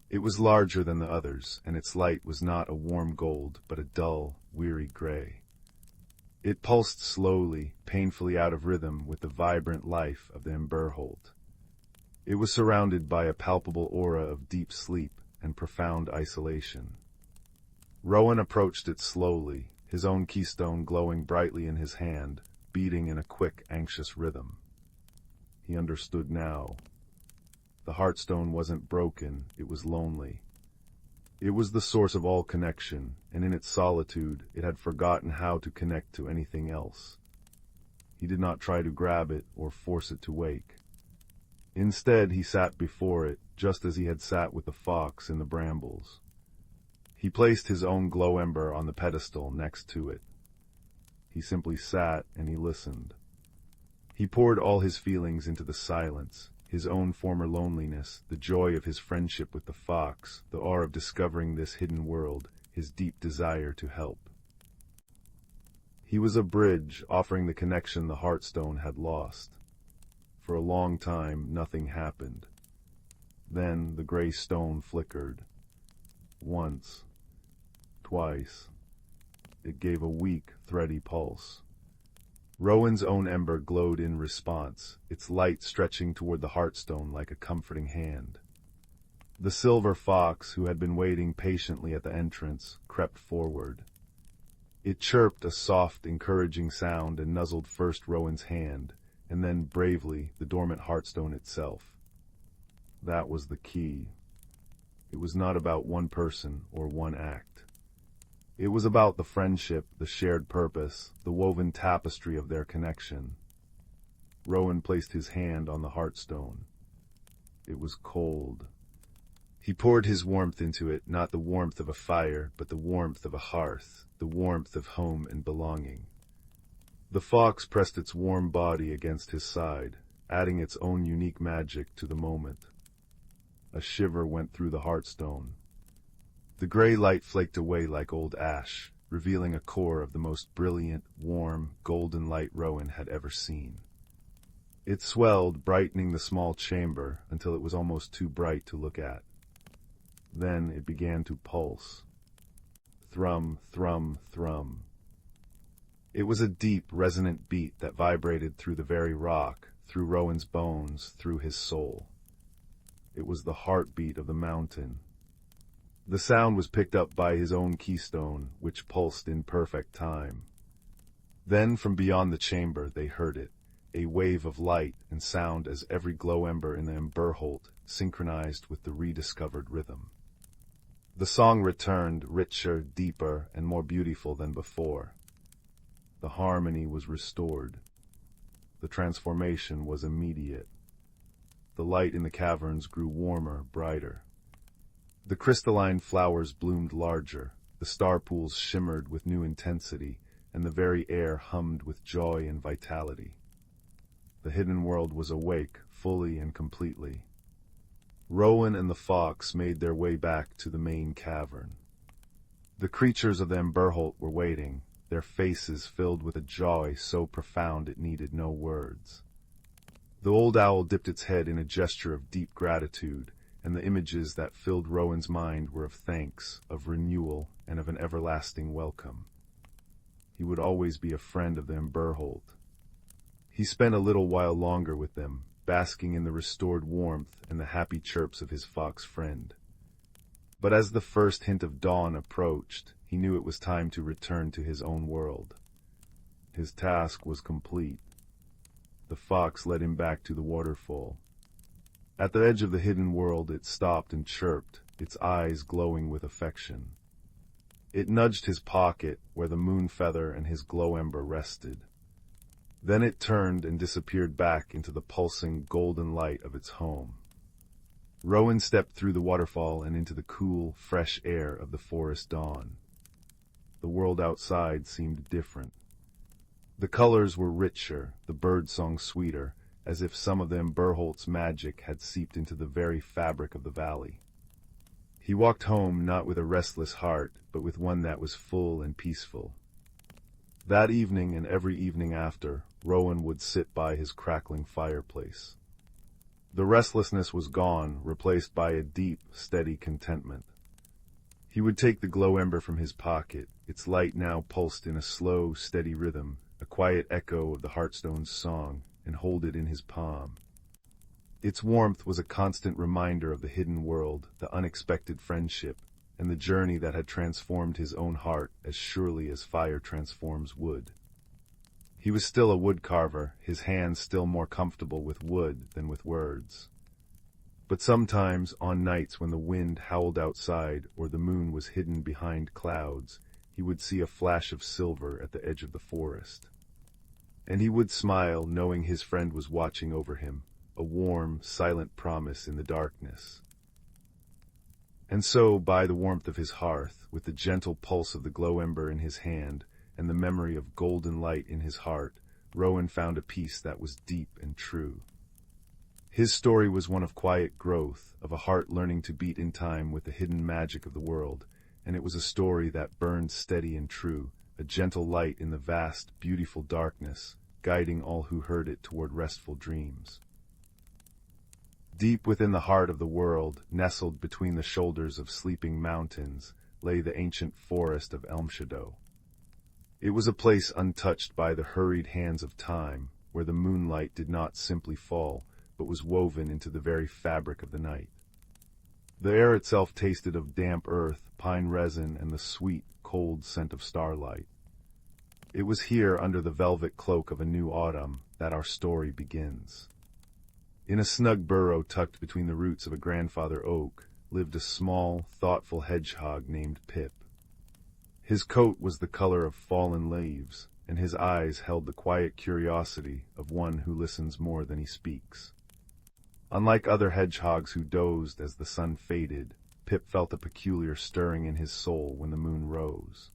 It was larger than the others, and its light was not a warm gold, but a dull, weary gray. It pulsed slowly, painfully out of rhythm with the vibrant life of the Ember-Heart. It was surrounded by a palpable aura of deep sleep and profound isolation. Rowan approached it slowly, his own keystone glowing brightly in his hand, beating in a quick, anxious rhythm. He understood now. The hearthstone wasn't broken, it was lonely. It was the source of all connection, and in its solitude, it had forgotten how to connect to anything else. He did not try to grab it or force it to wake. Instead, he sat before it, just as he had sat with the fox in the brambles. He placed his own glow ember on the pedestal next to it. He simply sat and he listened. He poured all his feelings into the silence, his own former loneliness, the joy of his friendship with the fox, the awe of discovering this hidden world, his deep desire to help. He was a bridge offering the connection the hearthstone had lost. For a long time, nothing happened. Then the gray stone flickered. Once. Twice. it gave a weak, thready pulse. Rowan's own ember glowed in response, its light stretching toward the hearthstone like a comforting hand. The silver fox, who had been waiting patiently at the entrance, crept forward. It chirped a soft, encouraging sound and nuzzled first Rowan's hand, and then, bravely, the dormant hearthstone itself. That was the key. It was not about one person or one act. It was about the friendship, the shared purpose, the woven tapestry of their connection. Rowan placed his hand on the hearthstone. It was cold. He poured his warmth into it, not the warmth of a fire, but the warmth of a hearth, the warmth of home and belonging. The fox pressed its warm body against his side, adding its own unique magic to the moment. A shiver went through the hearthstone. The gray light flaked away like old ash, revealing a core of the most brilliant, warm, golden light Rowan had ever seen. It swelled, brightening the small chamber until it was almost too bright to look at. Then it began to pulse. Thrum, thrum, thrum. It was a deep, resonant beat that vibrated through the very rock, through Rowan's bones, through his soul. It was the heartbeat of the mountain. The sound was picked up by his own keystone, which pulsed in perfect time. Then from beyond the chamber they heard it, a wave of light and sound as every glow ember in the Ember-Heart synchronized with the rediscovered rhythm. The song returned, richer, deeper, and more beautiful than before. The harmony was restored. The transformation was immediate. The light in the caverns grew warmer, brighter. The crystalline flowers bloomed larger, the star pools shimmered with new intensity, and the very air hummed with joy and vitality. The hidden world was awake, fully and completely. Rowan and the fox made their way back to the main cavern. The creatures of the Ember-Heart were waiting, their faces filled with a joy so profound it needed no words. The old owl dipped its head in a gesture of deep gratitude, and the images that filled Rowan's mind were of thanks, of renewal, and of an everlasting welcome. He would always be a friend of the Ember-Heart. He spent a little while longer with them, basking in the restored warmth and the happy chirps of his fox friend. But as the first hint of dawn approached, he knew it was time to return to his own world. His task was complete. The fox led him back to the waterfall. At the edge of the hidden world it stopped and chirped, its eyes glowing with affection. It nudged his pocket, where the moon feather and his glow ember rested. Then it turned and disappeared back into the pulsing golden light of its home. Rowan stepped through the waterfall and into the cool, fresh air of the forest dawn. The world outside seemed different. The colors were richer, the birdsong sweeter, as if some of the Ember-Heart's magic had seeped into the very fabric of the valley. He walked home not with a restless heart, but with one that was full and peaceful. That evening and every evening after, Rowan would sit by his crackling fireplace. The restlessness was gone, replaced by a deep, steady contentment. He would take the glow ember from his pocket, its light now pulsed in a slow, steady rhythm, a quiet echo of the hearthstone's song, and hold it in his palm. Its warmth was a constant reminder of the hidden world, the unexpected friendship, and the journey that had transformed his own heart as surely as fire transforms wood. He was still a woodcarver, his hands still more comfortable with wood than with words. But sometimes, on nights when the wind howled outside or the moon was hidden behind clouds, he would see a flash of silver at the edge of the forest. And he would smile, knowing his friend was watching over him, a warm, silent promise in the darkness. And so, by the warmth of his hearth, with the gentle pulse of the glow ember in his hand, and the memory of golden light in his heart, Rowan found a peace that was deep and true. His story was one of quiet growth, of a heart learning to beat in time with the hidden magic of the world, and it was a story that burned steady and true, a gentle light in the vast, beautiful darkness, guiding all who heard it toward restful dreams. Deep within the heart of the world, nestled between the shoulders of sleeping mountains, lay the ancient forest of Elmshadow. It was a place untouched by the hurried hands of time, where the moonlight did not simply fall, but was woven into the very fabric of the night. The air itself tasted of damp earth, pine resin, and the sweet, cold scent of starlight. It was here, under the velvet cloak of a new autumn, that our story begins. In a snug burrow tucked between the roots of a grandfather oak lived a small, thoughtful hedgehog named Pip. His coat was the color of fallen leaves, and his eyes held the quiet curiosity of one who listens more than he speaks. Unlike other hedgehogs who dozed as the sun faded, Pip felt a peculiar stirring in his soul when the moon rose.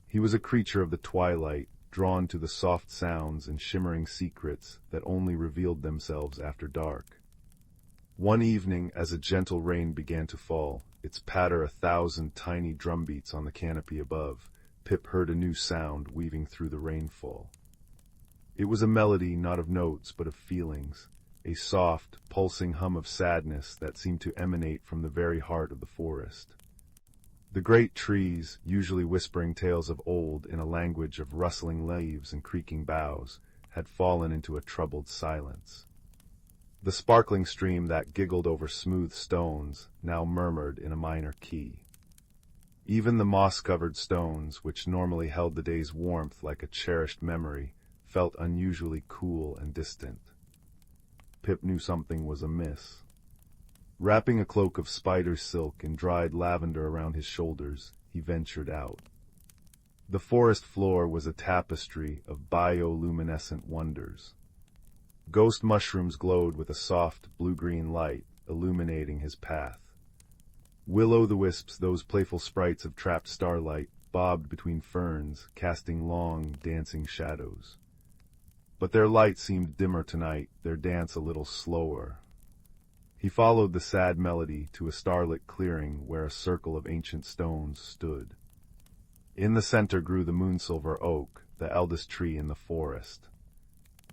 He was a creature of the twilight, drawn to the soft sounds and shimmering secrets that only revealed themselves after dark. One evening, as a gentle rain began to fall, its patter 1,000 tiny drumbeats on the canopy above, Pip heard a new sound weaving through the rainfall. It was a melody not of notes but of feelings, a soft, pulsing hum of sadness that seemed to emanate from the very heart of the forest. The great trees, usually whispering tales of old in a language of rustling leaves and creaking boughs, had fallen into a troubled silence. The sparkling stream that giggled over smooth stones now murmured in a minor key. Even the moss-covered stones, which normally held the day's warmth like a cherished memory, felt unusually cool and distant. Pip knew something was amiss. Wrapping a cloak of spider silk and dried lavender around his shoulders, he ventured out. The forest floor was a tapestry of bioluminescent wonders. Ghost mushrooms glowed with a soft blue-green light, illuminating his path. Will-o'-the-wisps, those playful sprites of trapped starlight, bobbed between ferns, casting long, dancing shadows. But their light seemed dimmer tonight, their dance a little slower. He followed the sad melody to a starlit clearing where a circle of ancient stones stood. In the center grew the moonsilver oak, the eldest tree in the forest.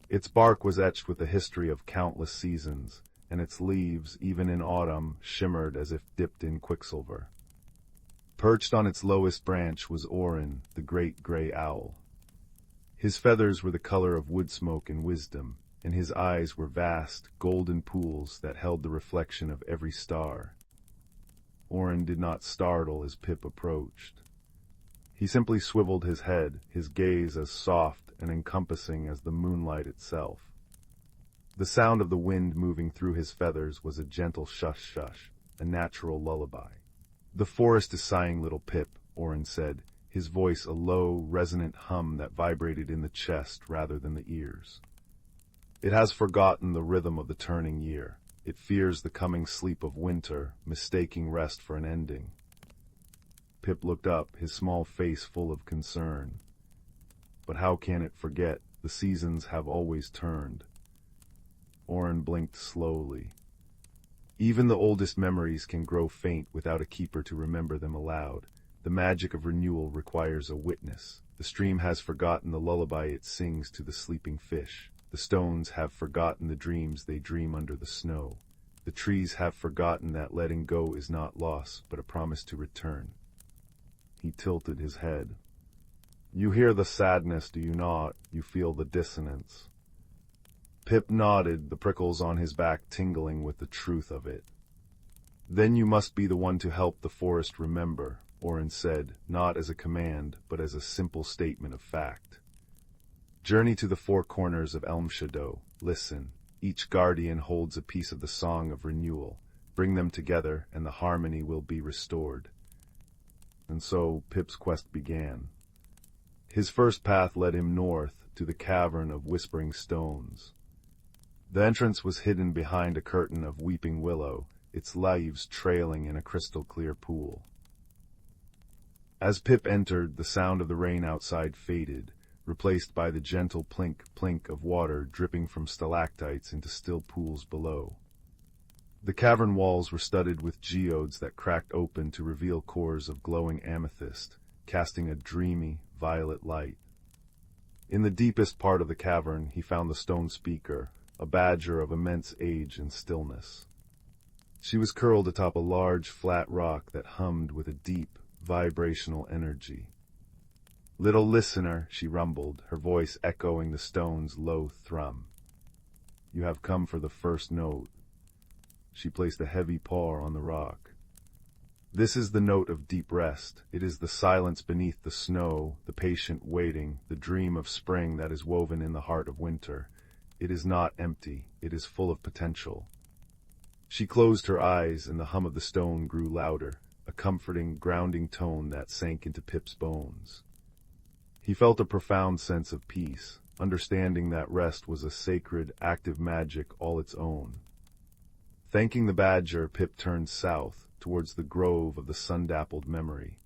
Its bark was etched with the history of countless seasons, and its leaves, even in autumn, shimmered as if dipped in quicksilver. Perched on its lowest branch was Rowan, the great gray owl. His feathers were the color of wood smoke and wisdom, and his eyes were vast, golden pools that held the reflection of every star. Rowan did not startle as Pip approached. He simply swiveled his head, his gaze as soft and encompassing as the moonlight itself. The sound of the wind moving through his feathers was a gentle shush-shush, a natural lullaby. "The forest is sighing, little Pip," Rowan said, his voice a low, resonant hum that vibrated in the chest rather than the ears. "It has forgotten the rhythm of the turning year. It fears the coming sleep of winter, mistaking rest for an ending." Pip looked up, his small face full of concern. "But how can it forget? The seasons have always turned." Rowan blinked slowly. "Even the oldest memories can grow faint without a keeper to remember them aloud. The magic of renewal requires a witness. The stream has forgotten the lullaby it sings to the sleeping fish. The stones have forgotten the dreams they dream under the snow. The trees have forgotten that letting go is not loss, but a promise to return." He tilted his head. "You hear the sadness, do you not? You feel the dissonance." Pip nodded, the prickles on his back tingling with the truth of it. "Then you must be the one to help the forest remember," Rowan said, not as a command, but as a simple statement of fact. "Journey to the four corners of Elm Shadow. Listen. Each guardian holds a piece of the song of renewal. Bring them together, and the harmony will be restored." And so Pip's quest began. His first path led him north, to the cavern of whispering stones. The entrance was hidden behind a curtain of weeping willow, its leaves trailing in a crystal-clear pool. As Pip entered, the sound of the rain outside faded, replaced by the gentle plink-plink of water dripping from stalactites into still pools below. The cavern walls were studded with geodes that cracked open to reveal cores of glowing amethyst, casting a dreamy, violet light. In the deepest part of the cavern he found the stone speaker, a badger of immense age and stillness. She was curled atop a large, flat rock that hummed with a deep, vibrational energy. Little listener, she rumbled, her voice echoing the stone's low thrum. You have come for the first note. She placed a heavy paw on the rock. This is the note of deep rest. It is the silence beneath the snow, the patient waiting, the dream of spring that is woven in the heart of winter. It is not empty. It is full of potential. She closed her eyes, and the hum of the stone grew louder, a comforting, grounding tone that sank into Pip's bones. He felt a profound sense of peace, understanding that rest was a sacred, active magic all its own. Thanking the badger, Pip turned south, towards the grove of the sun-dappled memory.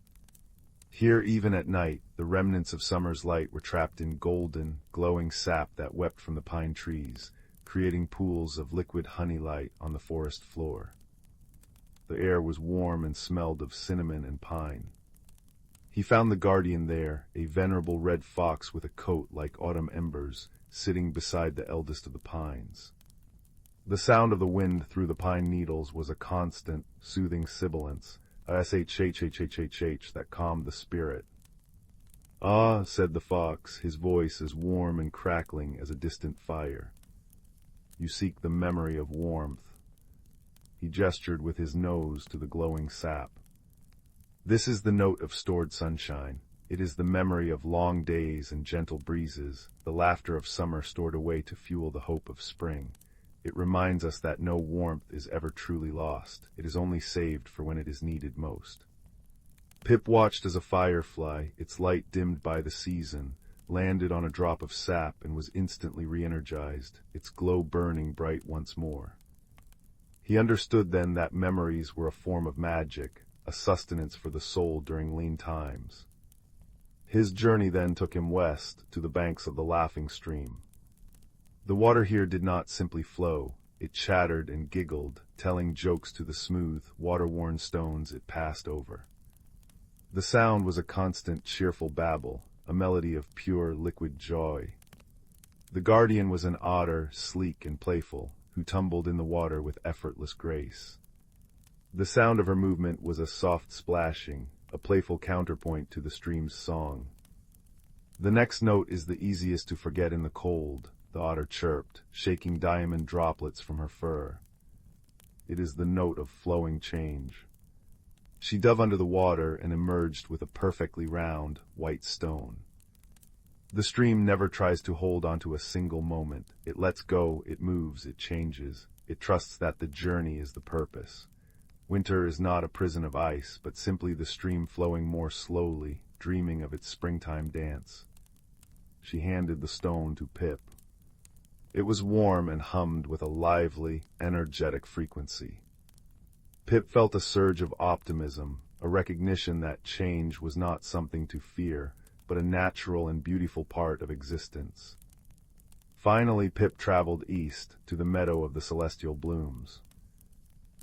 Here, even at night, the remnants of summer's light were trapped in golden, glowing sap that wept from the pine trees, creating pools of liquid honey light on the forest floor. The air was warm and smelled of cinnamon and pine. He found the guardian there, a venerable red fox with a coat like autumn embers, sitting beside the eldest of the pines. The sound of the wind through the pine needles was a constant, soothing sibilance, a shh that calmed the spirit. Ah, said the fox, his voice as warm and crackling as a distant fire. You seek the memory of warmth. He gestured with his nose to the glowing sap. This is the note of stored sunshine. It is the memory of long days and gentle breezes, the laughter of summer stored away to fuel the hope of spring. It reminds us that no warmth is ever truly lost. It is only saved for when it is needed most. Pip watched as a firefly, its light dimmed by the season, landed on a drop of sap and was instantly re-energized, its glow burning bright once more. He understood then that memories were a form of magic, a sustenance for the soul during lean times. His journey then took him west, to the banks of the laughing stream. The water here did not simply flow, it chattered and giggled, telling jokes to the smooth, water-worn stones it passed over. The sound was a constant, cheerful babble, a melody of pure, liquid joy. The guardian was an otter, sleek and playful, who tumbled in the water with effortless grace. The sound of her movement was a soft splashing, a playful counterpoint to the stream's song. The next note is the easiest to forget in the cold, the otter chirped, shaking diamond droplets from her fur. It is the note of flowing change. She dove under the water and emerged with a perfectly round, white stone. The stream never tries to hold onto a single moment. It lets go, it moves, it changes. It trusts that the journey is the purpose. Winter is not a prison of ice, but simply the stream flowing more slowly, dreaming of its springtime dance. She handed the stone to Pip. It was warm and hummed with a lively, energetic frequency. Pip felt a surge of optimism, a recognition that change was not something to fear, but a natural and beautiful part of existence. Finally, Pip traveled east, to the meadow of the celestial blooms.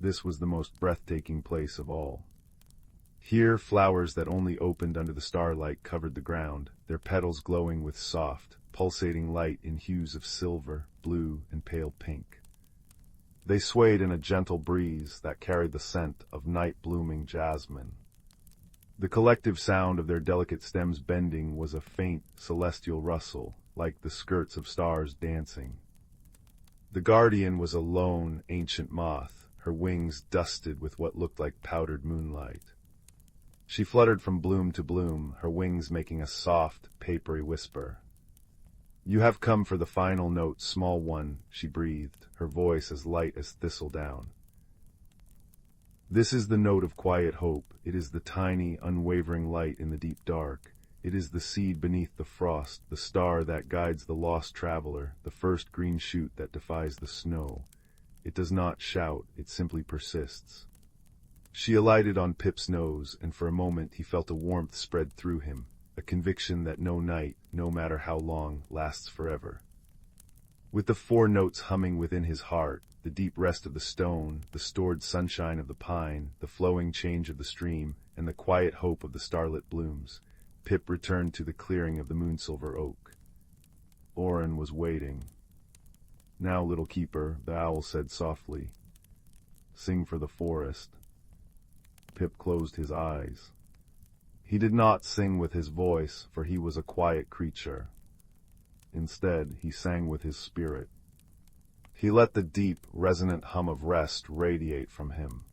This was the most breathtaking place of all. Here, flowers that only opened under the starlight covered the ground, their petals glowing with soft, pulsating light in hues of silver, blue, and pale pink. They swayed in a gentle breeze that carried the scent of night-blooming jasmine. The collective sound of their delicate stems bending was a faint, celestial rustle, like the skirts of stars dancing. The guardian was a lone, ancient moth, her wings dusted with what looked like powdered moonlight. She fluttered from bloom to bloom, her wings making a soft, papery whisper. You have come for the final note, small one, she breathed, her voice as light as thistledown. This is the note of quiet hope. It is the tiny, unwavering light in the deep dark. It is the seed beneath the frost, the star that guides the lost traveler, the first green shoot that defies the snow. It does not shout, it simply persists. She alighted on Pip's nose, and for a moment he felt a warmth spread through him, a conviction that no night, no matter how long, lasts forever. With the 4 notes humming within his heart, the deep rest of the stone, the stored sunshine of the pine, the flowing change of the stream, and the quiet hope of the starlit blooms, Pip returned to the clearing of the moonsilver oak. Oren was waiting. Now, little keeper, the owl said softly, sing for the forest. Pip closed his eyes. He did not sing with his voice, for he was a quiet creature. Instead, he sang with his spirit. He let the deep, resonant hum of rest radiate from him.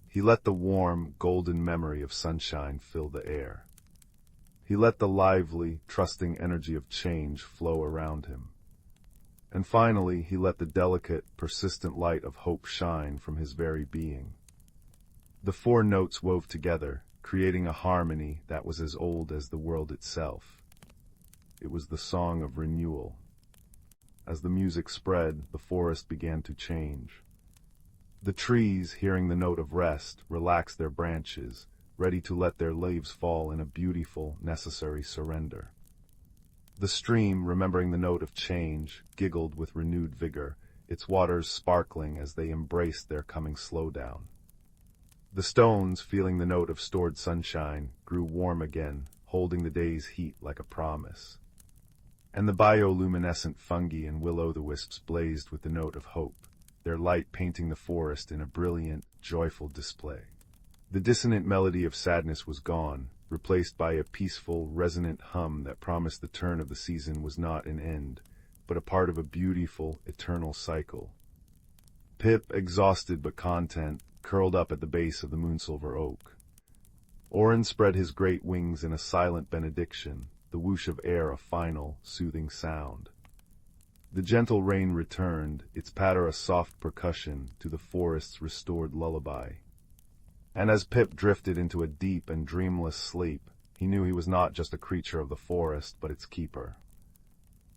He let the warm, golden memory of sunshine fill the air. He let the lively, trusting energy of change flow around him. And finally, he let the delicate, persistent light of hope shine from his very being. The four notes wove together, creating a harmony that was as old as the world itself. It was the song of renewal. As the music spread, the forest began to change. The trees, hearing the note of rest, relaxed their branches, ready to let their leaves fall in a beautiful, necessary surrender. The stream, remembering the note of change, giggled with renewed vigor, its waters sparkling as they embraced their coming slowdown. The stones, feeling the note of stored sunshine, grew warm again, holding the day's heat like a promise. And the bioluminescent fungi and will-o'-the-wisps blazed with the note of hope, their light painting the forest in a brilliant, joyful display. The dissonant melody of sadness was gone, replaced by a peaceful, resonant hum that promised the turn of the season was not an end, but a part of a beautiful, eternal cycle. Pip, exhausted but content, curled up at the base of the moonsilver oak. Orin spread his great wings in a silent benediction, the whoosh of air a final, soothing sound. The gentle rain returned, its patter a soft percussion to the forest's restored lullaby. And as Pip drifted into a deep and dreamless sleep, he knew he was not just a creature of the forest, but its keeper.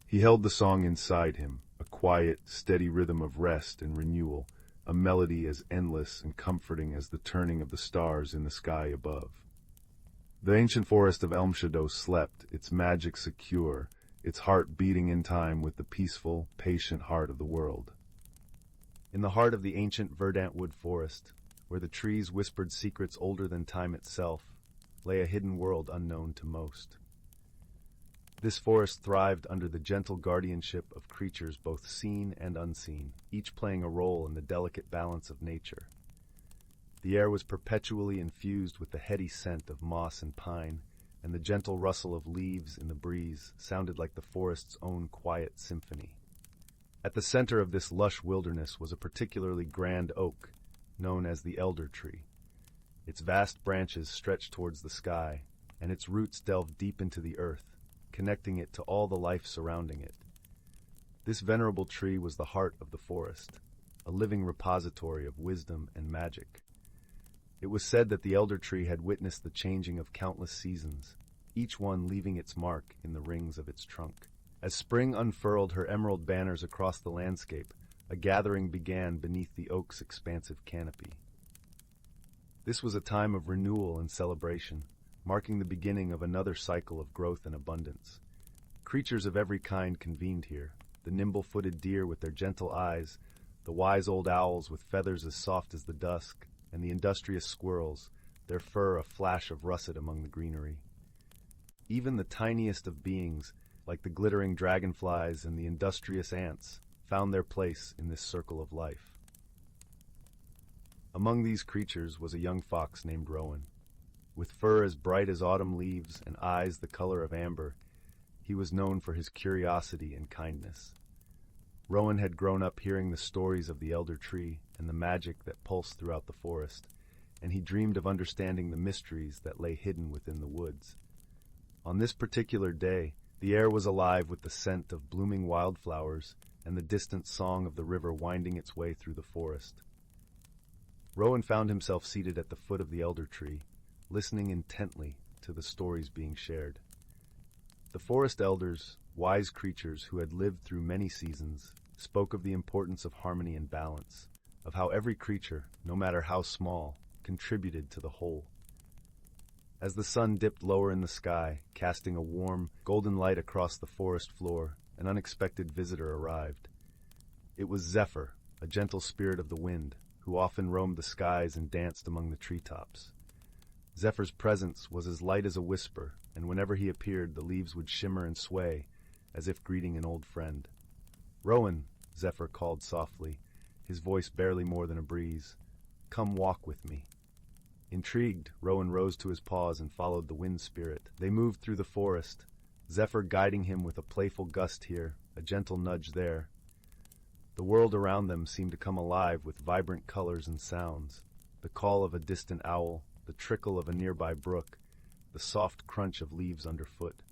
He held the song inside him, a quiet, steady rhythm of rest and renewal, a melody as endless and comforting as the turning of the stars in the sky above. The ancient forest of Elm Shadow slept, its magic secure, its heart beating in time with the peaceful, patient heart of the world. In the heart of the ancient verdant wood forest, where the trees whispered secrets older than time itself, lay a hidden world unknown to most. This forest thrived under the gentle guardianship of creatures both seen and unseen, each playing a role in the delicate balance of nature. The air was perpetually infused with the heady scent of moss and pine, and the gentle rustle of leaves in the breeze sounded like the forest's own quiet symphony. At the center of this lush wilderness was a particularly grand oak, known as the elder tree. Its vast branches stretched towards the sky, and its roots delved deep into the earth, connecting it to all the life surrounding it. This venerable tree was the heart of the forest, a living repository of wisdom and magic. It was said that the elder tree had witnessed the changing of countless seasons, each one leaving its mark in the rings of its trunk. As spring unfurled her emerald banners across the landscape, a gathering began beneath the oak's expansive canopy. This was a time of renewal and celebration, marking the beginning of another cycle of growth and abundance. Creatures of every kind convened here, the nimble-footed deer with their gentle eyes, the wise old owls with feathers as soft as the dusk, and the industrious squirrels, their fur a flash of russet among the greenery. Even the tiniest of beings, like the glittering dragonflies and the industrious ants, found their place in this circle of life. Among these creatures was a young fox named Rowan. With fur as bright as autumn leaves and eyes the color of amber, he was known for his curiosity and kindness. Rowan had grown up hearing the stories of the elder tree and the magic that pulsed throughout the forest, and he dreamed of understanding the mysteries that lay hidden within the woods. On this particular day, the air was alive with the scent of blooming wildflowers and the distant song of the river winding its way through the forest. Rowan found himself seated at the foot of the elder tree, listening intently to the stories being shared. The forest elders, wise creatures who had lived through many seasons, spoke of the importance of harmony and balance, of how every creature, no matter how small, contributed to the whole. As the sun dipped lower in the sky, casting a warm, golden light across the forest floor, an unexpected visitor arrived. It was Zephyr, a gentle spirit of the wind, who often roamed the skies and danced among the treetops. Zephyr's presence was as light as a whisper, and whenever he appeared, the leaves would shimmer and sway, as if greeting an old friend. "Rowan," Zephyr called softly, his voice barely more than a breeze, "come walk with me." Intrigued, Rowan rose to his paws and followed the wind spirit. They moved through the forest, Zephyr guiding him with a playful gust here, a gentle nudge there. The world around them seemed to come alive with vibrant colors and sounds. The call of a distant owl, the trickle of a nearby brook, the soft crunch of leaves underfoot.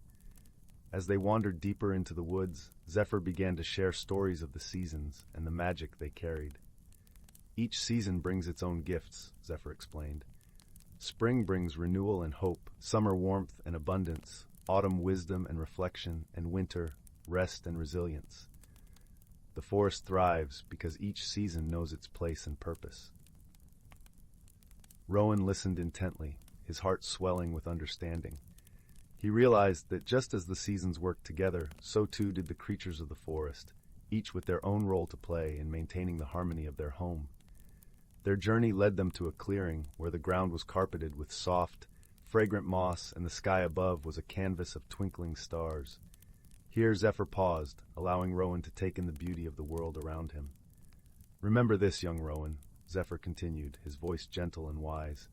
As they wandered deeper into the woods, Zephyr began to share stories of the seasons and the magic they carried. Each season brings its own gifts, Zephyr explained. Spring brings renewal and hope, summer warmth and abundance, autumn wisdom and reflection, and winter rest and resilience. The forest thrives because each season knows its place and purpose. Rowan listened intently, his heart swelling with understanding. He realized that just as the seasons worked together, so too did the creatures of the forest, each with their own role to play in maintaining the harmony of their home. Their journey led them to a clearing where the ground was carpeted with soft, fragrant moss and the sky above was a canvas of twinkling stars. Here Zephyr paused, allowing Rowan to take in the beauty of the world around him. "Remember this, young Rowan," Zephyr continued, his voice gentle and wise.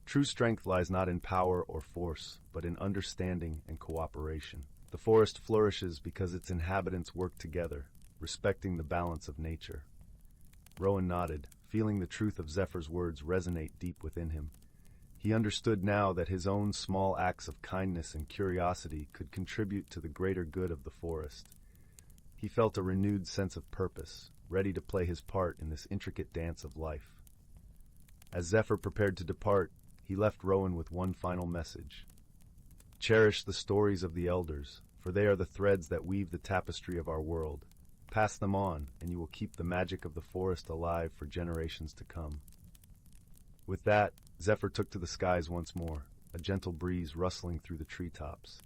"True strength lies not in power or force, but in understanding and cooperation. The forest flourishes because its inhabitants work together, respecting the balance of nature." Rowan nodded, feeling the truth of Zephyr's words resonate deep within him. He understood now that his own small acts of kindness and curiosity could contribute to the greater good of the forest. He felt a renewed sense of purpose, ready to play his part in this intricate dance of life. As Zephyr prepared to depart, he left Rowan with one final message. "Cherish the stories of the elders, for they are the threads that weave the tapestry of our world. Pass them on, and you will keep the magic of the forest alive for generations to come." With that, Zephyr took to the skies once more, a gentle breeze rustling through the treetops.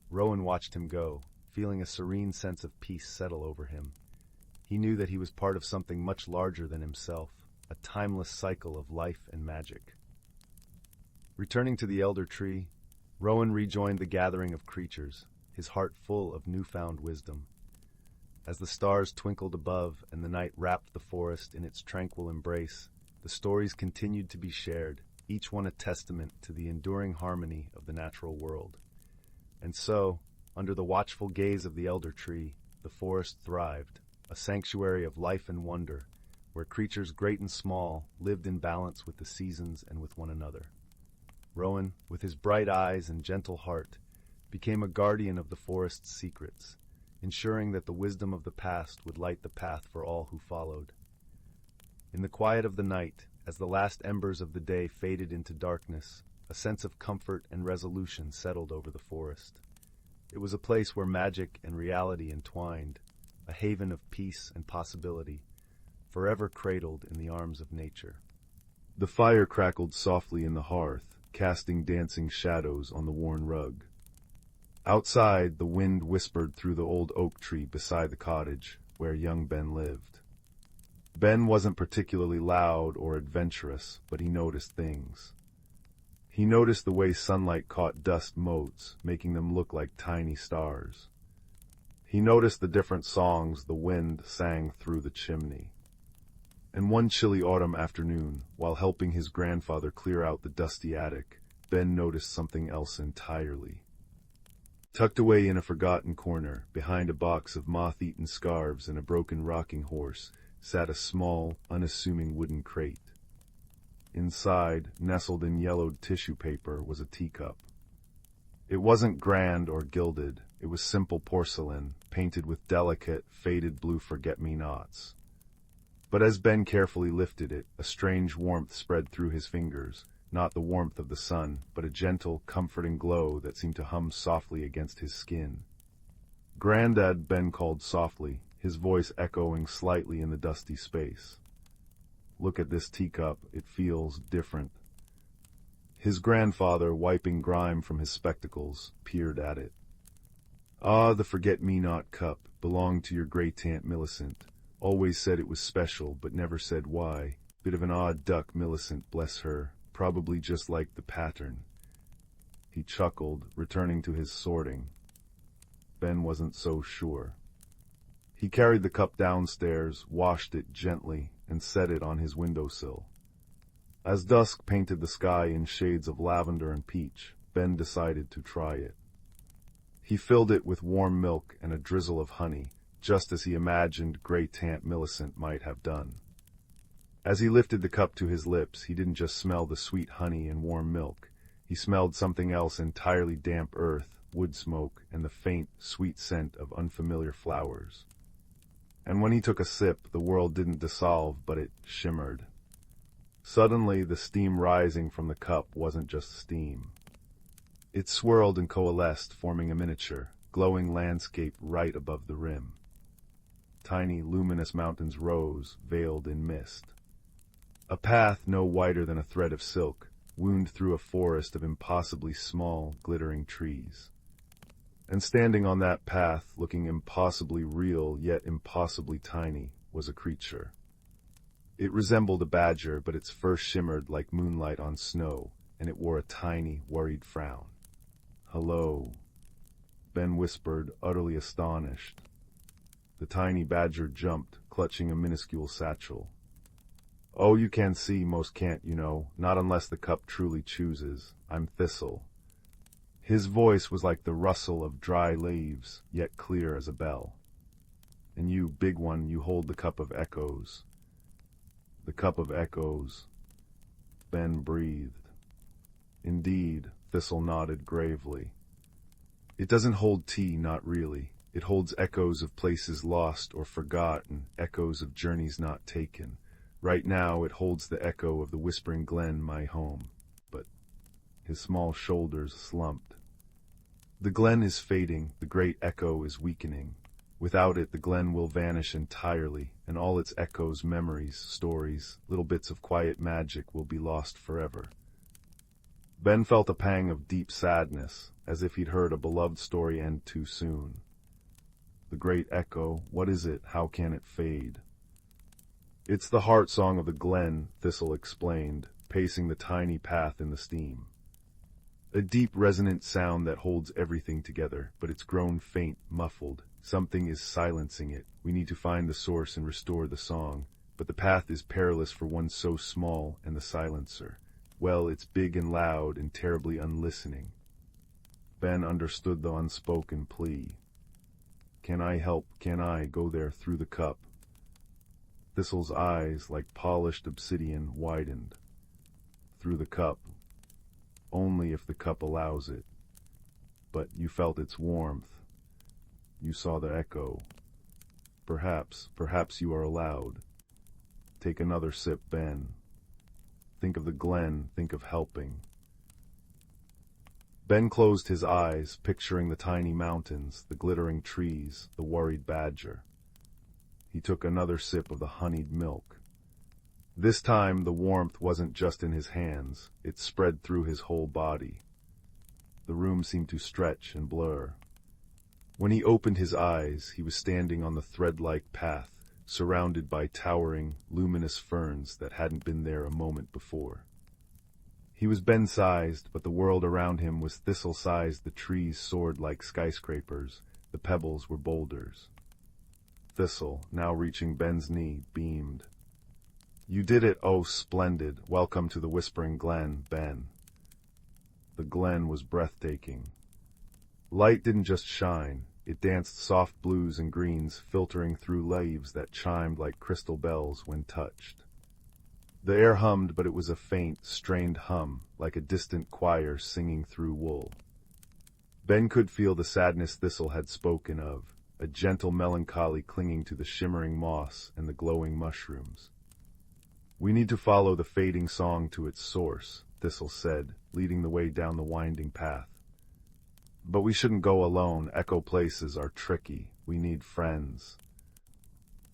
Rowan watched him go, feeling a serene sense of peace settle over him. He knew that he was part of something much larger than himself, a timeless cycle of life and magic. Returning to the elder tree, Rowan rejoined the gathering of creatures, his heart full of newfound wisdom. As the stars twinkled above and the night wrapped the forest in its tranquil embrace, the stories continued to be shared, each one a testament to the enduring harmony of the natural world. And so, under the watchful gaze of the elder tree, the forest thrived, a sanctuary of life and wonder, where creatures great and small lived in balance with the seasons and with one another. Rowan, with his bright eyes and gentle heart, became a guardian of the forest's secrets, ensuring that the wisdom of the past would light the path for all who followed. In the quiet of the night, as the last embers of the day faded into darkness, a sense of comfort and resolution settled over the forest. It was a place where magic and reality entwined, a haven of peace and possibility, forever cradled in the arms of nature. The fire crackled softly in the hearth, casting dancing shadows on the worn rug. Outside, the wind whispered through the old oak tree beside the cottage, where young Ben lived. Ben wasn't particularly loud or adventurous, but he noticed things. He noticed the way sunlight caught dust motes, making them look like tiny stars. He noticed the different songs the wind sang through the chimney. And one chilly autumn afternoon, while helping his grandfather clear out the dusty attic, Ben noticed something else entirely. Tucked away in a forgotten corner, behind a box of moth-eaten scarves and a broken rocking horse, sat a small, unassuming wooden crate. Inside, nestled in yellowed tissue paper, was a teacup. It wasn't grand or gilded. It was simple porcelain, painted with delicate, faded blue forget-me-nots. But as Ben carefully lifted it, a strange warmth spread through his fingers, not the warmth of the sun, but a gentle, comforting glow that seemed to hum softly against his skin. "Granddad," Ben called softly, his voice echoing slightly in the dusty space. "Look at this teacup. It feels different." His grandfather, wiping grime from his spectacles, peered at it. "Ah, the forget-me-not cup belonged to your great-aunt Millicent. Always said it was special, but never said why. Bit of an odd duck, Millicent, bless her. Probably just like the pattern." He chuckled, returning to his sorting. Ben wasn't so sure. He carried the cup downstairs, washed it gently, and set it on his windowsill. As dusk painted the sky in shades of lavender and peach, Ben decided to try it. He filled it with warm milk and a drizzle of honey, just as he imagined great Aunt Millicent might have done. As he lifted the cup to his lips, he didn't just smell the sweet honey and warm milk. He smelled something else entirely: damp earth, wood smoke, and the faint, sweet scent of unfamiliar flowers. And when he took a sip, the world didn't dissolve, but it shimmered. Suddenly, the steam rising from the cup wasn't just steam. It swirled and coalesced, forming a miniature, glowing landscape right above the rim. Tiny, luminous mountains rose, veiled in mist. A path no wider than a thread of silk wound through a forest of impossibly small, glittering trees. And standing on that path, looking impossibly real yet impossibly tiny, was a creature. It resembled a badger, but its fur shimmered like moonlight on snow, and it wore a tiny, worried frown. "Hello," Ben whispered, utterly astonished. The tiny badger jumped, clutching a minuscule satchel. "Oh, you can see, most can't, you know, not unless the cup truly chooses. I'm Thistle." His voice was like the rustle of dry leaves, yet clear as a bell. "And you, big one, you hold the cup of echoes." "The cup of echoes," Ben breathed. "Indeed," Thistle nodded gravely. "It doesn't hold tea, not really. It holds echoes of places lost or forgotten, echoes of journeys not taken. Right now it holds the echo of the Whispering Glen, my home." But his small shoulders slumped. "The glen is fading, the great echo is weakening. Without it, the glen will vanish entirely, and all its echoes, memories, stories, little bits of quiet magic will be lost forever." Ben felt a pang of deep sadness, as if he'd heard a beloved story end too soon. The great echo, what is it? How can it fade? "It's the heart song of the glen," Thistle explained, pacing the tiny path in the steam. "A deep, resonant sound that holds everything together, but it's grown faint, muffled. Something is silencing it. We need to find the source and restore the song. But the path is perilous for one so small, and the silencer, well, it's big and loud and terribly unlistening." Ben understood the unspoken plea. "Can I help? Can I go there through the cup?" Thistle's eyes, like polished obsidian, widened. "Through the cup. Only if the cup allows it. But you felt its warmth. You saw the echo. Perhaps you are allowed. Take another sip, Ben. Think of the glen, think of helping." Ben closed his eyes, picturing the tiny mountains, the glittering trees, the worried badger. He took another sip of the honeyed milk. This time the warmth wasn't just in his hands, it spread through his whole body. The room seemed to stretch and blur. When he opened his eyes, he was standing on the thread-like path, surrounded by towering, luminous ferns that hadn't been there a moment before. He was Ben-sized, but the world around him was Thistle-sized. The trees soared like skyscrapers, the pebbles were boulders. Thistle, now reaching Ben's knee, beamed. "You did it, oh splendid. Welcome to the Whispering Glen, Ben." The glen was breathtaking. Light didn't just shine, it danced soft blues and greens, filtering through leaves that chimed like crystal bells when touched. The air hummed, but it was a faint, strained hum, like a distant choir singing through wool. Ben could feel the sadness Thistle had spoken of, a gentle melancholy clinging to the shimmering moss and the glowing mushrooms. "We need to follow the fading song to its source," Thistle said, leading the way down the winding path. "But we shouldn't go alone. Echo places are tricky. We need friends."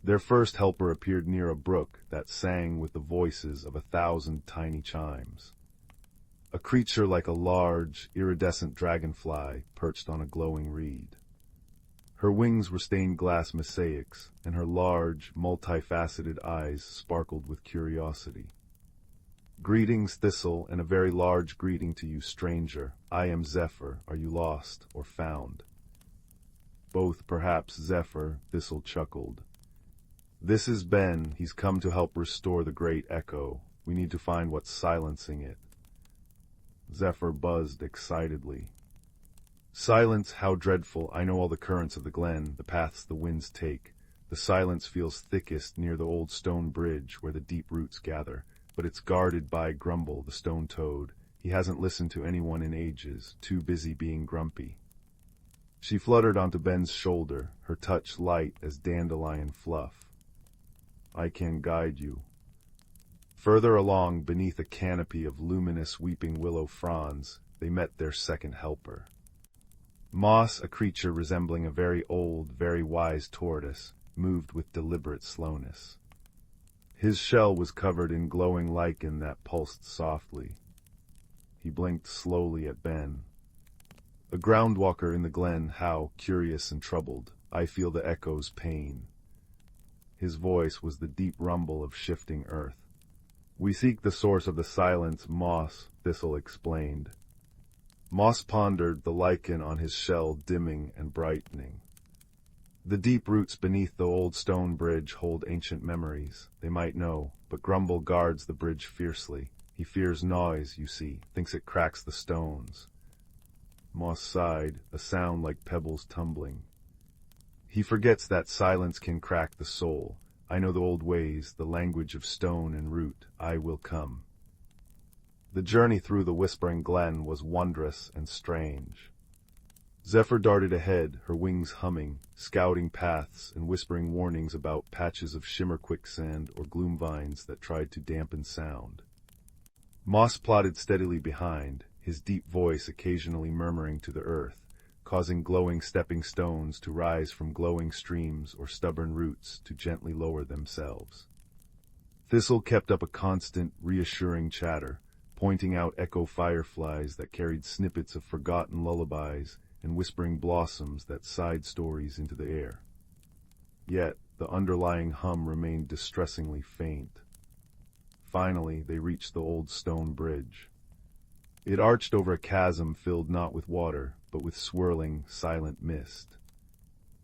Their first helper appeared near a brook that sang with the voices of 1,000 tiny chimes. A creature like a large, iridescent dragonfly perched on a glowing reed. Her wings were stained glass mosaics, and her large, multifaceted eyes sparkled with curiosity. "Greetings, Thistle, and a very large greeting to you, stranger. I am Zephyr. Are you lost or found?" "Both, perhaps, Zephyr," Thistle chuckled. "This is Ben. He's come to help restore the great echo. We need to find what's silencing it. Zephyr buzzed excitedly. Silence, how dreadful! I know all the currents of the glen, the paths the winds take. The silence feels thickest near the old stone bridge where the deep roots gather, but it's guarded by Grumble, the stone toad. He hasn't listened to anyone in ages, too busy being grumpy. She fluttered onto Ben's shoulder, her touch light as dandelion fluff. I can guide you. Further along, beneath a canopy of luminous weeping willow fronds, they met their second helper. Moss, a creature resembling a very old, very wise tortoise, moved with deliberate slowness. His shell was covered in glowing lichen that pulsed softly. He blinked slowly at Ben. A groundwalker in the glen, how curious and troubled. I feel the echo's pain. His voice was the deep rumble of shifting earth. We seek the source of the silence, Moss, Thistle explained. Moss pondered, the lichen on his shell dimming and brightening. The deep roots beneath the old stone bridge hold ancient memories. They might know, but Grumble guards the bridge fiercely. He fears noise, you see, thinks it cracks the stones. Moss sighed, a sound like pebbles tumbling. He forgets that silence can crack the soul. I know the old ways, the language of stone and root. I will come. The journey through the whispering glen was wondrous and strange. Zephyr darted ahead, her wings humming, scouting paths and whispering warnings about patches of shimmer quicksand or gloom vines that tried to dampen sound. Moss plodded steadily behind, his deep voice occasionally murmuring to the earth, causing glowing stepping stones to rise from glowing streams or stubborn roots to gently lower themselves. Thistle kept up a constant, reassuring chatter, pointing out echo fireflies that carried snippets of forgotten lullabies and whispering blossoms that sighed stories into the air. Yet, the underlying hum remained distressingly faint. Finally, they reached the old stone bridge. It arched over a chasm filled not with water, but with swirling, silent mist.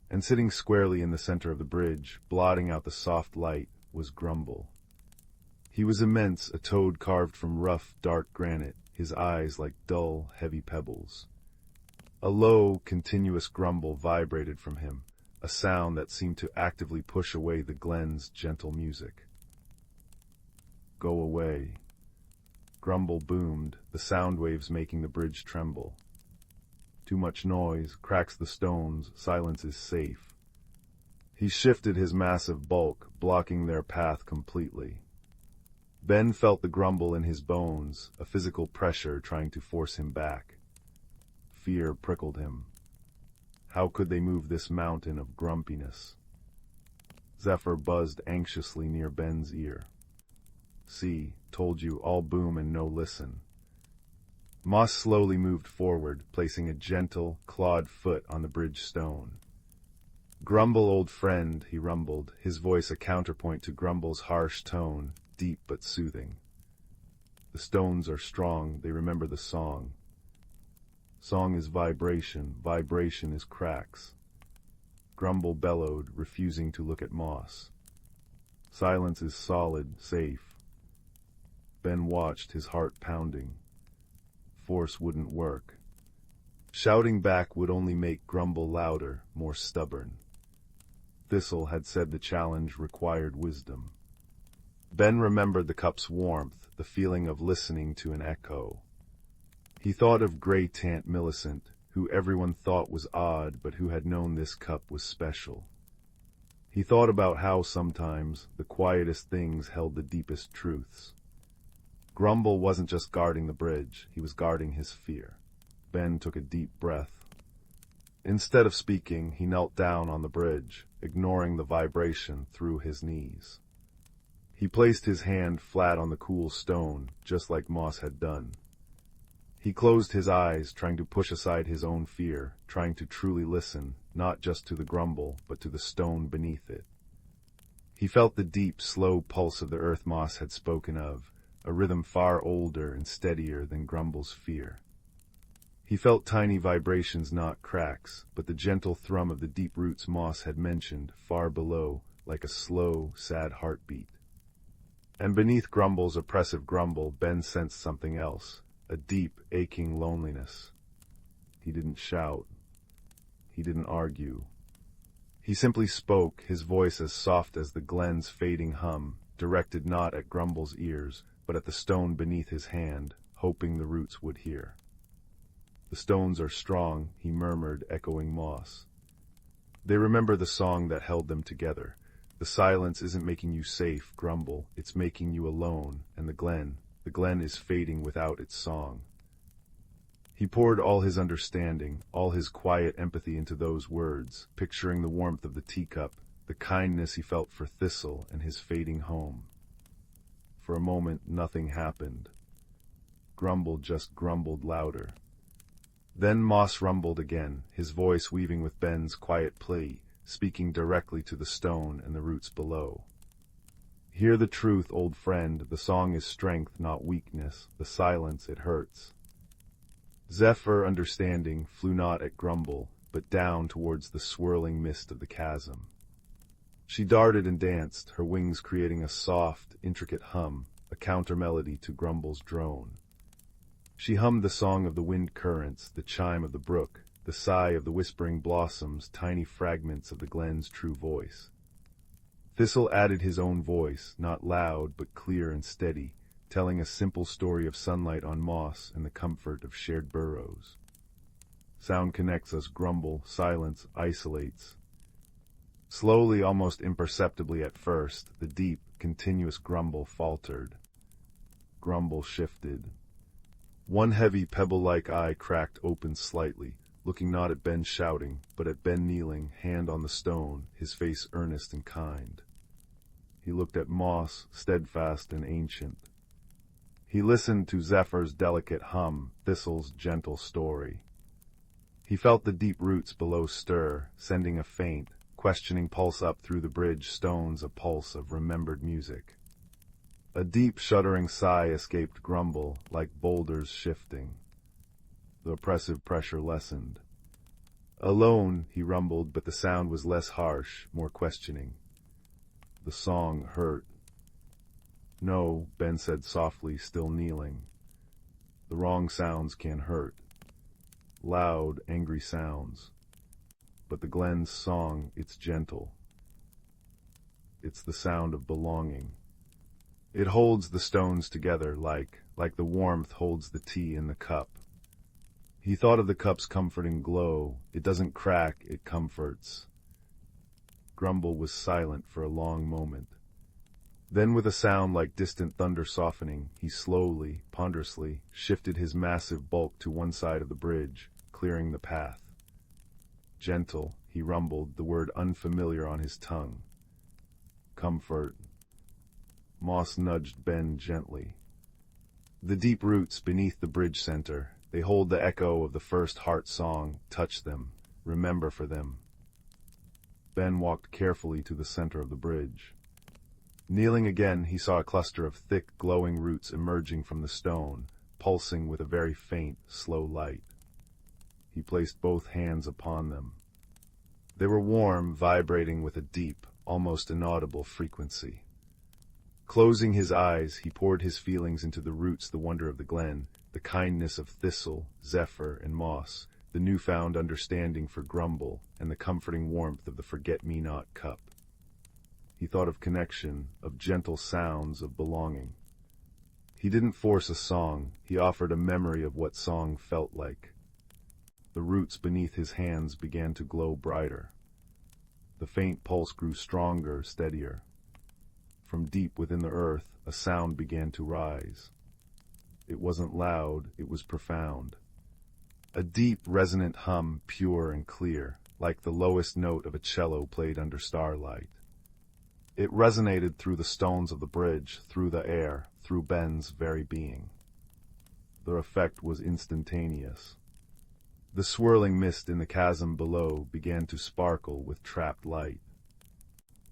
And sitting squarely in the center of the bridge, blotting out the soft light, was Grumble. He was immense, a toad carved from rough, dark granite, his eyes like dull, heavy pebbles. A low, continuous grumble vibrated from him, a sound that seemed to actively push away the glen's gentle music. Go away. Grumble boomed, the sound waves making the bridge tremble. Too much noise, cracks the stones, silence is safe. He shifted his massive bulk, blocking their path completely. Ben felt the grumble in his bones, a physical pressure trying to force him back. Fear prickled him. How could they move this mountain of grumpiness? Zephyr buzzed anxiously near Ben's ear. See, told you, all boom and no listen. Moss slowly moved forward, placing a gentle, clawed foot on the bridge stone. Grumble, old friend, he rumbled, his voice a counterpoint to Grumble's harsh tone, deep but soothing. The stones are strong, they remember the song. Song is vibration, vibration is cracks. Grumble bellowed, refusing to look at Moss. Silence is solid, safe. Ben watched, his heart pounding. Force wouldn't work. Shouting back would only make Grumble louder, more stubborn. Thistle had said the challenge required wisdom. Ben remembered the cup's warmth, the feeling of listening to an echo. He thought of Grey Tant Millicent, who everyone thought was odd but who had known this cup was special. He thought about how sometimes the quietest things held the deepest truths. Grumble wasn't just guarding the bridge, he was guarding his fear. Ben took a deep breath. Instead of speaking, he knelt down on the bridge, ignoring the vibration through his knees. He placed his hand flat on the cool stone, just like Moss had done. He closed his eyes, trying to push aside his own fear, trying to truly listen, not just to the grumble, but to the stone beneath it. He felt the deep, slow pulse of the earth Moss had spoken of, a rhythm far older and steadier than Grumble's fear. He felt tiny vibrations, not cracks, but the gentle thrum of the deep roots Moss had mentioned, far below, like a slow, sad heartbeat. And beneath Grumble's oppressive grumble, Ben sensed something else, a deep, aching loneliness. He didn't shout. He didn't argue. He simply spoke, his voice as soft as the glen's fading hum, directed not at Grumble's ears, but at the stone beneath his hand, hoping the roots would hear. "The stones are strong," he murmured, echoing moss. "They remember the song that held them together. The silence isn't making you safe, Grumble, it's making you alone, and the glen is fading without its song." He poured all his understanding, all his quiet empathy into those words, picturing the warmth of the teacup, the kindness he felt for Thistle and his fading home. For a moment, nothing happened. Grumble just grumbled louder. Then Moss rumbled again, his voice weaving with Ben's quiet plea, speaking directly to the stone and the roots below. "Hear the truth, old friend, the song is strength, not weakness, the silence, it hurts." Zephyr, understanding, flew not at Grumble, but down towards the swirling mist of the chasm. She darted and danced, her wings creating a soft, intricate hum, a counter-melody to Grumble's drone. She hummed the song of the wind currents, the chime of the brook, the sigh of the whispering blossoms, tiny fragments of the glen's true voice. Thistle added his own voice, not loud but clear and steady, telling a simple story of sunlight on moss and the comfort of shared burrows. Sound connects us, Grumble, silence isolates. Slowly, almost imperceptibly at first, the deep, continuous grumble faltered. Grumble shifted. One heavy pebble-like eye cracked open slightly, looking not at Ben shouting, but at Ben kneeling, hand on the stone, his face earnest and kind. He looked at Moss, steadfast and ancient. He listened to Zephyr's delicate hum, Thistle's gentle story. He felt the deep roots below stir, sending a faint, questioning pulse up through the bridge stones, a pulse of remembered music. A deep, shuddering sigh escaped Grumble, like boulders shifting. The oppressive pressure lessened. "Alone," he rumbled, but the sound was less harsh, more questioning. "The song hurt." "No," Ben said softly, still kneeling. "The wrong sounds can hurt. Loud, angry sounds. But the glen's song, it's gentle. It's the sound of belonging. It holds the stones together like the warmth holds the tea in the cup." He thought of the cup's comforting glow. It doesn't crack, it comforts. Grumble was silent for a long moment. Then, with a sound like distant thunder softening, he slowly, ponderously, shifted his massive bulk to one side of the bridge, clearing the path. "Gentle," he rumbled, the word unfamiliar on his tongue. "Comfort." Moss nudged Ben gently. The deep roots beneath the bridge center, they hold the echo of the first heart song, touch them, remember for them. Ben walked carefully to the center of the bridge. Kneeling again, he saw a cluster of thick, glowing roots emerging from the stone, pulsing with a very faint, slow light. He placed both hands upon them. They were warm, vibrating with a deep, almost inaudible frequency. Closing his eyes, he poured his feelings into the roots, the wonder of the glen, the kindness of Thistle, Zephyr, and Moss, the newfound understanding for Grumble, and the comforting warmth of the forget-me-not cup. He thought of connection, of gentle sounds, of belonging. He didn't force a song, he offered a memory of what song felt like. The roots beneath his hands began to glow brighter. The faint pulse grew stronger, steadier. From deep within the earth, a sound began to rise. It wasn't loud, it was profound. A deep, resonant hum, pure and clear, like the lowest note of a cello played under starlight. It resonated through the stones of the bridge, through the air, through Ben's very being. The effect was instantaneous. The swirling mist in the chasm below began to sparkle with trapped light.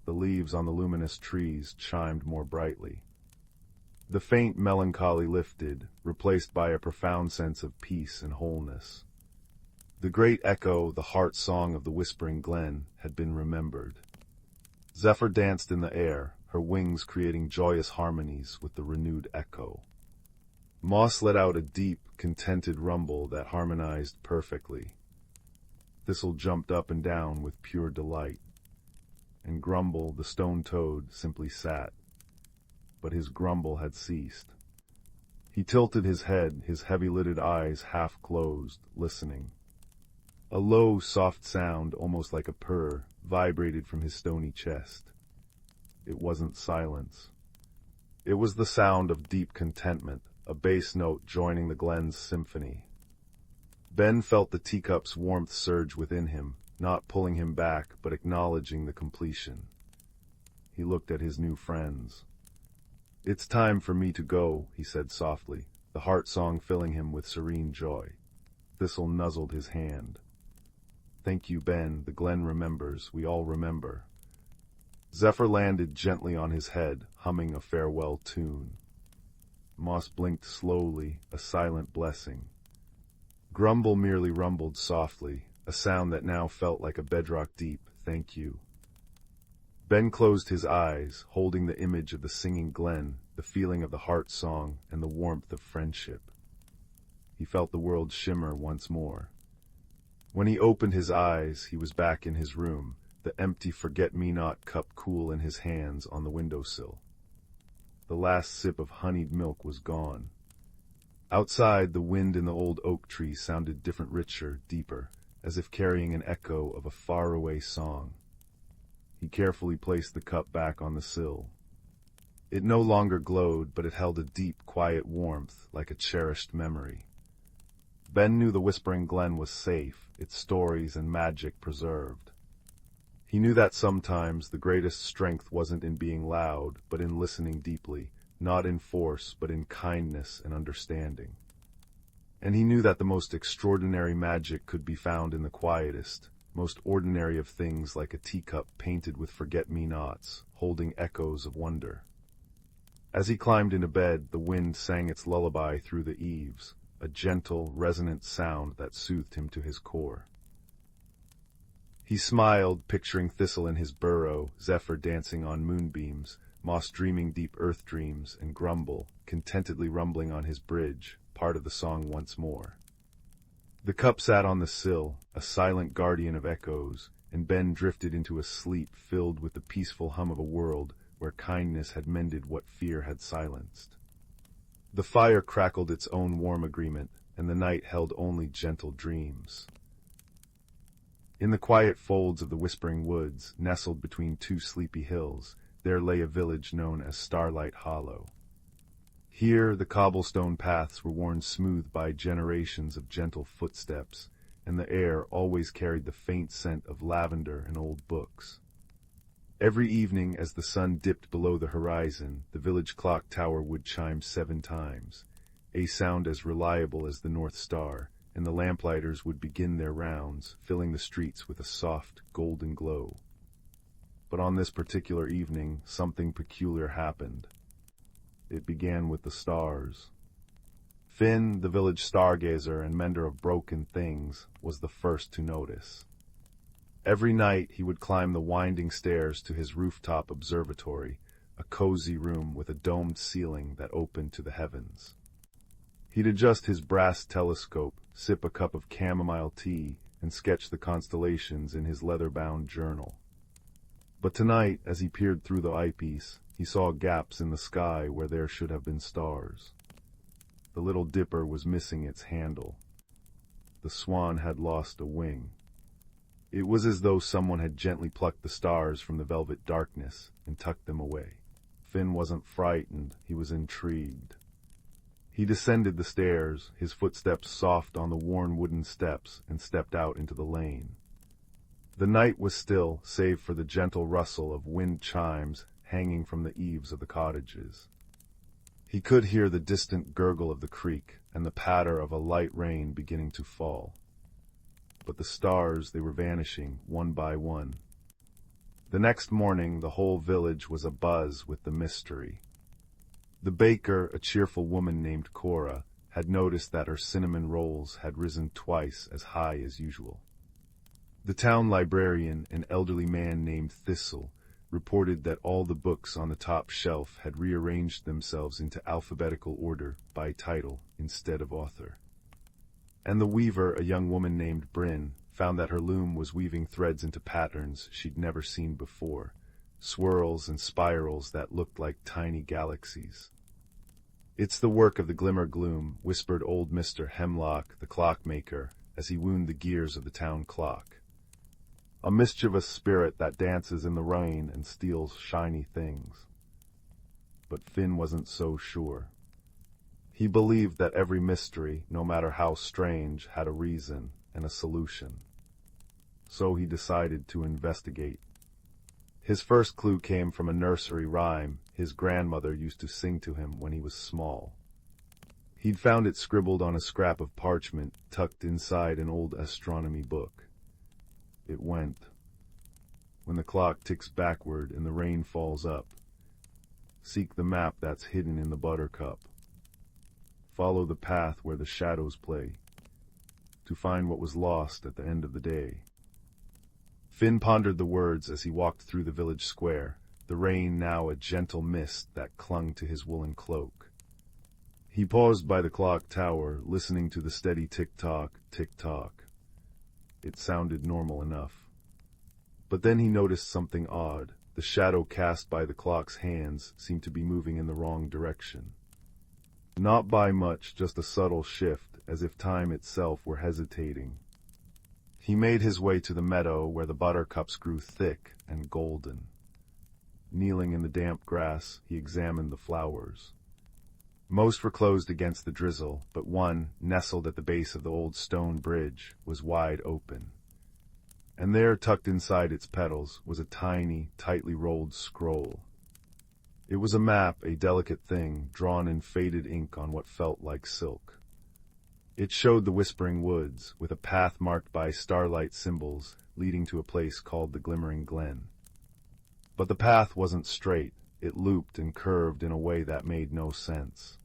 The leaves on the luminous trees chimed more brightly. The faint melancholy lifted, replaced by a profound sense of peace and wholeness. The great echo, the heart song of the whispering glen, had been remembered. Zephyr danced in the air, her wings creating joyous harmonies with the renewed echo. Moss let out a deep, contented rumble that harmonized perfectly. Thistle jumped up and down with pure delight, and Grumble, the stone toad, simply sat. But his grumble had ceased. He tilted his head, his heavy-lidded eyes half closed, listening. A low, soft sound, almost like a purr, vibrated from his stony chest. It wasn't silence. It was the sound of deep contentment, a bass note joining the glen's symphony. Ben felt the teacup's warmth surge within him, not pulling him back, but acknowledging the completion. He looked at his new friends. "It's time for me to go," he said softly, the heart song filling him with serene joy. Thistle nuzzled his hand. "Thank you, Ben. The glen remembers. We all remember." Zephyr landed gently on his head, humming a farewell tune. Moss blinked slowly, a silent blessing. Grumble merely rumbled softly, a sound that now felt like a bedrock deep "thank you." Ben closed his eyes, holding the image of the singing glen, the feeling of the heart song, and the warmth of friendship. He felt the world shimmer once more. When he opened his eyes, he was back in his room, the empty forget-me-not cup cool in his hands on the windowsill. The last sip of honeyed milk was gone. Outside, the wind in the old oak tree sounded different, richer, deeper, as if carrying an echo of a faraway song. He carefully placed the cup back on the sill. It no longer glowed, but it held a deep, quiet warmth, like a cherished memory. Ben knew the Whispering Glen was safe, its stories and magic preserved. He knew that sometimes the greatest strength wasn't in being loud, but in listening deeply, not in force, but in kindness and understanding. And he knew that the most extraordinary magic could be found in the quietest, most ordinary of things, like a teacup painted with forget-me-nots, holding echoes of wonder. As he climbed into bed, the wind sang its lullaby through the eaves, a gentle, resonant sound that soothed him to his core. He smiled, picturing Thistle in his burrow, Zephyr dancing on moonbeams, Moss dreaming deep earth dreams, and Grumble, contentedly rumbling on his bridge, part of the song once more. The cup sat on the sill, a silent guardian of echoes, and Ben drifted into a sleep filled with the peaceful hum of a world where kindness had mended what fear had silenced. The fire crackled its own warm agreement, and the night held only gentle dreams. In the quiet folds of the Whispering Woods, nestled between two sleepy hills, there lay a village known as Starlight Hollow. Here the cobblestone paths were worn smooth by generations of gentle footsteps, and the air always carried the faint scent of lavender and old books. Every evening as the sun dipped below the horizon, the village clock tower would chime 7 times, a sound as reliable as the North Star, and the lamplighters would begin their rounds, filling the streets with a soft, golden glow. But on this particular evening, something peculiar happened. It began with the stars. Finn, the village stargazer and mender of broken things, was the first to notice. Every night he would climb the winding stairs to his rooftop observatory, a cozy room with a domed ceiling that opened to the heavens. He'd adjust his brass telescope, sip a cup of chamomile tea, and sketch the constellations in his leather-bound journal. But tonight, as he peered through the eyepiece, he saw gaps in the sky where there should have been stars. The Little Dipper was missing its handle. The swan had lost a wing. It was as though someone had gently plucked the stars from the velvet darkness and tucked them away. Finn wasn't frightened, he was intrigued. He descended the stairs, his footsteps soft on the worn wooden steps, and stepped out into the lane. The night was still, save for the gentle rustle of wind chimes hanging from the eaves of the cottages. He could hear the distant gurgle of the creek and the patter of a light rain beginning to fall. But the stars, they were vanishing, one by one. The next morning, the whole village was abuzz with the mystery. The baker, a cheerful woman named Cora, had noticed that her cinnamon rolls had risen twice as high as usual. The town librarian, an elderly man named Thistle, reported that all the books on the top shelf had rearranged themselves into alphabetical order by title instead of author. And the weaver, a young woman named Bryn, found that her loom was weaving threads into patterns she'd never seen before, swirls and spirals that looked like tiny galaxies. "It's the work of the glimmer gloom," whispered old Mr. Hemlock, the clockmaker, as he wound the gears of the town clock. "A mischievous spirit that dances in the rain and steals shiny things." But Finn wasn't so sure. He believed that every mystery, no matter how strange, had a reason and a solution. So he decided to investigate. His first clue came from a nursery rhyme his grandmother used to sing to him when he was small. He'd found it scribbled on a scrap of parchment tucked inside an old astronomy book. It went, "When the clock ticks backward and the rain falls up, seek the map that's hidden in the buttercup. Follow the path where the shadows play, to find what was lost at the end of the day." Finn pondered the words as he walked through the village square, the rain now a gentle mist that clung to his woolen cloak. He paused by the clock tower, listening to the steady tick-tock, tick-tock. It sounded normal enough. But then he noticed something odd. The shadow cast by the clock's hands seemed to be moving in the wrong direction. Not by much, just a subtle shift, as if time itself were hesitating. He made his way to the meadow where the buttercups grew thick and golden. Kneeling in the damp grass, he examined the flowers. Most were closed against the drizzle, but one, nestled at the base of the old stone bridge, was wide open. And there, tucked inside its petals, was a tiny, tightly rolled scroll. It was a map, a delicate thing, drawn in faded ink on what felt like silk. It showed the Whispering Woods, with a path marked by starlight symbols, leading to a place called the Glimmering Glen. But the path wasn't straight. It looped and curved in a way that made no sense.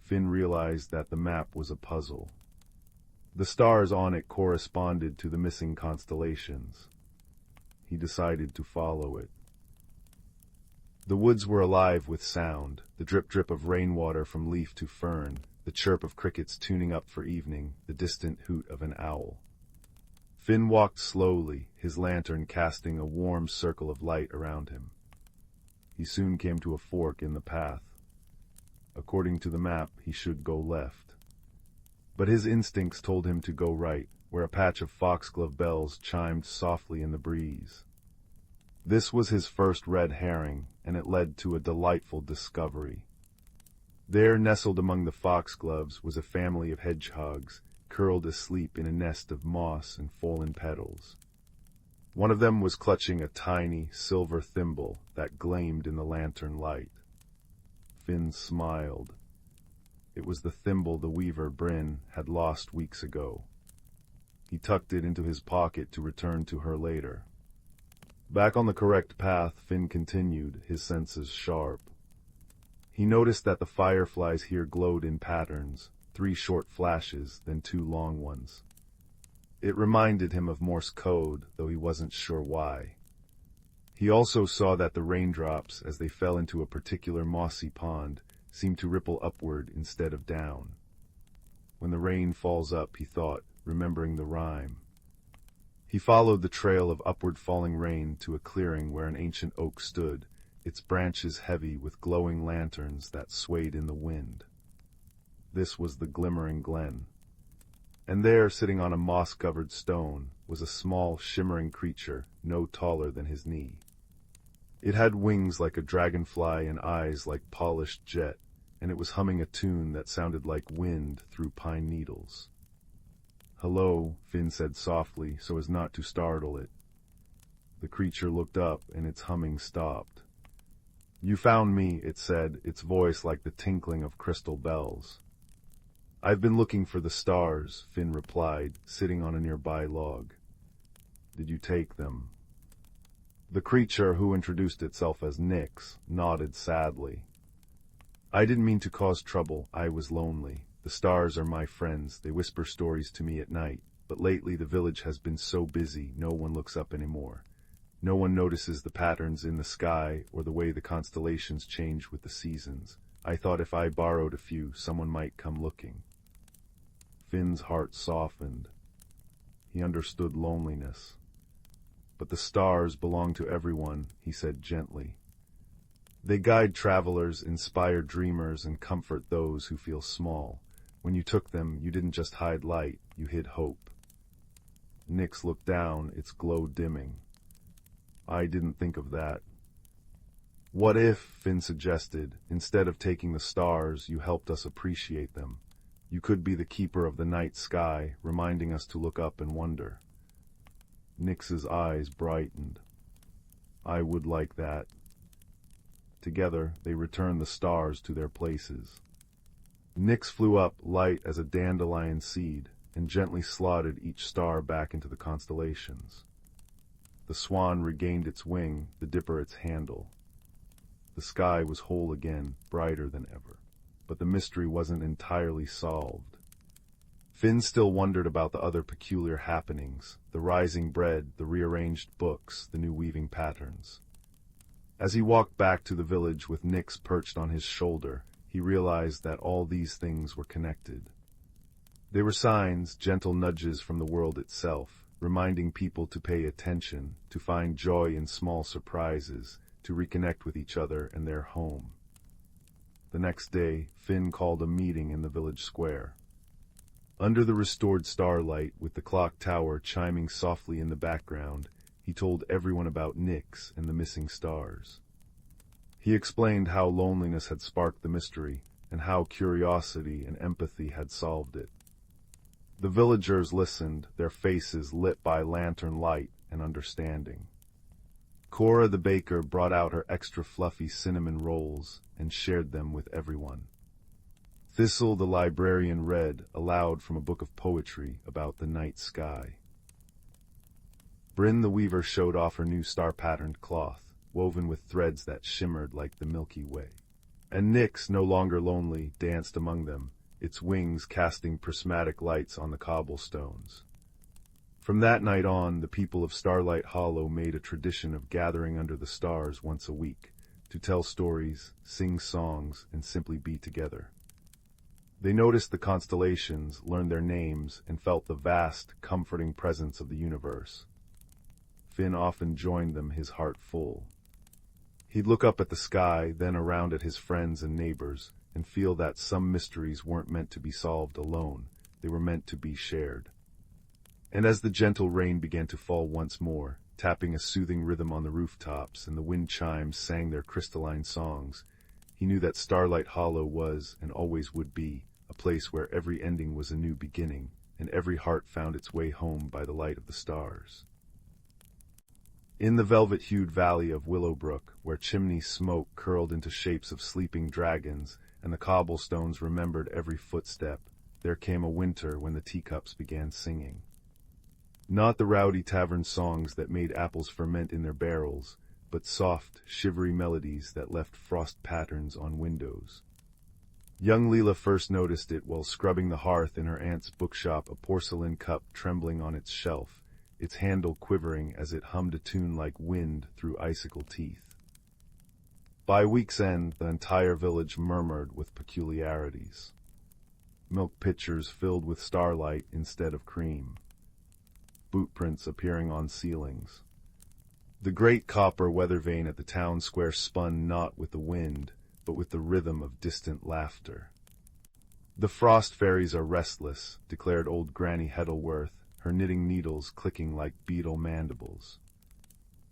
Finn realized that the map was a puzzle. The stars on it corresponded to the missing constellations. He decided to follow it. The woods were alive with sound, the drip-drip of rainwater from leaf to fern, the chirp of crickets tuning up for evening, the distant hoot of an owl. Finn walked slowly, his lantern casting a warm circle of light around him. He soon came to a fork in the path. According to the map, he should go left. But his instincts told him to go right, where a patch of foxglove bells chimed softly in the breeze. This was his first red herring, and it led to a delightful discovery. There, nestled among the foxgloves, was a family of hedgehogs, curled asleep in a nest of moss and fallen petals. One of them was clutching a tiny, silver thimble that gleamed in the lantern light. Finn smiled. It was the thimble the weaver Bryn had lost weeks ago. He tucked it into his pocket to return to her later. Back on the correct path, Finn continued, his senses sharp. He noticed that the fireflies here glowed in patterns, 3 short flashes, then 2 long ones. It reminded him of Morse code, though he wasn't sure why. He also saw that the raindrops, as they fell into a particular mossy pond, seemed to ripple upward instead of down. When the rain falls up, he thought, remembering the rhyme. He followed the trail of upward falling rain to a clearing where an ancient oak stood, its branches heavy with glowing lanterns that swayed in the wind. This was the Glimmering Glen. And there, sitting on a moss-covered stone, was a small, shimmering creature no taller than his knee. It had wings like a dragonfly and eyes like polished jet, and it was humming a tune that sounded like wind through pine needles. "Hello," Finn said softly, so as not to startle it. The creature looked up, and its humming stopped. "You found me," it said, its voice like the tinkling of crystal bells. "I've been looking for the stars," Finn replied, sitting on a nearby log. "Did you take them?" The creature, who introduced itself as Nyx, nodded sadly. "I didn't mean to cause trouble. I was lonely. The stars are my friends. They whisper stories to me at night, but lately the village has been so busy no one looks up anymore. No one notices the patterns in the sky or the way the constellations change with the seasons. I thought if I borrowed a few, someone might come looking. Finn's heart softened. He understood loneliness. But the stars belong to everyone, he said gently. They guide travelers, inspire dreamers, and comfort those who feel small. When you took them, you didn't just hide light, you hid hope. Nyx looked down, its glow dimming. I didn't think of that. What if, Finn suggested, instead of taking the stars, you helped us appreciate them? You could be the keeper of the night sky, reminding us to look up and wonder. Nyx's eyes brightened. I would like that. Together, they returned the stars to their places. Nyx flew up, light as a dandelion seed, and gently slotted each star back into the constellations. The swan regained its wing, the dipper its handle. The sky was whole again, brighter than ever. But the mystery wasn't entirely solved. Finn still wondered about the other peculiar happenings, the rising bread, the rearranged books, the new weaving patterns. As he walked back to the village with Nyx perched on his shoulder, he realized that all these things were connected. They were signs, gentle nudges from the world itself, reminding people to pay attention, to find joy in small surprises, to reconnect with each other and their home. The next day, Finn called a meeting in the village square. Under the restored starlight, with the clock tower chiming softly in the background, he told everyone about Nyx and the missing stars. He explained how loneliness had sparked the mystery, and how curiosity and empathy had solved it. The villagers listened, their faces lit by lantern light and understanding. Cora the baker brought out her extra fluffy cinnamon rolls and shared them with everyone. Thistle the librarian read aloud from a book of poetry about the night sky. Bryn the weaver showed off her new star-patterned cloth, woven with threads that shimmered like the Milky Way. And Nyx, no longer lonely, danced among them, its wings casting prismatic lights on the cobblestones. From that night on, the people of Starlight Hollow made a tradition of gathering under the stars once a week, to tell stories, sing songs, and simply be together. They noticed the constellations, learned their names, and felt the vast, comforting presence of the universe. Finn often joined them, his heart full. He'd look up at the sky, then around at his friends and neighbors, and feel that some mysteries weren't meant to be solved alone, they were meant to be shared. And as the gentle rain began to fall once more, tapping a soothing rhythm on the rooftops, and the wind chimes sang their crystalline songs, he knew that Starlight Hollow was, and always would be, a place where every ending was a new beginning, and every heart found its way home by the light of the stars. In the velvet-hued valley of Willowbrook, where chimney smoke curled into shapes of sleeping dragons, and the cobblestones remembered every footstep, there came a winter when the teacups began singing. Not the rowdy tavern songs that made apples ferment in their barrels, but soft, shivery melodies that left frost patterns on windows. Young Leela first noticed it while scrubbing the hearth in her aunt's bookshop, a porcelain cup trembling on its shelf, its handle quivering as it hummed a tune like wind through icicle teeth. By week's end, the entire village murmured with peculiarities. Milk pitchers filled with starlight instead of cream. Bootprints appearing on ceilings. The great copper weather vane at the town square spun not with the wind, but with the rhythm of distant laughter. The frost fairies are restless, declared old Granny Heddleworth, her knitting needles clicking like beetle mandibles.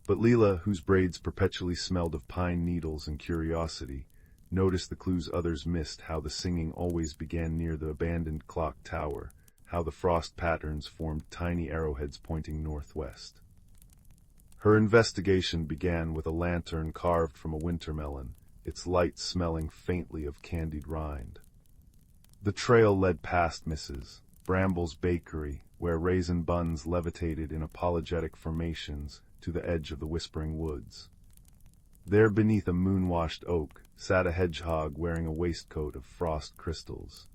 But Leela, whose braids perpetually smelled of pine needles and curiosity, noticed the clues others missed, how the singing always began near the abandoned clock tower, how the frost patterns formed tiny arrowheads pointing northwest. Her investigation began with a lantern carved from a wintermelon, its light smelling faintly of candied rind. The trail led past Mrs. Bramble's bakery, where raisin buns levitated in apologetic formations, to the edge of the whispering woods. There beneath a moon-washed oak sat a hedgehog wearing a waistcoat of frost crystals.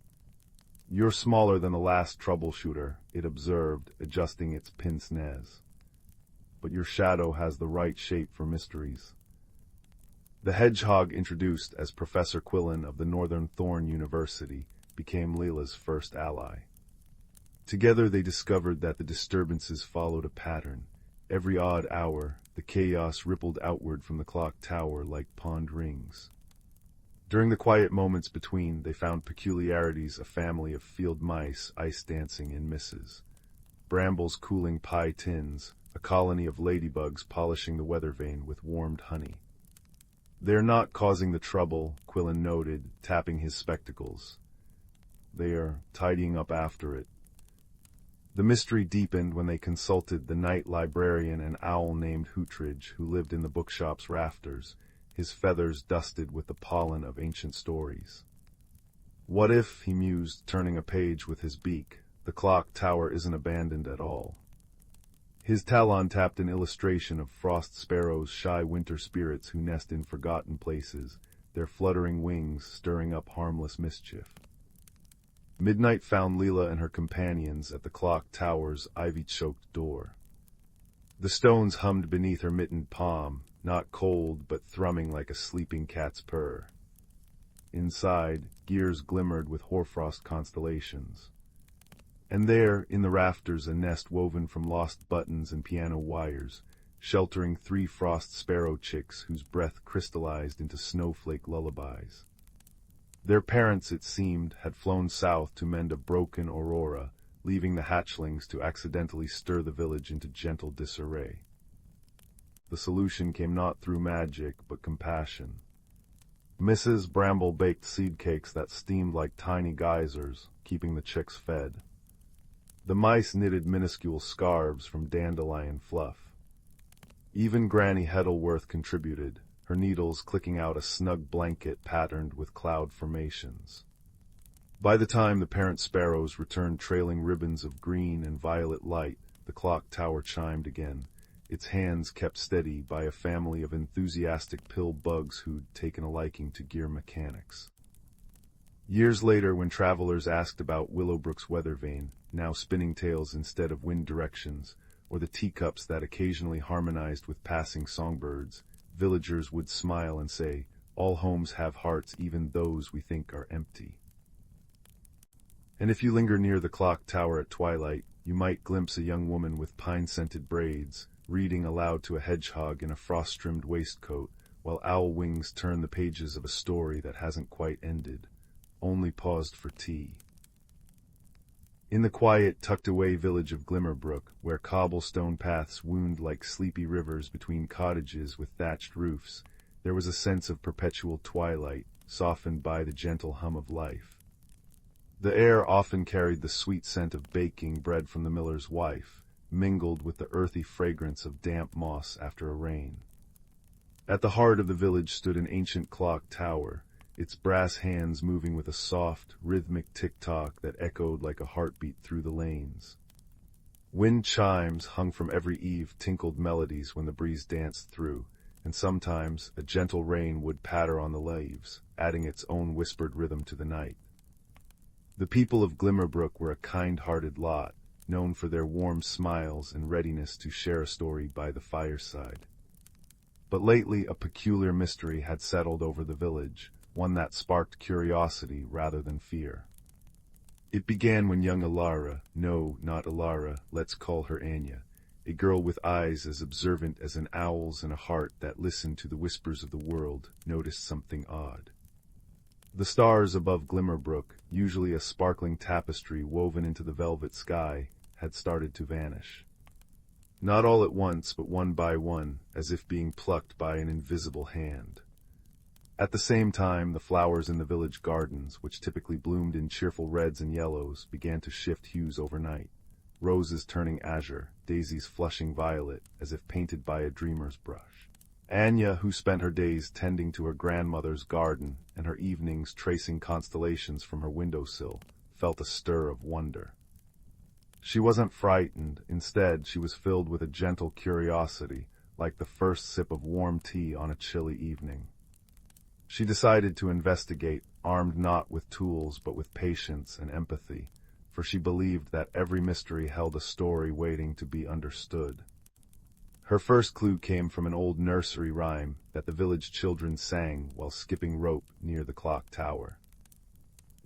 "You're smaller than the last troubleshooter," it observed, adjusting its pince-nez. but your shadow has the right shape for mysteries. The hedgehog, introduced as Professor Quillen of the Northern Thorn University, became Layla's first ally. Together they discovered that the disturbances followed a pattern. Every odd hour, the chaos rippled outward from the clock tower like pond rings. During the quiet moments between, they found peculiarities: a family of field mice ice dancing in misses, brambles cooling pie tins, a colony of ladybugs polishing the weather vane with warmed honey. "They're not causing the trouble," Quillen noted, tapping his spectacles. "They are tidying up after it." The mystery deepened when they consulted the night librarian, an owl named Hootridge, who lived in the bookshop's rafters, his feathers dusted with the pollen of ancient stories. "What if," he mused, turning a page with his beak, "the clock tower isn't abandoned at all?" His talon tapped an illustration of frost sparrows, shy winter spirits who nest in forgotten places, their fluttering wings stirring up harmless mischief. Midnight found Leela and her companions at the clock tower's ivy-choked door. The stones hummed beneath her mittened palm, not cold but thrumming like a sleeping cat's purr. Inside, gears glimmered with hoarfrost constellations. And there, in the rafters, a nest woven from lost buttons and piano wires, sheltering 3 frost sparrow chicks whose breath crystallized into snowflake lullabies. Their parents, it seemed, had flown south to mend a broken aurora, leaving the hatchlings to accidentally stir the village into gentle disarray. The solution came not through magic, but compassion. Mrs. Bramble baked seed cakes that steamed like tiny geysers, keeping the chicks fed. The mice knitted minuscule scarves from dandelion fluff. Even Granny Heddleworth contributed, her needles clicking out a snug blanket patterned with cloud formations. By the time the parent sparrows returned trailing ribbons of green and violet light, the clock tower chimed again, its hands kept steady by a family of enthusiastic pill bugs who'd taken a liking to gear mechanics. Years later, when travelers asked about Willowbrook's weather vane, now spinning tales instead of wind directions, or the teacups that occasionally harmonized with passing songbirds, villagers would smile and say, "All homes have hearts, even those we think are empty." And if you linger near the clock tower at twilight, you might glimpse a young woman with pine-scented braids, reading aloud to a hedgehog in a frost-trimmed waistcoat, while owl wings turn the pages of a story that hasn't quite ended, only paused for tea. In the quiet, tucked-away village of Glimmerbrook, where cobblestone paths wound like sleepy rivers between cottages with thatched roofs, there was a sense of perpetual twilight, softened by the gentle hum of life. The air often carried the sweet scent of baking bread from the miller's wife, mingled with the earthy fragrance of damp moss after a rain. At the heart of the village stood an ancient clock tower, its brass hands moving with a soft, rhythmic tick-tock that echoed like a heartbeat through the lanes. Wind chimes hung from every eave tinkled melodies when the breeze danced through, and sometimes a gentle rain would patter on the leaves, adding its own whispered rhythm to the night. The people of Glimmerbrook were a kind-hearted lot, known for their warm smiles and readiness to share a story by the fireside. But lately a peculiar mystery had settled over the village, one that sparked curiosity rather than fear. It began when young Alara, no, not Alara, let's call her Anya, a girl with eyes as observant as an owl's and a heart that listened to the whispers of the world, noticed something odd. The stars above Glimmerbrook, usually a sparkling tapestry woven into the velvet sky, had started to vanish. Not all at once, but one by one, as if being plucked by an invisible hand. At the same time, the flowers in the village gardens, which typically bloomed in cheerful reds and yellows, began to shift hues overnight, roses turning azure, daisies flushing violet, as if painted by a dreamer's brush. Anya, who spent her days tending to her grandmother's garden and her evenings tracing constellations from her windowsill, felt a stir of wonder. She wasn't frightened. Instead, she was filled with a gentle curiosity, like the first sip of warm tea on a chilly evening. She decided to investigate, armed not with tools but with patience and empathy, for she believed that every mystery held a story waiting to be understood. Her first clue came from an old nursery rhyme that the village children sang while skipping rope near the clock tower.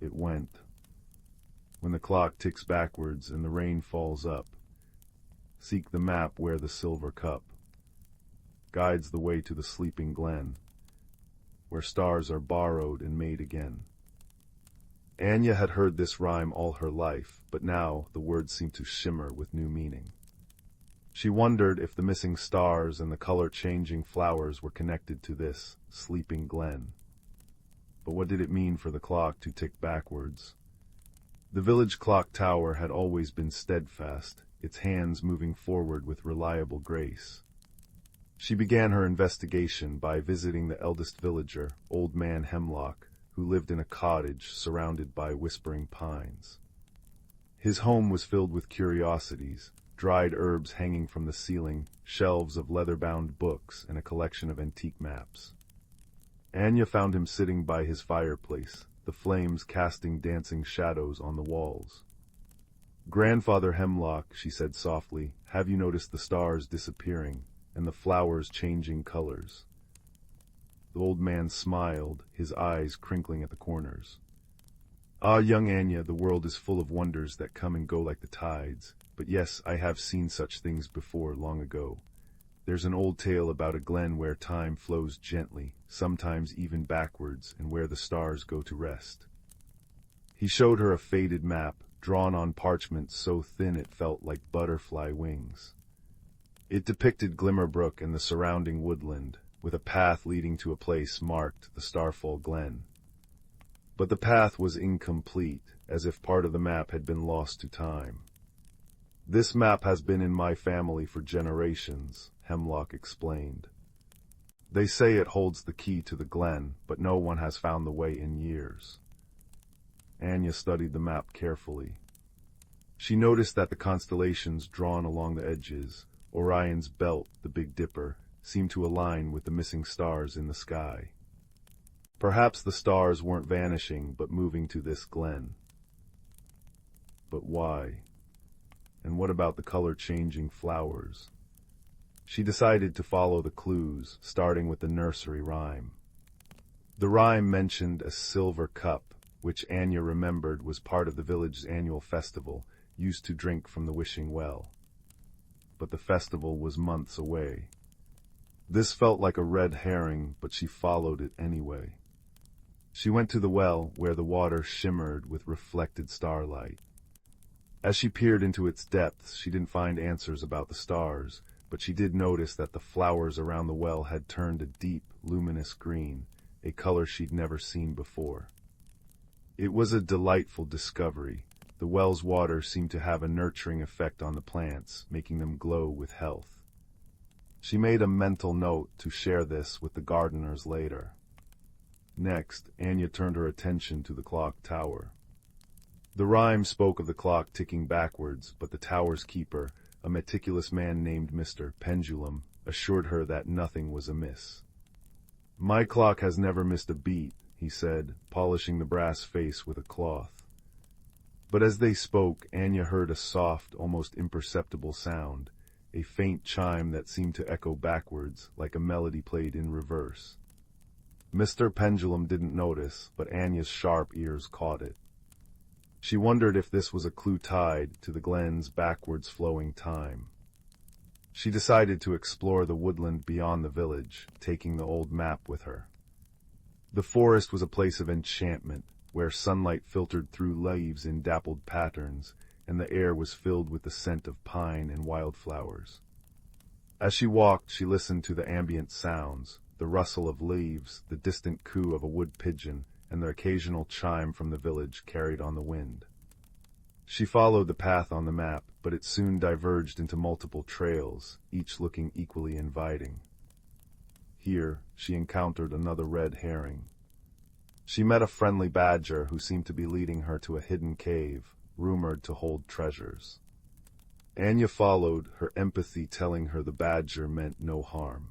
It went, "When the clock ticks backwards and the rain falls up, seek the map where the silver cup guides the way to the sleeping glen, where stars are borrowed and made again." Anya had heard this rhyme all her life, but now the words seemed to shimmer with new meaning. She wondered if the missing stars and the color-changing flowers were connected to this sleeping glen. But what did it mean for the clock to tick backwards? The village clock tower had always been steadfast, its hands moving forward with reliable grace. She began her investigation by visiting the eldest villager, Old Man Hemlock, who lived in a cottage surrounded by whispering pines. His home was filled with curiosities, dried herbs hanging from the ceiling, shelves of leather-bound books, and a collection of antique maps. Anya found him sitting by his fireplace, the flames casting dancing shadows on the walls. "Grandfather Hemlock," she said softly, "have you noticed the stars disappearing, and the flowers changing colors?" The old man smiled, his eyes crinkling at the corners. "Ah, young Anya, the world is full of wonders that come and go like the tides. But yes, I have seen such things before, long ago. There's an old tale about a glen where time flows gently, sometimes even backwards, and where the stars go to rest." He showed her a faded map, drawn on parchment so thin it felt like butterfly wings. It depicted Glimmerbrook and the surrounding woodland, with a path leading to a place marked the Starfall Glen. But the path was incomplete, as if part of the map had been lost to time. "This map has been in my family for generations," Hemlock explained. "They say it holds the key to the glen, but no one has found the way in years." Anya studied the map carefully. She noticed that the constellations drawn along the edges, Orion's belt, the Big Dipper, seemed to align with the missing stars in the sky. Perhaps the stars weren't vanishing, but moving to this glen. But why? And what about the color-changing flowers? She decided to follow the clues, starting with the nursery rhyme. The rhyme mentioned a silver cup, which Anya remembered was part of the village's annual festival, used to drink from the wishing well. But the festival was months away. This felt like a red herring, but she followed it anyway. She went to the well, where the water shimmered with reflected starlight. As she peered into its depths, she didn't find answers about the stars, but she did notice that the flowers around the well had turned a deep, luminous green, a color she'd never seen before. It was a delightful discovery. The well's water seemed to have a nurturing effect on the plants, making them glow with health. She made a mental note to share this with the gardeners later. Next, Anya turned her attention to the clock tower. The rhyme spoke of the clock ticking backwards, but the tower's keeper, a meticulous man named Mr. Pendulum, assured her that nothing was amiss. "My clock has never missed a beat," he said, polishing the brass face with a cloth. But as they spoke, Anya heard a soft, almost imperceptible sound, a faint chime that seemed to echo backwards, like a melody played in reverse. Mr. Pendulum didn't notice, but Anya's sharp ears caught it. She wondered if this was a clue tied to the glen's backwards flowing time. She decided to explore the woodland beyond the village, taking the old map with her. The forest was a place of enchantment, where sunlight filtered through leaves in dappled patterns, and the air was filled with the scent of pine and wildflowers. As she walked, she listened to the ambient sounds, the rustle of leaves, the distant coo of a wood pigeon, and the occasional chime from the village carried on the wind. She followed the path on the map, but it soon diverged into multiple trails, each looking equally inviting. Here, she encountered another red herring. She met a friendly badger who seemed to be leading her to a hidden cave, rumored to hold treasures. Anya followed, her empathy telling her the badger meant no harm.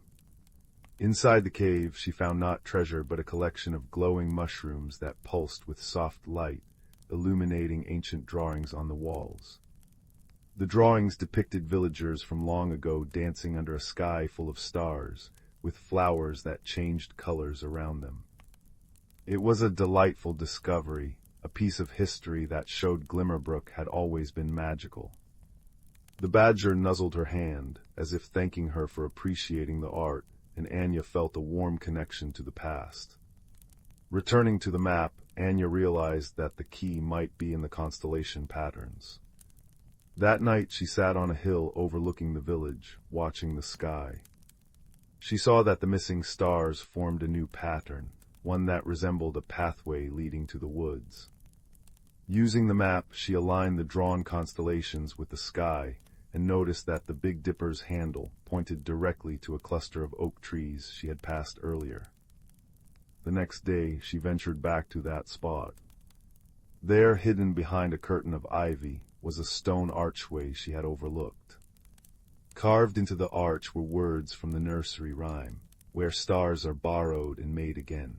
Inside the cave, she found not treasure but a collection of glowing mushrooms that pulsed with soft light, illuminating ancient drawings on the walls. The drawings depicted villagers from long ago dancing under a sky full of stars, with flowers that changed colors around them. It was a delightful discovery, a piece of history that showed Glimmerbrook had always been magical. The badger nuzzled her hand, as if thanking her for appreciating the art, and Anya felt a warm connection to the past. Returning to the map, Anya realized that the key might be in the constellation patterns. That night she sat on a hill overlooking the village, watching the sky. She saw that the missing stars formed a new pattern, one that resembled a pathway leading to the woods. Using the map, she aligned the drawn constellations with the sky, and noticed that the Big Dipper's handle pointed directly to a cluster of oak trees she had passed earlier. The next day, she ventured back to that spot. There, hidden behind a curtain of ivy, was a stone archway she had overlooked. Carved into the arch were words from the nursery rhyme, "Where stars are borrowed and made again."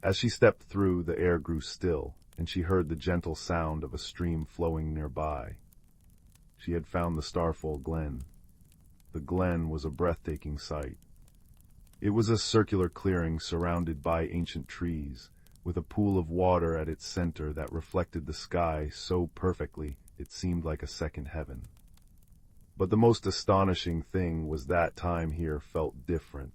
As she stepped through, the air grew still, and she heard the gentle sound of a stream flowing nearby. She had found the Starfall Glen. The glen was a breathtaking sight. It was a circular clearing surrounded by ancient trees, with a pool of water at its center that reflected the sky so perfectly it seemed like a second heaven. But the most astonishing thing was that time here felt different.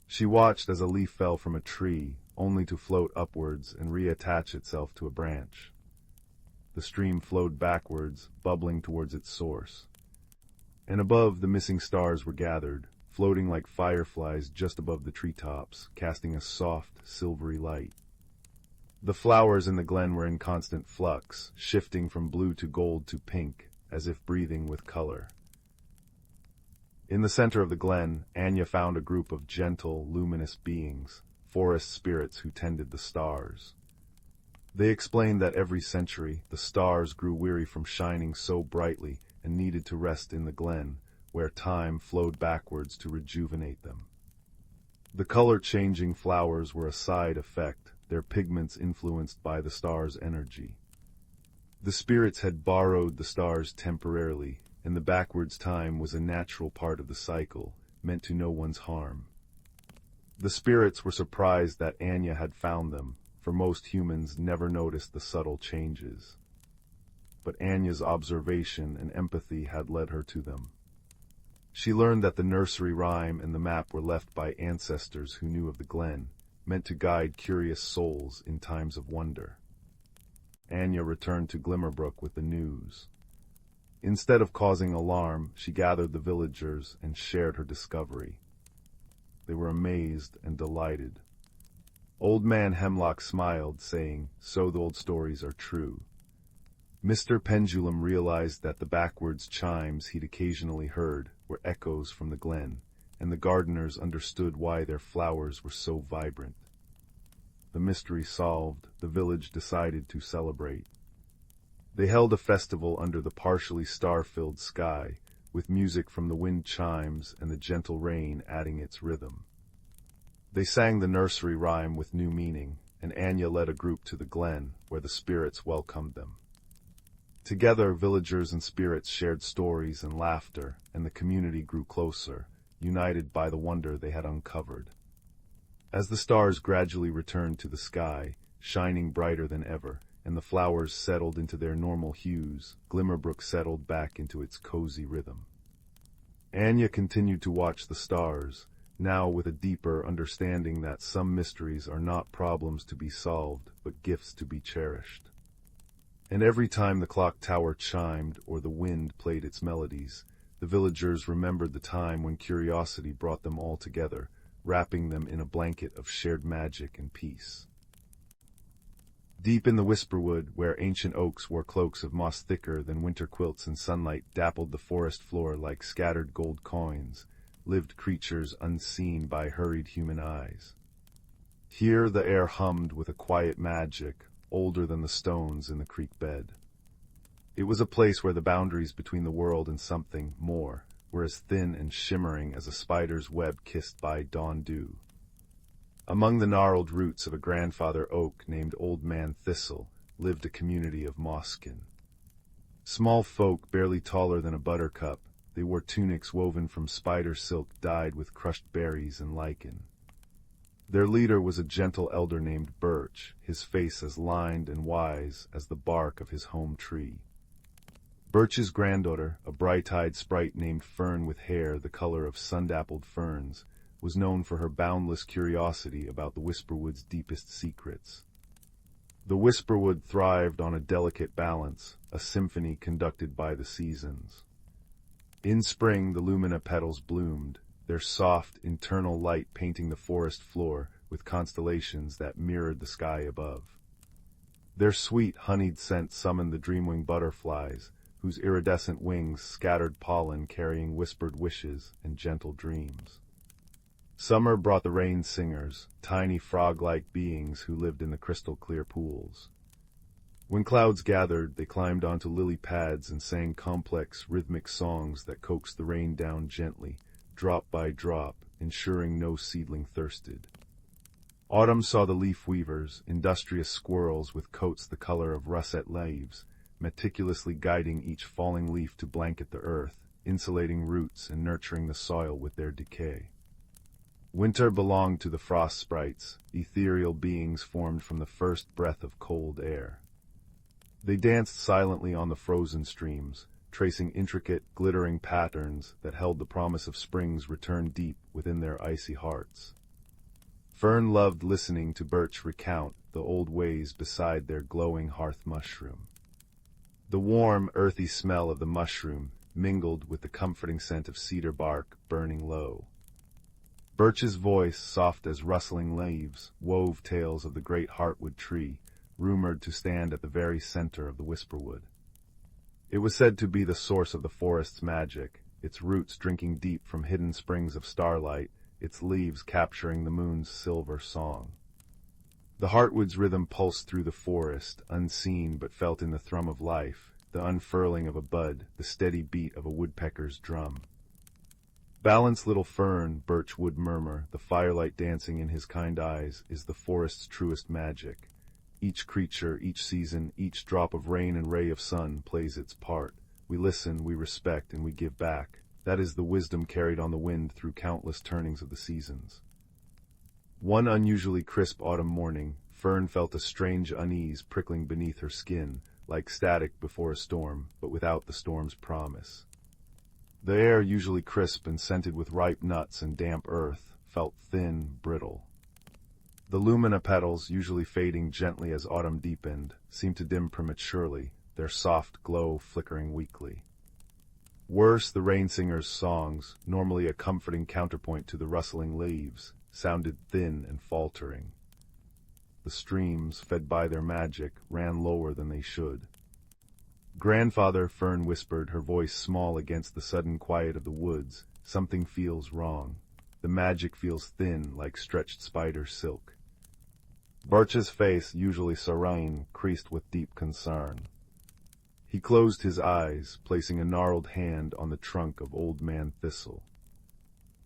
She watched as a leaf fell from a tree, only to float upwards and reattach itself to a branch. The stream flowed backwards, bubbling towards its source. And above, the missing stars were gathered, floating like fireflies just above the treetops, casting a soft, silvery light. The flowers in the glen were in constant flux, shifting from blue to gold to pink, as if breathing with color. In the center of the glen, Anya found a group of gentle, luminous beings, forest spirits who tended the stars. They explained that every century, the stars grew weary from shining so brightly and needed to rest in the glen, where time flowed backwards to rejuvenate them. The color-changing flowers were a side effect, their pigments influenced by the stars' energy. The spirits had borrowed the stars temporarily, and the backwards time was a natural part of the cycle, meant to no one's harm. The spirits were surprised that Anya had found them, for most humans never noticed the subtle changes. But Anya's observation and empathy had led her to them. She learned that the nursery rhyme and the map were left by ancestors who knew of the glen, meant to guide curious souls in times of wonder. Anya returned to Glimmerbrook with the news. Instead of causing alarm, she gathered the villagers and shared her discovery. They were amazed and delighted. Old Man Hemlock smiled, saying, "So the old stories are true." Mr. Pendulum realized that the backwards chimes he'd occasionally heard were echoes from the glen, and the gardeners understood why their flowers were so vibrant. The mystery solved, the village decided to celebrate. They held a festival under the partially star-filled sky, with music from the wind chimes and the gentle rain adding its rhythm. They sang the nursery rhyme with new meaning, and Anya led a group to the glen, where the spirits welcomed them. Together, villagers and spirits shared stories and laughter, and the community grew closer, united by the wonder they had uncovered. As the stars gradually returned to the sky, shining brighter than ever, and the flowers settled into their normal hues, Glimmerbrook settled back into its cozy rhythm. Anya continued to watch the stars, now with a deeper understanding that some mysteries are not problems to be solved, but gifts to be cherished. And every time the clock tower chimed or the wind played its melodies, the villagers remembered the time when curiosity brought them all together, wrapping them in a blanket of shared magic and peace. Deep in the Whisperwood, where ancient oaks wore cloaks of moss thicker than winter quilts and sunlight dappled the forest floor like scattered gold coins, lived creatures unseen by hurried human eyes. Here the air hummed with a quiet magic, older than the stones in the creek bed. It was a place where the boundaries between the world and something more were as thin and shimmering as a spider's web kissed by dawn dew. Among the gnarled roots of a grandfather oak named Old Man Thistle lived a community of mosskin. Small folk barely taller than a buttercup, they wore tunics woven from spider silk dyed with crushed berries and lichen. Their leader was a gentle elder named Birch, his face as lined and wise as the bark of his home tree. Birch's granddaughter, a bright-eyed sprite named Fern with hair the color of sun-dappled ferns, was known for her boundless curiosity about the Whisperwood's deepest secrets. The Whisperwood thrived on a delicate balance, a symphony conducted by the seasons. In spring the lumina petals bloomed, their soft, internal light painting the forest floor with constellations that mirrored the sky above. Their sweet, honeyed scent summoned the dreamwing butterflies, whose iridescent wings scattered pollen carrying whispered wishes and gentle dreams. Summer brought the rain singers, tiny frog-like beings who lived in the crystal-clear pools. When clouds gathered, they climbed onto lily pads and sang complex, rhythmic songs that coaxed the rain down gently, drop by drop, ensuring no seedling thirsted. Autumn saw the leaf weavers, industrious squirrels with coats the color of russet leaves, meticulously guiding each falling leaf to blanket the earth, insulating roots and nurturing the soil with their decay. Winter belonged to the frost sprites, ethereal beings formed from the first breath of cold air. They danced silently on the frozen streams, tracing intricate, glittering patterns that held the promise of spring's return deep within their icy hearts. Fern loved listening to Birch recount the old ways beside their glowing hearth mushroom. The warm, earthy smell of the mushroom mingled with the comforting scent of cedar bark burning low. Birch's voice, soft as rustling leaves, wove tales of the great heartwood tree, rumored to stand at the very center of the Whisperwood. It was said to be the source of the forest's magic, its roots drinking deep from hidden springs of starlight, its leaves capturing the moon's silver song. The heartwood's rhythm pulsed through the forest, unseen but felt in the thrum of life, the unfurling of a bud, the steady beat of a woodpecker's drum. "Balance, little Fern," Birch would murmur, the firelight dancing in his kind eyes, is the forest's truest magic. Each creature, each season, each drop of rain and ray of sun plays its part. We listen, we respect, and we give back. That is the wisdom carried on the wind through countless turnings of the seasons. One unusually crisp autumn morning, Fern felt a strange unease prickling beneath her skin, like static before a storm, but without the storm's promise. The air, usually crisp and scented with ripe nuts and damp earth, felt thin, brittle. The lumina petals, usually fading gently as autumn deepened, seemed to dim prematurely, their soft glow flickering weakly. Worse, the rain singers' songs, normally a comforting counterpoint to the rustling leaves, sounded thin and faltering. The streams, fed by their magic, ran lower than they should. "Grandfather," Fern whispered, her voice small against the sudden quiet of the woods, "something feels wrong. The magic feels thin, like stretched spider silk." Birch's face, usually serene, creased with deep concern. He closed his eyes, placing a gnarled hand on the trunk of Old Man Thistle.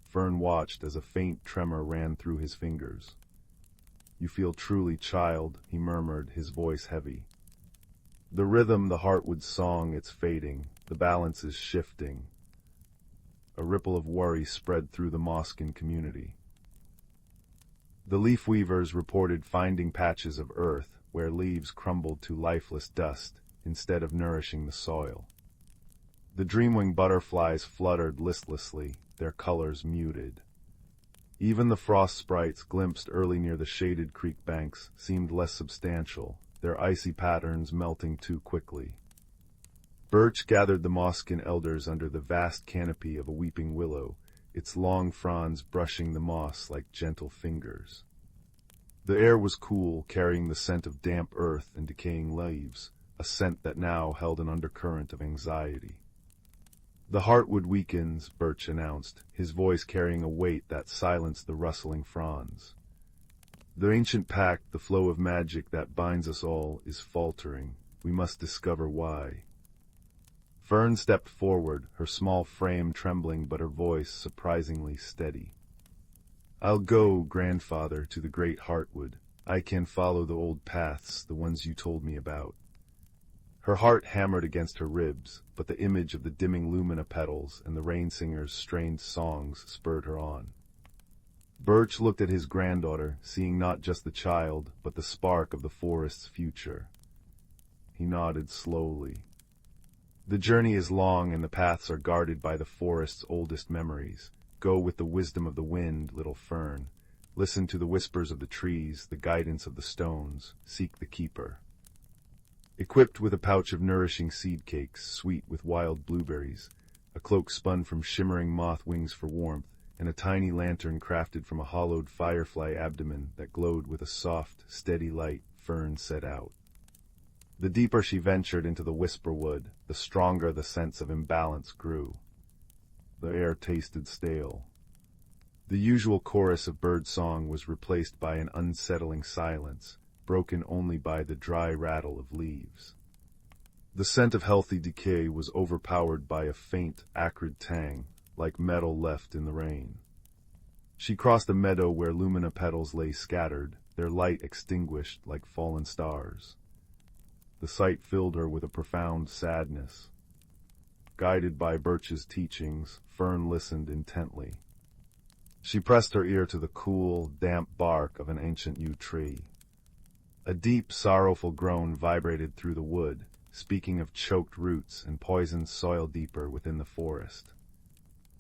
Fern watched as a faint tremor ran through his fingers. "You feel truly, child," he murmured, his voice heavy. "The rhythm, the heartwood's song, it's fading. The balance is shifting." A ripple of worry spread through the Moskin community. The leaf weavers reported finding patches of earth where leaves crumbled to lifeless dust instead of nourishing the soil. The dreamwing butterflies fluttered listlessly, their colors muted. Even the frost sprites glimpsed early near the shaded creek banks seemed less substantial, their icy patterns melting too quickly. Birch gathered the Moskin elders under the vast canopy of a weeping willow, its long fronds brushing the moss like gentle fingers. The air was cool, carrying the scent of damp earth and decaying leaves, a scent that now held an undercurrent of anxiety. "The heartwood weakens," Birch announced, his voice carrying a weight that silenced the rustling fronds. "The ancient pact, the flow of magic that binds us all, is faltering. We must discover why." Fern stepped forward, her small frame trembling but her voice surprisingly steady. "I'll go, Grandfather, to the great heartwood. I can follow the old paths, the ones you told me about." Her heart hammered against her ribs, but the image of the dimming lumina petals and the rain singer's strained songs spurred her on. Birch looked at his granddaughter, seeing not just the child, but the spark of the forest's future. He nodded slowly. The journey is long and the paths are guarded by the forest's oldest memories. Go with the wisdom of the wind, little fern. Listen to the whispers of the trees, the guidance of the stones. Seek the keeper. Equipped with a pouch of nourishing seed cakes, sweet with wild blueberries, a cloak spun from shimmering moth wings for warmth, and a tiny lantern crafted from a hollowed firefly abdomen that glowed with a soft, steady light, Fern set out. The deeper she ventured into the whisper wood, the stronger the sense of imbalance grew. The air tasted stale. The usual chorus of bird song was replaced by an unsettling silence, broken only by the dry rattle of leaves. The scent of healthy decay was overpowered by a faint, acrid tang, like metal left in the rain. She crossed a meadow where lumina petals lay scattered, their light extinguished like fallen stars. The sight filled her with a profound sadness. Guided by Birch's teachings, Fern listened intently. She pressed her ear to the cool, damp bark of an ancient yew tree. A deep, sorrowful groan vibrated through the wood, speaking of choked roots and poisoned soil deeper within the forest.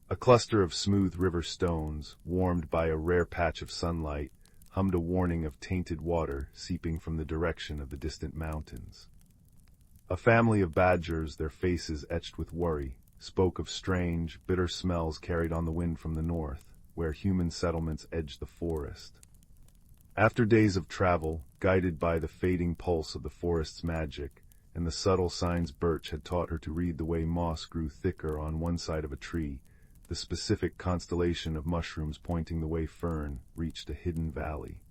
A cluster of smooth river stones, warmed by a rare patch of sunlight, hummed a warning of tainted water seeping from the direction of the distant mountains. A family of badgers, their faces etched with worry, spoke of strange, bitter smells carried on the wind from the north, where human settlements edged the forest. After days of travel, guided by the fading pulse of the forest's magic, and the subtle signs Birch had taught her to read the way moss grew thicker on one side of a tree, the specific constellation of mushrooms pointing the way Fern reached a hidden valley.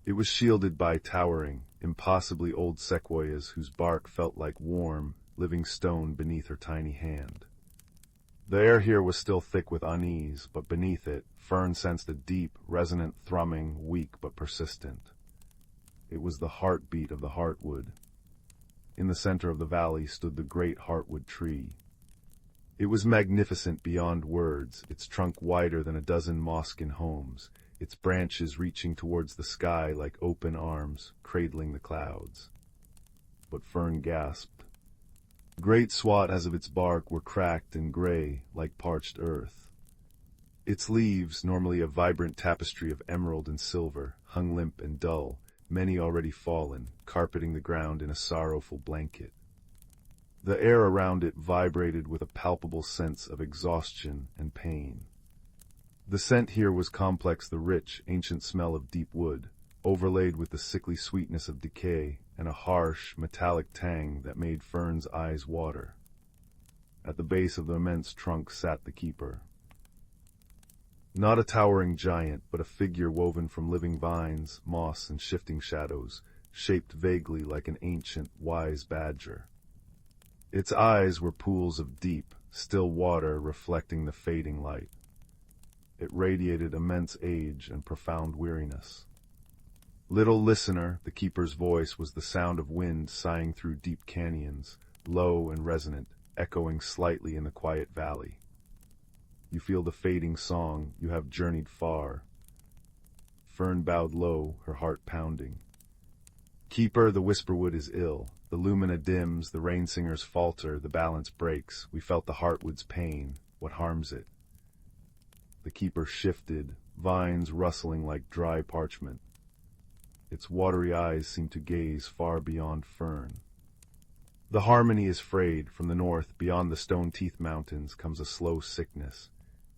It was shielded by towering, impossibly old sequoias whose bark felt like warm, living stone beneath her tiny hand. The air here was still thick with unease, but beneath it, Fern sensed a deep, resonant thrumming, weak but persistent. It was the heartbeat of the heartwood. In the center of the valley stood the great heartwood tree. It was magnificent beyond words, its trunk wider than a dozen Moskin homes, its branches reaching towards the sky like open arms, cradling the clouds. But Fern gasped. Great swaths of its bark were cracked and gray, like parched earth. Its leaves, normally a vibrant tapestry of emerald and silver, hung limp and dull, many already fallen, carpeting the ground in a sorrowful blanket. The air around it vibrated with a palpable sense of exhaustion and pain. The scent here was complex, the rich, ancient smell of deep wood, overlaid with the sickly sweetness of decay, and a harsh, metallic tang that made Fern's eyes water. At the base of the immense trunk sat the keeper. Not a towering giant, but a figure woven from living vines, moss, and shifting shadows, shaped vaguely like an ancient, wise badger. Its eyes were pools of deep, still water reflecting the fading light. It radiated immense age and profound weariness. Little listener, the keeper's voice was the sound of wind sighing through deep canyons, low and resonant, echoing slightly in the quiet valley. You feel the fading song, you have journeyed far. Fern bowed low, her heart pounding. Keeper, the whisperwood is ill. The lumina dims, the rain singers falter, the balance breaks. We felt the heartwood's pain. What harms it? The keeper shifted, vines rustling like dry parchment. Its watery eyes seemed to gaze far beyond Fern. The harmony is frayed. From the north, beyond the stone-teeth mountains, comes a slow sickness.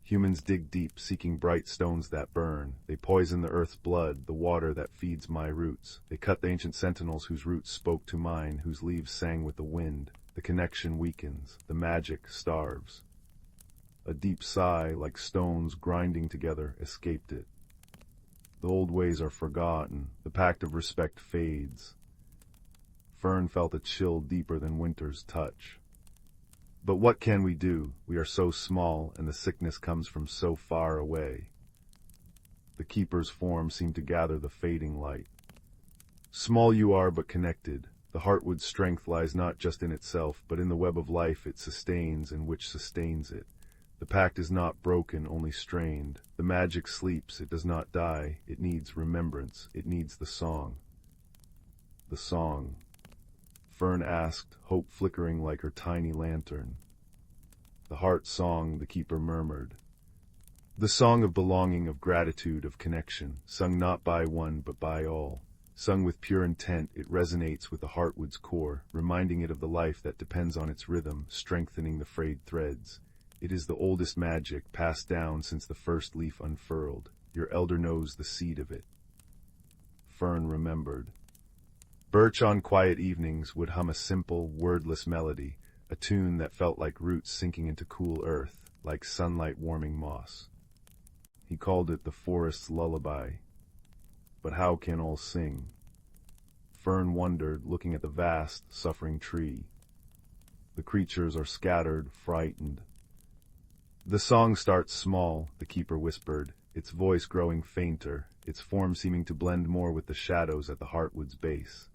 Humans dig deep, seeking bright stones that burn. They poison the earth's blood, the water that feeds my roots. They cut the ancient sentinels whose roots spoke to mine, whose leaves sang with the wind. The connection weakens, the magic starves. A deep sigh, like stones grinding together, escaped it. The old ways are forgotten, the pact of respect fades. Fern felt a chill deeper than winter's touch. But what can we do? We are so small, and the sickness comes from so far away. The keeper's form seemed to gather the fading light. Small you are, but connected. The heartwood's strength lies not just in itself, but in the web of life it sustains and which sustains it. The pact is not broken, only strained. The magic sleeps, it does not die. It needs remembrance. It needs the song. The song. Fern asked, hope flickering like her tiny lantern. The heart song, the keeper murmured. The song of belonging, of gratitude, of connection, sung not by one but by all. Sung with pure intent, it resonates with the heartwood's core, reminding it of the life that depends on its rhythm, strengthening the frayed threads. It is the oldest magic, passed down since the first leaf unfurled. Your elder knows the seed of it. Fern remembered. Birch on quiet evenings would hum a simple, wordless melody, a tune that felt like roots sinking into cool earth, like sunlight warming moss. He called it the forest's lullaby. But how can all sing? Fern wondered, looking at the vast, suffering tree. The creatures are scattered, frightened. The song starts small, the keeper whispered, its voice growing fainter, its form seeming to blend more with the shadows at the heartwood's base.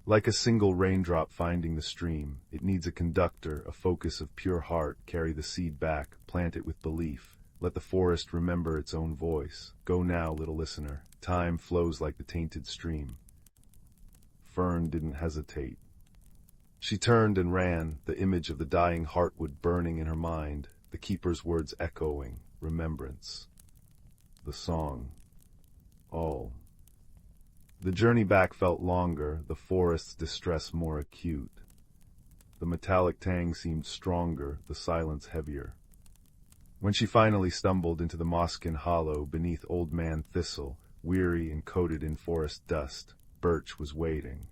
Like a single raindrop finding the stream, it needs a conductor, a focus of pure heart, carry the seed back, plant it with belief. Let the forest remember its own voice. Go now, little listener. Time flows like the tainted stream. Fern didn't hesitate. She turned and ran, the image of the dying heartwood burning in her mind, the keeper's words echoing, remembrance. The song. All. The journey back felt longer, the forest's distress more acute. The metallic tang seemed stronger, the silence heavier. When she finally stumbled into the Moskin hollow beneath Old Man Thistle, weary and coated in forest dust, Birch was waiting.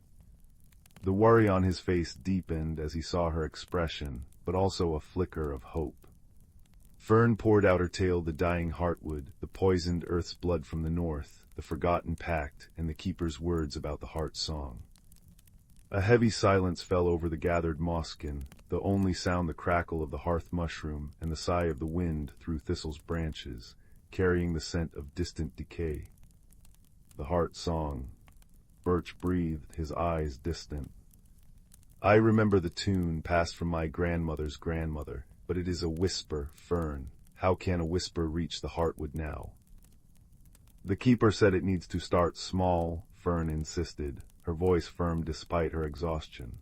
The worry on his face deepened as he saw her expression, but also a flicker of hope. Fern poured out her tale, the dying heartwood, the poisoned earth's blood from the north, the forgotten pact, and the keeper's words about the heart song. A heavy silence fell over the gathered Moskin, the only sound the crackle of the hearth mushroom and the sigh of the wind through Thistle's branches, carrying the scent of distant decay. The heart song. Birch breathed, his eyes distant. I remember the tune passed from my grandmother's grandmother, but it is a whisper, Fern. How can a whisper reach the heartwood now? The keeper said it needs to start small, Fern insisted, her voice firm despite her exhaustion.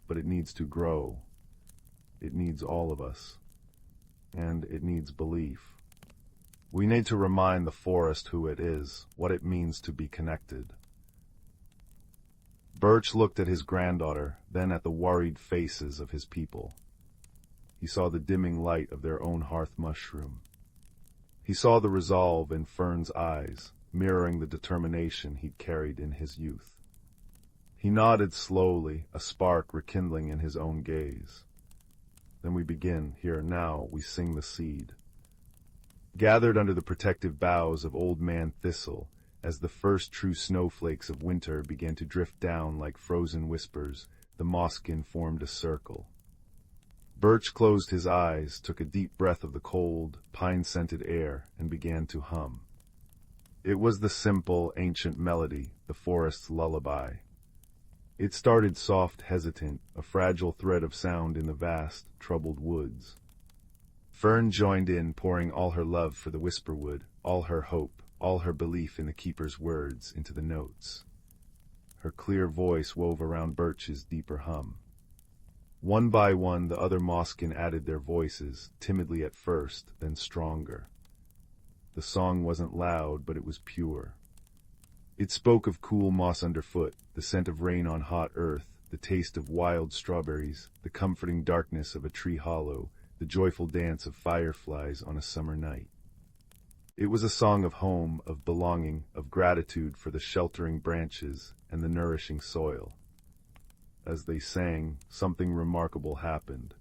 But it needs to grow. It needs all of us. And it needs belief. We need to remind the forest who it is, what it means to be connected. Birch looked at his granddaughter, then at the worried faces of his people. He saw the dimming light of their own hearth mushroom. He saw the resolve in Fern's eyes, mirroring the determination he'd carried in his youth. He nodded slowly, a spark rekindling in his own gaze. Then we begin, here now, we sing the seed. Gathered under the protective boughs of Old Man Thistle, as the first true snowflakes of winter began to drift down like frozen whispers, the Moskin formed a circle. Birch closed his eyes, took a deep breath of the cold, pine-scented air, and began to hum. It was the simple, ancient melody, the forest's lullaby. It started soft, hesitant, a fragile thread of sound in the vast, troubled woods. Fern joined in, pouring all her love for the whisperwood, all her hope, all her belief in the keeper's words, into the notes. Her clear voice wove around Birch's deeper hum. One by one, the other Moskin added their voices, timidly at first, then stronger. The song wasn't loud, but it was pure. It spoke of cool moss underfoot, the scent of rain on hot earth, the taste of wild strawberries, the comforting darkness of a tree hollow, the joyful dance of fireflies on a summer night. It was a song of home, of belonging, of gratitude for the sheltering branches and the nourishing soil. As they sang, something remarkable happened.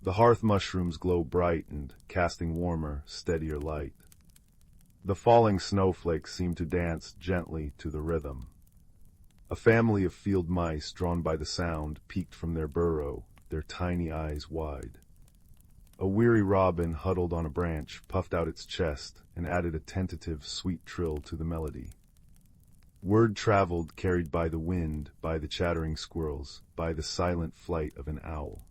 The hearth mushroom's glow brightened, casting warmer, steadier light. The falling snowflakes seemed to dance gently to the rhythm. A family of field mice, drawn by the sound, peeked from their burrow, their tiny eyes wide. A weary robin huddled on a branch, puffed out its chest, and added a tentative, sweet trill to the melody. Word traveled, carried by the wind, by the chattering squirrels, by the silent flight of an owl.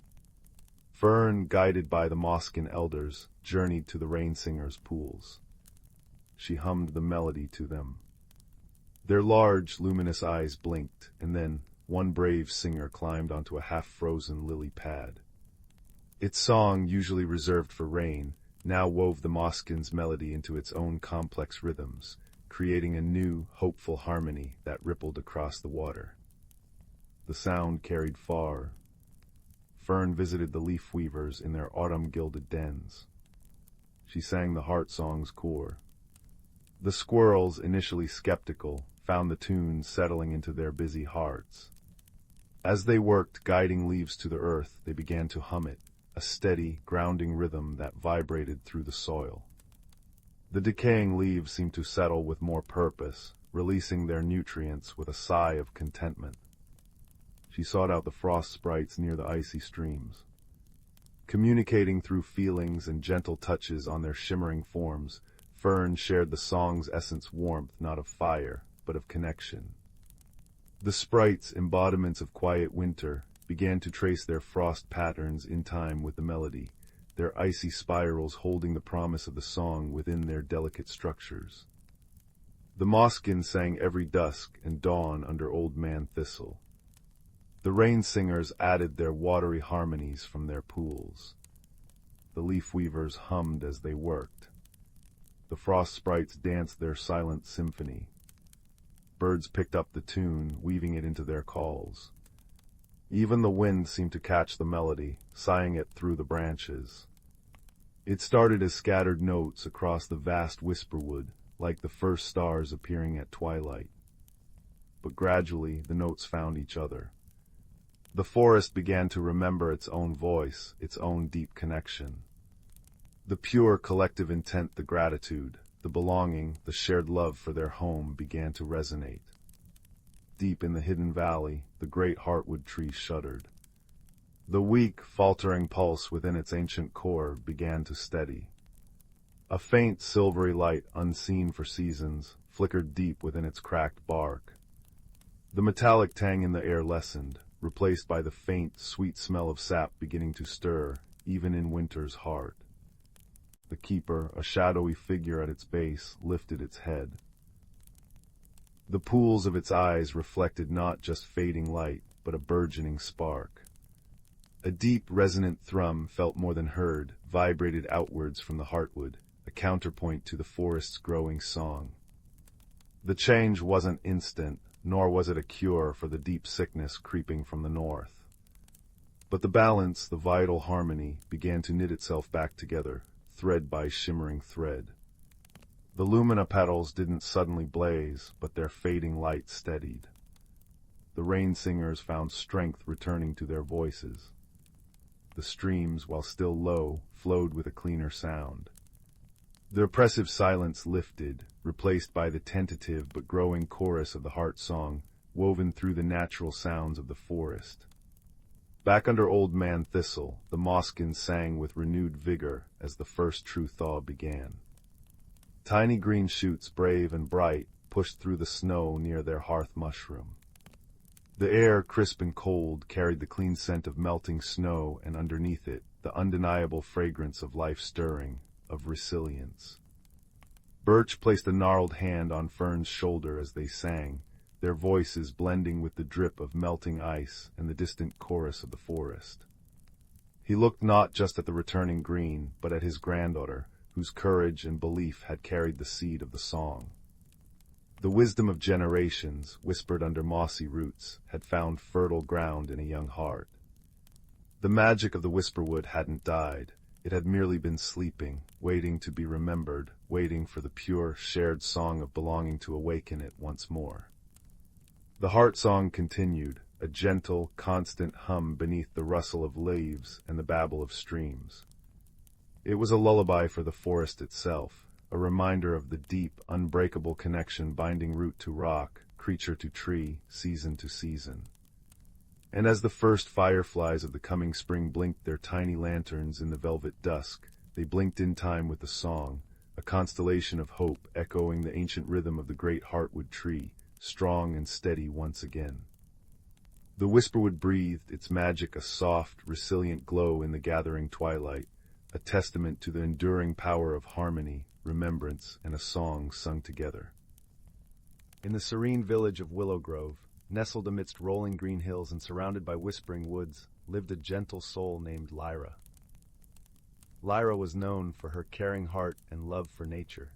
Fern, guided by the Moskin elders, journeyed to the rain-singers' pools. She hummed the melody to them. Their large, luminous eyes blinked, and then one brave singer climbed onto a half-frozen lily pad. Its song, usually reserved for rain, now wove the Moskin's melody into its own complex rhythms, creating a new, hopeful harmony that rippled across the water. The sound carried far. Fern visited the leaf weavers in their autumn-gilded dens. She sang the heart song's core. The squirrels, initially skeptical, found the tune settling into their busy hearts. As they worked, guiding leaves to the earth, they began to hum it, a steady, grounding rhythm that vibrated through the soil. The decaying leaves seemed to settle with more purpose, releasing their nutrients with a sigh of contentment. She sought out the frost sprites near the icy streams. Communicating through feelings and gentle touches on their shimmering forms, Fern shared the song's essence, warmth not of fire, but of connection. The sprites, embodiments of quiet winter, began to trace their frost patterns in time with the melody, their icy spirals holding the promise of the song within their delicate structures. The Moskin sang every dusk and dawn under Old Man Thistle. The rain singers added their watery harmonies from their pools. The leaf weavers hummed as they worked. The frost sprites danced their silent symphony. Birds picked up the tune, weaving it into their calls. Even the wind seemed to catch the melody, sighing it through the branches. It started as scattered notes across the vast whisperwood, like the first stars appearing at twilight. But gradually the notes found each other. The forest began to remember its own voice, its own deep connection. The pure collective intent, the gratitude, the belonging, the shared love for their home began to resonate. Deep in the hidden valley, the great heartwood tree shuddered. The weak, faltering pulse within its ancient core began to steady. A faint, silvery light, unseen for seasons, flickered deep within its cracked bark. The metallic tang in the air lessened, replaced by the faint, sweet smell of sap beginning to stir, even in winter's heart. The keeper, a shadowy figure at its base, lifted its head. The pools of its eyes reflected not just fading light, but a burgeoning spark. A deep, resonant thrum, felt more than heard, vibrated outwards from the heartwood, a counterpoint to the forest's growing song. The change wasn't instant, nor was it a cure for the deep sickness creeping from the north. But the balance, the vital harmony, began to knit itself back together, thread by shimmering thread. The lumina petals didn't suddenly blaze, but their fading light steadied. The rain singers found strength returning to their voices. The streams, while still low, flowed with a cleaner sound. The oppressive silence lifted, replaced by the tentative but growing chorus of the heart song, woven through the natural sounds of the forest. Back under Old Man Thistle, the Moskins sang with renewed vigor as the first true thaw began. Tiny green shoots, brave and bright, pushed through the snow near their hearth mushroom. The air, crisp and cold, carried the clean scent of melting snow, and underneath it, the undeniable fragrance of life stirring, of resilience. Birch placed a gnarled hand on Fern's shoulder as they sang, their voices blending with the drip of melting ice and the distant chorus of the forest. He looked not just at the returning green, but at his granddaughter, whose courage and belief had carried the seed of the song. The wisdom of generations, whispered under mossy roots, had found fertile ground in a young heart. The magic of the whisperwood hadn't died. It had merely been sleeping, waiting to be remembered, waiting for the pure, shared song of belonging to awaken it once more. The heart song continued, a gentle, constant hum beneath the rustle of leaves and the babble of streams. It was a lullaby for the forest itself, a reminder of the deep, unbreakable connection binding root to rock, creature to tree, season to season. And as the first fireflies of the coming spring blinked their tiny lanterns in the velvet dusk, they blinked in time with the song, a constellation of hope echoing the ancient rhythm of the great heartwood tree, strong and steady once again. The whisperwood breathed its magic, a soft, resilient glow in the gathering twilight, a testament to the enduring power of harmony, remembrance, and a song sung together. In the serene village of Willow Grove, nestled amidst rolling green hills and surrounded by whispering woods, lived a gentle soul named Lyra. Lyra was known for her caring heart and love for nature,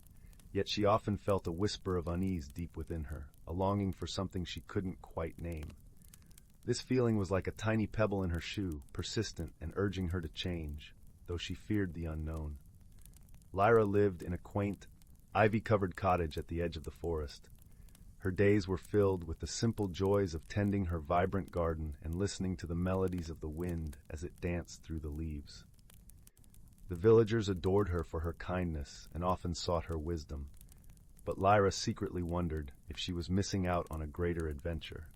yet she often felt a whisper of unease deep within her, a longing for something she couldn't quite name. This feeling was like a tiny pebble in her shoe, persistent and urging her to change, though she feared the unknown. Lyra lived in a quaint, ivy-covered cottage at the edge of the forest. Her days were filled with the simple joys of tending her vibrant garden and listening to the melodies of the wind as it danced through the leaves. The villagers adored her for her kindness and often sought her wisdom, but Lyra secretly wondered if she was missing out on a greater adventure.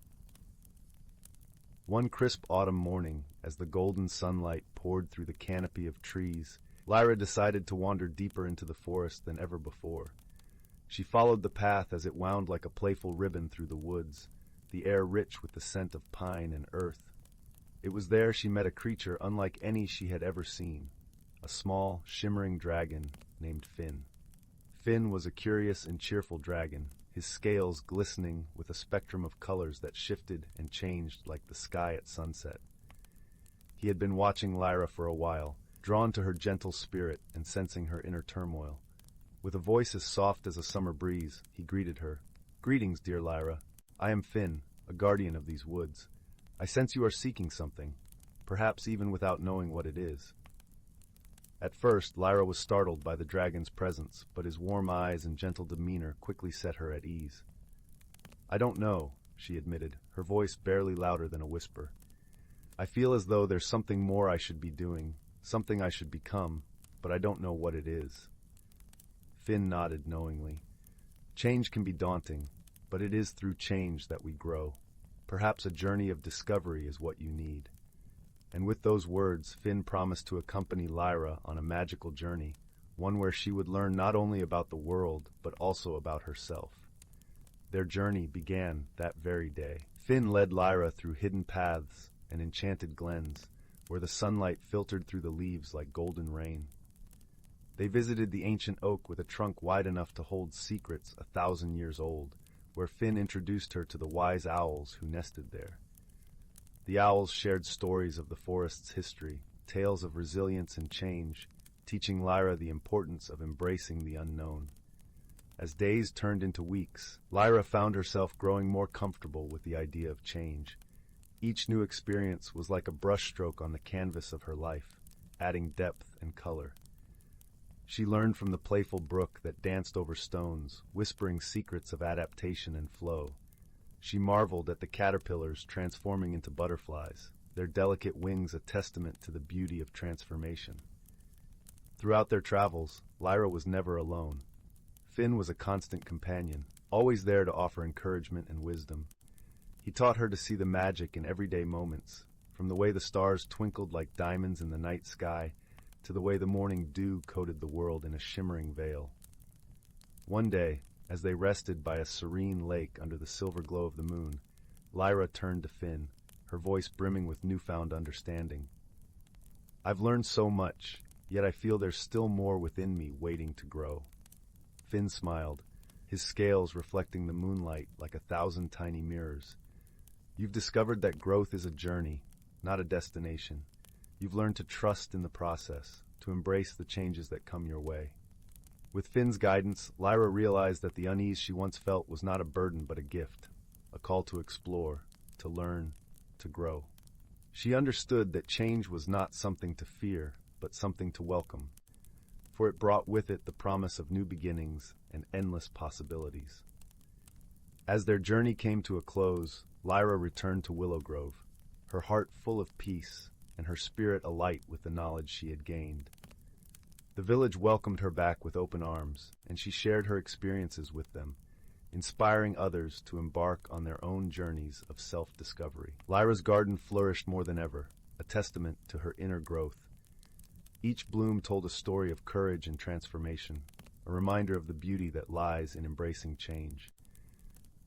One crisp autumn morning, as the golden sunlight poured through the canopy of trees, Lyra decided to wander deeper into the forest than ever before. She followed the path as it wound like a playful ribbon through the woods, the air rich with the scent of pine and earth. It was there she met a creature unlike any she had ever seen, a small, shimmering dragon named Finn. Finn was a curious and cheerful dragon, his scales glistening with a spectrum of colors that shifted and changed like the sky at sunset. He had been watching Lyra for a while, drawn to her gentle spirit and sensing her inner turmoil. With a voice as soft as a summer breeze, he greeted her. "Greetings, dear Lyra. I am Finn, a guardian of these woods. I sense you are seeking something, perhaps even without knowing what it is." At first, Lyra was startled by the dragon's presence, but his warm eyes and gentle demeanor quickly set her at ease. "I don't know," she admitted, her voice barely louder than a whisper. "I feel as though there's something more I should be doing, something I should become, but I don't know what it is." Finn nodded knowingly. Change can be daunting, but it is through change that we grow. Perhaps a journey of discovery is what you need. And with those words, Finn promised to accompany Lyra on a magical journey, one where she would learn not only about the world, but also about herself. Their journey began that very day. Finn led Lyra through hidden paths and enchanted glens, where the sunlight filtered through the leaves like golden rain. They visited the ancient oak with a trunk wide enough to hold secrets 1,000 years old, where Finn introduced her to the wise owls who nested there. The owls shared stories of the forest's history, tales of resilience and change, teaching Lyra the importance of embracing the unknown. As days turned into weeks, Lyra found herself growing more comfortable with the idea of change. Each new experience was like a brushstroke on the canvas of her life, adding depth and color. She learned from the playful brook that danced over stones, whispering secrets of adaptation and flow. She marveled at the caterpillars transforming into butterflies, their delicate wings a testament to the beauty of transformation. Throughout their travels, Lyra was never alone. Finn was a constant companion, always there to offer encouragement and wisdom. He taught her to see the magic in everyday moments, from the way the stars twinkled like diamonds in the night sky, to the way the morning dew coated the world in a shimmering veil. One day, as they rested by a serene lake under the silver glow of the moon, Lyra turned to Finn, her voice brimming with newfound understanding. "I've learned so much, yet I feel there's still more within me waiting to grow." Finn smiled, his scales reflecting the moonlight like 1,000 tiny mirrors. "You've discovered that growth is a journey, not a destination. You've learned to trust in the process, to embrace the changes that come your way." With Finn's guidance, Lyra realized that the unease she once felt was not a burden but a gift, a call to explore, to learn, to grow. She understood that change was not something to fear, but something to welcome, for it brought with it the promise of new beginnings and endless possibilities. As their journey came to a close, Lyra returned to Willow Grove, her heart full of peace and her spirit alight with the knowledge she had gained. The village welcomed her back with open arms, and she shared her experiences with them, inspiring others to embark on their own journeys of self-discovery. Lyra's garden flourished more than ever, a testament to her inner growth. Each bloom told a story of courage and transformation, a reminder of the beauty that lies in embracing change.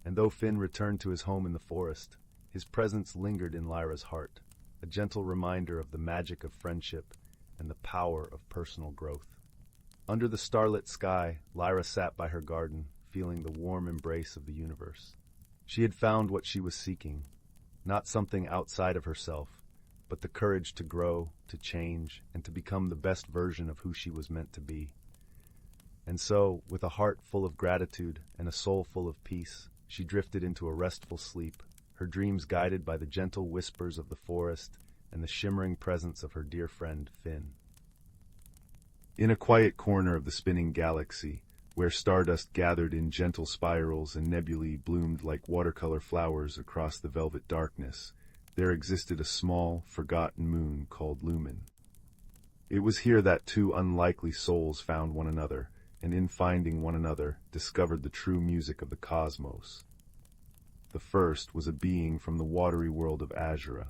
and though Finn returned to his home in the forest, his presence lingered in Lyra's heart, a gentle reminder of the magic of friendship and the power of personal growth. Under the starlit sky, Lyra sat by her garden, feeling the warm embrace of the universe. She had found what she was seeking, not something outside of herself, but the courage to grow, to change, and to become the best version of who she was meant to be. And so, with a heart full of gratitude and a soul full of peace, she drifted into a restful sleep, her dreams guided by the gentle whispers of the forest and the shimmering presence of her dear friend Finn. In a quiet corner of the spinning galaxy, where stardust gathered in gentle spirals and nebulae bloomed like watercolor flowers across the velvet darkness, there existed a small, forgotten moon called Lumen. It was here that two unlikely souls found one another, and in finding one another, discovered the true music of the cosmos. The first was a being from the watery world of Azura.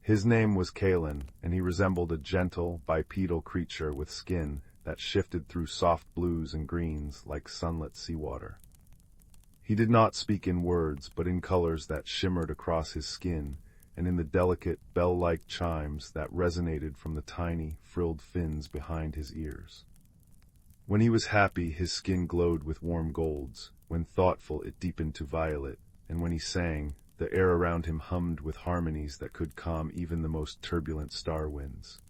His name was Kalen, and he resembled a gentle, bipedal creature with skin that shifted through soft blues and greens like sunlit seawater. He did not speak in words, but in colors that shimmered across his skin, and in the delicate, bell-like chimes that resonated from the tiny, frilled fins behind his ears. When he was happy, his skin glowed with warm golds. When thoughtful, it deepened to violet, and when he sang, the air around him hummed with harmonies that could calm even the most turbulent star winds.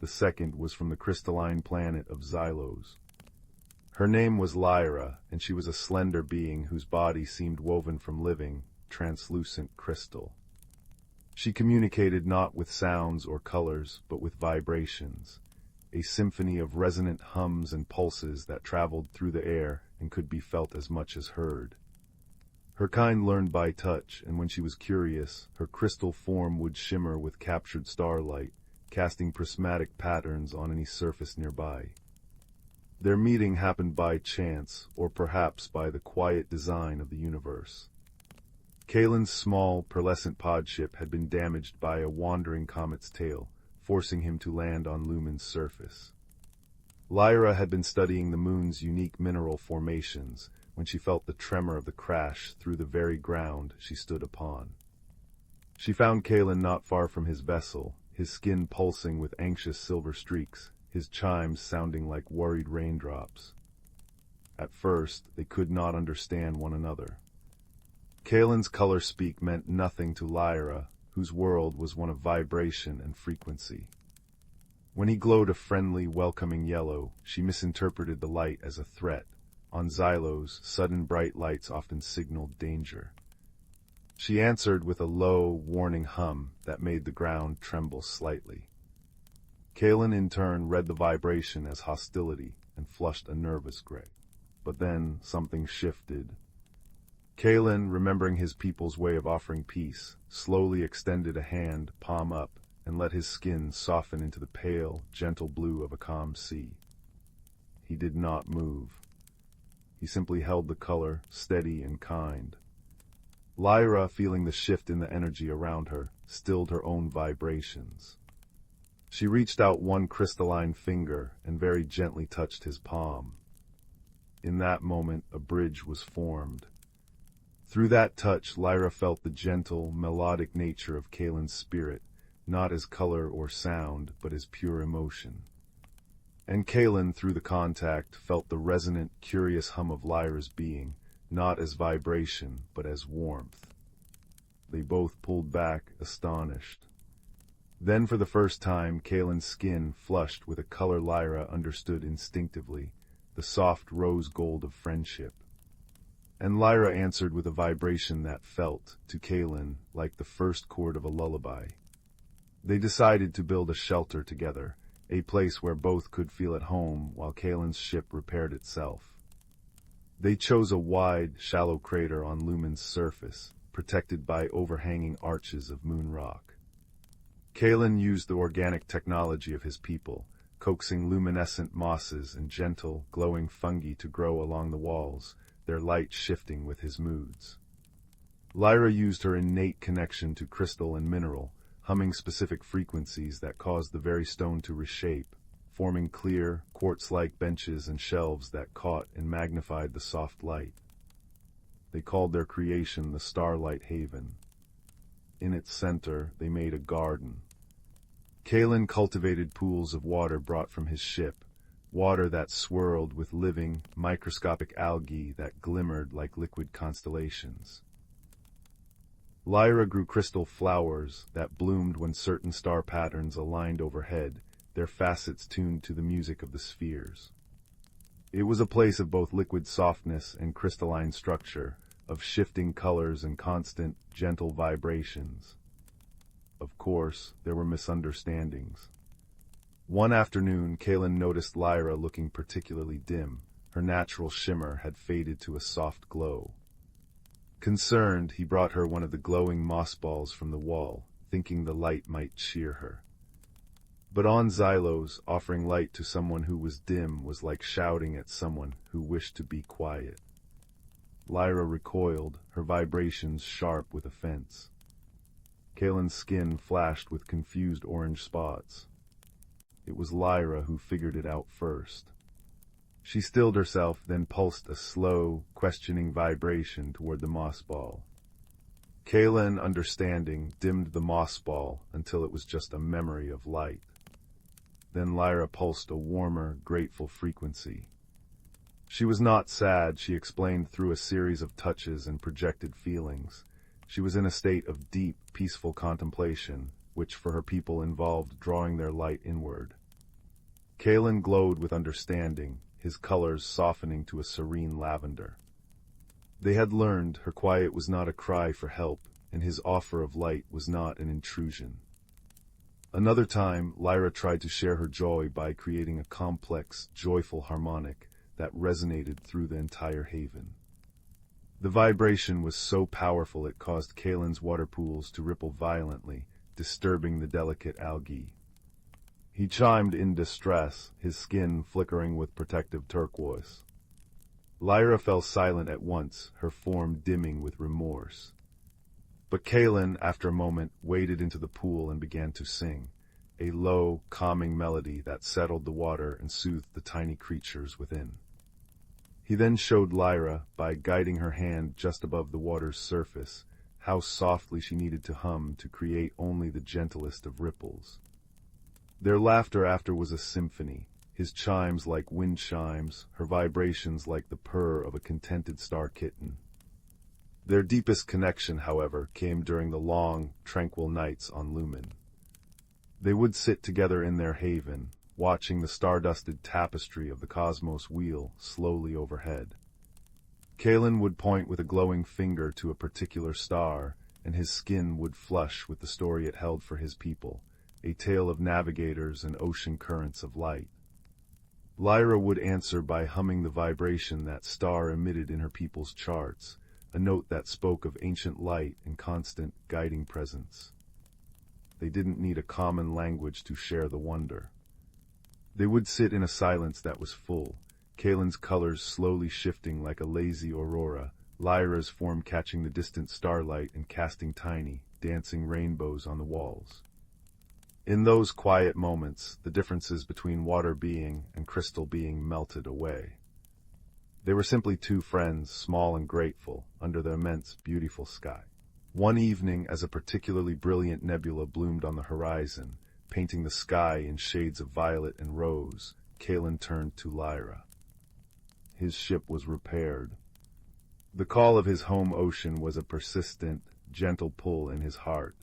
The second was from the crystalline planet of Xylos. Her name was Lyra, and she was a slender being whose body seemed woven from living, translucent crystal. She communicated not with sounds or colors, but with vibrations, a symphony of resonant hums and pulses that traveled through the air and could be felt as much as heard. Her kind learned by touch, and when she was curious, her crystal form would shimmer with captured starlight, casting prismatic patterns on any surface nearby. Their meeting happened by chance, or perhaps by the quiet design of the universe. Kalen's small, pearlescent podship had been damaged by a wandering comet's tail, forcing him to land on Lumen's surface. Lyra had been studying the moon's unique mineral formations when she felt the tremor of the crash through the very ground she stood upon. She found Kalen not far from his vessel, his skin pulsing with anxious silver streaks, his chimes sounding like worried raindrops. At first, they could not understand one another. Kalen's color speak meant nothing to Lyra, whose world was one of vibration and frequency. When he glowed a friendly, welcoming yellow, she misinterpreted the light as a threat. On Xylos, sudden bright lights often signaled danger. She answered with a low, warning hum that made the ground tremble slightly. Kalen in turn read the vibration as hostility and flushed a nervous gray. But then something shifted. Kalen, remembering his people's way of offering peace, slowly extended a hand, palm up, and let his skin soften into the pale, gentle blue of a calm sea. He did not move. He simply held the color, steady and kind. Lyra, feeling the shift in the energy around her, stilled her own vibrations. She reached out one crystalline finger and very gently touched his palm. In that moment, a bridge was formed. Through that touch, Lyra felt the gentle, melodic nature of Kalen's spirit, not as color or sound, but as pure emotion. And Kalen, through the contact, felt the resonant, curious hum of Lyra's being, not as vibration, but as warmth. They both pulled back, astonished. Then, for the first time, Kalen's skin flushed with a color Lyra understood instinctively, the soft rose gold of friendship. And Lyra answered with a vibration that felt, to Kalen, like the first chord of a lullaby. They decided to build a shelter together, a place where both could feel at home while Kalen's ship repaired itself. They chose a wide, shallow crater on Lumen's surface, protected by overhanging arches of moon rock. Kalen used the organic technology of his people, coaxing luminescent mosses and gentle, glowing fungi to grow along the walls, their light shifting with his moods. Lyra used her innate connection to crystal and mineral, humming specific frequencies that caused the very stone to reshape, forming clear, quartz-like benches and shelves that caught and magnified the soft light. They called their creation the Starlight Haven. In its center, they made a garden. Kalen cultivated pools of water brought from his ship, water that swirled with living, microscopic algae that glimmered like liquid constellations. Lyra grew crystal flowers that bloomed when certain star patterns aligned overhead, their facets tuned to the music of the spheres. It was a place of both liquid softness and crystalline structure, of shifting colors and constant, gentle vibrations. Of course, there were misunderstandings. One afternoon, Kalen noticed Lyra looking particularly dim. Her natural shimmer had faded to a soft glow. Concerned, he brought her one of the glowing moss balls from the wall, thinking the light might cheer her. But on Xylos, offering light to someone who was dim was like shouting at someone who wished to be quiet. Lyra recoiled, her vibrations sharp with offense. Kalen's skin flashed with confused orange spots. It was Lyra who figured it out first. She stilled herself, then pulsed a slow, questioning vibration toward the moss ball. Kalen, understanding, dimmed the moss ball until it was just a memory of light. Then Lyra pulsed a warmer, grateful frequency. She was not sad, she explained through a series of touches and projected feelings. She was in a state of deep, peaceful contemplation, which for her people involved drawing their light inward. Kalen glowed with understanding, his colors softening to a serene lavender. They had learned her quiet was not a cry for help, and his offer of light was not an intrusion. Another time, Lyra tried to share her joy by creating a complex, joyful harmonic that resonated through the entire haven. The vibration was so powerful it caused Kalen's water pools to ripple violently, disturbing the delicate algae. He chimed in distress, his skin flickering with protective turquoise. Lyra fell silent at once, her form dimming with remorse. But Kalen, after a moment, waded into the pool and began to sing, a low, calming melody that settled the water and soothed the tiny creatures within. He then showed Lyra, by guiding her hand just above the water's surface, how softly she needed to hum to create only the gentlest of ripples. Their laughter after was a symphony, his chimes like wind chimes, her vibrations like the purr of a contented star kitten. Their deepest connection, however, came during the long, tranquil nights on Lumen. They would sit together in their haven, watching the star-dusted tapestry of the cosmos wheel slowly overhead. Kalen would point with a glowing finger to a particular star, and his skin would flush with the story it held for his people, a tale of navigators and ocean currents of light. Lyra would answer by humming the vibration that star emitted in her people's charts, a note that spoke of ancient light and constant, guiding presence. They didn't need a common language to share the wonder. They would sit in a silence that was full, Kalen's colors slowly shifting like a lazy aurora, Lyra's form catching the distant starlight and casting tiny, dancing rainbows on the walls. In those quiet moments, the differences between water being and crystal being melted away. They were simply two friends, small and grateful, under the immense, beautiful sky. One evening, as a particularly brilliant nebula bloomed on the horizon, painting the sky in shades of violet and rose, Kalen turned to Lyra. His ship was repaired. The call of his home ocean was a persistent, gentle pull in his heart.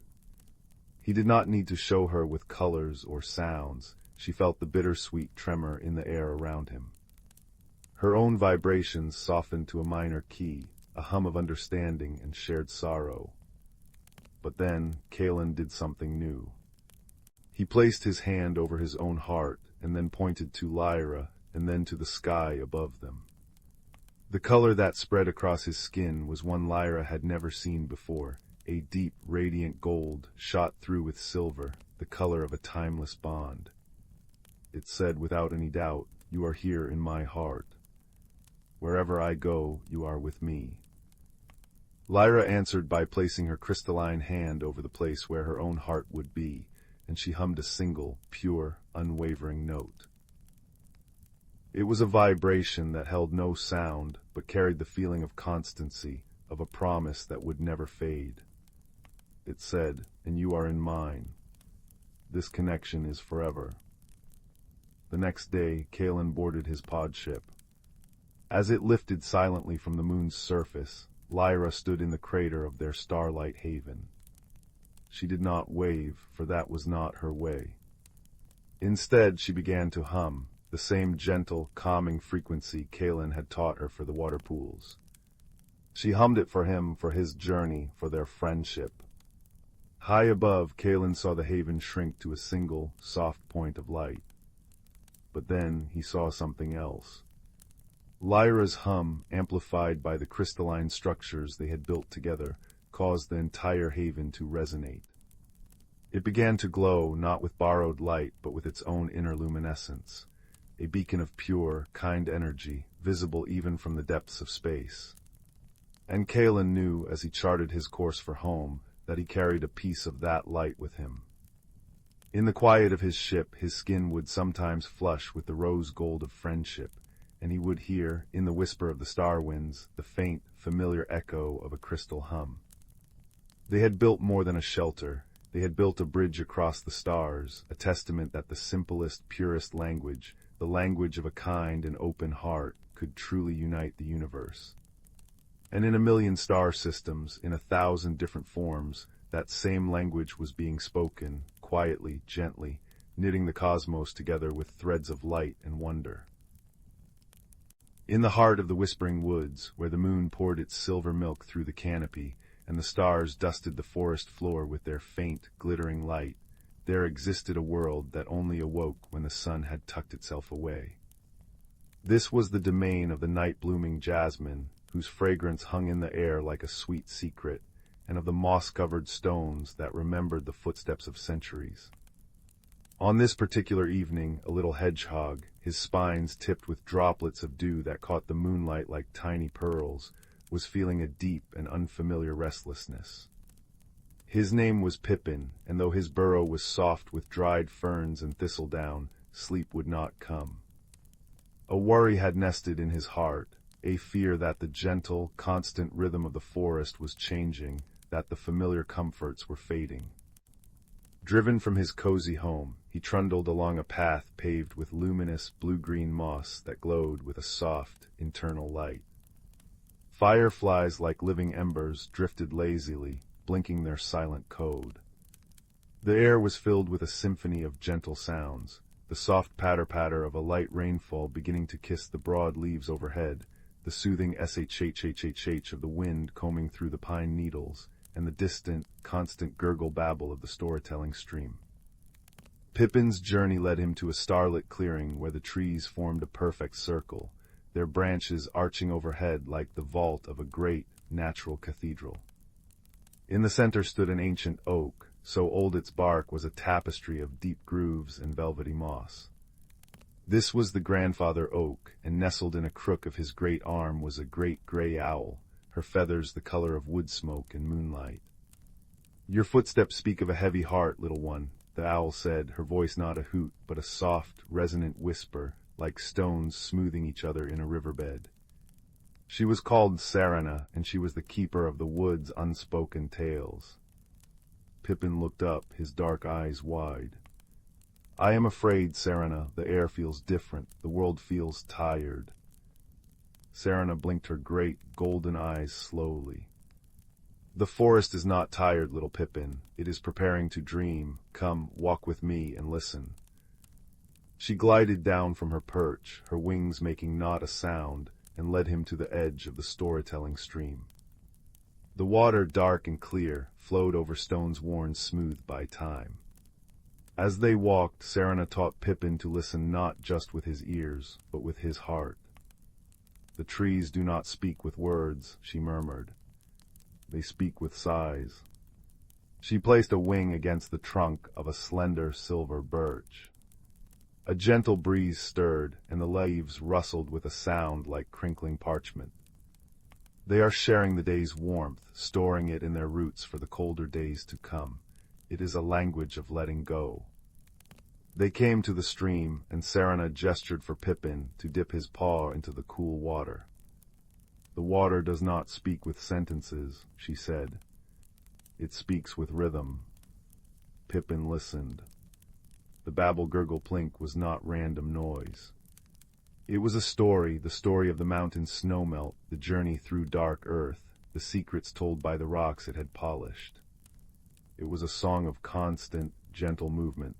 He did not need to show her with colors or sounds. She felt the bittersweet tremor in the air around him. Her own vibrations softened to a minor key, a hum of understanding and shared sorrow. But then, Kalen did something new. He placed his hand over his own heart, and then pointed to Lyra, and then to the sky above them. The color that spread across his skin was one Lyra had never seen before, a deep, radiant gold, shot through with silver, the color of a timeless bond. It said without any doubt, "You are here in my heart. Wherever I go, you are with me." Lyra answered by placing her crystalline hand over the place where her own heart would be, and she hummed a single, pure, unwavering note. It was a vibration that held no sound, but carried the feeling of constancy, of a promise that would never fade. It said, "And you are in mine. This connection is forever." The next day, Kalen boarded his pod ship. As it lifted silently from the moon's surface, Lyra stood in the crater of their starlight haven. She did not wave, for that was not her way. Instead, she began to hum, the same gentle, calming frequency Kalen had taught her for the water pools. She hummed it for him, for his journey, for their friendship. High above, Kalen saw the haven shrink to a single, soft point of light. But then he saw something else. Lyra's hum, amplified by the crystalline structures they had built together, caused the entire haven to resonate. It began to glow, not with borrowed light, but with its own inner luminescence, a beacon of pure, kind energy, visible even from the depths of space. And Kalen knew, as he charted his course for home, that he carried a piece of that light with him. In the quiet of his ship, his skin would sometimes flush with the rose gold of friendship, and he would hear, in the whisper of the star winds, the faint, familiar echo of a crystal hum. They had built more than a shelter. They had built a bridge across the stars, a testament that the simplest, purest language, the language of a kind and open heart, could truly unite the universe. And in a million star systems, in 1,000 different forms, that same language was being spoken, quietly, gently, knitting the cosmos together with threads of light and wonder. In the heart of the whispering woods, where the moon poured its silver milk through the canopy, and the stars dusted the forest floor with their faint, glittering light, there existed a world that only awoke when the sun had tucked itself away. This was the domain of the night-blooming jasmine, whose fragrance hung in the air like a sweet secret, and of the moss-covered stones that remembered the footsteps of centuries. On this particular evening, a little hedgehog, his spines tipped with droplets of dew that caught the moonlight like tiny pearls, was feeling a deep and unfamiliar restlessness. His name was Pippin, and though his burrow was soft with dried ferns and thistledown, sleep would not come. A worry had nested in his heart, a fear that the gentle, constant rhythm of the forest was changing, that the familiar comforts were fading. Driven from his cozy home, he trundled along a path paved with luminous blue-green moss that glowed with a soft, internal light. Fireflies like living embers drifted lazily, blinking their silent code. The air was filled with a symphony of gentle sounds, the soft patter-patter of a light rainfall beginning to kiss the broad leaves overhead, the soothing shh of the wind combing through the pine needles, and the distant, constant gurgle-babble of the storytelling stream. Pippin's journey led him to a starlit clearing where the trees formed a perfect circle, their branches arching overhead like the vault of a great, natural cathedral. In the center stood an ancient oak, so old its bark was a tapestry of deep grooves and velvety moss. This was the grandfather oak, and nestled in a crook of his great arm was a great gray owl, her feathers the color of wood smoke in moonlight. "Your footsteps speak of a heavy heart, little one," the owl said, her voice not a hoot, but a soft, resonant whisper, like stones smoothing each other in a riverbed. She was called Serena, and she was the keeper of the wood's unspoken tales. Pippin looked up, his dark eyes wide. "I am afraid, Serena, the air feels different, the world feels tired." Serena blinked her great, golden eyes slowly. "The forest is not tired, little Pippin. It is preparing to dream. Come, walk with me and listen." She glided down from her perch, her wings making not a sound, and led him to the edge of the storytelling stream. The water, dark and clear, flowed over stones worn smooth by time. As they walked, Serena taught Pippin to listen not just with his ears, but with his heart. "The trees do not speak with words," she murmured. "They speak with sighs." She placed a wing against the trunk of a slender silver birch. A gentle breeze stirred, and the leaves rustled with a sound like crinkling parchment. They are sharing the day's warmth, storing it in their roots for the colder days to come. It is a language of letting go. They came to the stream, and Serena gestured for Pippin to dip his paw into the cool water. "The water does not speak with sentences," she said. "It speaks with rhythm." Pippin listened. The babble gurgle plink was not random noise. It was a story, the story of the mountain snowmelt, the journey through dark earth, the secrets told by the rocks it had polished. It was a song of constant, gentle movement.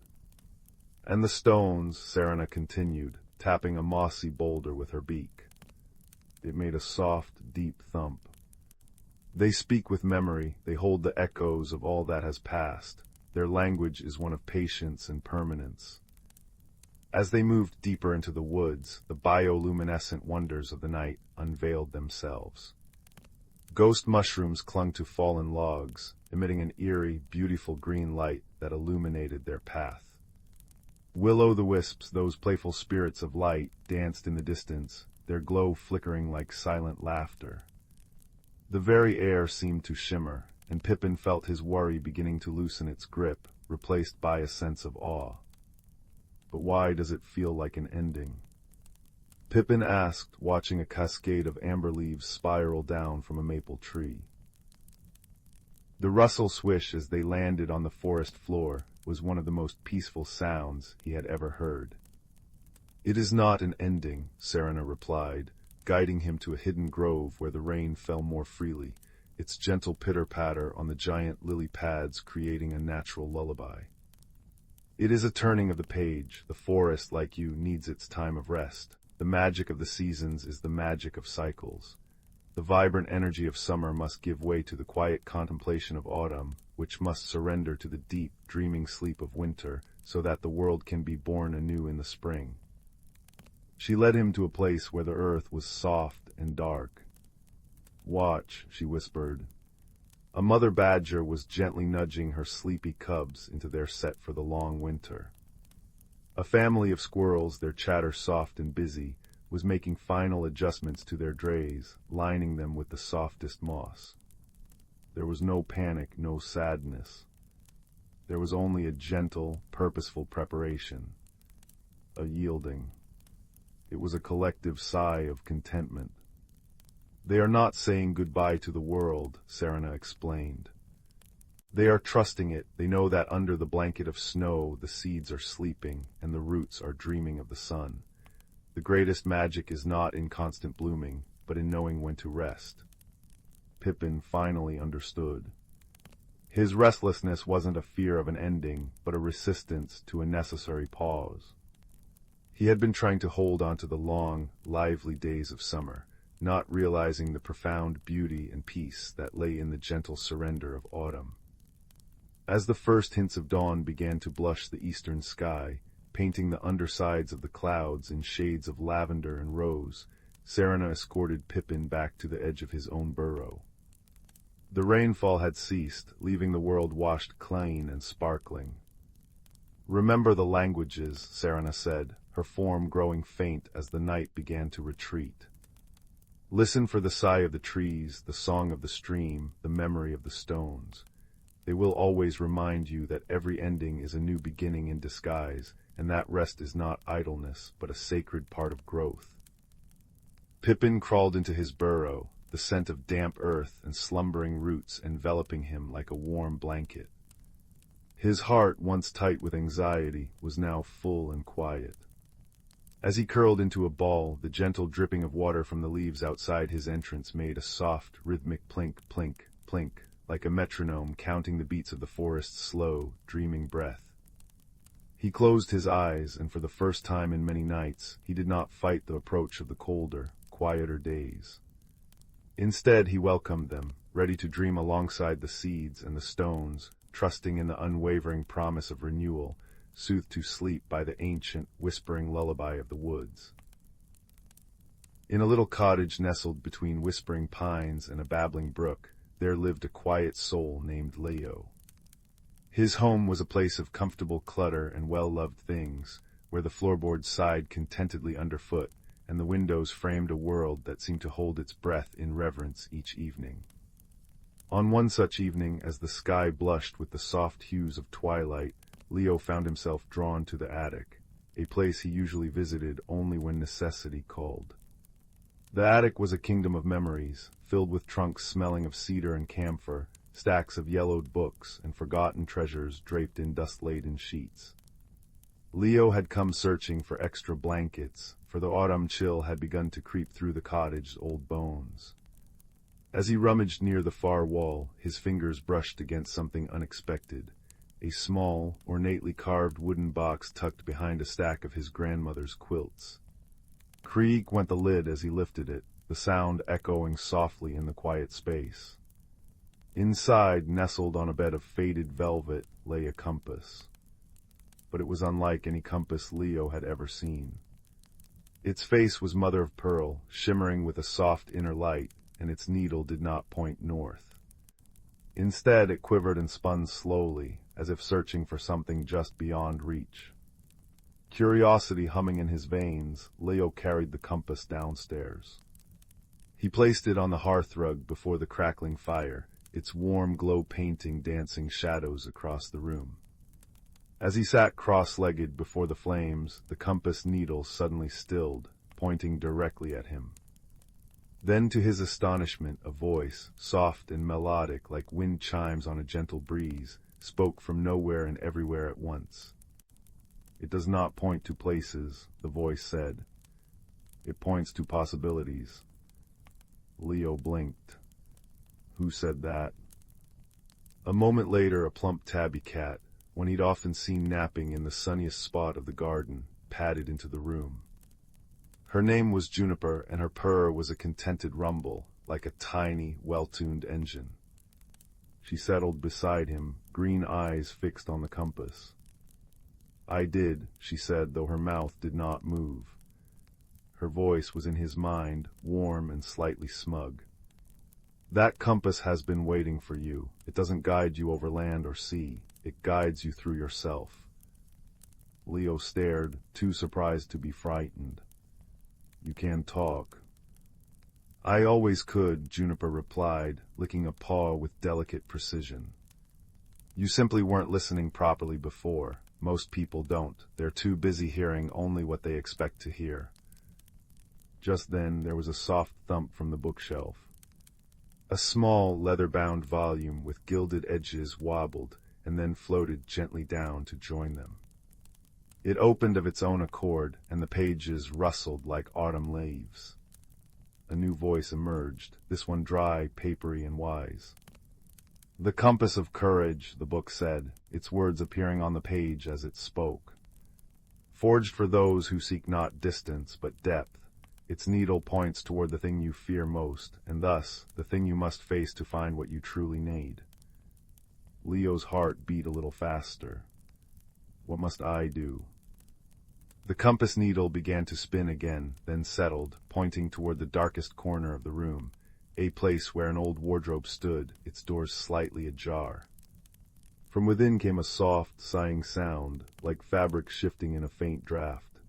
"And the stones," Serena continued, tapping a mossy boulder with her beak. It made a soft, deep thump. "They speak with memory, they hold the echoes of all that has passed. Their language is one of patience and permanence." As they moved deeper into the woods, the bioluminescent wonders of the night unveiled themselves. Ghost mushrooms clung to fallen logs, emitting an eerie, beautiful green light that illuminated their path. Will-o'-the-wisps, those playful spirits of light, danced in the distance, their glow flickering like silent laughter. The very air seemed to shimmer, and Pippin felt his worry beginning to loosen its grip, replaced by a sense of awe. "But why does it feel like an ending?" Pippin asked, watching a cascade of amber leaves spiral down from a maple tree. The rustle swish as they landed on the forest floor was one of the most peaceful sounds he had ever heard. "It is not an ending," Serena replied, guiding him to a hidden grove where the rain fell more freely, its gentle pitter-patter on the giant lily pads creating a natural lullaby. "It is a turning of the page. The forest, like you, needs its time of rest. The magic of the seasons is the magic of cycles. The vibrant energy of summer must give way to the quiet contemplation of autumn, which must surrender to the deep, dreaming sleep of winter, so that the world can be born anew in the spring." She led him to a place where the earth was soft and dark. "Watch," she whispered. A mother badger was gently nudging her sleepy cubs into their set for the long winter. A family of squirrels, their chatter soft and busy, was making final adjustments to their drays, lining them with the softest moss. There was no panic, no sadness. There was only a gentle, purposeful preparation, a yielding. It was a collective sigh of contentment. "They are not saying goodbye to the world," Serena explained. "They are trusting it. They know that under the blanket of snow the seeds are sleeping and the roots are dreaming of the sun. The greatest magic is not in constant blooming, but in knowing when to rest." Pippin finally understood. His restlessness wasn't a fear of an ending, but a resistance to a necessary pause. He had been trying to hold on to the long, lively days of summer, not realizing the profound beauty and peace that lay in the gentle surrender of autumn. As the first hints of dawn began to blush the eastern sky, painting the undersides of the clouds in shades of lavender and rose, Serena escorted Pippin back to the edge of his own burrow. The rainfall had ceased, leaving the world washed clean and sparkling. "Remember the languages," Serena said, her form growing faint as the night began to retreat. "Listen for the sigh of the trees, the song of the stream, the memory of the stones. They will always remind you that every ending is a new beginning in disguise, and that rest is not idleness, but a sacred part of growth." Pippin crawled into his burrow, the scent of damp earth and slumbering roots enveloping him like a warm blanket. His heart, once tight with anxiety, was now full and quiet. As he curled into a ball, the gentle dripping of water from the leaves outside his entrance made a soft, rhythmic plink, plink, plink, like a metronome counting the beats of the forest's slow, dreaming breath. He closed his eyes, and for the first time in many nights, he did not fight the approach of the colder, quieter days. Instead, he welcomed them, ready to dream alongside the seeds and the stones, trusting in the unwavering promise of renewal, soothed to sleep by the ancient, whispering lullaby of the woods. In a little cottage nestled between whispering pines and a babbling brook, there lived a quiet soul named Leo. His home was a place of comfortable clutter and well-loved things, where the floorboards sighed contentedly underfoot, and the windows framed a world that seemed to hold its breath in reverence each evening. On one such evening, as the sky blushed with the soft hues of twilight, Leo found himself drawn to the attic, a place he usually visited only when necessity called. The attic was a kingdom of memories, filled with trunks smelling of cedar and camphor, stacks of yellowed books, and forgotten treasures draped in dust-laden sheets. Leo had come searching for extra blankets, for the autumn chill had begun to creep through the cottage's old bones. As he rummaged near the far wall, his fingers brushed against something unexpected, a small, ornately carved wooden box tucked behind a stack of his grandmother's quilts. Creak went the lid as he lifted it, the sound echoing softly in the quiet space. Inside, nestled on a bed of faded velvet, lay a compass. But it was unlike any compass Leo had ever seen. Its face was mother of pearl, shimmering with a soft inner light, and its needle did not point north. Instead, it quivered and spun slowly, as if searching for something just beyond reach. Curiosity humming in his veins, Leo carried the compass downstairs. He placed it on the hearthrug before the crackling fire, its warm glow painting dancing shadows across the room. As he sat cross-legged before the flames, the compass needle suddenly stilled, pointing directly at him. Then, to his astonishment, a voice, soft and melodic like wind chimes on a gentle breeze, spoke from nowhere and everywhere at once. "It does not point to places," the voice said. "It points to possibilities." Leo blinked. Who said that? A moment later, a plump tabby cat, one he'd often seen napping in the sunniest spot of the garden, padded into the room. Her name was Juniper, and her purr was a contented rumble, like a tiny, well-tuned engine. She settled beside him, green eyes fixed on the compass. "I did," she said, though her mouth did not move. Her voice was in his mind, warm and slightly smug. "That compass has been waiting for you. It doesn't guide you over land or sea. It guides you through yourself." Leo stared, too surprised to be frightened. "You can talk." "I always could," Juniper replied, licking a paw with delicate precision. "You simply weren't listening properly before. Most people don't. They're too busy hearing only what they expect to hear." Just then there was a soft thump from the bookshelf. A small, leather-bound volume with gilded edges wobbled and then floated gently down to join them. It opened of its own accord, and the pages rustled like autumn leaves. A new voice emerged, this one dry, papery, and wise. "The compass of courage," the book said, its words appearing on the page as it spoke. "Forged for those who seek not distance, but depth. Its needle points toward the thing you fear most, and thus the thing you must face to find what you truly need." Leo's heart beat a little faster. What must I do? The compass needle began to spin again, then settled, pointing toward the darkest corner of the room, a place where an old wardrobe stood, its doors slightly ajar. From within came a soft, sighing sound, like fabric shifting in a faint draft.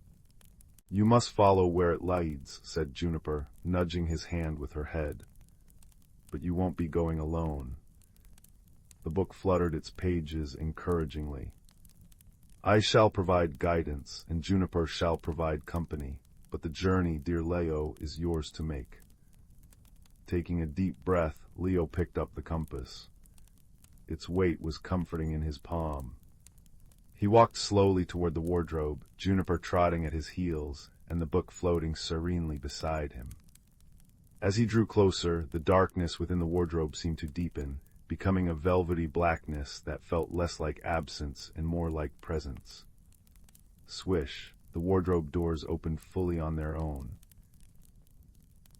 "You must follow where it leads," said Juniper, nudging his hand with her head. "But you won't be going alone." The book fluttered its pages encouragingly. "I shall provide guidance, and Juniper shall provide company, but the journey, dear Leo, is yours to make." Taking a deep breath, Leo picked up the compass. Its weight was comforting in his palm. He walked slowly toward the wardrobe, Juniper trotting at his heels, and the book floating serenely beside him. As he drew closer, the darkness within the wardrobe seemed to deepen, becoming a velvety blackness that felt less like absence and more like presence. Swish, the wardrobe doors opened fully on their own.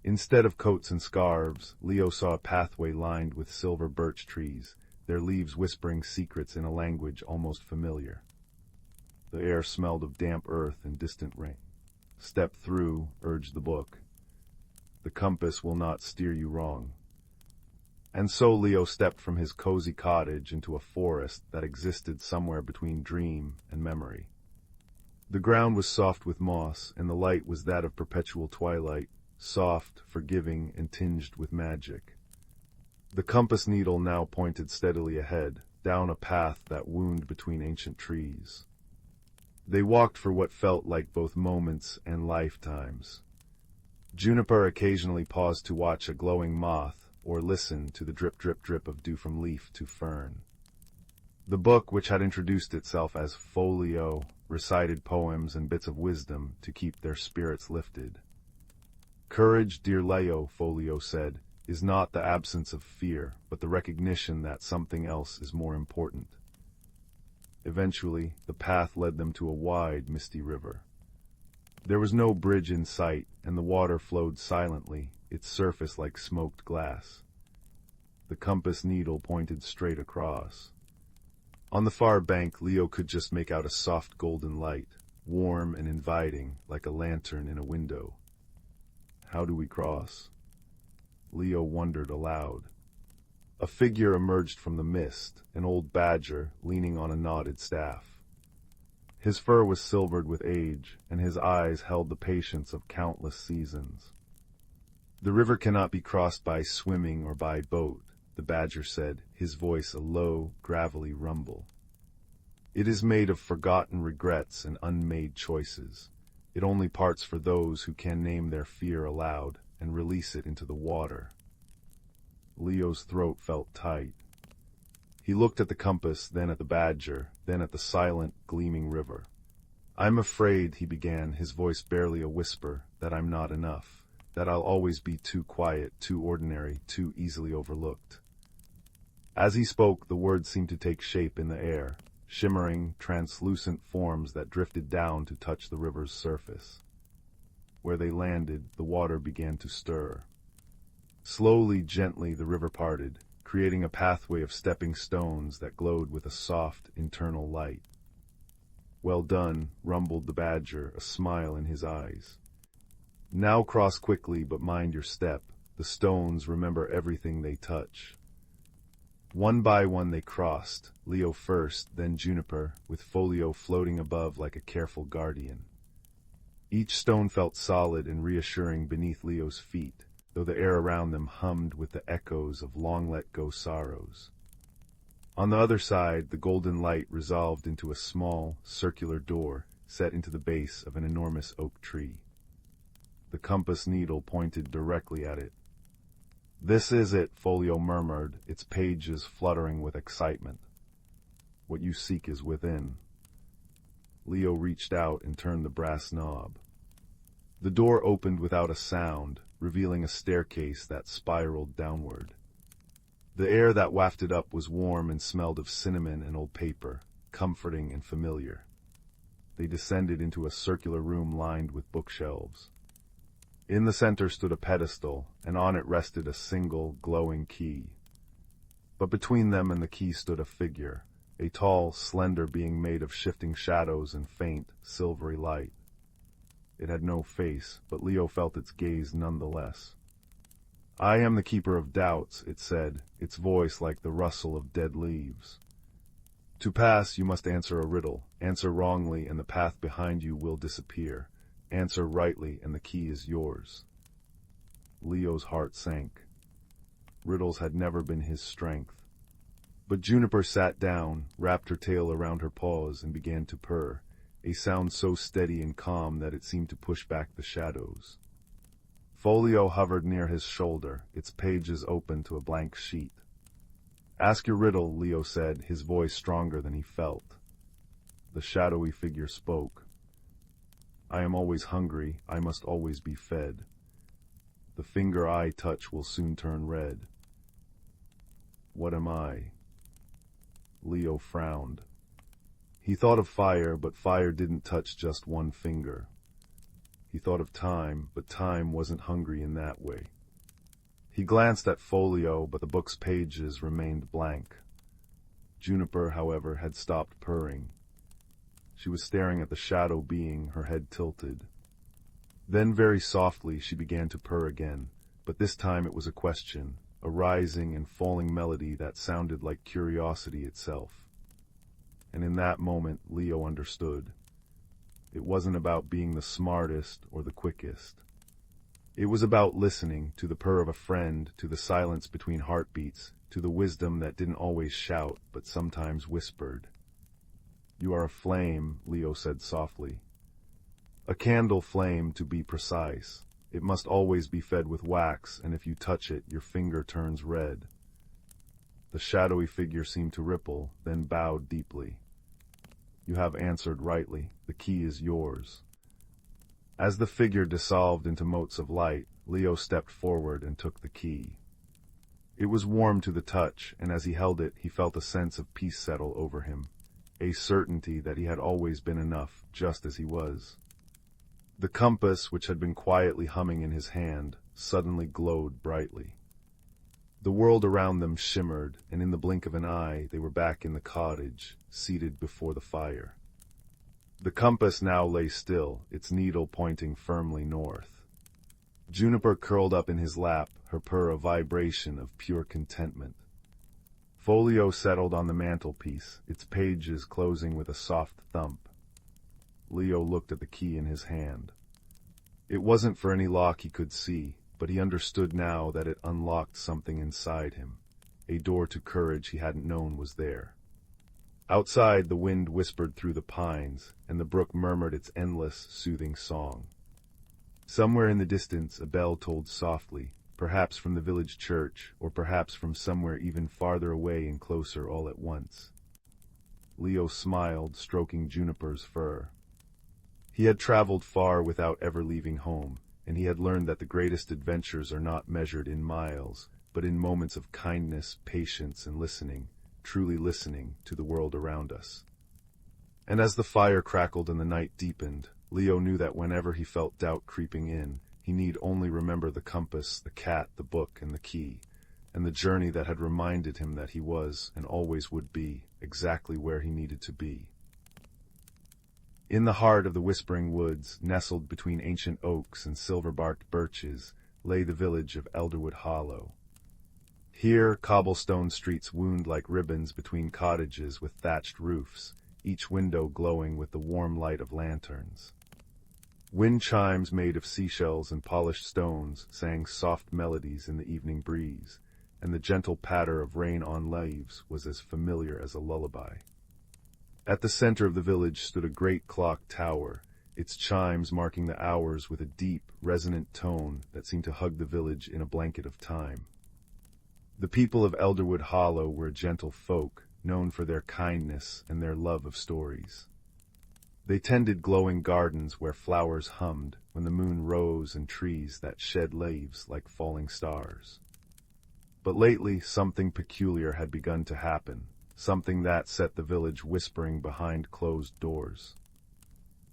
Instead of coats and scarves, Leo saw a pathway lined with silver birch trees, their leaves whispering secrets in a language almost familiar. The air smelled of damp earth and distant rain. "Step through," urged the book. "The compass will not steer you wrong." And so Leo stepped from his cozy cottage into a forest that existed somewhere between dream and memory. The ground was soft with moss, and the light was that of perpetual twilight, soft, forgiving, and tinged with magic. The compass needle now pointed steadily ahead, down a path that wound between ancient trees. They walked for what felt like both moments and lifetimes. Juniper occasionally paused to watch a glowing moth or listen to the drip drip drip of dew from leaf to fern. The book, which had introduced itself as Folio, recited poems and bits of wisdom to keep their spirits lifted. Courage, dear Leo, Folio said, is not the absence of fear, but the recognition that something else is more important. Eventually, the path led them to a wide, misty river. There was no bridge in sight, and the water flowed silently, its surface like smoked glass. The compass needle pointed straight across. On the far bank, Leo could just make out a soft golden light, warm and inviting, like a lantern in a window. How do we cross? Leo wondered aloud. A figure emerged from the mist, an old badger leaning on a knotted staff. His fur was silvered with age, and his eyes held the patience of countless seasons. The river cannot be crossed by swimming or by boat, the badger said, his voice a low, gravelly rumble. It is made of forgotten regrets and unmade choices. It only parts for those who can name their fear aloud and release it into the water. Leo's throat felt tight. He looked at the compass, then at the badger, then at the silent, gleaming river. I'm afraid, he began, his voice barely a whisper, that I'm not enough, that I'll always be too quiet, too ordinary, too easily overlooked. As he spoke, the words seemed to take shape in the air, shimmering, translucent forms that drifted down to touch the river's surface. Where they landed, the water began to stir. Slowly, gently, the river parted, creating a pathway of stepping stones that glowed with a soft, internal light. Well done, rumbled the badger, a smile in his eyes. Now cross quickly, but mind your step. The stones remember everything they touch. One by one they crossed, Leo first, then Juniper, with Folio floating above like a careful guardian. Each stone felt solid and reassuring beneath Leo's feet, though the air around them hummed with the echoes of long-let-go sorrows. On the other side, the golden light resolved into a small, circular door set into the base of an enormous oak tree. The compass needle pointed directly at it. This is it, Folio murmured, its pages fluttering with excitement. What you seek is within. Leo reached out and turned the brass knob. The door opened without a sound, revealing a staircase that spiraled downward. The air that wafted up was warm and smelled of cinnamon and old paper, comforting and familiar. They descended into a circular room lined with bookshelves. In the center stood a pedestal, and on it rested a single, glowing key. But between them and the key stood a figure, a tall, slender being made of shifting shadows and faint, silvery light. It had no face, but Leo felt its gaze nonetheless. I am the keeper of doubts, it said, its voice like the rustle of dead leaves. To pass, you must answer a riddle. Answer wrongly, and the path behind you will disappear. Answer rightly, and the key is yours. Leo's heart sank. Riddles had never been his strength. But Juniper sat down, wrapped her tail around her paws, and began to purr, a sound so steady and calm that it seemed to push back the shadows. Folio hovered near his shoulder, its pages open to a blank sheet. Ask your riddle, Leo said, his voice stronger than he felt. The shadowy figure spoke. I am always hungry, I must always be fed. The finger I touch will soon turn red. What am I? Leo frowned. He thought of fire, but fire didn't touch just one finger. He thought of time, but time wasn't hungry in that way. He glanced at Folio, but the book's pages remained blank. Juniper, however, had stopped purring. She was staring at the shadow being, her head tilted. Then very softly she began to purr again, but this time it was a question, a rising and falling melody that sounded like curiosity itself. And in that moment, Leo understood. It wasn't about being the smartest or the quickest. It was about listening to the purr of a friend, to the silence between heartbeats, to the wisdom that didn't always shout, but sometimes whispered. You are a flame, Leo said softly. A candle flame, to be precise. It must always be fed with wax, and if you touch it, your finger turns red. The shadowy figure seemed to ripple, then bowed deeply. You have answered rightly. The key is yours. As the figure dissolved into motes of light, Leo stepped forward and took the key. It was warm to the touch, and as he held it, he felt a sense of peace settle over him, a certainty that he had always been enough, just as he was. The compass, which had been quietly humming in his hand, suddenly glowed brightly. The world around them shimmered, and in the blink of an eye they were back in the cottage, seated before the fire. The compass now lay still, its needle pointing firmly north. Juniper curled up in his lap, her purr a vibration of pure contentment. Folio settled on the mantelpiece, its pages closing with a soft thump. Leo looked at the key in his hand. It wasn't for any lock he could see, but he understood now that it unlocked something inside him, a door to courage he hadn't known was there. Outside, the wind whispered through the pines, and the brook murmured its endless, soothing song. Somewhere in the distance, a bell tolled softly, perhaps from the village church, or perhaps from somewhere even farther away and closer all at once. Leo smiled, stroking Juniper's fur. He had traveled far without ever leaving home, and he had learned that the greatest adventures are not measured in miles, but in moments of kindness, patience, and listening, truly listening to the world around us. And as the fire crackled and the night deepened, Leo knew that whenever he felt doubt creeping in, he need only remember the compass, the cat, the book, and the key, and the journey that had reminded him that he was, and always would be, exactly where he needed to be. In the heart of the whispering woods, nestled between ancient oaks and silver-barked birches, lay the village of Elderwood Hollow. Here, cobblestone streets wound like ribbons between cottages with thatched roofs, each window glowing with the warm light of lanterns. Wind chimes made of seashells and polished stones sang soft melodies in the evening breeze, and the gentle patter of rain on leaves was as familiar as a lullaby. At the center of the village stood a great clock tower, its chimes marking the hours with a deep, resonant tone that seemed to hug the village in a blanket of time. The people of Elderwood Hollow were a gentle folk, known for their kindness and their love of stories. They tended glowing gardens where flowers hummed when the moon rose and trees that shed leaves like falling stars. But lately something peculiar had begun to happen, something that set the village whispering behind closed doors.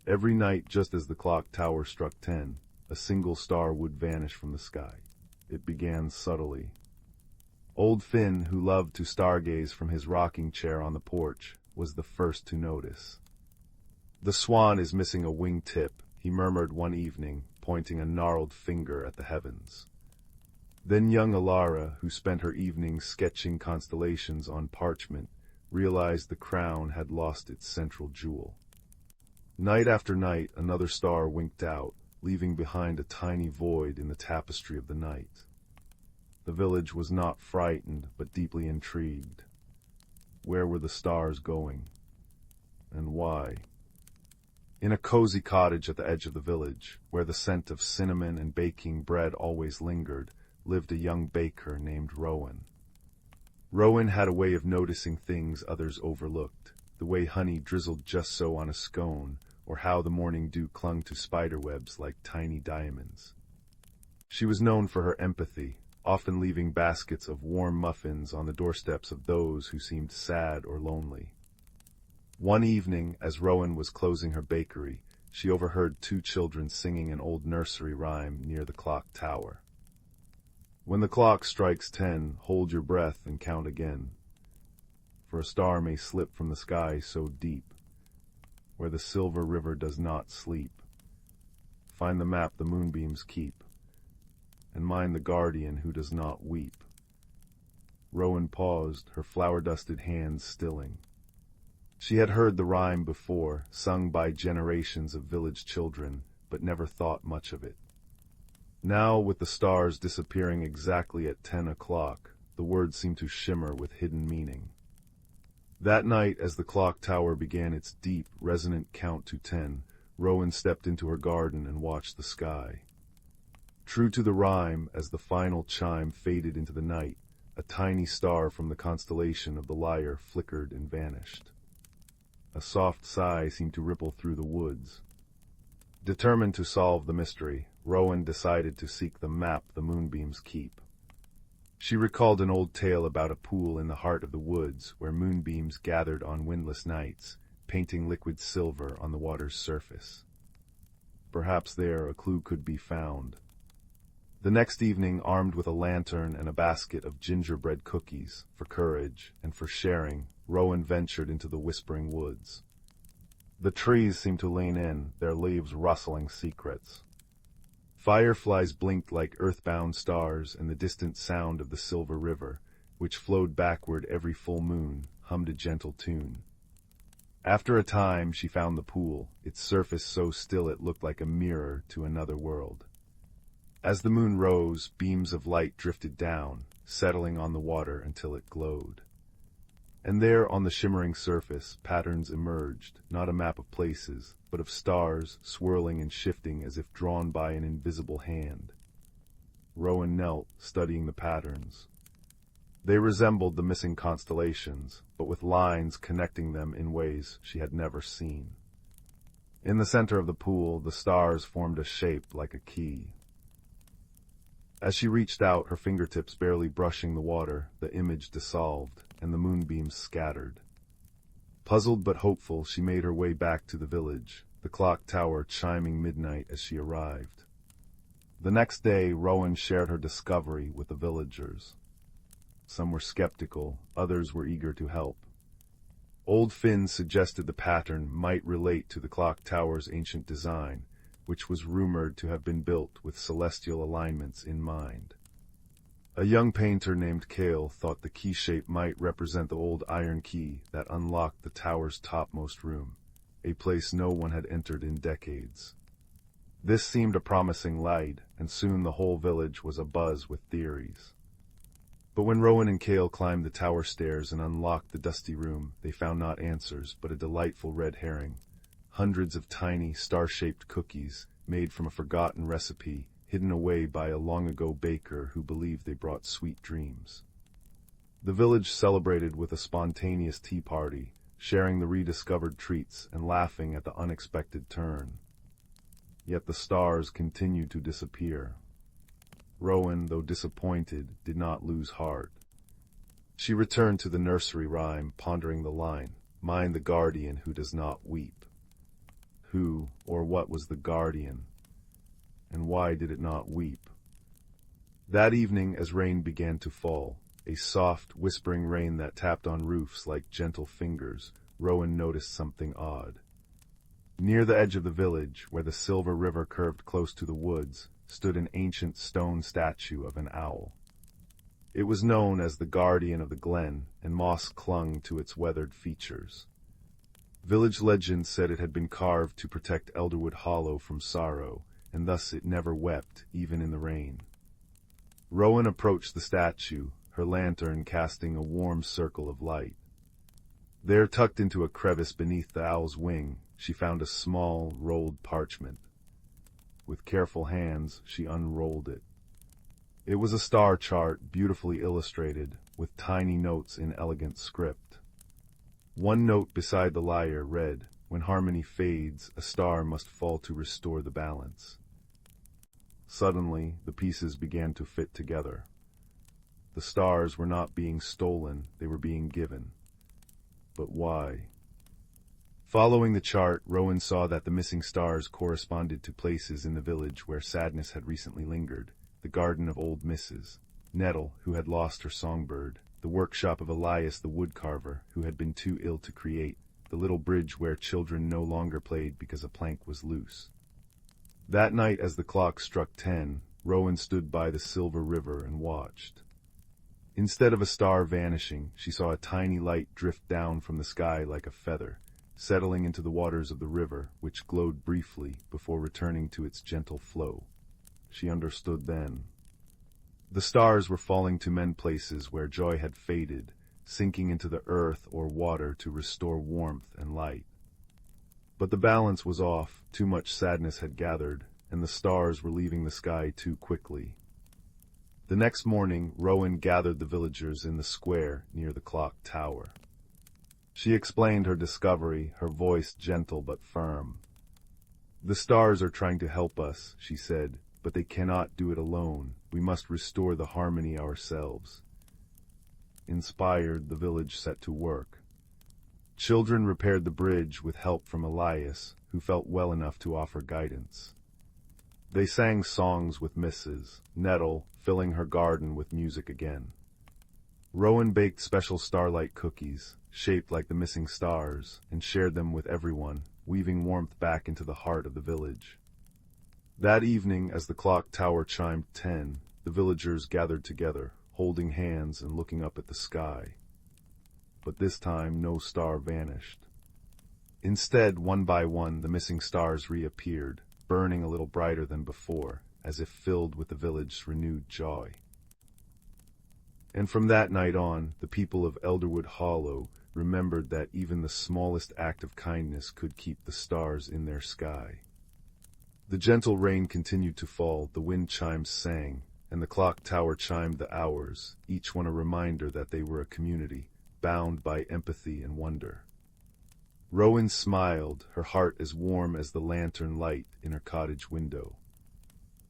Every night, just as the clock tower struck 10, a single star would vanish from the sky. It began subtly. Old Finn, who loved to stargaze from his rocking chair on the porch, was the first to notice. "The swan is missing a wing tip," he murmured one evening, pointing a gnarled finger at the heavens. Then young Alara, who spent her evenings sketching constellations on parchment, realized the crown had lost its central jewel. Night after night, another star winked out, leaving behind a tiny void in the tapestry of the night. The village was not frightened, but deeply intrigued. Where were the stars going? And why? In a cozy cottage at the edge of the village, where the scent of cinnamon and baking bread always lingered, lived a young baker named Rowan. Rowan had a way of noticing things others overlooked, the way honey drizzled just so on a scone, or how the morning dew clung to spiderwebs like tiny diamonds. She was known for her empathy, often leaving baskets of warm muffins on the doorsteps of those who seemed sad or lonely. One evening, as Rowan was closing her bakery, she overheard two children singing an old nursery rhyme near the clock tower. "When the clock strikes 10, hold your breath and count again, for a star may slip from the sky so deep, where the silver river does not sleep. Find the map the moonbeams keep, and mind the guardian who does not weep." Rowan paused, her flower-dusted hands stilling. She had heard the rhyme before, sung by generations of village children, but never thought much of it. Now, with the stars disappearing exactly at 10 o'clock, the words seemed to shimmer with hidden meaning. That night, as the clock tower began its deep, resonant count to 10, Rowan stepped into her garden and watched the sky. True to the rhyme, as the final chime faded into the night, a tiny star from the constellation of the Lyre flickered and vanished. A soft sigh seemed to ripple through the woods. Determined to solve the mystery, Rowan decided to seek the map the moonbeams keep. She recalled an old tale about a pool in the heart of the woods where moonbeams gathered on windless nights, painting liquid silver on the water's surface. Perhaps there a clue could be found. The next evening, armed with a lantern and a basket of gingerbread cookies, for courage and for sharing, Rowan ventured into the whispering woods. The trees seemed to lean in, their leaves rustling secrets. Fireflies blinked like earthbound stars, and the distant sound of the silver river, which flowed backward every full moon, hummed a gentle tune. After a time she found the pool, its surface so still it looked like a mirror to another world. As the moon rose, beams of light drifted down, settling on the water until it glowed. And there on the shimmering surface, patterns emerged, not a map of places, but of stars swirling and shifting as if drawn by an invisible hand. Rowan knelt, studying the patterns. They resembled the missing constellations, but with lines connecting them in ways she had never seen. In the center of the pool, the stars formed a shape like a key. As she reached out, her fingertips barely brushing the water, the image dissolved, and the moonbeams scattered. Puzzled but hopeful, she made her way back to the village, the clock tower chiming midnight as she arrived. The next day, Rowan shared her discovery with the villagers. Some were skeptical, others were eager to help. Old Finn suggested the pattern might relate to the clock tower's ancient design, which was rumored to have been built with celestial alignments in mind. A young painter named Kale thought the key shape might represent the old iron key that unlocked the tower's topmost room, a place no one had entered in decades. This seemed a promising light, and soon the whole village was abuzz with theories. But when Rowan and Kale climbed the tower stairs and unlocked the dusty room, they found not answers, but a delightful red herring. Hundreds of tiny, star-shaped cookies, made from a forgotten recipe, hidden away by a long-ago baker who believed they brought sweet dreams. The village celebrated with a spontaneous tea party, sharing the rediscovered treats and laughing at the unexpected turn. Yet the stars continued to disappear. Rowan, though disappointed, did not lose heart. She returned to the nursery rhyme, pondering the line, "Mind the guardian who does not weep." Who or what was the guardian? And why did it not weep? That evening, as rain began to fall, a soft, whispering rain that tapped on roofs like gentle fingers, Rowan noticed something odd. Near the edge of the village, where the silver river curved close to the woods, stood an ancient stone statue of an owl. It was known as the guardian of the glen, and moss clung to its weathered features. Village legend said it had been carved to protect Elderwood Hollow from sorrow, and thus it never wept, even in the rain. Rowan approached the statue, her lantern casting a warm circle of light. There, tucked into a crevice beneath the owl's wing, she found a small, rolled parchment. With careful hands, she unrolled it. It was a star chart, beautifully illustrated, with tiny notes in elegant script. One note beside the lyre read, "When harmony fades, a star must fall to restore the balance." Suddenly, the pieces began to fit together. The stars were not being stolen, they were being given. But why? Following the chart, Rowan saw that the missing stars corresponded to places in the village where sadness had recently lingered: the garden of old Mrs. Nettle, who had lost her songbird; the workshop of Elias the woodcarver, who had been too ill to create; the little bridge where children no longer played because a plank was loose. That night, as the clock struck 10, Rowan stood by the silver river and watched. Instead of a star vanishing, she saw a tiny light drift down from the sky like a feather, settling into the waters of the river, which glowed briefly before returning to its gentle flow. She understood then. The stars were falling to mend places where joy had faded, sinking into the earth or water to restore warmth and light. But the balance was off, too much sadness had gathered, and the stars were leaving the sky too quickly. The next morning, Rowan gathered the villagers in the square near the clock tower. She explained her discovery, her voice gentle but firm. "The stars are trying to help us," she said, "but they cannot do it alone. We must restore the harmony ourselves." Inspired, the village set to work. Children repaired the bridge with help from Elias, who felt well enough to offer guidance. They sang songs with Mrs. Nettle, filling her garden with music again. Rowan baked special starlight cookies, shaped like the missing stars, and shared them with everyone, weaving warmth back into the heart of the village. That evening, as the clock tower chimed 10, the villagers gathered together, holding hands and looking up at the sky. But this time no star vanished. Instead, one by one, the missing stars reappeared, burning a little brighter than before, as if filled with the village's renewed joy. And from that night on, the people of Elderwood Hollow remembered that even the smallest act of kindness could keep the stars in their sky. The gentle rain continued to fall, the wind chimes sang, and the clock tower chimed the hours, each one a reminder that they were a community, bound by empathy and wonder. Rowan smiled, her heart as warm as the lantern light in her cottage window.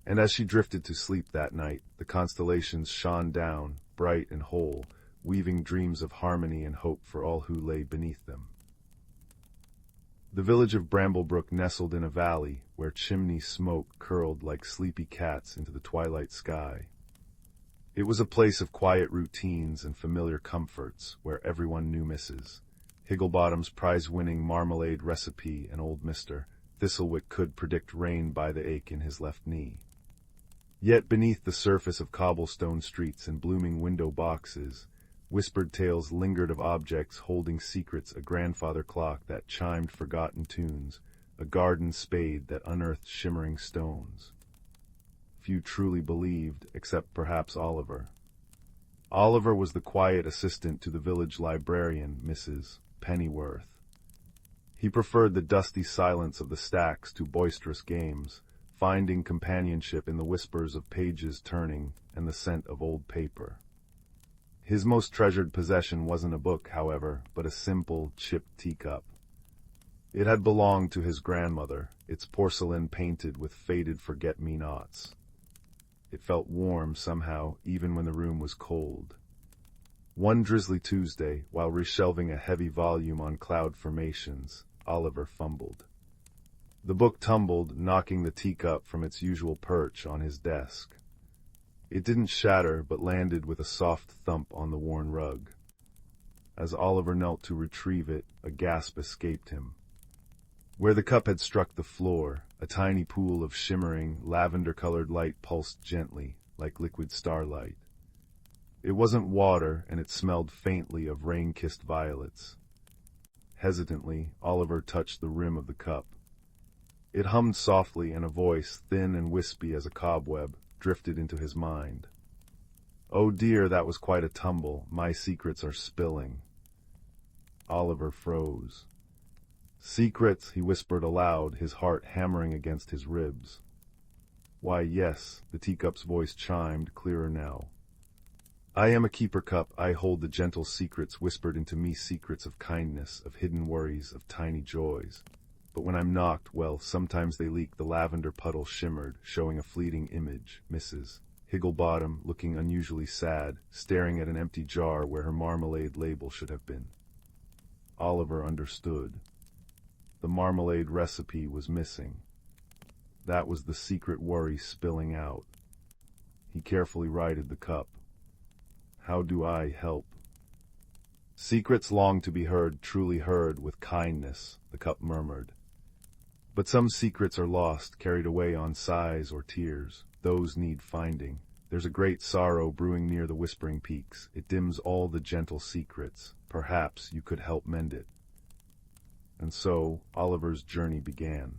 And as she drifted to sleep that night, the constellations shone down, bright and whole, weaving dreams of harmony and hope for all who lay beneath them. The village of Bramblebrook nestled in a valley where chimney smoke curled like sleepy cats into the twilight sky. It was a place of quiet routines and familiar comforts where everyone knew Mrs. Higglebottom's prize-winning marmalade recipe, and old Mr. Thistlewick could predict rain by the ache in his left knee. Yet beneath the surface of cobblestone streets and blooming window boxes, whispered tales lingered of objects holding secrets: a grandfather clock that chimed forgotten tunes, a garden spade that unearthed shimmering stones. Few truly believed, except perhaps Oliver. Oliver was the quiet assistant to the village librarian, Mrs. Pennyworth. He preferred the dusty silence of the stacks to boisterous games, finding companionship in the whispers of pages turning and the scent of old paper. His most treasured possession wasn't a book, however, but a simple, chipped teacup. It had belonged to his grandmother, its porcelain painted with faded forget-me-nots. It felt warm somehow, even when the room was cold. One drizzly Tuesday, while reshelving a heavy volume on cloud formations, Oliver fumbled. The book tumbled, knocking the teacup from its usual perch on his desk. It didn't shatter, but landed with a soft thump on the worn rug. As Oliver knelt to retrieve it, a gasp escaped him. Where the cup had struck the floor, a tiny pool of shimmering, lavender-colored light pulsed gently, like liquid starlight. It wasn't water, and it smelled faintly of rain-kissed violets. Hesitantly, Oliver touched the rim of the cup. It hummed softly, and a voice, thin and wispy as a cobweb, drifted into his mind. "Oh dear, that was quite a tumble. My secrets are spilling." Oliver froze. "Secrets," he whispered aloud, his heart hammering against his ribs. "Why, yes," the teacup's voice chimed, clearer now. "I am a keeper cup. I hold the gentle secrets whispered into me, secrets of kindness, of hidden worries, of tiny joys. But when I'm knocked, well, sometimes they leak." The lavender puddle shimmered, showing a fleeting image, Mrs. Higglebottom, looking unusually sad, staring at an empty jar where her marmalade label should have been. Oliver understood. The marmalade recipe was missing. That was the secret worry spilling out. He carefully righted the cup. "How do I help?" "Secrets long to be heard, truly heard with kindness," the cup murmured. "But some secrets are lost, carried away on sighs or tears. Those need finding. There's a great sorrow brewing near the whispering peaks. It dims all the gentle secrets. Perhaps you could help mend it." And so Oliver's journey began.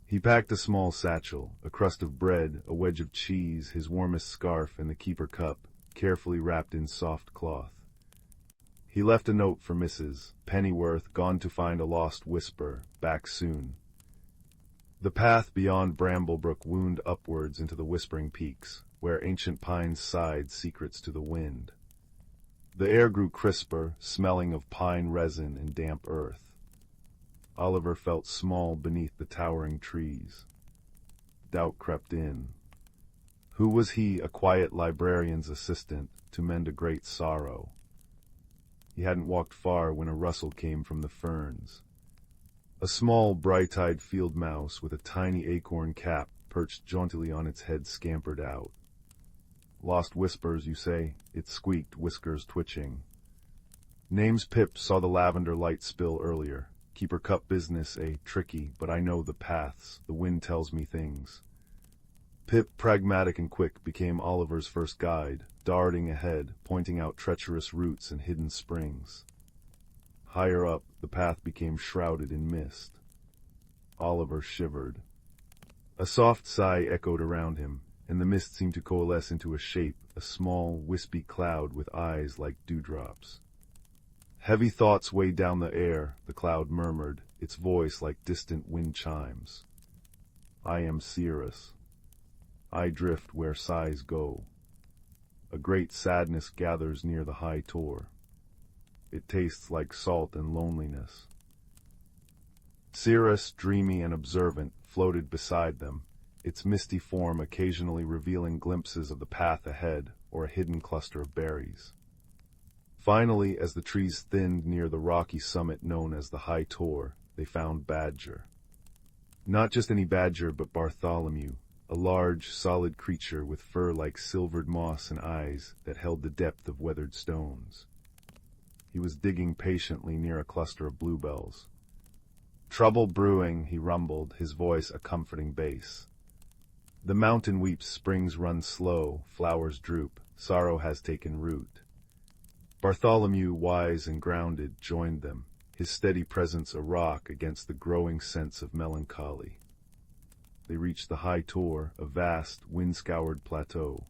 He packed a small satchel, a crust of bread, a wedge of cheese, his warmest scarf, and the keeper cup, carefully wrapped in soft cloth. He left a note for Mrs. Pennyworth, gone to find a lost whisper, back soon. The path beyond Bramblebrook wound upwards into the whispering peaks, where ancient pines sighed secrets to the wind. The air grew crisper, smelling of pine resin and damp earth. Oliver felt small beneath the towering trees. Doubt crept in. Who was he, a quiet librarian's assistant, to mend a great sorrow? He hadn't walked far when a rustle came from the ferns. A small, bright-eyed field mouse with a tiny acorn cap perched jauntily on its head scampered out. Lost whispers, you say? It squeaked, whiskers twitching. Name's Pip, saw the lavender light spill earlier. Keeper cup business, tricky, but I know the paths. The wind tells me things. Pip, pragmatic and quick, became Oliver's first guide, darting ahead, pointing out treacherous routes and hidden springs. Higher up, the path became shrouded in mist. Oliver shivered. A soft sigh echoed around him, and the mist seemed to coalesce into a shape, a small, wispy cloud with eyes like dewdrops. Heavy thoughts weighed down the air, the cloud murmured, its voice like distant wind chimes. I am Cirrus. I drift where sighs go. A great sadness gathers near the high tor. It tastes like salt and loneliness. Cirrus, dreamy and observant, floated beside them, its misty form occasionally revealing glimpses of the path ahead or a hidden cluster of berries. Finally, as the trees thinned near the rocky summit known as the High Tor, they found Badger. Not just any badger, but Bartholomew, a large, solid creature with fur like silvered moss and eyes that held the depth of weathered stones. He was digging patiently near a cluster of bluebells. Trouble brewing, he rumbled, his voice a comforting bass. The mountain weeps, springs run slow, flowers droop, sorrow has taken root. Bartholomew, wise and grounded, joined them, his steady presence a rock against the growing sense of melancholy. They reached the High Tor, a vast, wind-scoured plateau.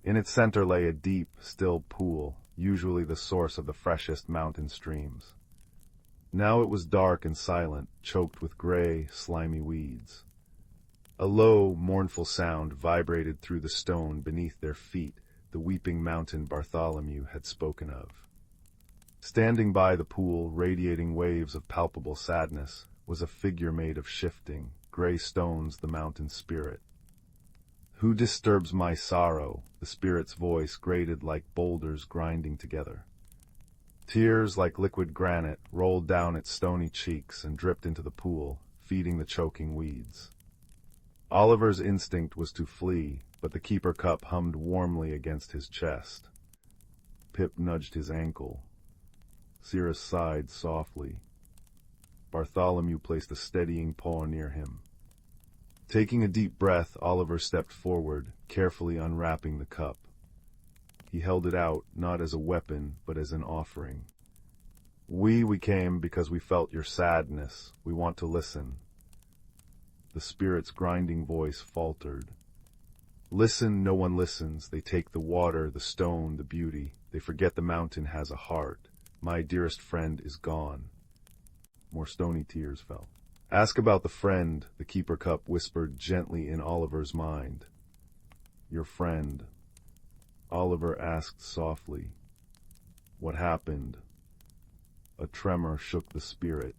In its center lay a deep, still pool, usually the source of the freshest mountain streams. Now it was dark and silent, choked with gray, slimy weeds. A low, mournful sound vibrated through the stone beneath their feet, the weeping mountain Bartholomew had spoken of. Standing by the pool, radiating waves of palpable sadness, was a figure made of shifting, gray stones, the mountain spirit. Who disturbs my sorrow? The spirit's voice grated like boulders grinding together. Tears like liquid granite rolled down its stony cheeks and dripped into the pool, feeding the choking weeds. Oliver's instinct was to flee, but the keeper cup hummed warmly against his chest. Pip nudged his ankle. Cirrus sighed softly. Bartholomew placed a steadying paw near him. Taking a deep breath, Oliver stepped forward, carefully unwrapping the cup. He held it out, not as a weapon, but as an offering. We came because we felt your sadness. We want to listen. The spirit's grinding voice faltered. Listen, no one listens. They take the water, the stone, the beauty. They forget the mountain has a heart. My dearest friend is gone. More stony tears fell. Ask about the friend, the keeper cup whispered gently in Oliver's mind. Your friend. Oliver asked softly. What happened? A tremor shook the spirit.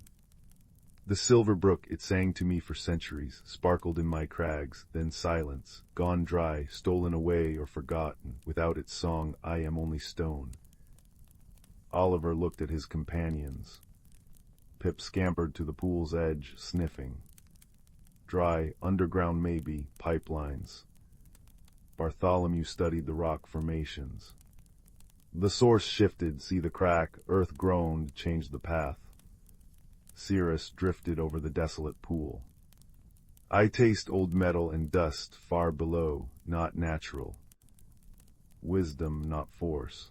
The silver brook, it sang to me for centuries, sparkled in my crags, then silence, gone dry, stolen away or forgotten. Without its song, I am only stone. Oliver looked at his companions. Pip scampered to the pool's edge, sniffing. Dry, underground maybe, pipelines. Bartholomew studied the rock formations. The source shifted, see the crack, earth groaned, changed the path. Cirrus drifted over the desolate pool. I taste old metal and dust far below, not natural. Wisdom, not force.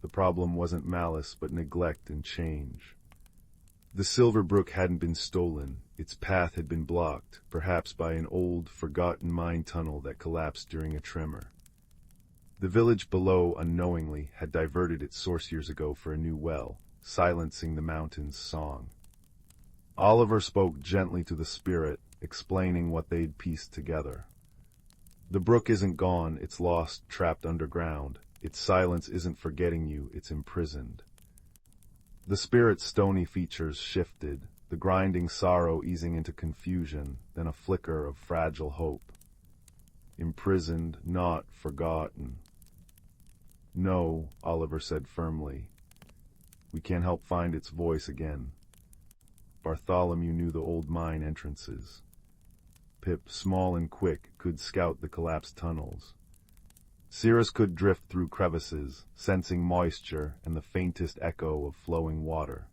The problem wasn't malice, but neglect and change. The silver brook hadn't been stolen. Its path had been blocked, perhaps by an old, forgotten mine tunnel that collapsed during a tremor. The village below, unknowingly, had diverted its source years ago for a new well, silencing the mountain's song. Oliver spoke gently to the spirit, explaining what they'd pieced together. The brook isn't gone, it's lost, trapped underground. Its silence isn't forgetting you, it's imprisoned. The spirit's stony features shifted, the grinding sorrow easing into confusion, then a flicker of fragile hope. Imprisoned, not forgotten. No, Oliver said firmly. We can't help find its voice again. Bartholomew knew the old mine entrances. Pip, small and quick, could scout the collapsed tunnels. Cirrus could drift through crevices, sensing moisture and the faintest echo of flowing water.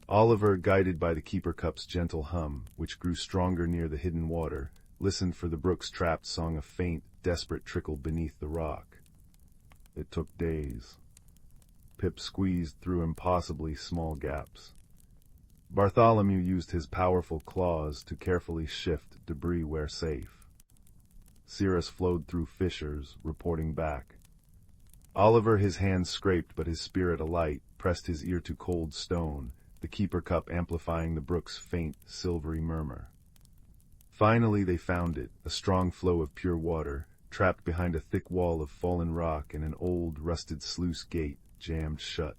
Oliver, guided by the keeper cup's gentle hum, which grew stronger near the hidden water, listened for the brook's trapped song, a faint, desperate trickle beneath the rock. It took days. Pip squeezed through impossibly small gaps. Bartholomew used his powerful claws to carefully shift debris where safe. Cirrus flowed through fissures, reporting back. Oliver, his hands scraped but his spirit alight, pressed his ear to cold stone, the keeper cup amplifying the brook's faint, silvery murmur. Finally they found it, a strong flow of pure water, trapped behind a thick wall of fallen rock and an old, rusted sluice gate jammed shut.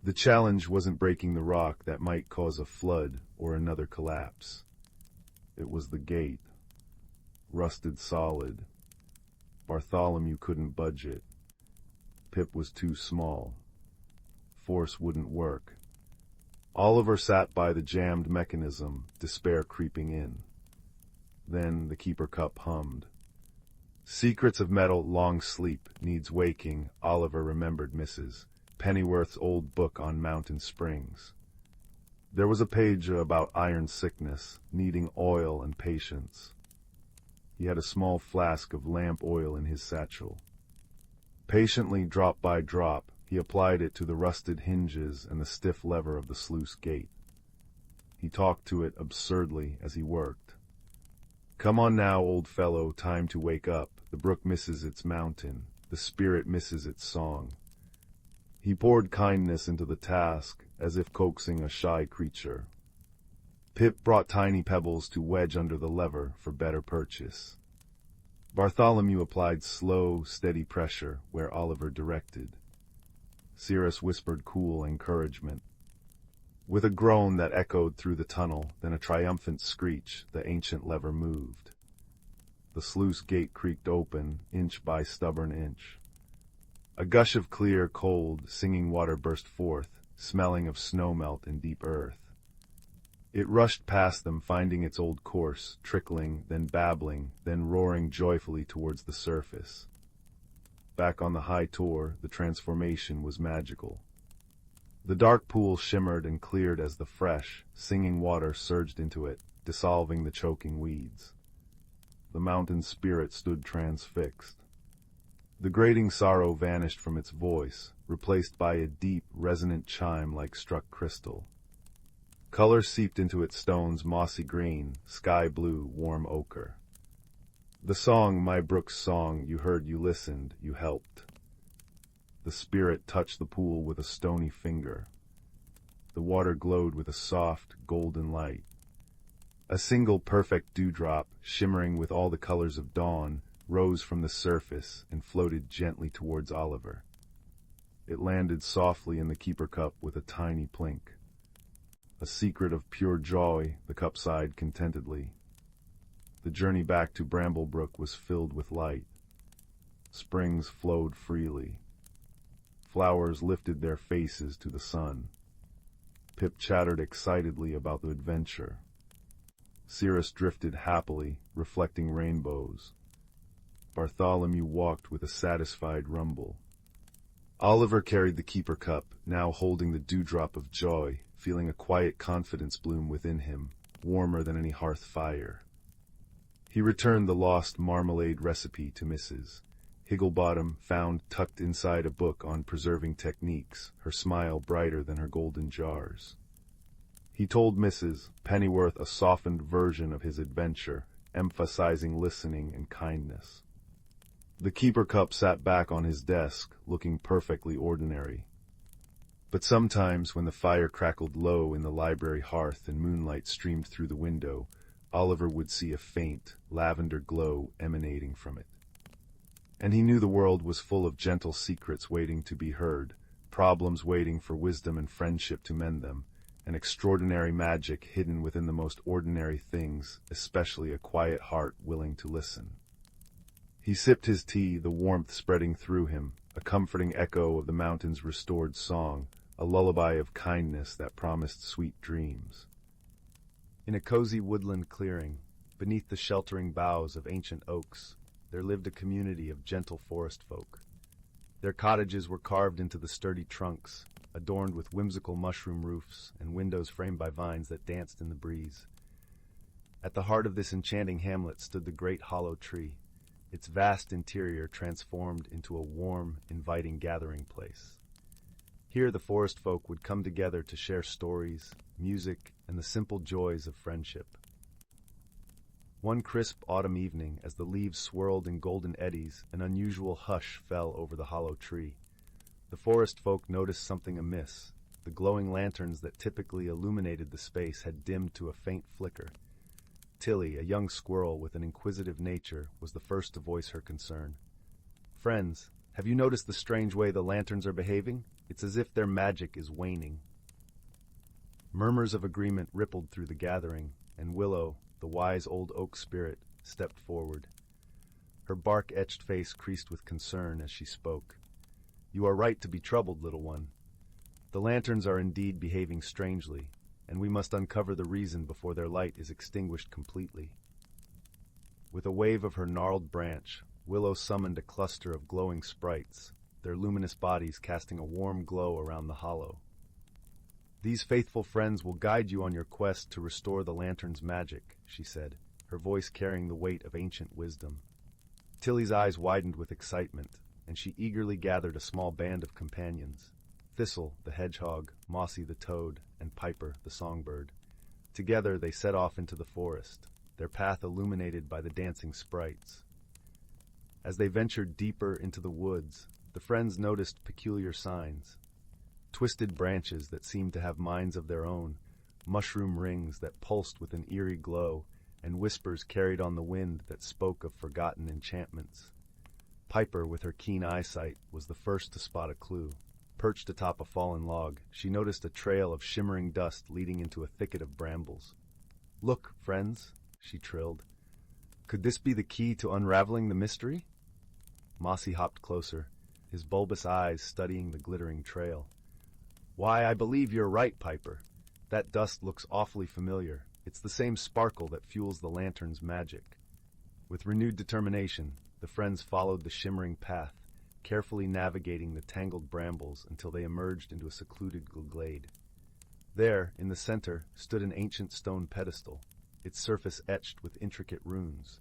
The challenge wasn't breaking the rock that might cause a flood or another collapse. It was the gate. Rusted solid. Bartholomew couldn't budge it. Pip was too small. Force wouldn't work. Oliver sat by the jammed mechanism, despair creeping in. Then the keeper cup hummed. Secrets of metal, long sleep, needs waking, Oliver remembered Mrs. Pennyworth's old book on mountain springs. There was a page about iron sickness, needing oil and patience. He had a small flask of lamp oil in his satchel. Patiently, drop by drop, he applied it to the rusted hinges and the stiff lever of the sluice gate. He talked to it absurdly as he worked. Come on now, old fellow, time to wake up. The brook misses its mountain. The spirit misses its song. He poured kindness into the task, as if coaxing a shy creature. Pip brought tiny pebbles to wedge under the lever for better purchase. Bartholomew applied slow, steady pressure where Oliver directed. Cirrus whispered cool encouragement. With a groan that echoed through the tunnel, then a triumphant screech, the ancient lever moved. The sluice gate creaked open, inch by stubborn inch. A gush of clear, cold, singing water burst forth, smelling of snowmelt and deep earth. It rushed past them, finding its old course, trickling, then babbling, then roaring joyfully towards the surface. Back on the high tor, the transformation was magical. The dark pool shimmered and cleared as the fresh, singing water surged into it, dissolving the choking weeds. The mountain spirit stood transfixed. The grating sorrow vanished from its voice, replaced by a deep, resonant chime like struck crystal. Color seeped into its stones, mossy green, sky blue, warm ochre. The song, my brook's song, you heard, you listened, you helped. The spirit touched the pool with a stony finger. The water glowed with a soft, golden light. A single perfect dewdrop, shimmering with all the colors of dawn, rose from the surface and floated gently towards Oliver. It landed softly in the keeper cup with a tiny plink. A secret of pure joy, the cup sighed contentedly. The journey back to Bramblebrook was filled with light. Springs flowed freely. Flowers lifted their faces to the sun. Pip chattered excitedly about the adventure. Cirrus drifted happily, reflecting rainbows. Bartholomew walked with a satisfied rumble. Oliver carried the keeper cup, now holding the dewdrop of joy, feeling a quiet confidence bloom within him, warmer than any hearth fire. He returned the lost marmalade recipe to Mrs. Higglebottom, found tucked inside a book on preserving techniques, her smile brighter than her golden jars. He told Mrs. Pennyworth a softened version of his adventure, emphasizing listening and kindness. The keeper cup sat back on his desk, looking perfectly ordinary. But sometimes, when the fire crackled low in the library hearth and moonlight streamed through the window, Oliver would see a faint, lavender glow emanating from it. And he knew the world was full of gentle secrets waiting to be heard, problems waiting for wisdom and friendship to mend them, and extraordinary magic hidden within the most ordinary things, especially a quiet heart willing to listen. He sipped his tea, the warmth spreading through him, a comforting echo of the mountain's restored song, a lullaby of kindness that promised sweet dreams. In a cozy woodland clearing, beneath the sheltering boughs of ancient oaks, there lived a community of gentle forest folk. Their cottages were carved into the sturdy trunks, adorned with whimsical mushroom roofs and windows framed by vines that danced in the breeze. At the heart of this enchanting hamlet stood the great hollow tree, its vast interior transformed into a warm, inviting gathering place. Here the forest folk would come together to share stories, music, and the simple joys of friendship. One crisp autumn evening, as the leaves swirled in golden eddies, an unusual hush fell over the hollow tree. The forest folk noticed something amiss. The glowing lanterns that typically illuminated the space had dimmed to a faint flicker. Tilly, a young squirrel with an inquisitive nature, was the first to voice her concern. "Friends, have you noticed the strange way the lanterns are behaving? It's as if their magic is waning." Murmurs of agreement rippled through the gathering, and Willow, the wise old oak spirit, stepped forward. Her bark-etched face creased with concern as she spoke. "You are right to be troubled, little one. The lanterns are indeed behaving strangely, and we must uncover the reason before their light is extinguished completely." With a wave of her gnarled branch, Willow summoned a cluster of glowing sprites, their luminous bodies casting a warm glow around the hollow. "These faithful friends will guide you on your quest to restore the lantern's magic," she said, her voice carrying the weight of ancient wisdom. Tilly's eyes widened with excitement, and she eagerly gathered a small band of companions: Thistle, the hedgehog, Mossy the toad, and Piper, the songbird. Together they set off into the forest, their path illuminated by the dancing sprites. As they ventured deeper into the woods, the friends noticed peculiar signs: twisted branches that seemed to have minds of their own, mushroom rings that pulsed with an eerie glow, and whispers carried on the wind that spoke of forgotten enchantments. Piper, with her keen eyesight, was the first to spot a clue. Perched atop a fallen log, she noticed a trail of shimmering dust leading into a thicket of brambles. "Look, friends," she trilled. "Could this be the key to unraveling the mystery?" Mossy hopped closer, his bulbous eyes studying the glittering trail. "Why, I believe you're right, Piper. That dust looks awfully familiar. It's the same sparkle that fuels the lantern's magic." With renewed determination, the friends followed the shimmering path, carefully navigating the tangled brambles until they emerged into a secluded glade. There, in the center, stood an ancient stone pedestal, its surface etched with intricate runes.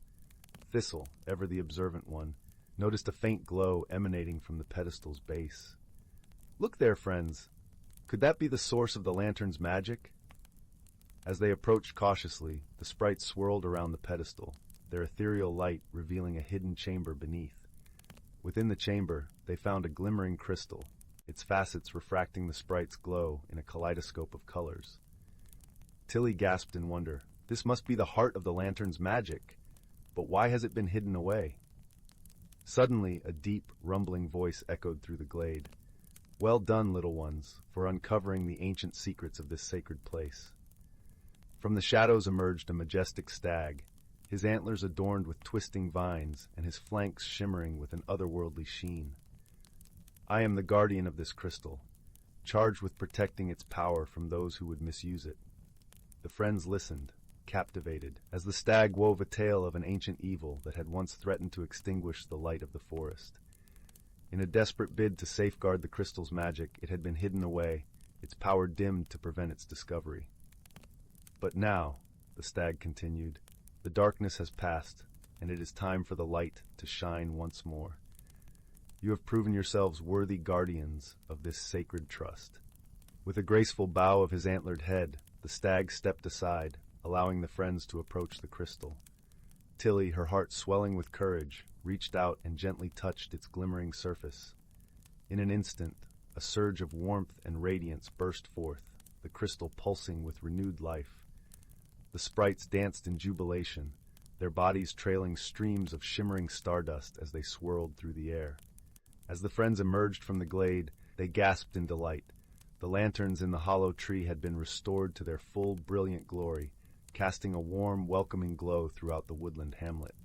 Thistle, ever the observant one, noticed a faint glow emanating from the pedestal's base. "Look there, friends. Could that be the source of the lantern's magic?" As they approached cautiously, the sprites swirled around the pedestal, their ethereal light revealing a hidden chamber beneath. Within the chamber, they found a glimmering crystal, its facets refracting the sprite's glow in a kaleidoscope of colors. Tilly gasped in wonder. "This must be the heart of the lantern's magic. But why has it been hidden away?" Suddenly, a deep, rumbling voice echoed through the glade. "Well done, little ones, for uncovering the ancient secrets of this sacred place." From the shadows emerged a majestic stag, his antlers adorned with twisting vines and his flanks shimmering with an otherworldly sheen. "I am the guardian of this crystal, charged with protecting its power from those who would misuse it." The friends listened, captivated, as the stag wove a tale of an ancient evil that had once threatened to extinguish the light of the forest. In a desperate bid to safeguard the crystal's magic, it had been hidden away, its power dimmed to prevent its discovery. "But now," the stag continued, "the darkness has passed, and it is time for the light to shine once more. You have proven yourselves worthy guardians of this sacred trust." With a graceful bow of his antlered head, the stag stepped aside, allowing the friends to approach the crystal. Tilly, her heart swelling with courage, reached out and gently touched its glimmering surface. In an instant, a surge of warmth and radiance burst forth, the crystal pulsing with renewed life. The sprites danced in jubilation, their bodies trailing streams of shimmering stardust as they swirled through the air. As the friends emerged from the glade, they gasped in delight. The lanterns in the hollow tree had been restored to their full, brilliant glory, casting a warm, welcoming glow throughout the woodland hamlet.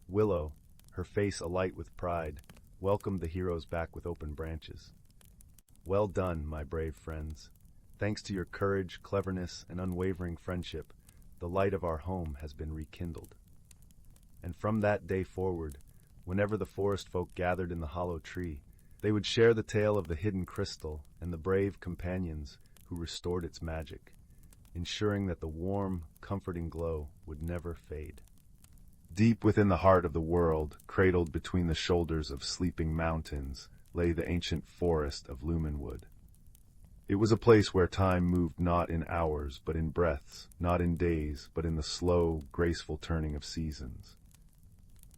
Willow, her face alight with pride, welcomed the heroes back with open branches. "Well done, my brave friends. Thanks to your courage, cleverness, and unwavering friendship, the light of our home has been rekindled." And from that day forward, whenever the forest folk gathered in the hollow tree, they would share the tale of the hidden crystal and the brave companions who restored its magic, ensuring that the warm, comforting glow would never fade. Deep within the heart of the world, cradled between the shoulders of sleeping mountains, lay the ancient forest of Lumenwood. It was a place where time moved not in hours, but in breaths, not in days, but in the slow, graceful turning of seasons.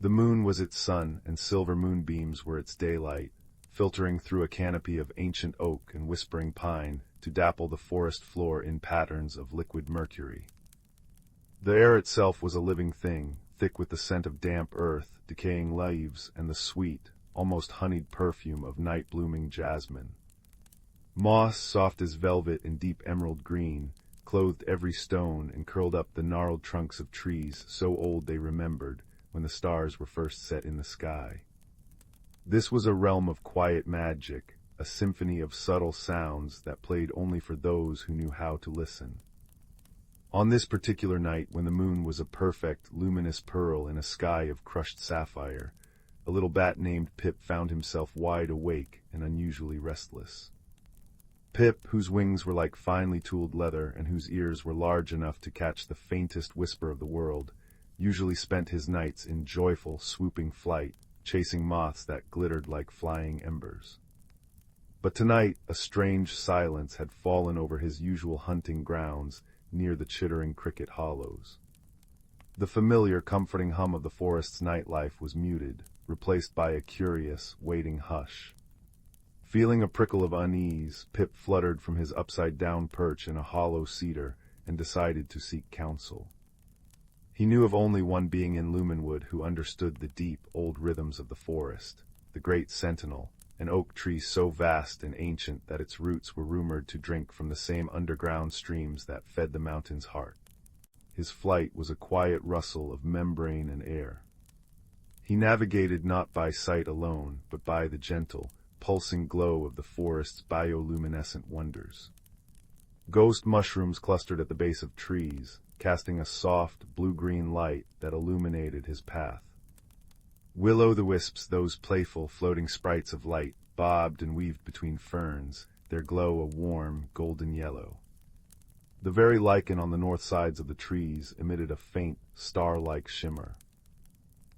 The moon was its sun, and silver moonbeams were its daylight, filtering through a canopy of ancient oak and whispering pine to dapple the forest floor in patterns of liquid mercury. The air itself was a living thing, thick with the scent of damp earth, decaying leaves, and the sweet, almost honeyed perfume of night-blooming jasmine. Moss, soft as velvet and deep emerald green, clothed every stone and curled up the gnarled trunks of trees so old they remembered when the stars were first set in the sky. This was a realm of quiet magic, a symphony of subtle sounds that played only for those who knew how to listen. On this particular night, when the moon was a perfect, luminous pearl in a sky of crushed sapphire, a little bat named Pip found himself wide awake and unusually restless. Pip, whose wings were like finely tooled leather and whose ears were large enough to catch the faintest whisper of the world, usually spent his nights in joyful, swooping flight, chasing moths that glittered like flying embers. But tonight, a strange silence had fallen over his usual hunting grounds near the chittering cricket hollows. The familiar, comforting hum of the forest's nightlife was muted, replaced by a curious, waiting hush. Feeling a prickle of unease, Pip fluttered from his upside-down perch in a hollow cedar and decided to seek counsel. He knew of only one being in Lumenwood who understood the deep, old rhythms of the forest, the great sentinel, an oak tree so vast and ancient that its roots were rumored to drink from the same underground streams that fed the mountain's heart. His flight was a quiet rustle of membrane and air. He navigated not by sight alone, but by the gentle, pulsing glow of the forest's bioluminescent wonders. Ghost mushrooms clustered at the base of trees, casting a soft, blue-green light that illuminated his path. Will-o'-the-wisps, those playful, floating sprites of light, bobbed and weaved between ferns, their glow a warm, golden yellow. The very lichen on the north sides of the trees emitted a faint, star-like shimmer.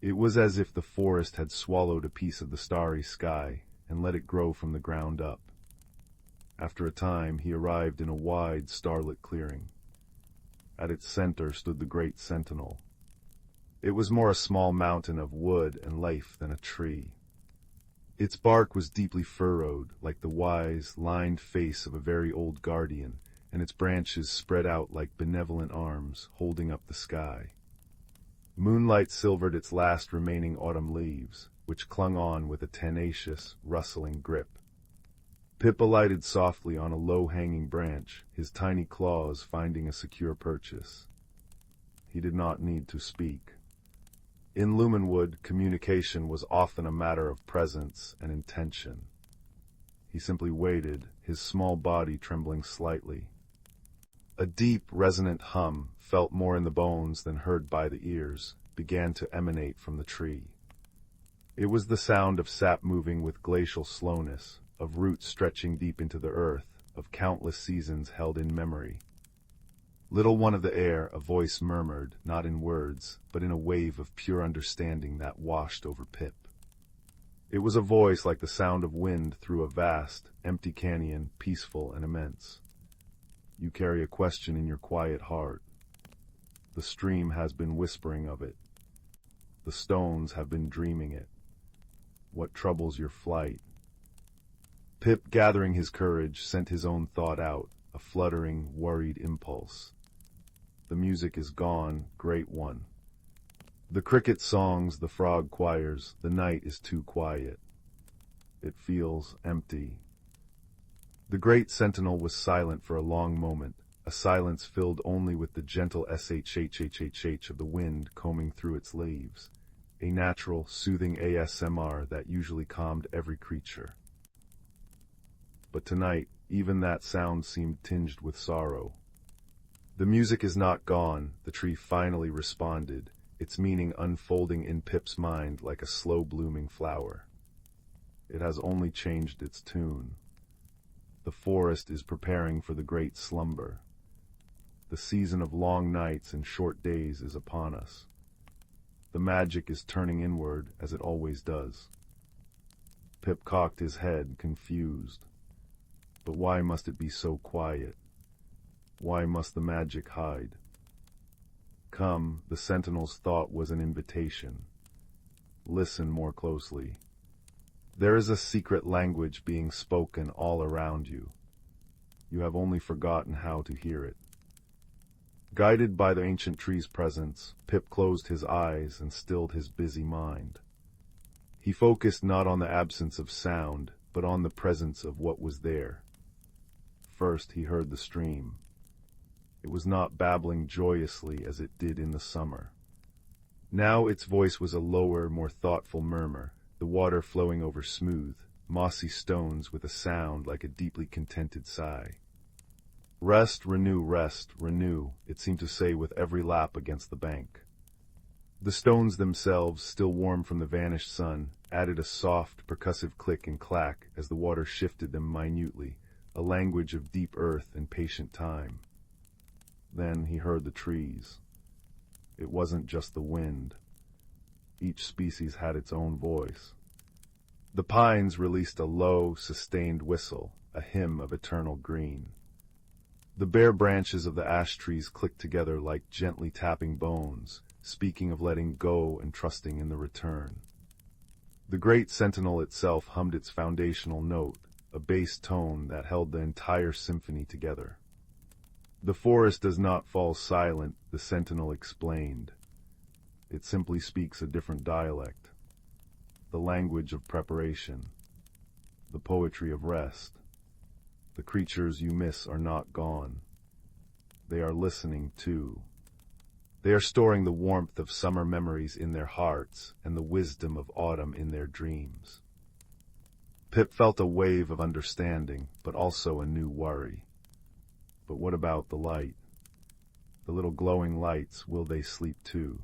It was as if the forest had swallowed a piece of the starry sky and let it grow from the ground up. After a time, he arrived in a wide, starlit clearing. At its center stood the great sentinel. It was more a small mountain of wood and leaf than a tree. Its bark was deeply furrowed, like the wise, lined face of a very old guardian, and its branches spread out like benevolent arms, holding up the sky. Moonlight silvered its last remaining autumn leaves, which clung on with a tenacious, rustling grip. Pip alighted softly on a low-hanging branch, his tiny claws finding a secure purchase. He did not need to speak. In Lumenwood, communication was often a matter of presence and intention. He simply waited, his small body trembling slightly. A deep, resonant hum, felt more in the bones than heard by the ears, began to emanate from the tree. It was the sound of sap moving with glacial slowness, of roots stretching deep into the earth, of countless seasons held in memory. Little one of the air, a voice murmured, not in words, but in a wave of pure understanding that washed over Pip. It was a voice like the sound of wind through a vast, empty canyon, peaceful and immense. You carry a question in your quiet heart. The stream has been whispering of it. The stones have been dreaming it. What troubles your flight? Pip, gathering his courage, sent his own thought out, a fluttering, worried impulse. The music is gone, great one. The cricket songs, the frog choirs, the night is too quiet. It feels empty. The great sentinel was silent for a long moment, a silence filled only with the gentle shhhhh of the wind combing through its leaves, a natural, soothing ASMR that usually calmed every creature. But tonight, even that sound seemed tinged with sorrow. The music is not gone, the tree finally responded, its meaning unfolding in Pip's mind like a slow-blooming flower. It has only changed its tune. The forest is preparing for the great slumber. The season of long nights and short days is upon us. The magic is turning inward, as it always does. Pip cocked his head, confused. But why must it be so quiet? Why must the magic hide? Come, the sentinel's thought was an invitation. Listen more closely. There is a secret language being spoken all around you. You have only forgotten how to hear it. Guided by the ancient tree's presence, Pip closed his eyes and stilled his busy mind. He focused not on the absence of sound, but on the presence of what was there. First he heard the stream. It was not babbling joyously as it did in the summer. Now its voice was a lower, more thoughtful murmur, the water flowing over smooth, mossy stones with a sound like a deeply contented sigh. Rest, renew, it seemed to say with every lap against the bank. The stones themselves, still warm from the vanished sun, added a soft, percussive click and clack as the water shifted them minutely, a language of deep earth and patient time. Then he heard the trees. It wasn't just the wind. Each species had its own voice. The pines released a low, sustained whistle, a hymn of eternal green. The bare branches of the ash trees clicked together like gently tapping bones, speaking of letting go and trusting in the return. The great sentinel itself hummed its foundational note, a bass tone that held the entire symphony together. The forest does not fall silent, the sentinel explained. It simply speaks a different dialect. The language of preparation. The poetry of rest. The creatures you miss are not gone. They are listening too. They are storing the warmth of summer memories in their hearts and the wisdom of autumn in their dreams. Pip felt a wave of understanding, but also a new worry. But what about the light? The little glowing lights, will they sleep too?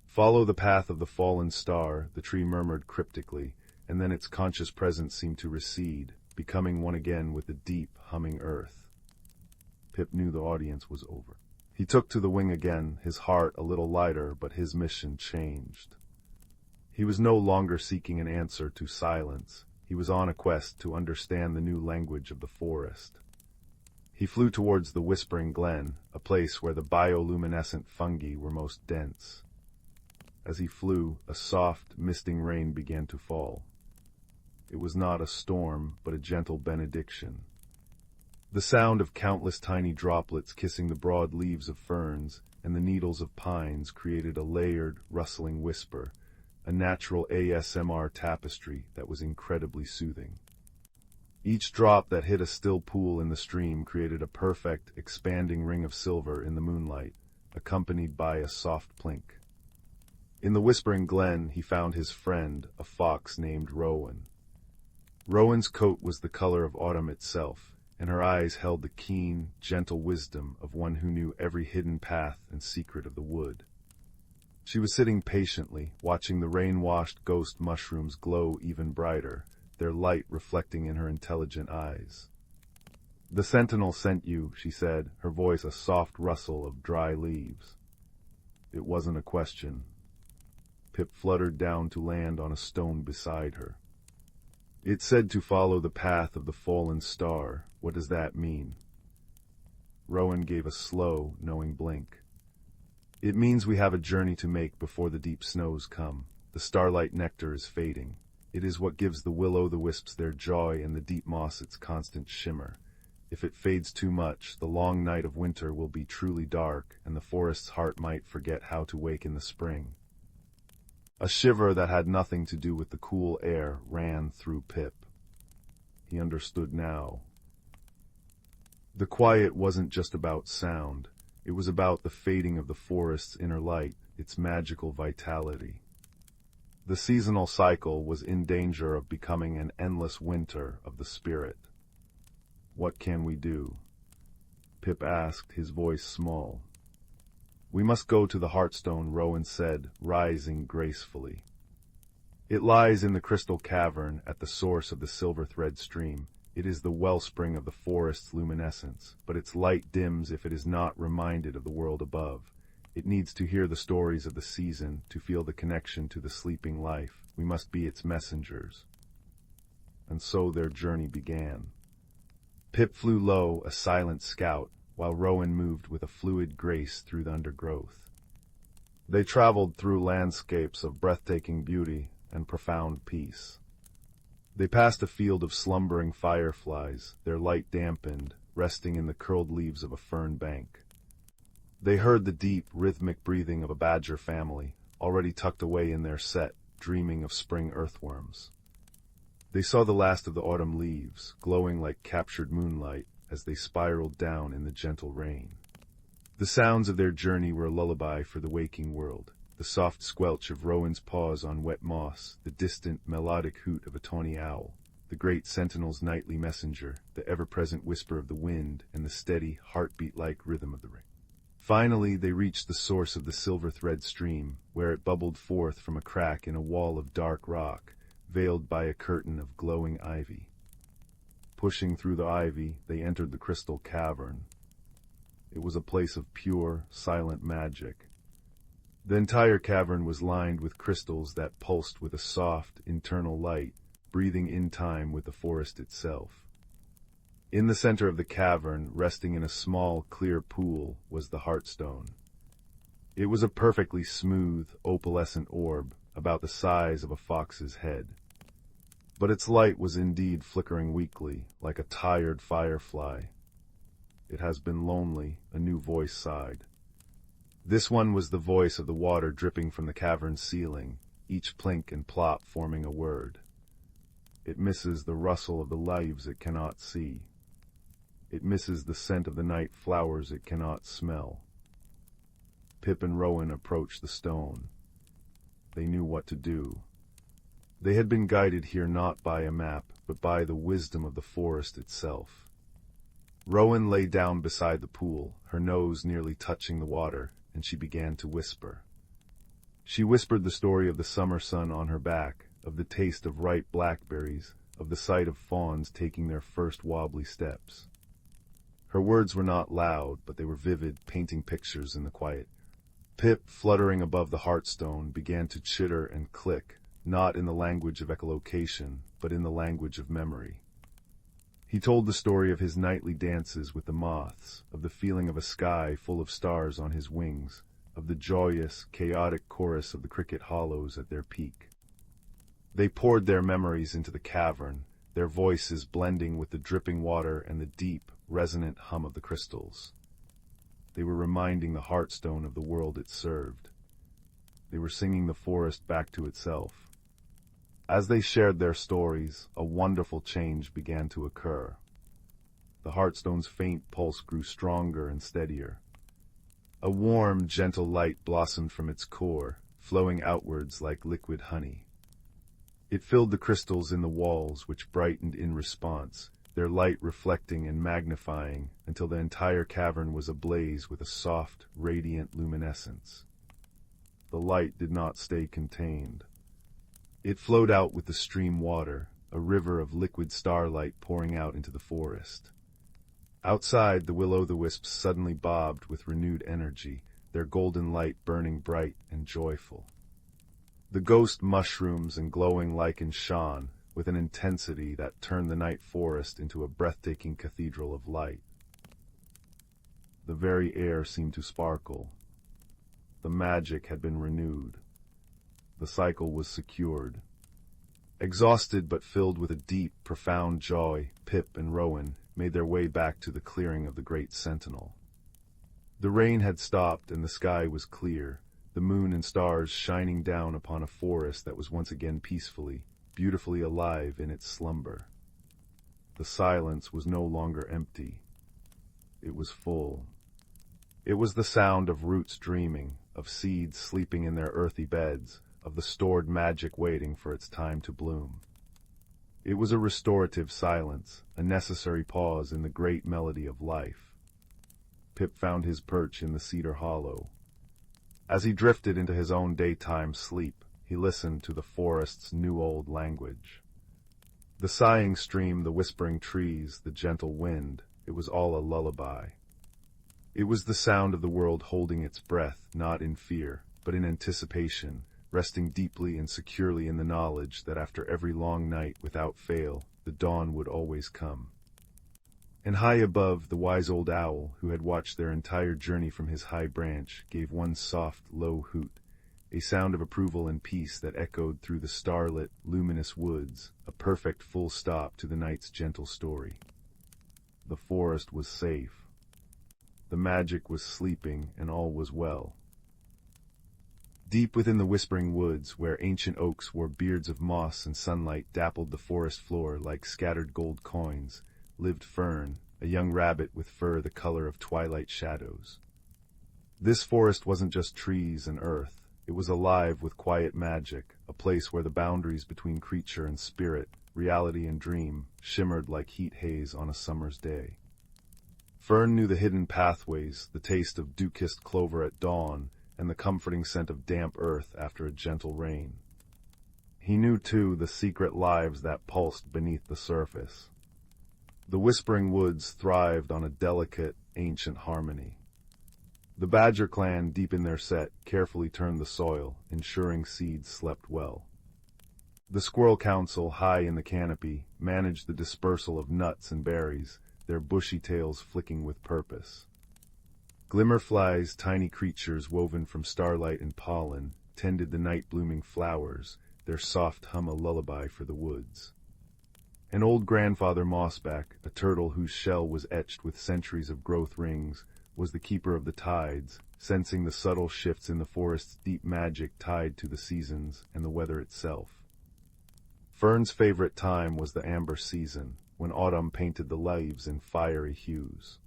Follow the path of the fallen star, the tree murmured cryptically, and then its conscious presence seemed to recede, becoming one again with the deep, humming earth. Pip knew the audience was over. He took to the wing again, his heart a little lighter, but his mission changed. He was no longer seeking an answer to silence. He was on a quest to understand the new language of the forest. He flew towards the Whispering Glen, a place where the bioluminescent fungi were most dense. As he flew, a soft, misting rain began to fall. It was not a storm, but a gentle benediction. The sound of countless tiny droplets kissing the broad leaves of ferns and the needles of pines created a layered, rustling whisper, a natural ASMR tapestry that was incredibly soothing. Each drop that hit a still pool in the stream created a perfect, expanding ring of silver in the moonlight, accompanied by a soft plink. In the Whispering Glen, he found his friend, a fox named Rowan. Rowan's coat was the color of autumn itself, and her eyes held the keen, gentle wisdom of one who knew every hidden path and secret of the wood. She was sitting patiently, watching the rain-washed ghost mushrooms glow even brighter, their light reflecting in her intelligent eyes. "The sentinel sent you," she said, her voice a soft rustle of dry leaves. It wasn't a question. Pip fluttered down to land on a stone beside her. "It said to follow the path of the fallen star. What does that mean?" Rowan gave a slow, knowing blink. "It means we have a journey to make before the deep snows come. The starlight nectar is fading. It is what gives the will-o'-the-wisps their joy and the deep moss its constant shimmer. If it fades too much, the long night of winter will be truly dark, and the forest's heart might forget how to wake in the spring. A shiver that had nothing to do with the cool air ran through Pip. He understood now. The quiet wasn't just about sound. It was about the fading of the forest's inner light, its magical vitality. The seasonal cycle was in danger of becoming an endless winter of the spirit. "What can we do?" Pip asked, his voice small. "We must go to the Hearthstone," Rowan said, rising gracefully. "It lies in the crystal cavern at the source of the silver thread stream. It is the wellspring of the forest's luminescence, but its light dims if it is not reminded of the world above. It needs to hear the stories of the season, to feel the connection to the sleeping life. We must be its messengers." And so their journey began. Pip flew low, a silent scout, while Rowan moved with a fluid grace through the undergrowth. They traveled through landscapes of breathtaking beauty and profound peace. They passed a field of slumbering fireflies, their light dampened, resting in the curled leaves of a fern bank. They heard the deep, rhythmic breathing of a badger family, already tucked away in their set, dreaming of spring earthworms. They saw the last of the autumn leaves, glowing like captured moonlight, as they spiraled down in the gentle rain. The sounds of their journey were a lullaby for the waking world. The soft squelch of Rowan's paws on wet moss, the distant, melodic hoot of a tawny owl, the great sentinel's nightly messenger, the ever-present whisper of the wind, and the steady, heartbeat-like rhythm of the rain. Finally, they reached the source of the silver thread stream, where it bubbled forth from a crack in a wall of dark rock, veiled by a curtain of glowing ivy. Pushing through the ivy, they entered the crystal cavern. It was a place of pure, silent magic. The entire cavern was lined with crystals that pulsed with a soft, internal light, breathing in time with the forest itself. In the center of the cavern, resting in a small, clear pool, was the Hearthstone. It was a perfectly smooth, opalescent orb, about the size of a fox's head. But its light was indeed flickering weakly, like a tired firefly. "It has been lonely," a new voice sighed. This one was the voice of the water dripping from the cavern's ceiling, each plink and plop forming a word. "It misses the rustle of the leaves it cannot see. It misses the scent of the night flowers it cannot smell." Pip and Rowan approached the stone. They knew what to do. They had been guided here not by a map, but by the wisdom of the forest itself. Rowan lay down beside the pool, her nose nearly touching the water, and she began to whisper. She whispered the story of the summer sun on her back, of the taste of ripe blackberries, of the sight of fawns taking their first wobbly steps. Her words were not loud, but they were vivid, painting pictures in the quiet. Pip, fluttering above the Hearthstone, began to chitter and click, not in the language of echolocation, but in the language of memory. He told the story of his nightly dances with the moths, of the feeling of a sky full of stars on his wings, of the joyous, chaotic chorus of the cricket hollows at their peak. They poured their memories into the cavern, their voices blending with the dripping water and the deep, resonant hum of the crystals. They were reminding the Hearthstone of the world it served. They were singing the forest back to itself. As they shared their stories, a wonderful change began to occur. The Hearthstone's faint pulse grew stronger and steadier. A warm, gentle light blossomed from its core, flowing outwards like liquid honey. It filled the crystals in the walls, which brightened in response, their light reflecting and magnifying until the entire cavern was ablaze with a soft, radiant luminescence. The light did not stay contained. It flowed out with the stream water, a river of liquid starlight pouring out into the forest. Outside, the will-o'-the-wisps suddenly bobbed with renewed energy, their golden light burning bright and joyful. The ghost mushrooms and glowing lichens shone, with an intensity that turned the night forest into a breathtaking cathedral of light. The very air seemed to sparkle. The magic had been renewed. The cycle was secured. Exhausted but filled with a deep, profound joy, Pip and Rowan made their way back to the clearing of the great sentinel. The rain had stopped and the sky was clear, the moon and stars shining down upon a forest that was once again peacefully, beautifully alive in its slumber. The silence was no longer empty. It was full. It was the sound of roots dreaming, of seeds sleeping in their earthy beds, of the stored magic waiting for its time to bloom. It was a restorative silence, a necessary pause in the great melody of life. Pip found his perch in the cedar hollow. As he drifted into his own daytime sleep, he listened to the forest's new-old language. The sighing stream, the whispering trees, the gentle wind, it was all a lullaby. It was the sound of the world holding its breath, not in fear, but in anticipation, resting deeply and securely in the knowledge that after every long night, without fail, the dawn would always come. And high above, the wise old owl, who had watched their entire journey from his high branch, gave one soft, low hoot, a sound of approval and peace that echoed through the starlit, luminous woods, a perfect full stop to the night's gentle story. The forest was safe. The magic was sleeping, and all was well. Deep within the whispering woods, where ancient oaks wore beards of moss and sunlight dappled the forest floor like scattered gold coins, lived Fern, a young rabbit with fur the color of twilight shadows. This forest wasn't just trees and earth. It was alive with quiet magic, a place where the boundaries between creature and spirit, reality and dream, shimmered like heat haze on a summer's day. Fern knew the hidden pathways, the taste of dew-kissed clover at dawn, and the comforting scent of damp earth after a gentle rain. He knew, too, the secret lives that pulsed beneath the surface. The whispering woods thrived on a delicate, ancient harmony. The Badger clan, deep in their set, carefully turned the soil, ensuring seeds slept well. The Squirrel Council, high in the canopy, managed the dispersal of nuts and berries, their bushy tails flicking with purpose. Glimmerflies, tiny creatures woven from starlight and pollen, tended the night-blooming flowers, their soft hum a lullaby for the woods. And old Grandfather Mossback, a turtle whose shell was etched with centuries of growth rings, was the keeper of the tides, sensing the subtle shifts in the forest's deep magic tied to the seasons and the weather itself. Fern's favorite time was the amber season, when autumn painted the leaves in fiery hues.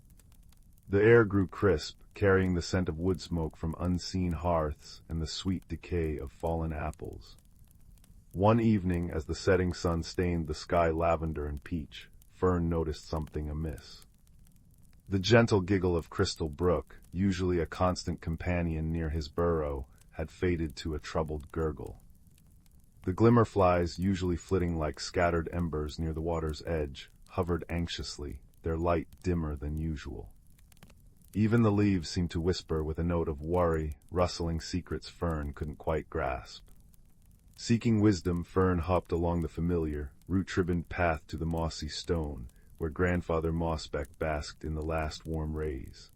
The air grew crisp, carrying the scent of wood smoke from unseen hearths and the sweet decay of fallen apples. One evening, as the setting sun stained the sky lavender and peach, Fern noticed something amiss. The gentle giggle of Crystal Brook, usually a constant companion near his burrow, had faded to a troubled gurgle. The glimmerflies, usually flitting like scattered embers near the water's edge, hovered anxiously, their light dimmer than usual. Even the leaves seemed to whisper with a note of worry, rustling secrets Fern couldn't quite grasp. Seeking wisdom, Fern hopped along the familiar, root-ribboned path to the mossy stone, where Grandfather Mossback basked in the last warm rays.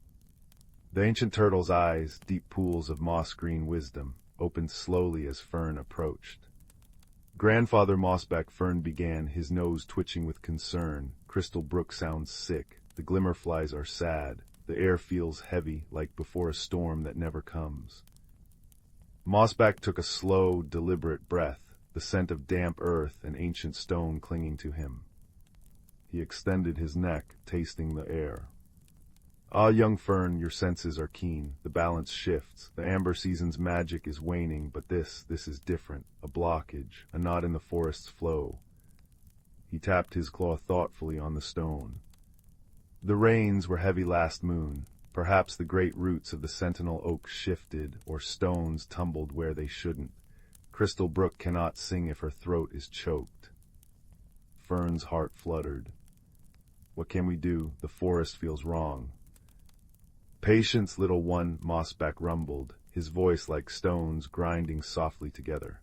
The ancient turtle's eyes, deep pools of moss-green wisdom, opened slowly as Fern approached. Grandfather Mossback, Fern began, his nose twitching with concern. Crystal Brook sounds sick, the glimmerflies are sad, the air feels heavy, like before a storm that never comes. Mossback took a slow, deliberate breath, the scent of damp earth and ancient stone clinging to him. He extended his neck, tasting the air. Ah, young Fern, your senses are keen. The balance shifts. The amber season's magic is waning, but this is different. A blockage, a knot in the forest's flow. He tapped his claw thoughtfully on the stone. The rains were heavy last moon. Perhaps the great roots of the sentinel oak shifted, or stones tumbled where they shouldn't. Crystal Brook cannot sing if her throat is choked. Fern's heart fluttered. What can we do? The forest feels wrong. Patience, little one, Mossback rumbled, his voice like stones grinding softly together.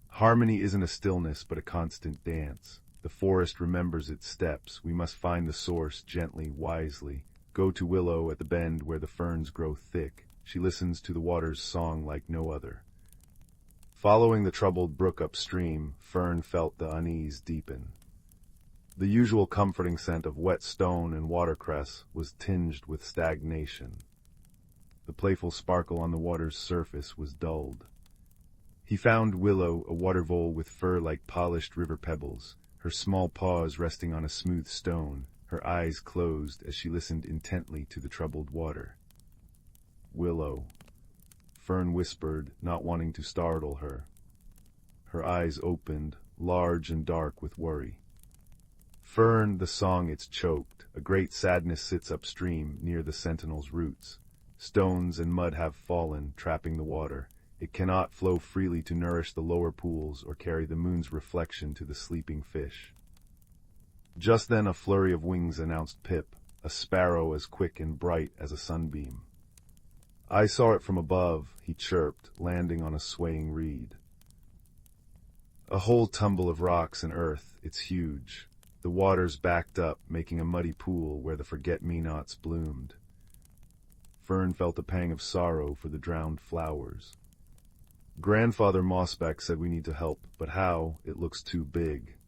Harmony isn't a stillness, but a constant dance. The forest remembers its steps. We must find the source gently, wisely. Go to Willow at the bend where the ferns grow thick. She listens to the water's song like no other. Following the troubled brook upstream, Fern felt the unease deepen. The usual comforting scent of wet stone and watercress was tinged with stagnation. The playful sparkle on the water's surface was dulled. He found Willow, a water vole with fur like polished river pebbles, her small paws resting on a smooth stone, her eyes closed as she listened intently to the troubled water. "Willow," Fern whispered, not wanting to startle her. Her eyes opened, large and dark with worry. "Fern, the song it's choked. A great sadness sits upstream, near the sentinel's roots. Stones and mud have fallen, trapping the water. It cannot flow freely to nourish the lower pools or carry the moon's reflection to the sleeping fish." Just then a flurry of wings announced Pip, a sparrow as quick and bright as a sunbeam. "I saw it from above," he chirped, landing on a swaying reed. A whole tumble of rocks and earth, it's huge. The waters backed up, making a muddy pool where the forget-me-nots bloomed. Fern felt a pang of sorrow for the drowned flowers. "Grandfather Mossback said we need to help, but how? It looks too big."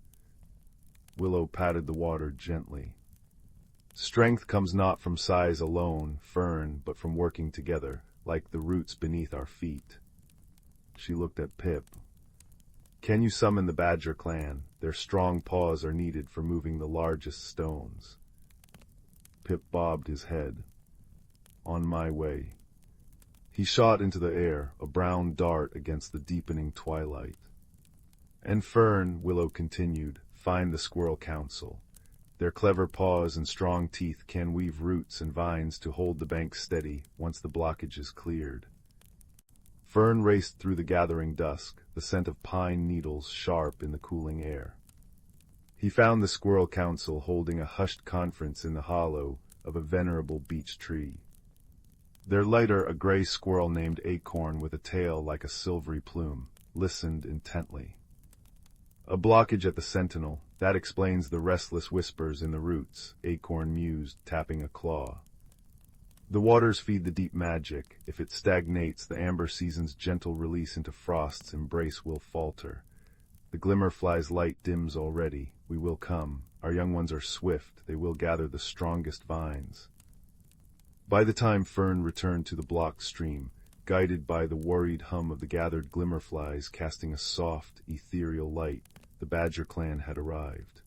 Willow patted the water gently. "Strength comes not from size alone, Fern, but from working together, like the roots beneath our feet." She looked at Pip. "Can you summon the Badger clan? Their strong paws are needed for moving the largest stones." Pip bobbed his head. "On my way." He shot into the air, a brown dart against the deepening twilight. "And Fern," Willow continued, "find the Squirrel Council. Their clever paws and strong teeth can weave roots and vines to hold the bank steady once the blockage is cleared." Fern raced through the gathering dusk, the scent of pine needles sharp in the cooling air. He found the Squirrel Council holding a hushed conference in the hollow of a venerable beech tree. Their leader, a gray squirrel named Acorn with a tail like a silvery plume, listened intently. "A blockage at the sentinel. That explains the restless whispers in the roots," Acorn mused, tapping a claw. "The waters feed the deep magic. If it stagnates, the amber season's gentle release into frost's embrace will falter. The glimmerfly's light dims already. We will come. Our young ones are swift. They will gather the strongest vines." By the time Fern returned to the blocked stream, guided by the worried hum of the gathered glimmerflies casting a soft, ethereal light, the Badger clan had arrived.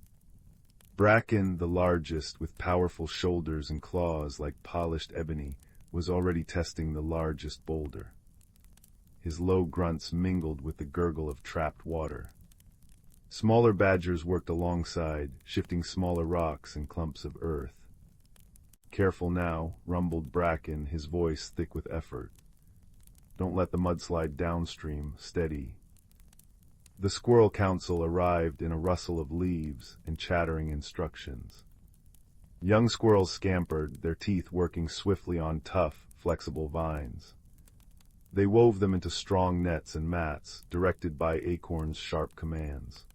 Bracken, the largest, with powerful shoulders and claws like polished ebony, was already testing the largest boulder. His low grunts mingled with the gurgle of trapped water. Smaller badgers worked alongside, shifting smaller rocks and clumps of earth. "Careful now," rumbled Bracken, his voice thick with effort. "Don't let the mudslide downstream. Steady." The Squirrel Council arrived in a rustle of leaves and chattering instructions. Young squirrels scampered, their teeth working swiftly on tough, flexible vines. They wove them into strong nets and mats, directed by Acorn's sharp commands.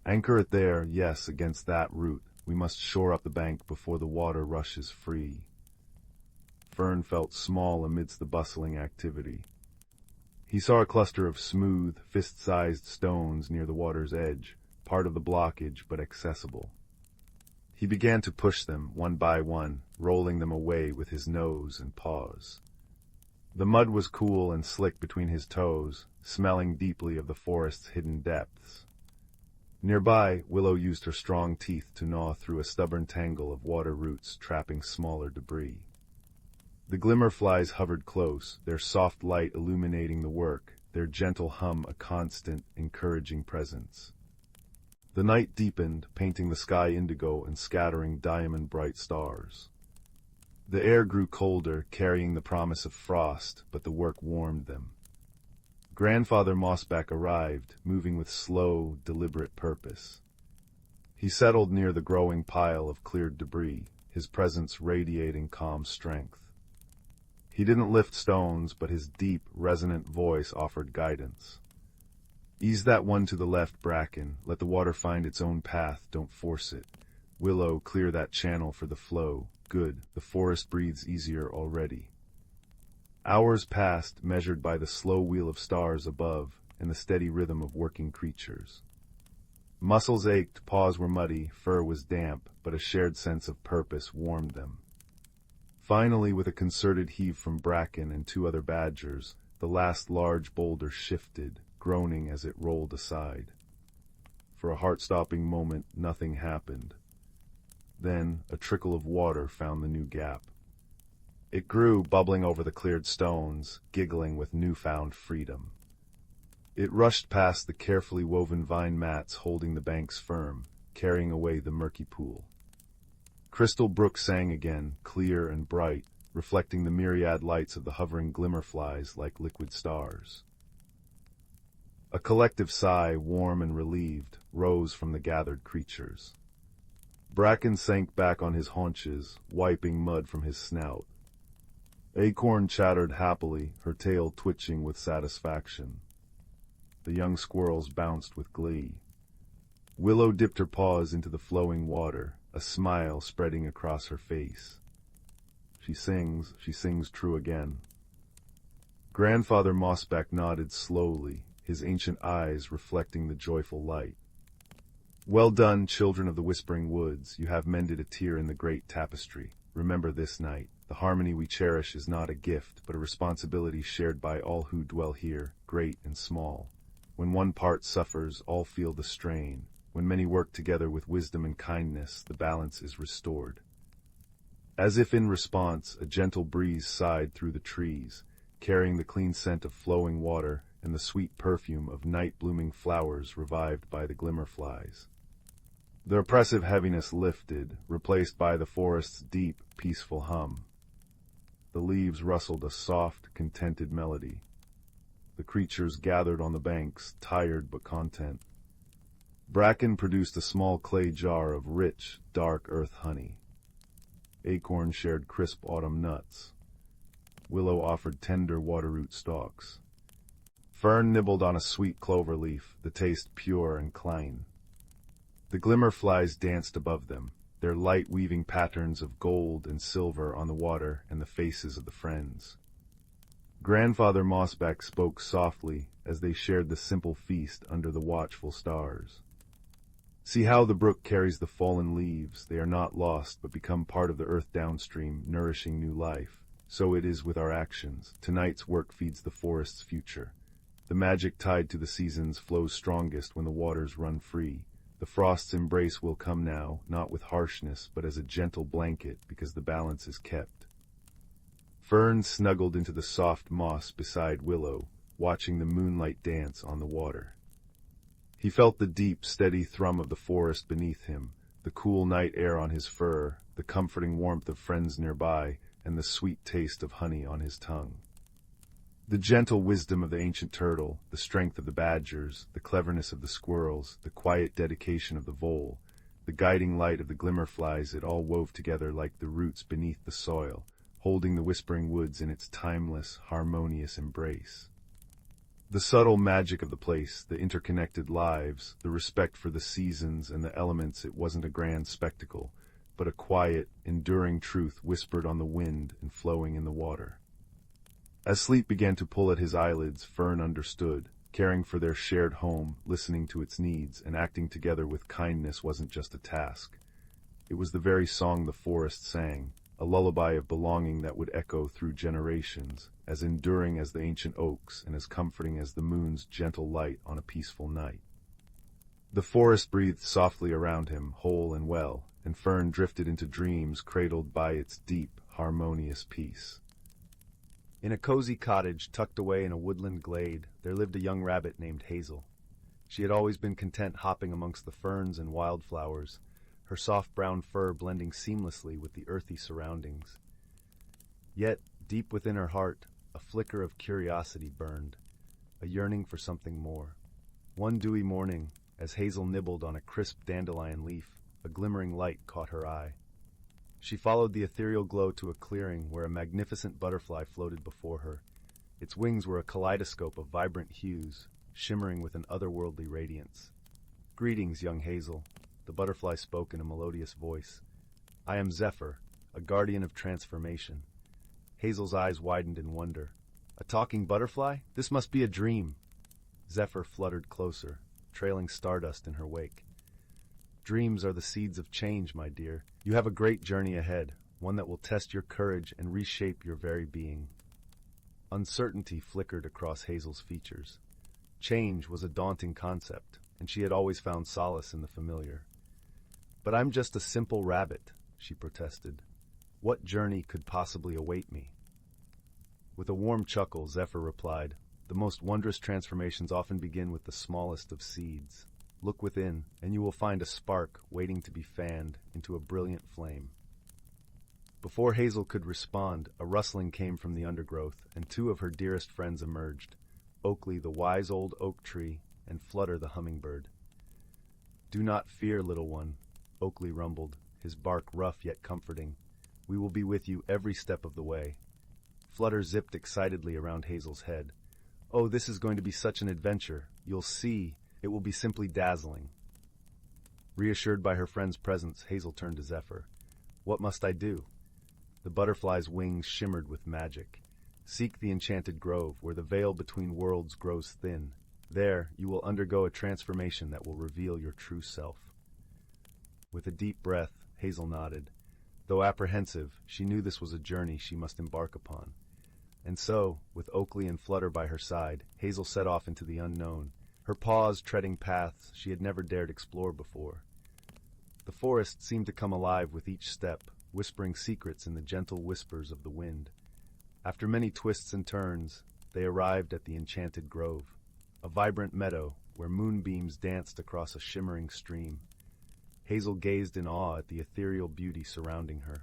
"Anchor it there, yes, against that root. We must shore up the bank before the water rushes free." Fern felt small amidst the bustling activity. He saw a cluster of smooth, fist-sized stones near the water's edge, part of the blockage but accessible. He began to push them, one by one, rolling them away with his nose and paws. The mud was cool and slick between his toes, smelling deeply of the forest's hidden depths. Nearby, Willow used her strong teeth to gnaw through a stubborn tangle of water roots trapping smaller debris. The glimmerflies hovered close, their soft light illuminating the work, their gentle hum a constant, encouraging presence. The night deepened, painting the sky indigo and scattering diamond-bright stars. The air grew colder, carrying the promise of frost, but the work warmed them. Grandfather Mossback arrived, moving with slow, deliberate purpose. He settled near the growing pile of cleared debris, his presence radiating calm strength. He didn't lift stones, but his deep, resonant voice offered guidance. "Ease that one to the left, Bracken. Let the water find its own path, don't force it. Willow, clear that channel for the flow. Good, the forest breathes easier already." Hours passed, measured by the slow wheel of stars above, and the steady rhythm of working creatures. Muscles ached, paws were muddy, fur was damp, but a shared sense of purpose warmed them. Finally, with a concerted heave from Bracken and two other badgers, the last large boulder shifted, groaning as it rolled aside. For a heart-stopping moment, nothing happened. Then, a trickle of water found the new gap. It grew, bubbling over the cleared stones, giggling with newfound freedom. It rushed past the carefully woven vine mats holding the banks firm, carrying away the murky pool. Crystal Brook sang again, clear and bright, reflecting the myriad lights of the hovering glimmerflies like liquid stars. A collective sigh, warm and relieved, rose from the gathered creatures. Bracken sank back on his haunches, wiping mud from his snout. Acorn chattered happily, her tail twitching with satisfaction. The young squirrels bounced with glee. Willow dipped her paws into the flowing water, a smile spreading across her face. She sings true again. Grandfather Mossback nodded slowly, his ancient eyes reflecting the joyful light. Well done, children of the Whispering Woods, you have mended a tear in the great tapestry. Remember this night, the harmony we cherish is not a gift, but a responsibility shared by all who dwell here, great and small. When one part suffers, all feel the strain. When many work together with wisdom and kindness, the balance is restored. As if in response, a gentle breeze sighed through the trees, carrying the clean scent of flowing water and the sweet perfume of night-blooming flowers revived by the glimmerflies. The oppressive heaviness lifted, replaced by the forest's deep, peaceful hum. The leaves rustled a soft, contented melody. The creatures gathered on the banks, tired but content. Bracken produced a small clay jar of rich, dark earth honey. Acorn shared crisp autumn nuts. Willow offered tender waterroot stalks. Fern nibbled on a sweet clover leaf, the taste pure and clean. The glimmerflies danced above them, their light weaving patterns of gold and silver on the water and the faces of the friends. Grandfather Mossback spoke softly as they shared the simple feast under the watchful stars. See how the brook carries the fallen leaves. They are not lost, but become part of the earth downstream, nourishing new life. So it is with our actions. Tonight's work feeds the forest's future. The magic tied to the seasons flows strongest when the waters run free. The frost's embrace will come now, not with harshness, but as a gentle blanket, because the balance is kept. Fern snuggled into the soft moss beside Willow, watching the moonlight dance on the water. He felt the deep, steady thrum of the forest beneath him, the cool night air on his fur, the comforting warmth of friends nearby, and the sweet taste of honey on his tongue. The gentle wisdom of the ancient turtle, the strength of the badgers, the cleverness of the squirrels, the quiet dedication of the vole, the guiding light of the glimmerflies, it all wove together like the roots beneath the soil, holding the Whispering Woods in its timeless, harmonious embrace. The subtle magic of the place, the interconnected lives, the respect for the seasons and the elements, it wasn't a grand spectacle, but a quiet, enduring truth whispered on the wind and flowing in the water. As sleep began to pull at his eyelids, Fern understood. Caring for their shared home, listening to its needs, and acting together with kindness wasn't just a task. It was the very song the forest sang, a lullaby of belonging that would echo through generations, as enduring as the ancient oaks and as comforting as the moon's gentle light on a peaceful night. The forest breathed softly around him, whole and well, and Fern drifted into dreams cradled by its deep, harmonious peace. In a cozy cottage tucked away in a woodland glade, there lived a young rabbit named Hazel. She had always been content hopping amongst the ferns and wildflowers, her soft brown fur blending seamlessly with the earthy surroundings. Yet, deep within her heart, a flicker of curiosity burned, a yearning for something more. One dewy morning, as Hazel nibbled on a crisp dandelion leaf, a glimmering light caught her eye. She followed the ethereal glow to a clearing where a magnificent butterfly floated before her. Its wings were a kaleidoscope of vibrant hues, shimmering with an otherworldly radiance. "Greetings, young Hazel," the butterfly spoke in a melodious voice. "I am Zephyr, a guardian of transformation." Hazel's eyes widened in wonder. "A talking butterfly? This must be a dream." Zephyr fluttered closer, trailing stardust in her wake. Dreams are the seeds of change, my dear. You have a great journey ahead, one that will test your courage and reshape your very being. Uncertainty flickered across Hazel's features. Change was a daunting concept, and she had always found solace in the familiar. But I'm just a simple rabbit, she protested. What journey could possibly await me? With a warm chuckle, Zephyr replied, the most wondrous transformations often begin with the smallest of seeds. Look within, and you will find a spark waiting to be fanned into a brilliant flame. Before Hazel could respond, a rustling came from the undergrowth, and two of her dearest friends emerged, Oakley, the wise old oak tree, and Flutter, the hummingbird. Do not fear, little one, Oakley rumbled, his bark rough yet comforting. We will be with you every step of the way. Flutter zipped excitedly around Hazel's head. Oh, this is going to be such an adventure. You'll see. It will be simply dazzling. Reassured by her friend's presence, Hazel turned to Zephyr. What must I do? The butterfly's wings shimmered with magic. Seek the Enchanted Grove, where the veil between worlds grows thin. There, you will undergo a transformation that will reveal your true self. With a deep breath, Hazel nodded. Though apprehensive, she knew this was a journey she must embark upon. And so, with Oakley and Flutter by her side, Hazel set off into the unknown, her paws treading paths she had never dared explore before. The forest seemed to come alive with each step, whispering secrets in the gentle whispers of the wind. After many twists and turns, they arrived at the Enchanted Grove, a vibrant meadow where moonbeams danced across a shimmering stream. Hazel gazed in awe at the ethereal beauty surrounding her.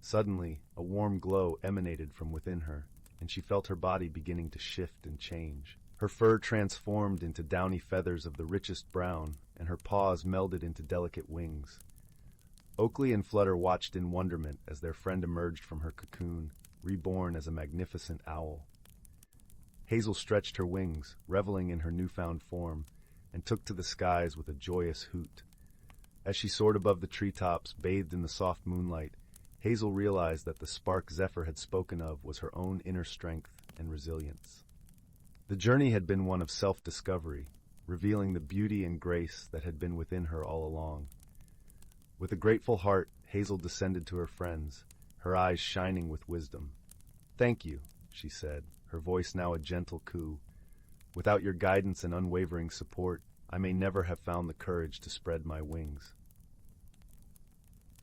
Suddenly, a warm glow emanated from within her, and she felt her body beginning to shift and change. Her fur transformed into downy feathers of the richest brown, and her paws melded into delicate wings. Oakley and Flutter watched in wonderment as their friend emerged from her cocoon, reborn as a magnificent owl. Hazel stretched her wings, reveling in her newfound form, and took to the skies with a joyous hoot. As she soared above the treetops, bathed in the soft moonlight, Hazel realized that the spark Zephyr had spoken of was her own inner strength and resilience. The journey had been one of self-discovery, revealing the beauty and grace that had been within her all along. With a grateful heart, Hazel descended to her friends, her eyes shining with wisdom. "Thank you," she said, her voice now a gentle coo. "Without your guidance and unwavering support, I may never have found the courage to spread my wings."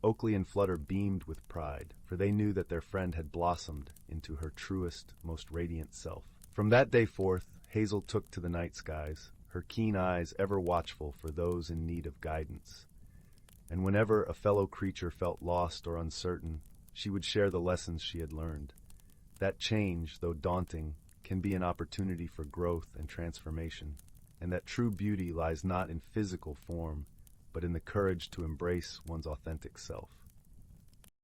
Oakley and Flutter beamed with pride, for they knew that their friend had blossomed into her truest, most radiant self. From that day forth, Hazel took to the night skies, her keen eyes ever watchful for those in need of guidance. And whenever a fellow creature felt lost or uncertain, she would share the lessons she had learned. That change, though daunting, can be an opportunity for growth and transformation, and that true beauty lies not in physical form, but in the courage to embrace one's authentic self.